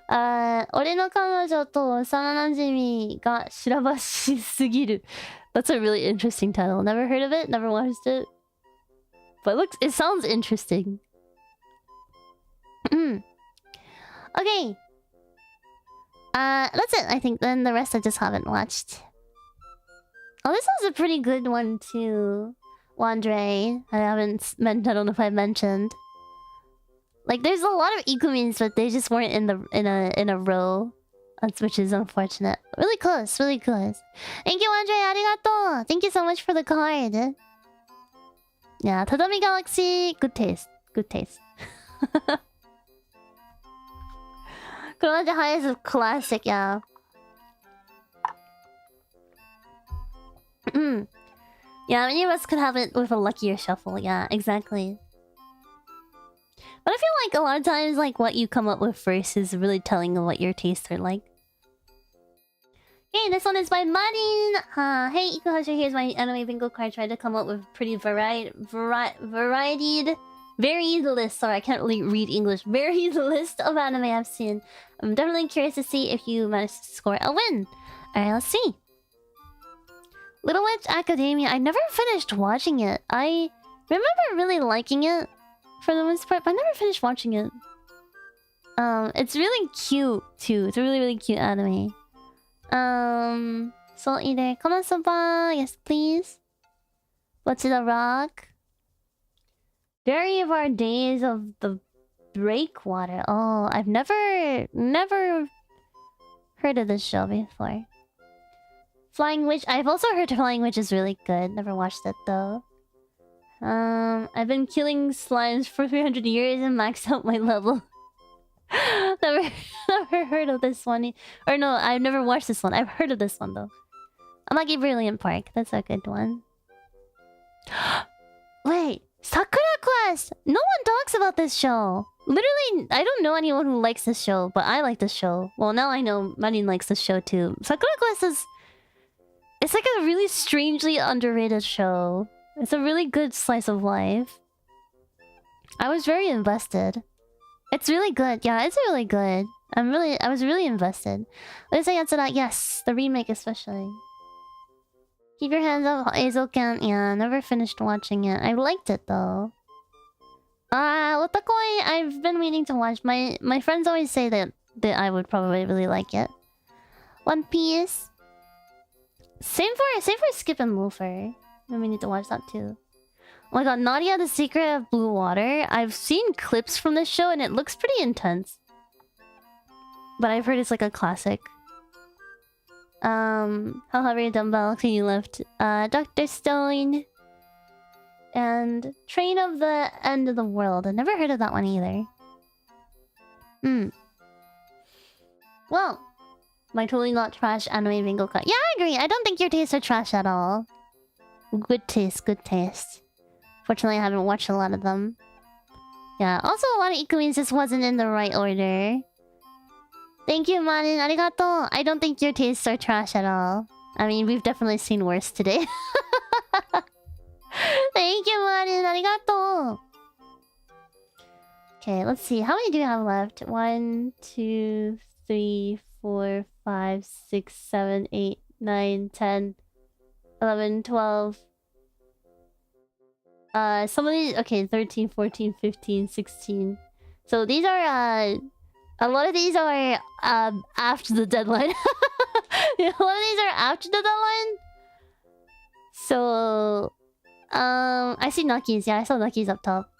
俺の彼女と幼馴染がしらばしすぎる. That's a really interesting title. Never heard of it, never watched it. But it sounds interesting. Okay. That's it, I think. Then the rest I just haven't watched. Oh, this was a pretty good one too. Wandre. I don't know if I mentioned. Like, there's a lot of Ikumins, but they just weren't in a row. Which is unfortunate. Really close, really close. Thank you, Andre. Arigato. Thank you so much for the card. Yeah, Tadami Galaxy. Good taste. Good taste. Kuromaja High is a classic, yeah. Yeah, many of us could have it with a luckier shuffle. Yeah, exactly. But I feel like a lot of times, like, what you come up with first is really telling of what your tastes are like. Okay, this one is by Marin. Hey, Ikuhasha, here's my anime bingo card. Tried to come up with pretty varied list. Sorry, I can't really read English. Varied list of anime I've seen. I'm definitely curious to see if you managed to score a win. Alright, let's see. Little Witch Academia. I never finished watching it. I remember really liking it for the most part, but I never finished watching it. It's really cute too. It's a really, really cute anime. So either Konosuba, yes please. What's the rock? Very of our days of the breakwater. Oh, I've never heard of this show before. Flying Witch. I've also heard Flying Witch is really good. Never watched it though. I've been killing slimes for 300 years and maxed out my level. never heard of this one. Or no, I've never watched this one. I've heard of this one though. Unlucky Brilliant Park. That's a good one. Wait, Sakura Quest! No one talks about this show. Literally, I don't know anyone who likes this show, but I like this show. Well, now I know Marin likes this show too. Sakura Quest is... It's like a really strangely underrated show. It's a really good slice of life. I was very invested. It's really good. Yeah, it's really good. I was really invested. Let's say answer that. Yes, the remake especially. Keep your hands up, Eizouken. Yeah, never finished watching it. I liked it though. Otakoi, I've been meaning to watch. My friends always say that I would probably really like it. One Piece. Same for Skip and Loafer. We need to watch that too. Oh my god, Nadia the Secret of Blue Water. I've seen clips from this show and it looks pretty intense. But I've heard it's like a classic. However, Dumbbell, Can You Lift? Dr. Stone. And Train of the End of the World. I never heard of that one either. Well, my totally not trash anime bingo card. Yeah, I agree. I don't think your tastes are trash at all. Good taste, good taste. Fortunately, I haven't watched a lot of them. Yeah, also a lot of Ikumins just wasn't in the right order. Thank you, Marin. Arigato. I don't think your tastes are trash at all. I mean, we've definitely seen worse today. Thank you, Marin. Arigato. Okay, let's see. How many do we have left? 1, 2, 3, 4, 5, 6, 7, 8, 9, 10, 11, 12. Some of these... Okay, 13, 14, 15, 16. So these are, a lot of these are, after the deadline. A lot of these are after the deadline. So... I see Nuckies. Yeah, I saw Nuckies up top.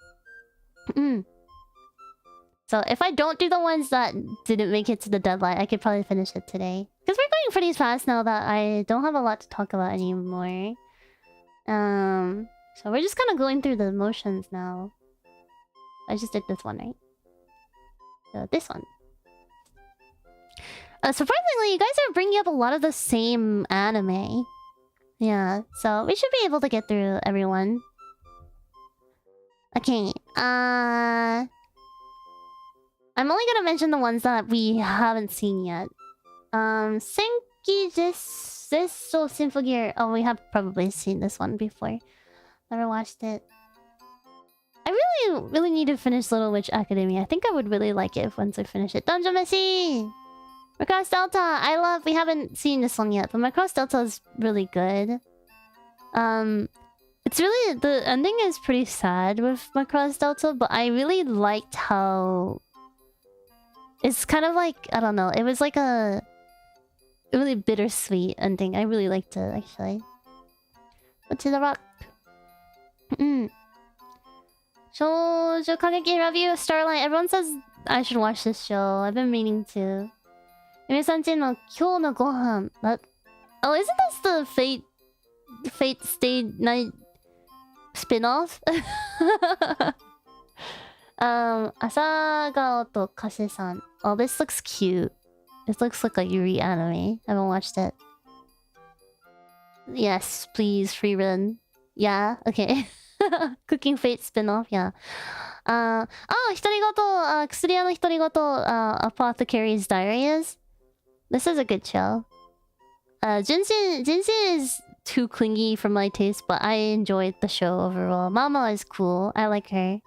So if I don't do the ones that didn't make it to the deadline, I could probably finish it today. Because we're going pretty fast now that I don't have a lot to talk about anymore. So we're just kind of going through the motions now. I just did this one, right? So this one. Surprisingly, you guys are bringing up a lot of the same anime. Yeah, so we should be able to get through everyone. Okay, I'm only gonna mention the ones that we haven't seen yet. Senki Desu Symphogear. Oh, we have probably seen this one before. Never watched it. I really need to finish Little Witch Academia. I think I would really like it once I finish it. Dungeon Messi! Macross Delta! we haven't seen this one yet, but Macross Delta is really good. It's really... The ending is pretty sad with Macross Delta, but I really liked how... It's kind of like... I don't know. It was like a really bittersweet ending. I really liked it, actually. Go to the rock. Shoujo Kageki Review Starlight. Everyone says I should watch this show. I've been meaning to. Yume-san-chin no Kyou no Gohan. Oh, isn't this the Fate Stay Night spin-off? Asagao to Kase-san. Oh, this looks cute. This looks like a Yuri anime. I haven't watched it. Yes, please, free run. Yeah, okay. Cooking Fate spin-off, yeah. Hitarigoto, Kusuriya no Hitarigoto, Apothecary's Diaries. This is a good show. Jinshin is too clingy for my taste, but I enjoyed the show overall. Mama is cool. I like her.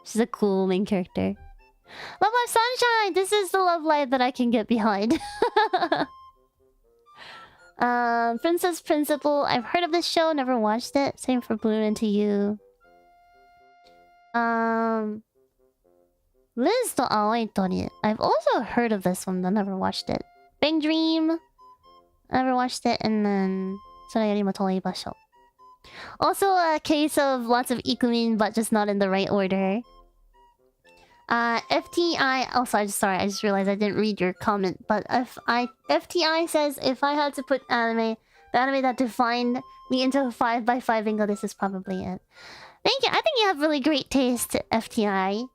She's a cool main character. Love Life Sunshine! This is the love life that I can get behind. Princess Principal. I've heard of this show, never watched it. Same for Bloom Into You. Liz to Aoi Tori. I've also heard of this one, but never watched it. Big Dream. Never watched it, and then... Sora Yorimo Toii Basho. Also a case of lots of Ikumin, but just not in the right order. FTI... Oh, sorry, I just realized I didn't read your comment. But FTI says, if I had to put anime... The anime that defined me into a 5x5 bingo, this is probably it. Thank you. I think you have really great taste, FTI.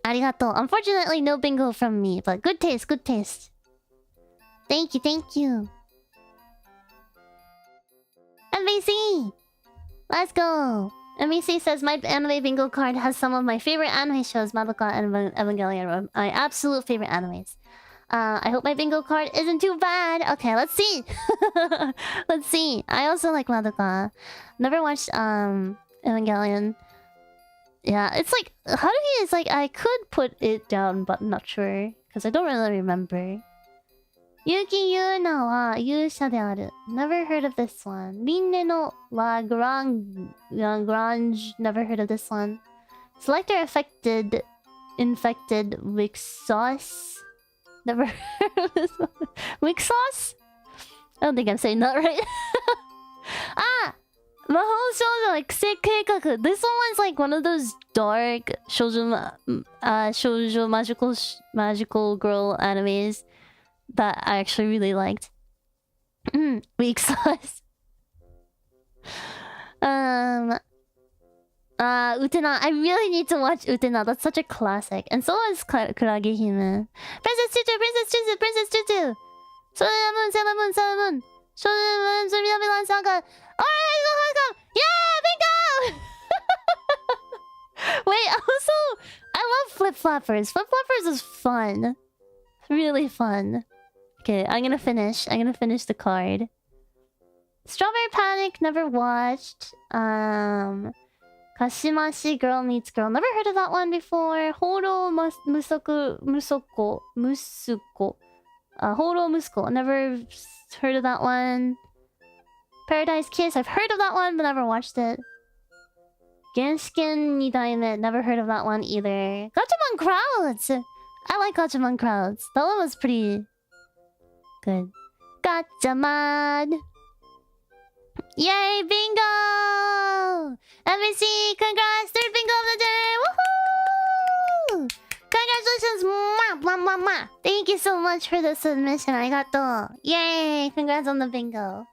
Arigato. Unfortunately, no bingo from me, but good taste, good taste. Thank you. MVC! Let's go! MVC says, my anime bingo card has some of my favorite anime shows, Madoka and Evangelion, my absolute favorite animes. I hope my bingo card isn't too bad. Okay, let's see. Let's see. I also like Madoka. Never watched Evangelion. Yeah, it's like Haruhi is like I could put it down, but I'm not sure because I don't really remember. Yuki Yuna wa Yusha de aru. Never heard of this one. Rinne no Lagrange. Never heard of this one. Selector infected Wixos. Never heard of this one. Wixos? I don't think I'm saying that right. Mahou Shoujo like Kusei Keikaku. This one's like one of those dark shoujo magical girl animes that I actually really liked. Weak sauce. Utena. I really need to watch Utena. That's such a classic. And so is Kurage Hime. Princess Tutu. Sailor Moon. Sailor Moon Saga. Alright, yeah, bingo! Wait, also, I love Flip Flappers. Flip Flappers is fun. Really fun. Okay, I'm gonna finish the card. Strawberry Panic, never watched. Kashimashi Girl Meets Girl. Never heard of that one before. Horo Musuko. Horo Musuko. Never heard of that one. Paradise Kiss. I've heard of that one, but never watched it. Genshin Nidaime. Never heard of that one either. Gachamon Crowds. I like Gachamon Crowds. That one was pretty good. Gachamon. Yay, bingo! MVC, congrats! Third bingo of the day! Woohoo! Congratulations! Mwah, mwah, mwah, mwah. Thank you so much for the submission. Arigato. Yay! Congrats on the bingo.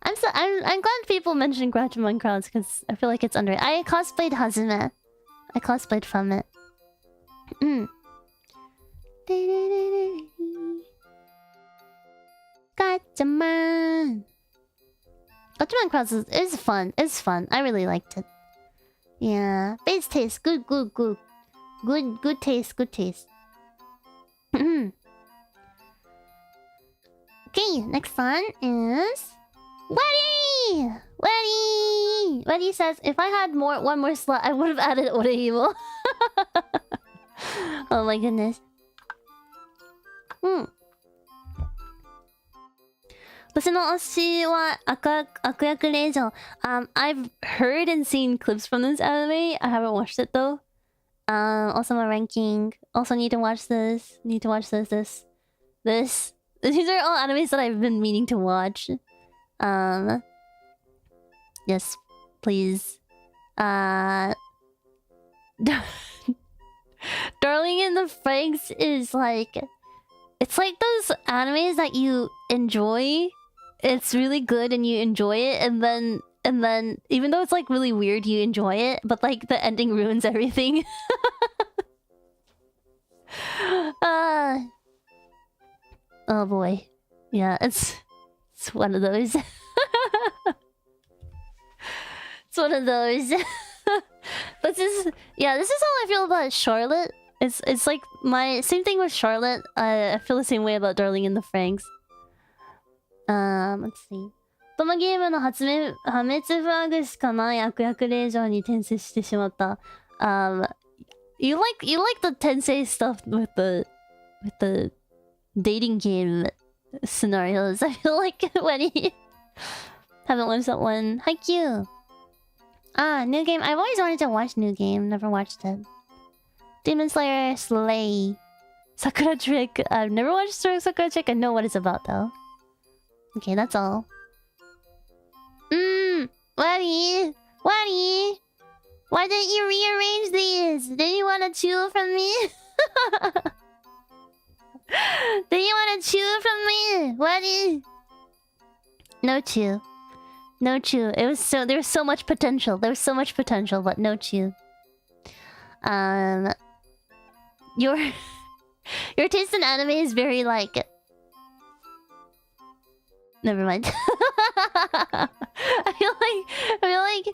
I'm glad people mention Gratchamon Crowds because I feel like it's under. I cosplayed Hazume. I cosplayed from it. Gatchaman. Gatchaman Cross is fun. It's fun. I really liked it. Yeah. Base taste. Good, good, good. Good taste. Good taste. Okay, next one is... Weddy! Weddy! Weddy says, if I had one more slot, I would have added Oreimo. Oh my goodness. I've heard and seen clips from this anime. I haven't watched it though. Also my ranking. Also need to watch this. Need to watch this. These are all animes that I've been meaning to watch. Yes, please. Darling in the Franxx is like... It's like those animes that you enjoy. It's really good and you enjoy it, and then even though it's like really weird, you enjoy it, but like the ending ruins everything. Oh boy. Yeah, it's one of those. It's one of those. But this is how I feel about Charlotte. It's like my same thing with Charlotte. I feel the same way about Darling in the Franxx. Let's see. このゲームの破滅フラグしかない悪役令状に転生してしまった。You like the Tensei stuff with the dating game scenarios. I feel like when you haven't watched that one. Haikyuu. New game. I've always wanted to watch New Game. Never watched it. Demon Slayer Slay. Sakura Trick. I've never watched Sakura Trick. I know what it's about though. Okay, that's all. Waddy! Waddy! Why didn't you rearrange these? Did you want to chew from me? Did you want to chew from me? Waddy? No chew. No chew. There was so much potential. There was so much potential, but no chew. Your taste in anime is very like... Never mind. I feel like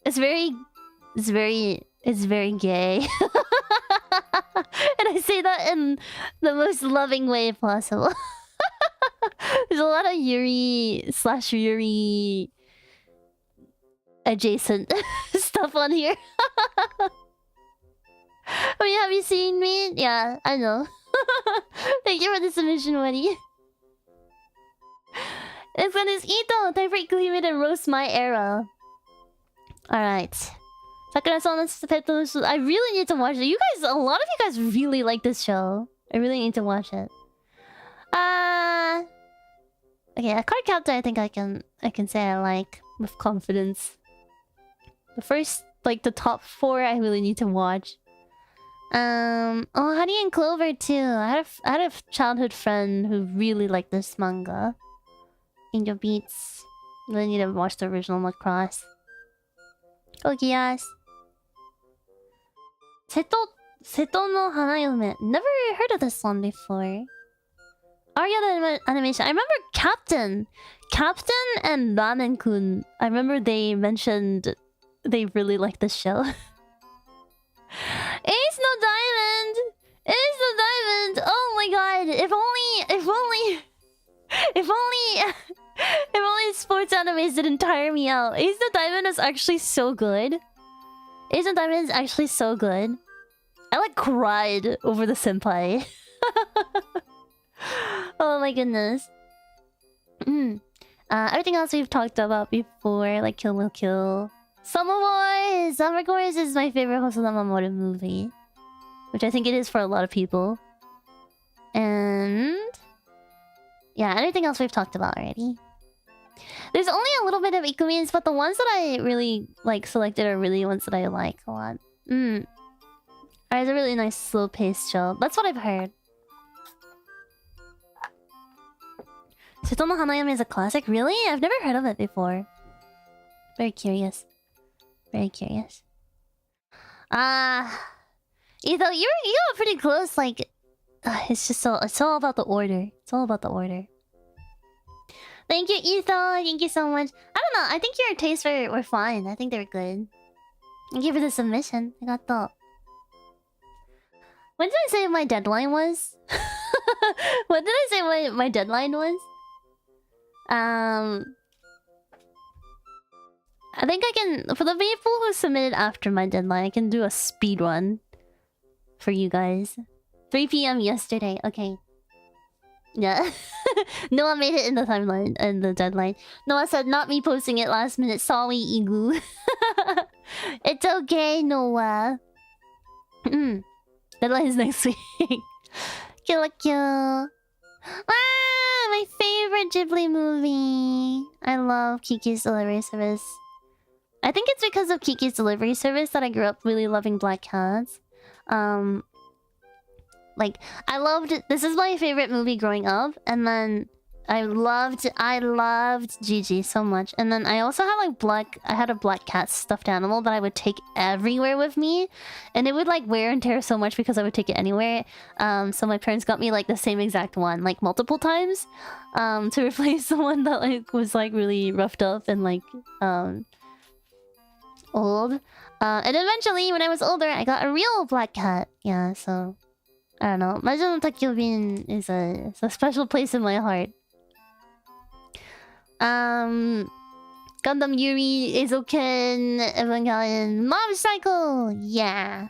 it's very gay. And I say that in the most loving way possible. There's a lot of Yuri/Yuri adjacent stuff on here. I mean, have you seen me? Yeah, I know. Thank you for the submission, Wendy. This one is Ito! Time for Ikuhime to roast my era. Alright. Sakura-san's Pet no Show. I really need to watch it. You guys, a lot of you guys really like this show. I really need to watch it. Okay, a card counter I think I can say I like with confidence. The first, like the top 4 I really need to watch. Oh, Honey and Clover too. I had a childhood friend who really liked this manga. Angel Beats. Really need to watch the original Macross. Kogias. Seto no Hanayome. Never heard of this one before. Arya the animation. I remember Captain and Ramen-kun. I remember they mentioned they really liked this show. Ace no Diamond! Ace no Diamond! Oh my god! If only sports animes didn't tire me out. Ace no Diamond is actually so good. Ace no Diamond is actually so good. I like cried over the senpai. Oh my goodness. Everything else we've talked about before, like Kill Will Kill. Summer Wars! Summer Wars is my favorite Hosoda Mamoru movie. Which I think it is for a lot of people. And... yeah, everything else we've talked about already. There's only a little bit of Ikumins, but the ones that I really like selected are really ones that I like a lot. Alright, it's a really nice slow-paced show. That's what I've heard. Seto no Hanayome is a classic? Really? I've never heard of it before. Very curious. Very curious. Eitho, you were pretty close, like... it's just so... It's all about the order. It's all about the order. Thank you, Etho. Thank you so much. I don't know. I think your tastes were fine. I think they were good. Thank you for the submission. I got the... When did I say my deadline was? What did I say my deadline was? I think I can... For the people who submitted after my deadline, I can do a speed run for you guys. 3 p.m. yesterday. Okay. Yeah. Noah made it in the timeline, in the deadline. Noah said, not me posting it last minute. Sorry, Igu. It's okay, Noah. Deadline is next week. Kill. Ah, my favorite Ghibli movie. I love Kiki's Delivery Service. I think it's because of Kiki's Delivery Service that I grew up really loving Black Cats. Like, I loved... This is my favorite movie growing up. And then I loved Gigi so much. And then I also had like I had a black cat stuffed animal that I would take everywhere with me. And it would like wear and tear so much because I would take it anywhere. So my parents got me like the same exact one, like multiple times. To replace the one that like was like really roughed up and like old. And eventually when I was older I got a real black cat. Yeah, so I don't know. Majo no Takyobin is a special place in my heart. Gundam Yuri, Eizouken, Evangelion, Mob Psycho! Yeah!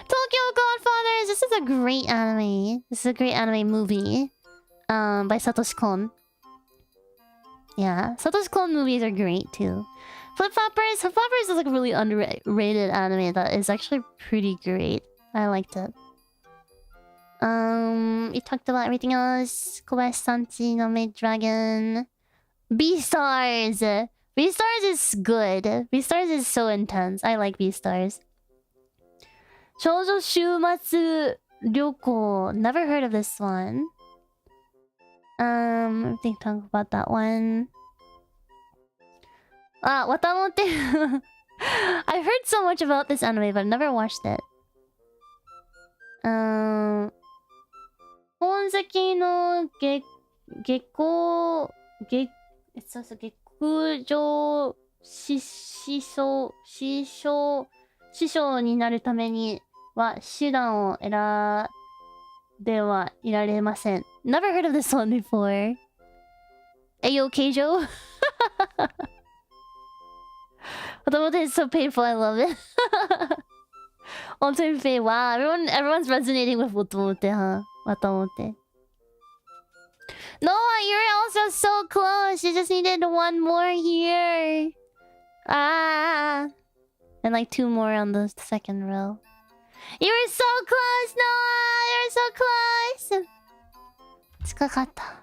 Tokyo Godfathers! This is a great anime. This is a great anime movie. By Satoshi Kon. Yeah, Satoshi Kon movies are great too. Flip Floppers! Flip Floppers is like a really underrated anime that is actually pretty great. I liked it. We talked about everything else. Kobayashi Sanchi no Maid Dragon. Beastars! Beastars is good. Beastars is so intense. I like Beastars. Shoujo Shumatsu Ryoko. Never heard of this one. I think talk about that one. Watamote. I've heard so much about this anime, but I've never watched it. Honseki no Gekko... It says Gekkujo Shisho 師匠になるためには手段を選ではいられません. Never heard of this one before. Ayo Keijo? Watamote is so painful, I love it. All-time fave. Wow, everyone's resonating with Watamote, huh? Watamote. Noah, you're also so close. You just needed one more here. Ah. And like 2 more on the second row. You were so close, Noah! You were so close! 近かった。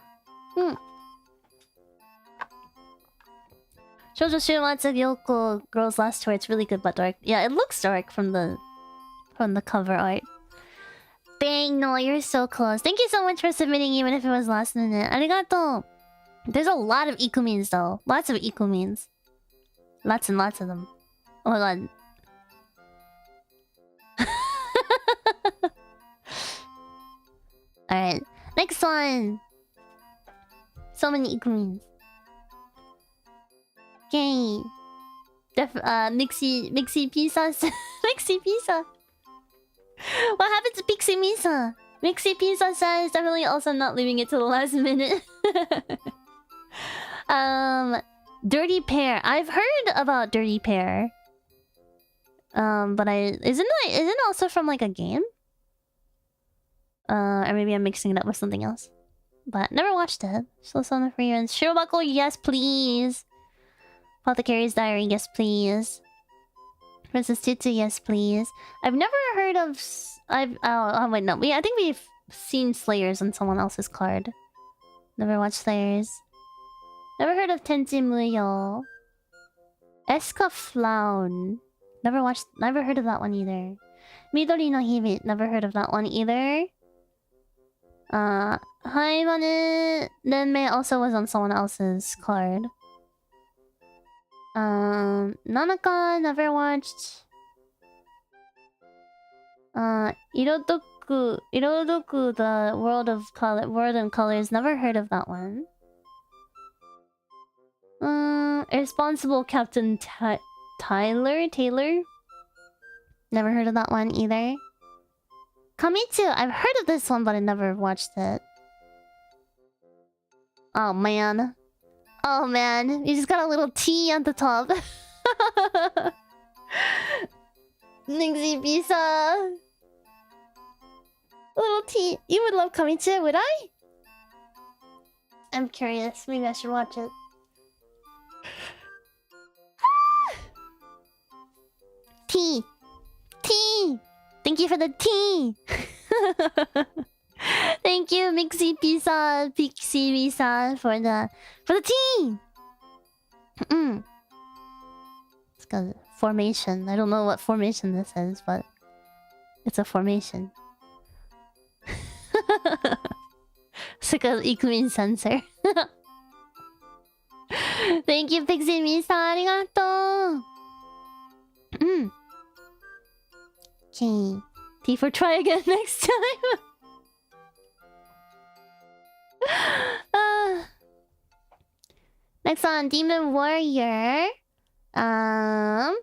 Shoujo Shumatsu Gyoko Girls Last Tour. It's really good but dark. Yeah, it looks dark from the cover art. Dang, Noah, you're so close. Thank you so much for submitting even if it was last minute. Arigato! There's a lot of Ikumins though. Lots of Ikumins. Lots and lots of them. Oh my god. Alright. Next one! So many Ikumins. Okay. Mixie Pizza. Mixie Pizza. What happened to Pixie Misa? Mixie Pizza says definitely also not leaving it to the last minute. Dirty Pear. I've heard about Dirty Pear. But isn't it also from like a game? Or maybe I'm mixing it up with something else. But never watched it. Still on the free runs. Shirobako, yes please. Apothecary's Diary, yes please. Princess Tutu, yes please. I've never heard of... Oh wait, no. I think we've seen Slayers on someone else's card. Never watched Slayers. Never heard of Tenchi Muyo. Eska Flown. Never heard of that one either. Midori no Hibit. Never heard of that one either. Haimane Renmei also was on someone else's card. Nanaka, never watched. Irotoku Irodoku, the world of color, world and colors. Never heard of that one. Irresponsible Captain Taylor. Never heard of that one either. Kamitsu, I've heard of this one, but I never watched it. Oh man. Oh man, you just got a little T at the top. Nixie Bisa. Little T. You would love Kamitsu, would I? I'm curious. Maybe I should watch it. T. T. Thank you for the T. Thank you, Mixie Pisa, Pixie Pisa, for the T. It's got formation. I don't know what formation this is, but it's a formation. It's like a Ikumin sensor. Thank you, Pixie Misa. Arigato. Okay. T for try again next time. Next on Demon Warrior. I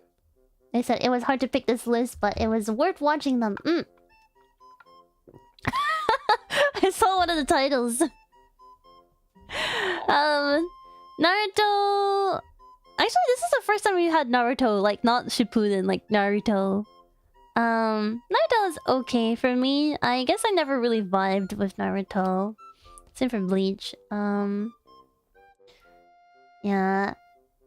said it was hard to pick this list, but it was worth watching them. I saw one of the titles. Naruto. Actually, this is the first time we had Naruto, like not Shippuden, like Naruto. Naruto is okay for me. I guess I never really vibed with Naruto. Same for Bleach. Yeah.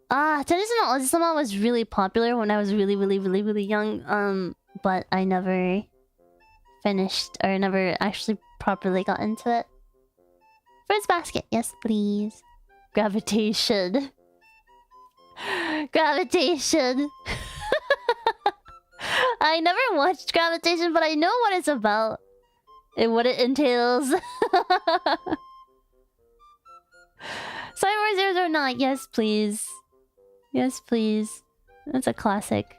Tennyson no Ozusama was really popular when I was really young. But I never finished or never actually properly got into it. Fruits basket, yes please. Gravitation. Gravitation. I never watched Gravitation, but I know what it's about and what it entails. Cyber 009, yes please. Yes please. That's a classic.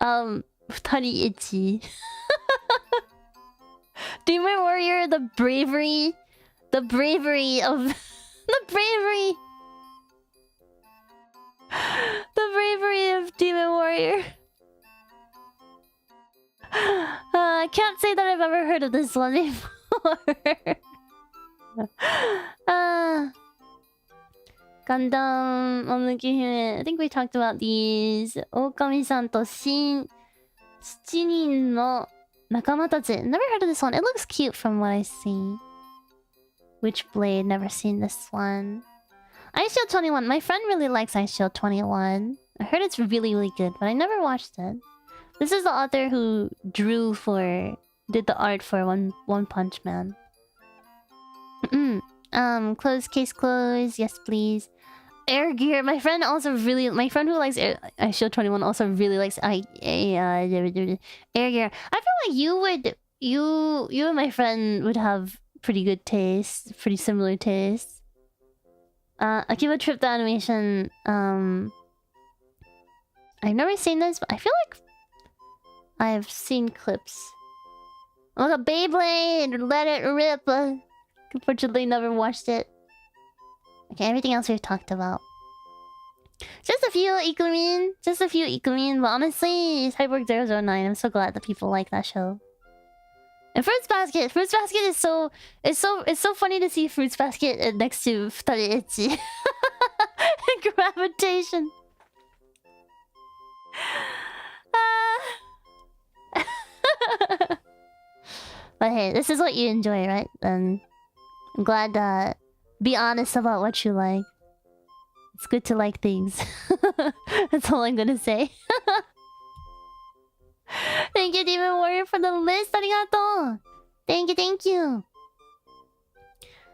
Futari Ichi. Demon Warrior, the bravery of... the bravery of Demon Warrior. I can't say that I've ever heard of this one before. Gundam Omukihime. I think we talked about these. Okami-san to Shin 7人の仲間たち. Never heard of this one. It looks cute from what I see. Witchblade. Never seen this one. iShield 21. My friend really likes iShield 21. I heard it's really good, but I never watched it. This is the author who did the art for One Punch Man. Close case closed. Yes, please. Air Gear. My friend who likes iShield 21 also really likes Air Gear. I feel like you and my friend would have pretty good taste, pretty similar taste. Akiba Trip the animation. I've never seen this, but I feel like I've seen clips. Look at Beyblade! Let it rip! Unfortunately, never watched it. Okay, everything else we've talked about. Just a few Ikumin, but honestly, Cyborg 009, I'm so glad that people like that show. And Fruits Basket is so... It's so funny to see Fruits Basket next to Futari Ichi. And Gravitation. But hey, this is what you enjoy, right? And I'm glad be honest about what you like. It's good to like things. That's all I'm gonna say. Thank you, Demon Warrior, for the list. Arigato. Thank you.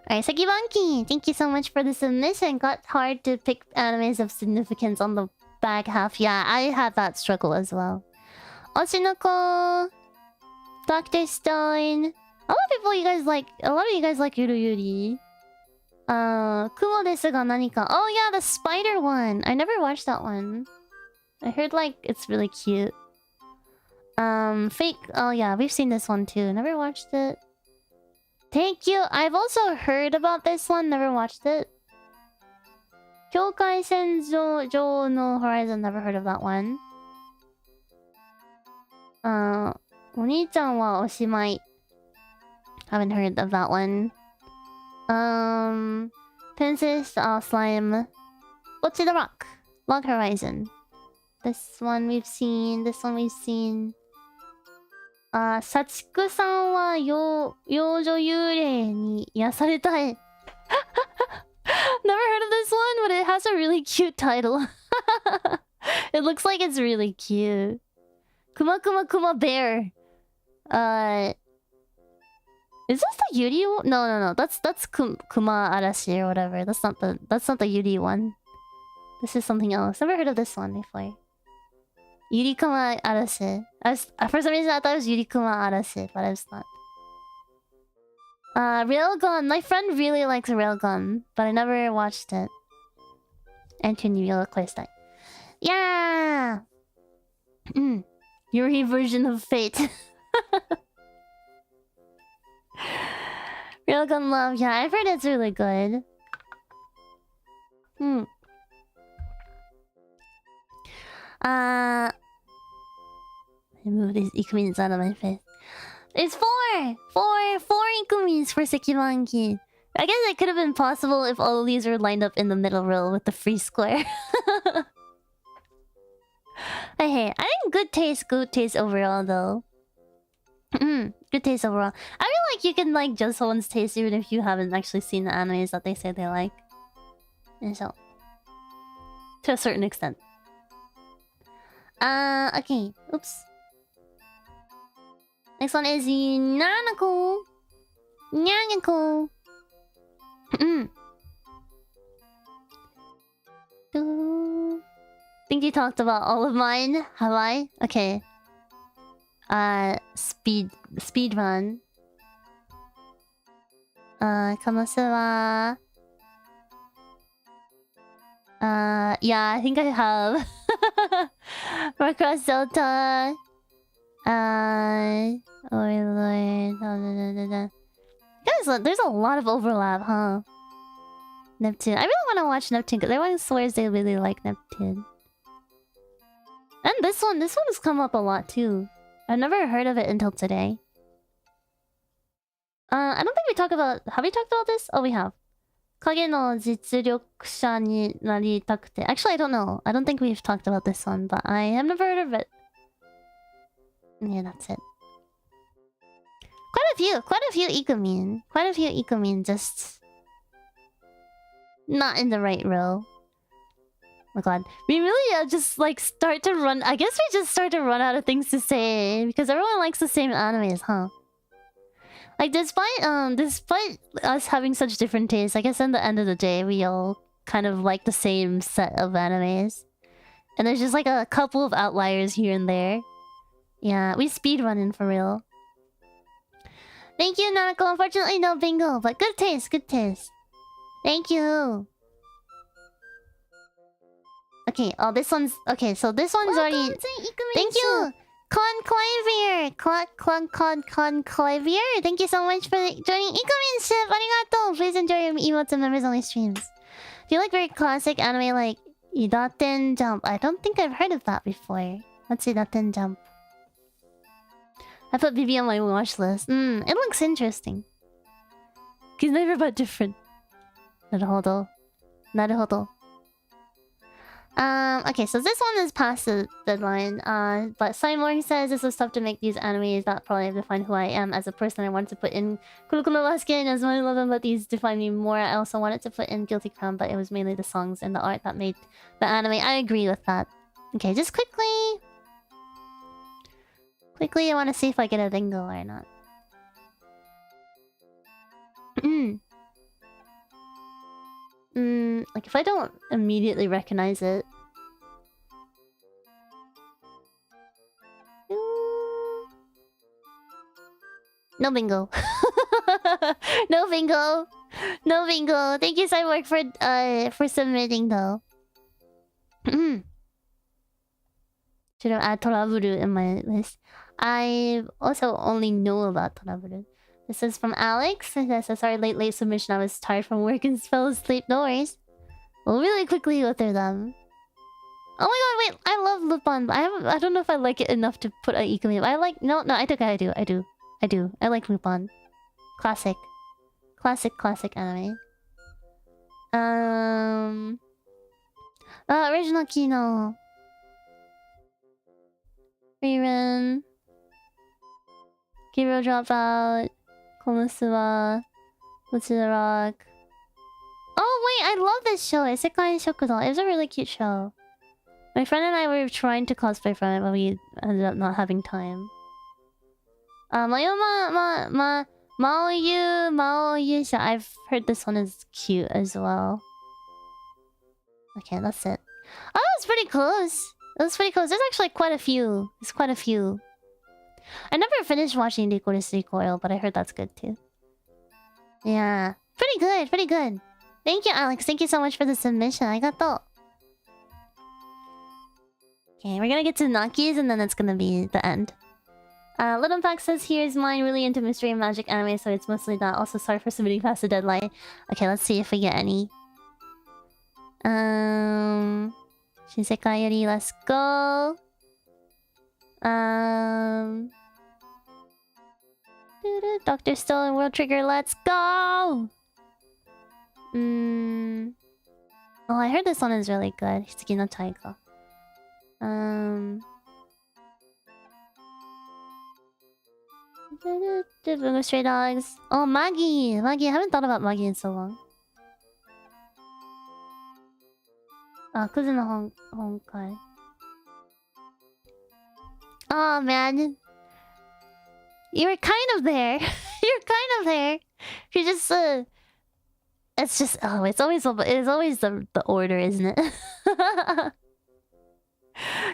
Alright, Sakibanki. Thank you so much for the submission. Got hard to pick animes of significance on the back half. Yeah, I had that struggle as well. Oshinoko. Dr. Stone. A lot of you guys like Yuru Yuri. Kumo desu ga nanika. Oh yeah, the spider one. I never watched that one. I heard like it's really cute. Fake. Oh yeah, we've seen this one too. Never watched it. Thank you. I've also heard about this one. Never watched it. 境界線上の Horizon. Never heard of that one. お兄ちゃんはおしまい. Haven't heard of that one. Princess Slime. What's the rock? Log Horizon. This one we've seen. This one we've seen. さちくさんは幼女幽霊に癒されたい. Never heard of this one, but it has a really cute title. It looks like it's really cute. Kuma Bear. Is this the Yuri one? No. That's Kuma Arashi or whatever. That's not the Yuri one. This is something else. Never heard of this one before. Yuri Kuma Arashi. For some reason I thought it was Yuri Kuma Arashi, but it's not. Railgun. My friend really likes Railgun, but I never watched it. Anthony Yokoistai. Yeah! Yuri version of Fate. Railgun Love. Yeah, I've heard it's really good. I move these Ikumins out of my face. It's four Ikumins for Sekibanki. I guess it could have been possible if all of these were lined up in the middle row with the free square. Hey, I think good taste overall though. Good taste overall. I feel like you can like judge someone's taste even if you haven't actually seen the animes that they say they like. And so, to a certain extent. Okay. Oops. Next one is Nanako. Nanako. Think you talked about all of mine. Have I? Okay. Speed run. Kamasu yeah, I think I have. Macross Delta. Guys, there's a lot of overlap, huh? Neptune. I really want to watch Neptune because everyone swears they really like Neptune. And this one has come up a lot too. I've never heard of it until today. I don't think we talked about... Have we talked about this? Oh, we have. Kage no jitsuryokusha ni naritakute. Actually, I don't know. I don't think we've talked about this one, but I have never heard of it. Yeah, that's it. Quite a few Ikumin. Quite a few Ikumin just... not in the right row. Oh my god. We really just like start to run... I guess we just start to run out of things to say. Because everyone likes the same animes, huh? Like, despite us having such different tastes, I guess at the end of the day, we all kind of like the same set of animes. And there's just like a couple of outliers here and there. Yeah, we speedrunning for real. Thank you, Nanako. Unfortunately, no bingo, but good taste, good taste. Thank you. Okay, oh, this one's... Okay, so this one's already... Thank you! Clavier. Thank you so much for joining Ikuminship. Arigato. Please enjoy your emotes and members only streams. Do you like very classic anime like Idaten Jump? I don't think I've heard of that before. Let's see, Idaten Jump. I put BB on my watch list. It looks interesting. He's never but different. Naruhodo. Okay, so this one is past the deadline. But Simon says this was tough to make these animes that probably have defined who I am as a person. I wanted to put in Kuroko no Basket as my love, but these define me more. I also wanted to put in Guilty Crown, but it was mainly the songs and the art that made the anime. I agree with that. Okay, just quickly, I want to see if I get a bingo or not. Like if I don't immediately recognize it. No bingo. No bingo. No bingo. Thank you, Cyborg, for submitting though. Should have added Toraburu in my list. I also only know about Toraboru. This is from Alex. It says, sorry, late submission. I was tired from work and fell asleep. No worries. We'll really quickly go through them. Oh my god, wait! I love Lupin, but I don't know if I like it enough to put a Iku. I like... No, I think I do. I like Lupin. Classic anime. Original Kino. Rerun. Kiro Dropout. Konosuba. What's the Rock. Oh wait, I love this show. Isekai Shokudo. It was a really cute show. My friend and I were trying to cosplay from it, but we ended up not having time. Maoyu. I've heard this one is cute as well. Okay, that's it. Oh, it was pretty close. There's actually quite a few. I never finished watching Rikoru Recoil, but I heard that's good too. Yeah. Pretty good. Thank you, Alex. Thank you so much for the submission. Arigatou. Okay, we're gonna get to Naki's and then it's gonna be the end. Little Pack says, here's mine, really into mystery and magic anime, so it's mostly that. Also, sorry for submitting past the deadline. Okay, let's see if we get any. Shinsekai Yori, let's go. Dr. Stone, World Trigger, let's go! Oh, I heard this one is really good. Hitsuki no Taiko. Bungo Stray Dogs. Oh, Maggie! I haven't thought about Maggie in so long. Kuzu no Honkai. Oh, man. You were kind of there. You're just, it's just... Oh, it's always the order, isn't it?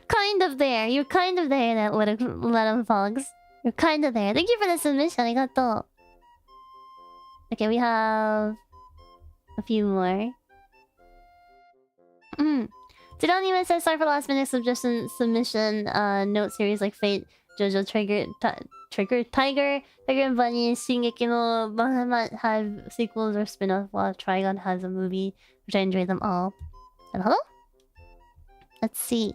Kind of there. You're kind of there, that Little Fogs. You're kind of there. Thank you for the submission. Arigatou. Okay, we have a few more. Tsudanime says, sorry for last minute submission. Note series like Fate, JoJo Tiger and Bunny, Shingeki no Bahamut have sequels or spin-off, while Trigon has a movie, which I enjoy them all. And hello? Let's see.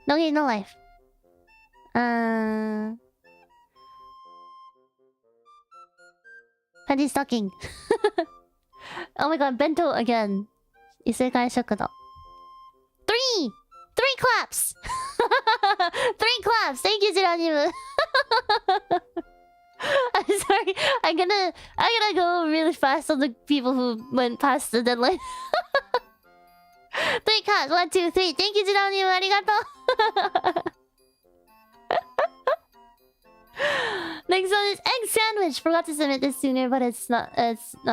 No Game, No Life. Penny Stocking. Oh my god, Bento again. Isekai Shokudo. Three claps! 3 claps! Thank you, Jiranimu! I'm sorry. I'm gonna go really fast on the people who went past the deadline. 3 claps! 1, 2, 3. Thank you, Jiranimu! Arigato! Next one is Egg Sandwich. Forgot to submit this sooner, but it's not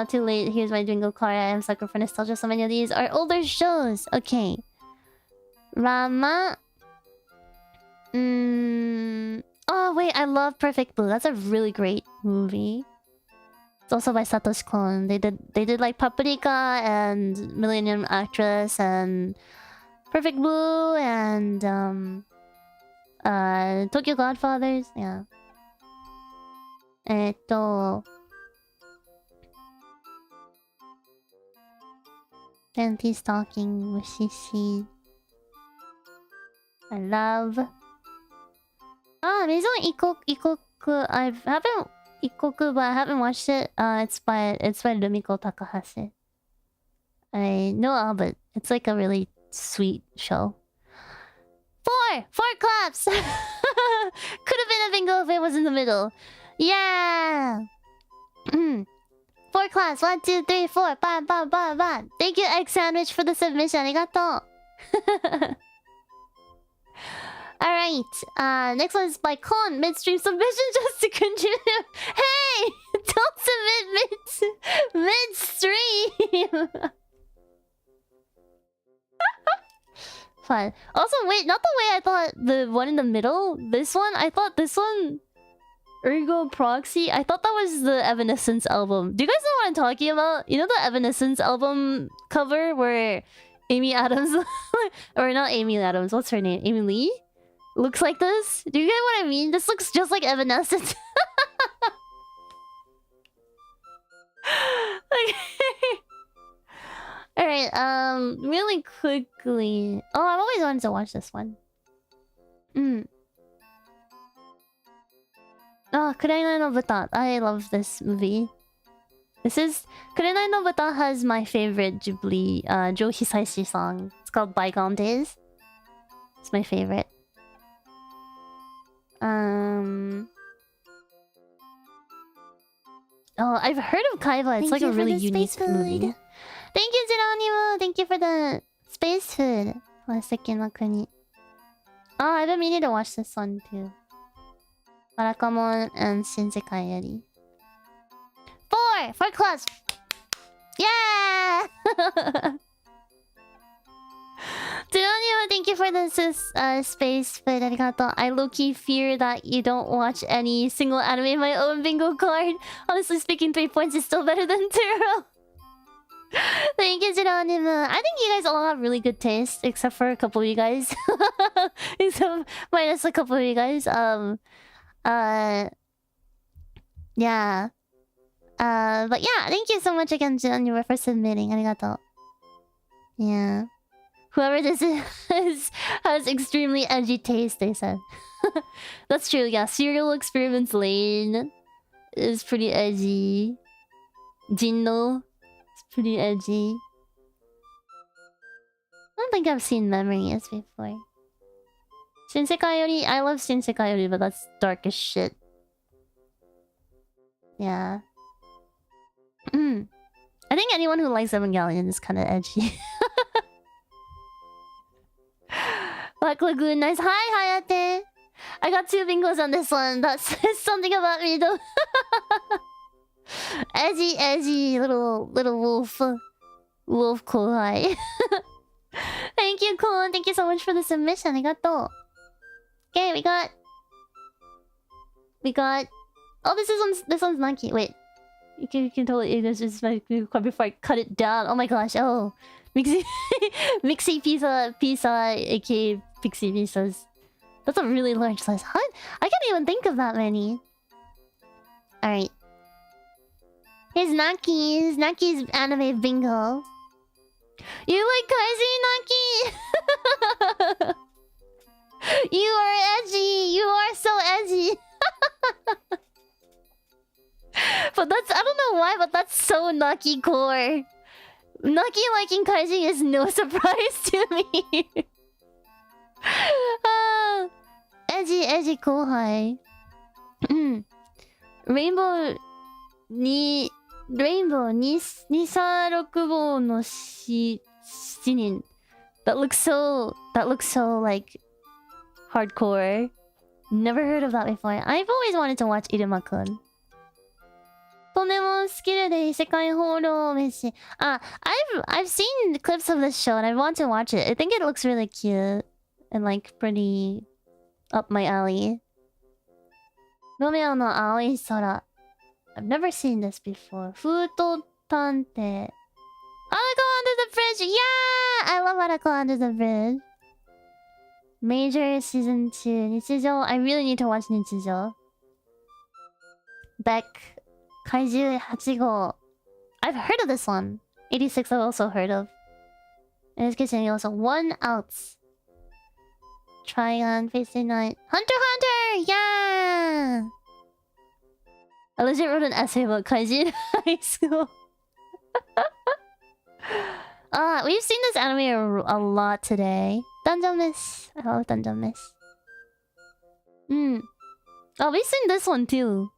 too late. Here's my Dwingo card. I am sucker for nostalgia. So many of these are older shows. Okay. Rama. Oh wait, I love Perfect Blue. That's a really great movie. It's also by Satoshi Kon. They did like Paprika and Millennium Actress and Perfect Blue and Tokyo Godfathers. Yeah. Panty Stocking, Mushishi. I love. Maison Ikoku. I haven't Ikoku, but I haven't watched it. It's by Rumiko Takahashi. I know all, but it's like a really sweet show. 4 claps. Could have been a bingo if it was in the middle. Yeah. 4 claps. 1, 2, 3, 4. Bam, bam, bam, bam. Thank you, Egg Sandwich, for the submission. Arigatou. Alright, next one is by Con. Midstream submission just to contribute. Hey! Don't submit midstream! Fine. Also, wait, not the way I thought the one in the middle. This one, I thought this one Ergo Proxy? I thought that was the Evanescence album. Do you guys know what I'm talking about? You know the Evanescence album cover where Amy Adams... or not Amy Adams, what's her name? Amy Lee? Looks like this? Do you get what I mean? This looks just like Evanescence. Alright, really quickly... Oh, I've always wanted to watch this one. Oh, Kurenai no Buta. I love this movie. This is... Kurenai no Buta has my favorite Ghibli, Jo Hisaishi song. It's called Bygone Days. It's my favorite. Oh, I've heard of Kaiba. It's like a really unique movie. Thank you, Geronimo! Thank you for the space food. Waseki no Kuni. Oh, I've been meaning to watch this one too. Barakamon and Shinsekai Yori. 4 class! Yeah! Geronimo, thank you for the space food. Arigato. I low-key fear that you don't watch any single anime in my own bingo card. Honestly speaking, 3 points is still better than 0. Thank you, Geronimo. I think you guys all have really good taste, except for a couple of you guys. Except minus a couple of you guys. Yeah. But yeah, thank you so much again, Geronimo, for submitting. Arigato. Yeah. Whoever this is has extremely edgy taste, they said. That's true, yeah. Serial Experiments Lane is pretty edgy. Jinno. Pretty edgy. I don't think I've seen Memories before. Shinsekai Yori, I love Shinsekai Yori, but that's dark as shit. Yeah. I think anyone who likes Evangelion is kind of edgy. Black Lagoon, nice. Hi, Hayate! I got 2 bingos on this one. That says something about me, though. Edgy, little wolf kohai. Thank you, Kon. Thank you so much for the submission. Arigato. Okay, we got. Oh, this one's Naki. Wait, you can totally. This is my before I cut it down. Oh my gosh. Oh, Mixie pizza, aka Pixie pizzas. That's a really large size. Huh? I can't even think of that many. All right. Here's Naki's anime bingo. You like Kaiji, Naki? You are edgy. You are so edgy. But that's... I don't know why, but that's so Naki core. Naki liking Kaiji is no surprise to me. Edgy kohai. Rainbow 236号の7人. That looks so like hardcore. Never heard of that before. I've always wanted to watch Iruma-kun. とても好きで異世界放浪飯. I've seen clips of this show and I want to watch it. I think it looks really cute and like pretty up my alley. ロメオの青い空. I've never seen this before. Futo Tante. Arako Under the Bridge! Yeah! I love Arako Under the Bridge. Major Season 2. Nichijou. I really need to watch Nichijou. Beck. Kaiju 8号. I've heard of this one. 86 I've also heard of. In this case, also 1 out. Trigon, Facing Night. Hunter x Hunter! Yeah! I legit wrote an essay about Kaiji in high school. We've seen this anime a lot today. Dungeon Miss. I love Dungeon Miss. Oh, we've seen this one too.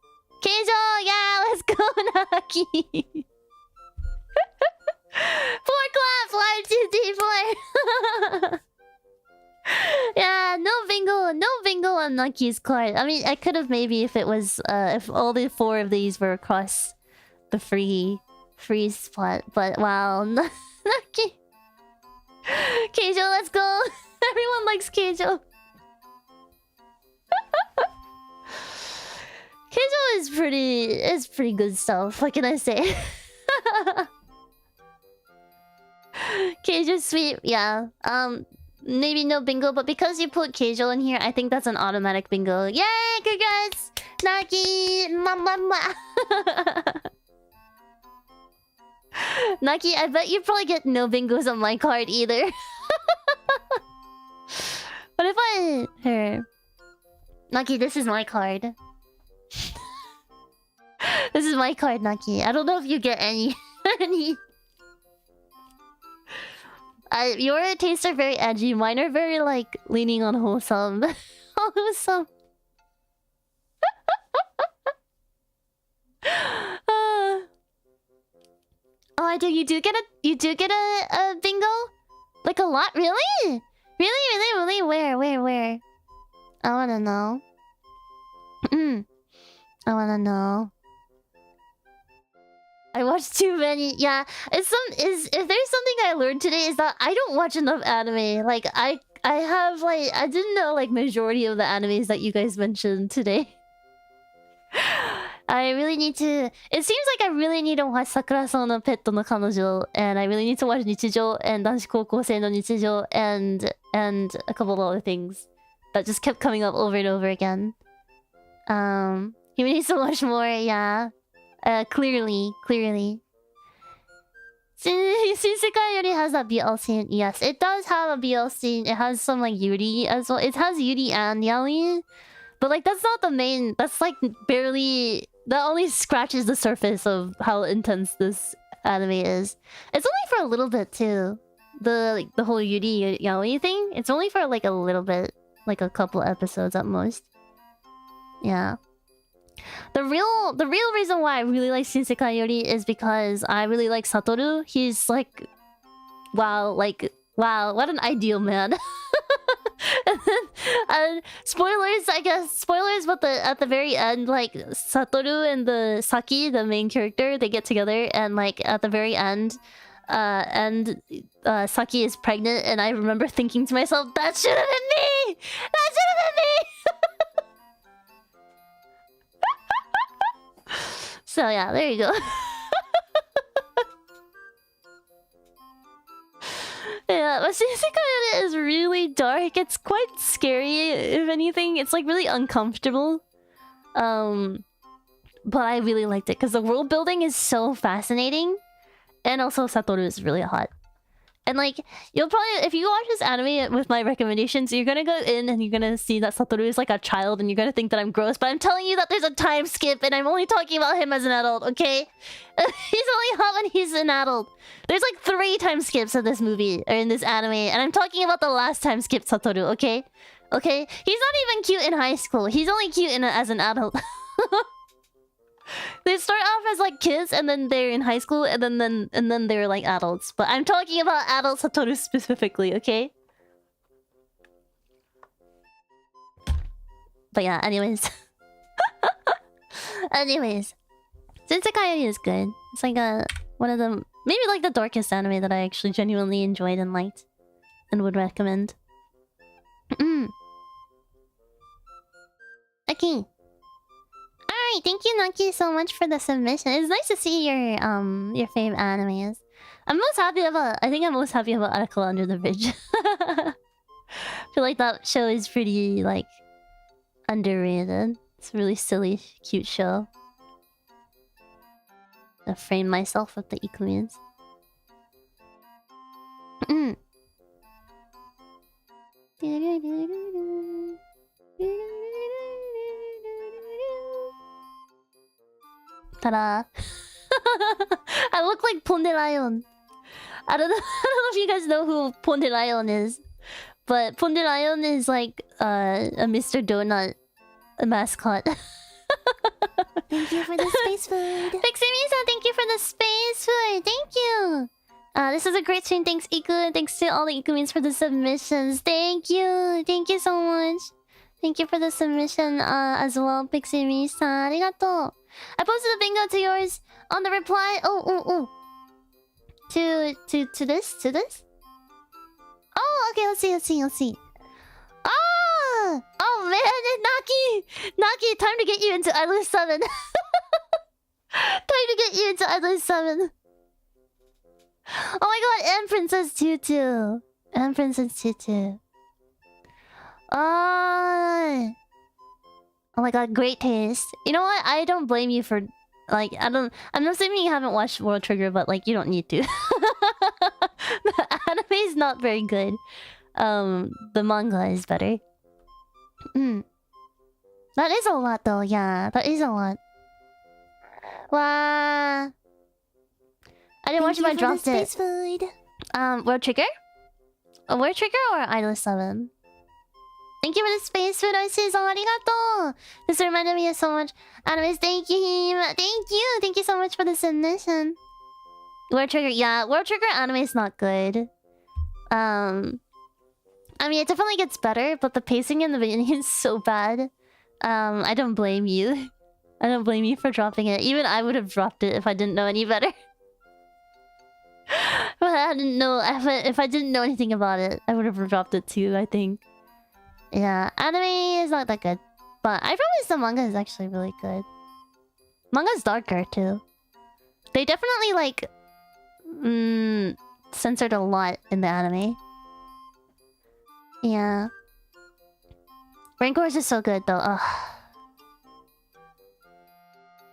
Keijo! Yeah, let's go, Naki! 4 claps! 1, 2, 3, 4! Yeah, no bingo on Naki's card. I mean, I could have maybe if it was if all the 4 of these were across the free spot, but wow, Naki. Keijo, let's go. Everyone likes Keijo. Keijo is pretty good stuff. What can I say? Keijo's sweet, yeah. Maybe no bingo, but because you put Keijo in here, I think that's an automatic bingo. Yay! Congrats! Naki! Naki, I bet you probably get no bingos on my card either. What if I... Here. Naki, this is my card. This is my card, Naki. I don't know if you get any... Your tastes are very edgy. Mine are very, like, leaning on wholesome. Wholesome. Oh, I do. You do get a bingo? Like a lot? Really? Really? Where? I wanna know. I wanna know. I watched too many. Yeah, if there's something I learned today is that I don't watch enough anime. Like I have like I didn't know like majority of the animes that you guys mentioned today. I really need to. It seems like I really need to watch Sakura-san no Pet no Kanojo, and I really need to watch Nichijou and Danshi Koukōsei no Nichijou and a couple of other things that just kept coming up over and over again. He needs to watch more. Yeah. Clearly. Shinsekai Yuri has that BL scene. Yes, it does have a BL scene. It has some like Yuri as well. It has Yuri and Yaoi. But like that's not the main. That's like barely. That only scratches the surface of how intense this anime is. It's only for a little bit too. The whole Yuri Yaoi thing. It's only for like a little bit, like a couple episodes at most. Yeah. The real reason why I really like Shinsekai Yuri is because I really like Satoru. He's like, wow, what an ideal man. And spoilers, I guess. Spoilers, but at the very end, like Satoru and the Saki, the main character, they get together, and like at the very end, Saki is pregnant, and I remember thinking to myself, that should have been me. That should have been me. So yeah, there you go. Yeah, but Shinsekai is really dark. It's quite scary, if anything. It's like really uncomfortable. But I really liked it because the world building is so fascinating. And also Satoru is really hot. And like, you'll probably, if you watch this anime with my recommendations, you're gonna go in and you're gonna see that Satoru is like a child and you're gonna think that I'm gross. But I'm telling you that there's a time skip and I'm only talking about him as an adult, okay? He's only hot when he's an adult. There's like 3 time skips in this movie, or in this anime. And I'm talking about the last time skip Satoru, okay? Okay? He's not even cute in high school. He's only cute as an adult. They start off as like kids and then they're in high school and then they're like adults. But I'm talking about adult Satoru specifically, okay? But yeah, anyways. Shinsekai Yuri is good. It's like one of the maybe like the darkest anime that I actually genuinely enjoyed and liked and would recommend. Okay. Alright, thank you Naki so much for the submission. It's nice to see your favorite animes. I think I'm most happy about Arakawa Under the Bridge. I feel like that show is pretty like underrated. It's a really silly, cute show. I frame myself with the Ikumians. Ta-da! I look like Ponderayon. I don't know if you guys know who Ponderayon is, but Ponderayon is like a Mr. Donut mascot. Thank you for the space food. Pixie-san, thank you for the space food. Thank you. This is a great stream. Thanks, Iku. And thanks to all the Ikumins for the submissions. Thank you. Thank you so much. Thank you for the submission as well, Pixie-san. Arigato. I posted a bingo to yours on the reply. To this? Oh, okay. Let's see. Oh, Oh man, Naki, time to get you into Idol 7. Time to get you into Idol 7. Oh my god, and Princess Tutu. And Princess Tutu. Oh my god, great taste. You know what? I don't blame you for like I'm assuming you haven't watched World Trigger, but like you don't need to. The anime is not very good. The manga is better. That is a lot though, yeah. That is a lot. Wow. I didn't watch it, but I dropped it. Food. World Trigger? World Trigger or Idol 7? Thank you for the space food, Oishi-san. Arigato! This reminded me of so much animes. Thank you, him. Thank you! Thank you so much for the submission. World Trigger, yeah. World Trigger anime is not good. I mean, it definitely gets better, but the pacing in the beginning is so bad. I don't blame you. I don't blame you for dropping it. Even I would have dropped it if I didn't know any better. But I didn't know... If I didn't know anything about it, I would have dropped it too, I think. Yeah, anime is not that good. But I promise the manga is actually really good. Manga's darker too. They definitely like... censored a lot in the anime. Yeah. Rancor is just so good though. Ugh.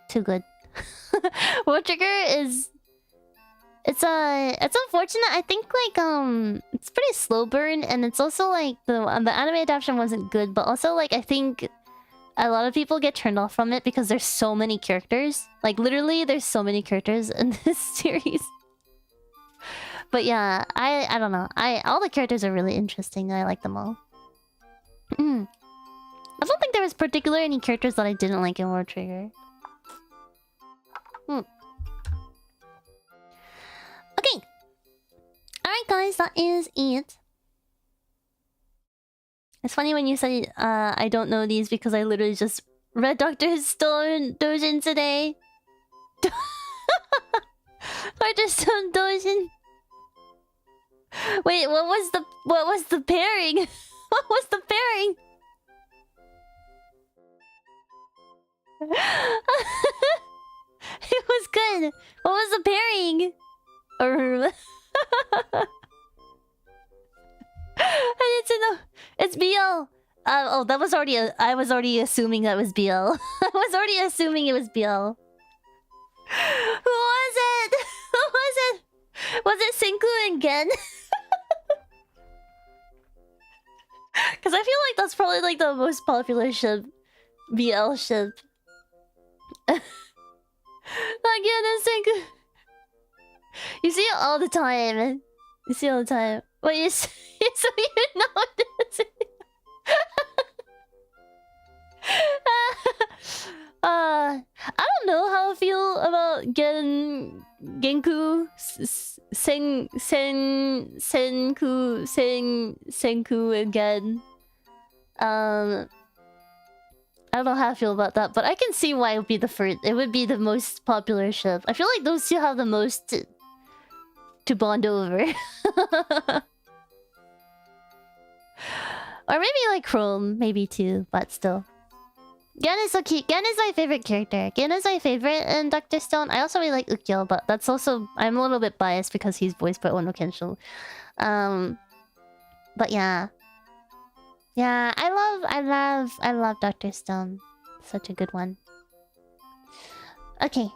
Too good. World Trigger is... It's unfortunate. I think like it's pretty slow burn, and it's also like the anime adaptation wasn't good, but also like I think a lot of people get turned off from it because there's so many characters. Like literally there's so many characters in this series. But yeah, I don't know. All the characters are really interesting. I like them all. I don't think there was particularly any characters that I didn't like in World Trigger. Okay. Alright guys, that is it. It's funny when you say I don't know these because I literally just read Dr. Stone Dojin today. Dr. Stone Dojin. Wait, what was the pairing? What was the pairing? It was good. What was the pairing? I need to know. It's BL. Oh, that was already. I was already assuming that was BL. I was already assuming it was BL. Who was it? Who was it? Was it Senku and Gen? Because I feel like that's probably like the most popular ship. BL ship. Not Gen and Senku. You see it all the time. You see it all the time. Wait, you see, so you know this. I don't know how I feel about Genku Senku again. I don't know how I feel about that, but I can see why it would be the first. It would be the most popular ship. I feel like those two have the most to bond over. Or maybe like Chrome, maybe too, but still. Gen is so cute. Gen is my favorite character. Gen is my favorite in Dr. Stone. I also really like Ukyo, but that's also... I'm a little bit biased because he's voiced by Ono Kensho. But yeah. Yeah, I love Dr. Stone. Such a good one. Okay.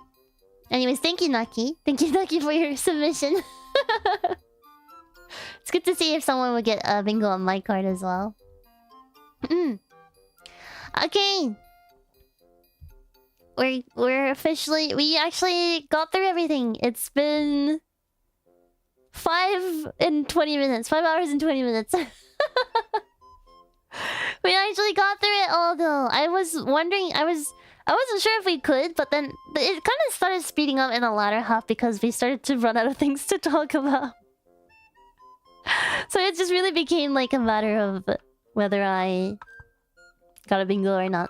Anyways, thank you, Naki. Thank you, Naki, for your submission. It's good to see if someone would get a bingo on my card as well. Okay. We're officially... We actually got through everything. It's been... 5 and 20 minutes. 5 hours and 20 minutes. We actually got through it all though. I was wondering... I wasn't sure if we could, but then... It kind of started speeding up in the latter half because we started to run out of things to talk about. So it just really became like a matter of whether I got a bingo or not.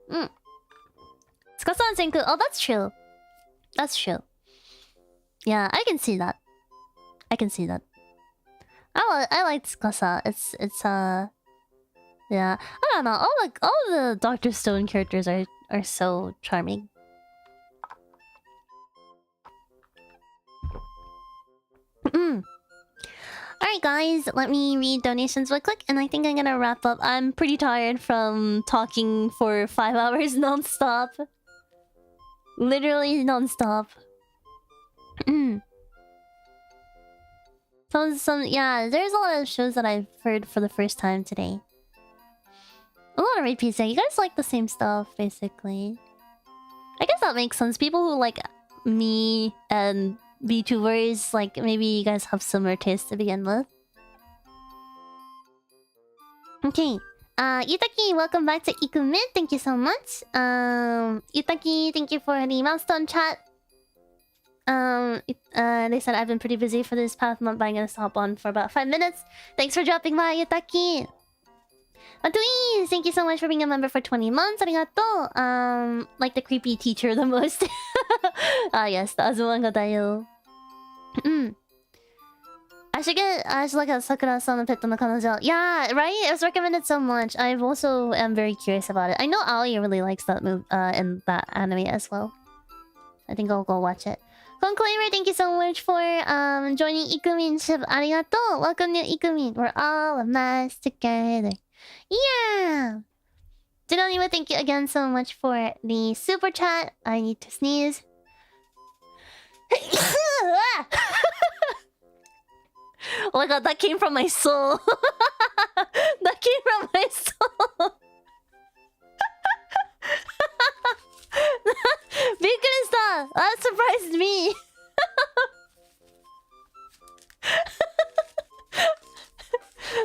Tsukasa and Senku. Oh, that's true. That's true. Yeah, I can see that. I can see that. I like Tsukasa. Yeah, I don't know. All the Dr. Stone characters are so charming. Alright guys, let me read donations real quick, and I think I'm gonna wrap up. I'm pretty tired from talking for 5 hours non-stop. Literally non-stop. Yeah, there's a lot of shows that I've heard for the first time today. A lot of repeats. Yeah, you guys like the same stuff, basically. I guess that makes sense. People who like me and VTubers, like, maybe you guys have similar tastes to begin with. Okay. Yutaki, welcome back to Iku, thank you so much. Yutaki, thank you for the milestone chat. They said I've been pretty busy for this past month, but I'm gonna stop on for about 5 minutes. Thanks for dropping by, Yutaki. Matui, thank you so much for being a member for 20 months. Arigato. Like the creepy teacher the most. Yes, the Azumanga Dayo. I should look at Sakura-san and Pet no Kanojo. Yeah, right? It was recommended so much. I also am very curious about it. I know Aoi really likes that move in that anime as well. I think I'll go watch it. Conclaimer, thank you so much for joining Ikumin ship. Arigato. Welcome to Ikumin. We're all a mess together. Yeah! Jinoniwa, thank you again so much for the super chat. I need to sneeze. Oh my god, that came from my soul. That came from my soul. Bikurista! That surprised me.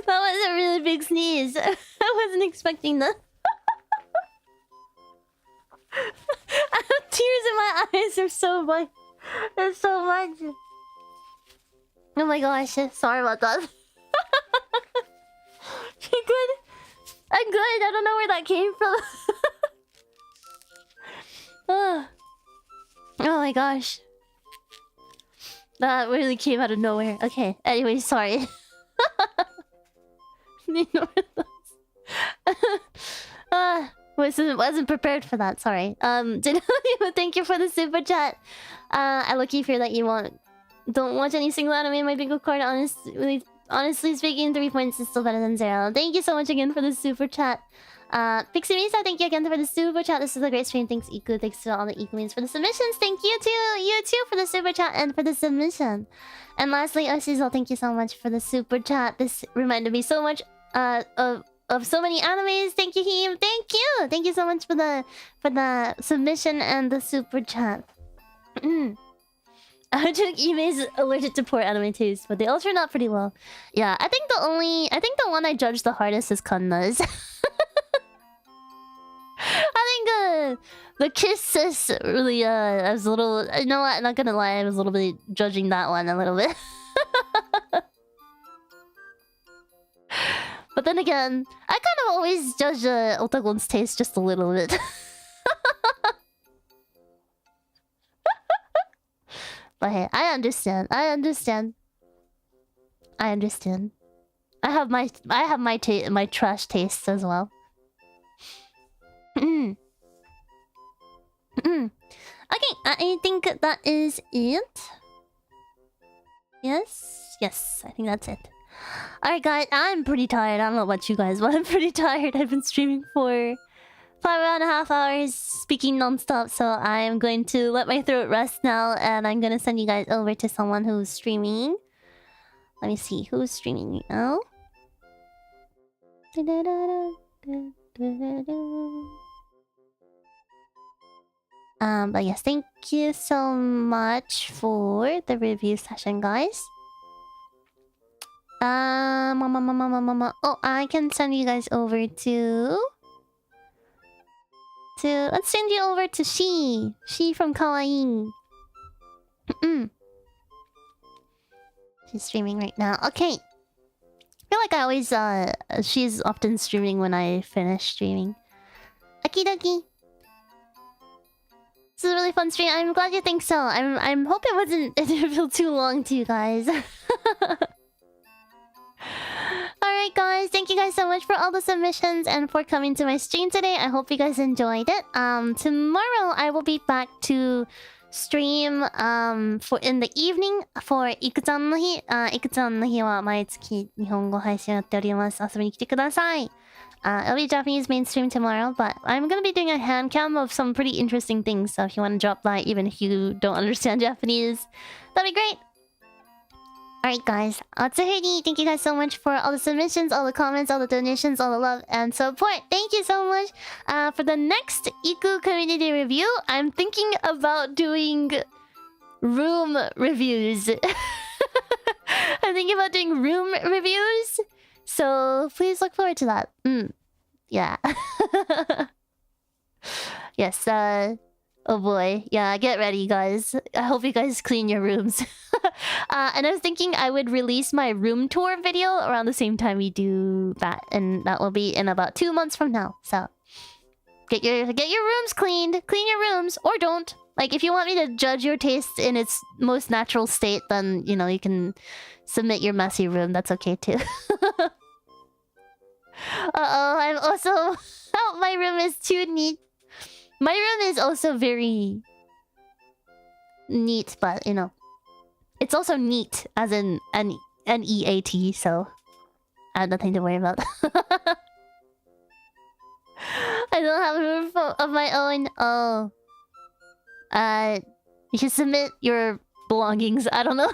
That was a really big sneeze. I wasn't expecting that. I have tears in my eyes. There's so much. There's so much. Oh my gosh. Sorry about that. You good? I'm good. I don't know where that came from. Oh my gosh. That really came out of nowhere. Okay. Anyway, sorry. Wasn't prepared for that. Sorry. Thank you for the super chat. I lucky fear that you don't watch any single anime in my bingo card. Honestly speaking, 3 points is still better than 0. Thank you so much again for the super chat. Pixie Misa, thank you again for the super chat. This is a great stream. Thanks, Iku. Thanks to all the Iku means for the submissions. Thank you to you too for the super chat and for the submission. And lastly, Oshizo, thank you so much for the super chat. This reminded me so much of so many animes. Thank you, Him. Thank you. Thank you so much for the submission and the super chat. Ime is allergic to poor anime taste, but they all turned out pretty well. Yeah, I think the one I judged the hardest is Kanna's. I think the kisses really I was a little, you know what, I'm not gonna lie, I was a little bit judging that one a little bit. But then again, I kind of always judge Otagon's taste just a little bit. But hey, I understand. I have my trash tastes as well. Okay, I think that is it. Yes, I think that's it. Alright guys, I'm pretty tired. I don't know about you guys, but I'm pretty tired. I've been streaming for 5.5 hours, speaking non-stop, so I am going to let my throat rest now, and I'm gonna send you guys over to someone who's streaming. Let me see, who's streaming now? But yes, thank you so much for the review session, guys. Oh, I can send you guys over to... Let's send you over to She from Kawaii. She's streaming right now. Okay. I feel like I always, she's often streaming when I finish streaming. Akidoki. This is a really fun stream. I'm glad you think so. I'm hope it didn't feel too long to you guys. Alright Alright guys, thank you guys so much for all the submissions and for coming to my stream today. I hope you guys enjoyed it. Tomorrow I will be back to stream for in the evening for いくちゃんの日。いくちゃんの日は毎月日本語配信やっております。遊びに来てください。It'll be Japanese mainstream tomorrow, but I'm gonna be doing a hand cam of some pretty interesting things. So if you want to drop by, even if you don't understand Japanese, that'd be great. Alright guys, Atsuhuri, thank you guys so much for all the submissions, all the comments, all the donations, all the love and support. Thank you so much. For the next Iku community review, I'm thinking about doing room reviews. I'm thinking about doing room reviews. So please look forward to that. Yeah. Yes, oh boy. Yeah, get ready, guys. I hope you guys clean your rooms. And I was thinking I would release my room tour video around the same time we do that. And that will be in about 2 months from now. So get your rooms cleaned. Clean your rooms. Or don't. Like, if you want me to judge your taste in its most natural state, then, you know, you can submit your messy room. That's okay, too. Uh-oh, I'm also... Oh, my room is too neat. My room is also very... neat, but, you know... It's also neat, as in N-E-A-T, so... I have nothing to worry about. I don't have a room of my own. Oh. You should submit your belongings. I don't know.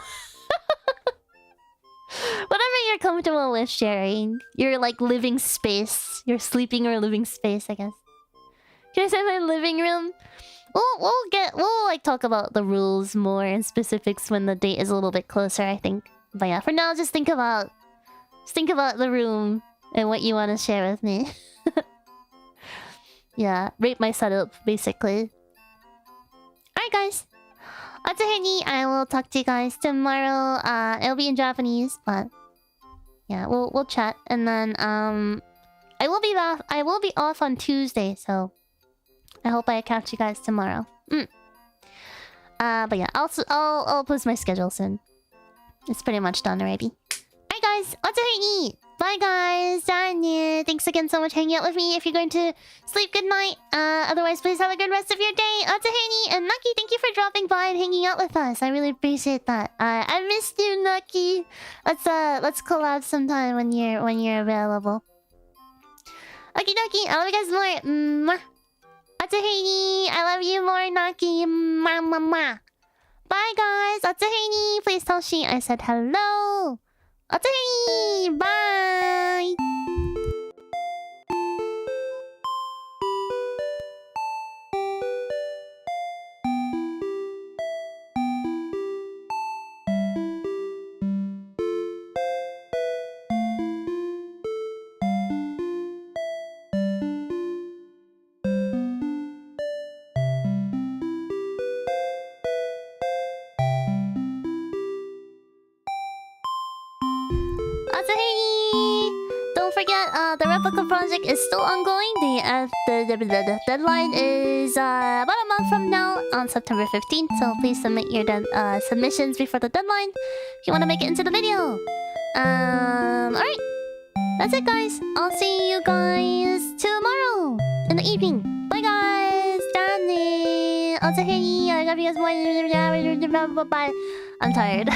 Whatever you're comfortable with sharing. Your, like, living space. Your sleeping or living space, I guess. Can I say my living room? We'll like talk about the rules more and specifics when the date is a little bit closer, I think. But yeah, for now, just think about the room and what you want to share with me. Yeah, rate my setup, basically. Alright, guys. Atsuheni, I will talk to you guys tomorrow. It'll be in Japanese, but yeah, we'll chat. And then I will be off on Tuesday, so I hope I catch you guys tomorrow. But yeah, I'll post my schedule soon. It's pretty much done already. Alright guys, Atsuheni! Bye guys! Danya! Thanks again so much for hanging out with me. If you're going to sleep, good night. Otherwise, please have a good rest of your day. Atsuheni and Naki, thank you for dropping by and hanging out with us. I really appreciate that. I missed you, Naki. Let's collab sometime when you're available. Okie dokie, I love you guys more. Atsuheni, I love you more, Naki. Bye guys, Atsuheni. Please tell she I said hello. Atsuheni, bye. Don't forget, the replica project is still ongoing. The deadline is about a month from now, on September 15th. So please submit your submissions before the deadline if you want to make it into the video. Alright. That's it, guys. I'll see you guys tomorrow in the evening. Bye, guys. Danny. I love you guys more. Bye. I'm tired.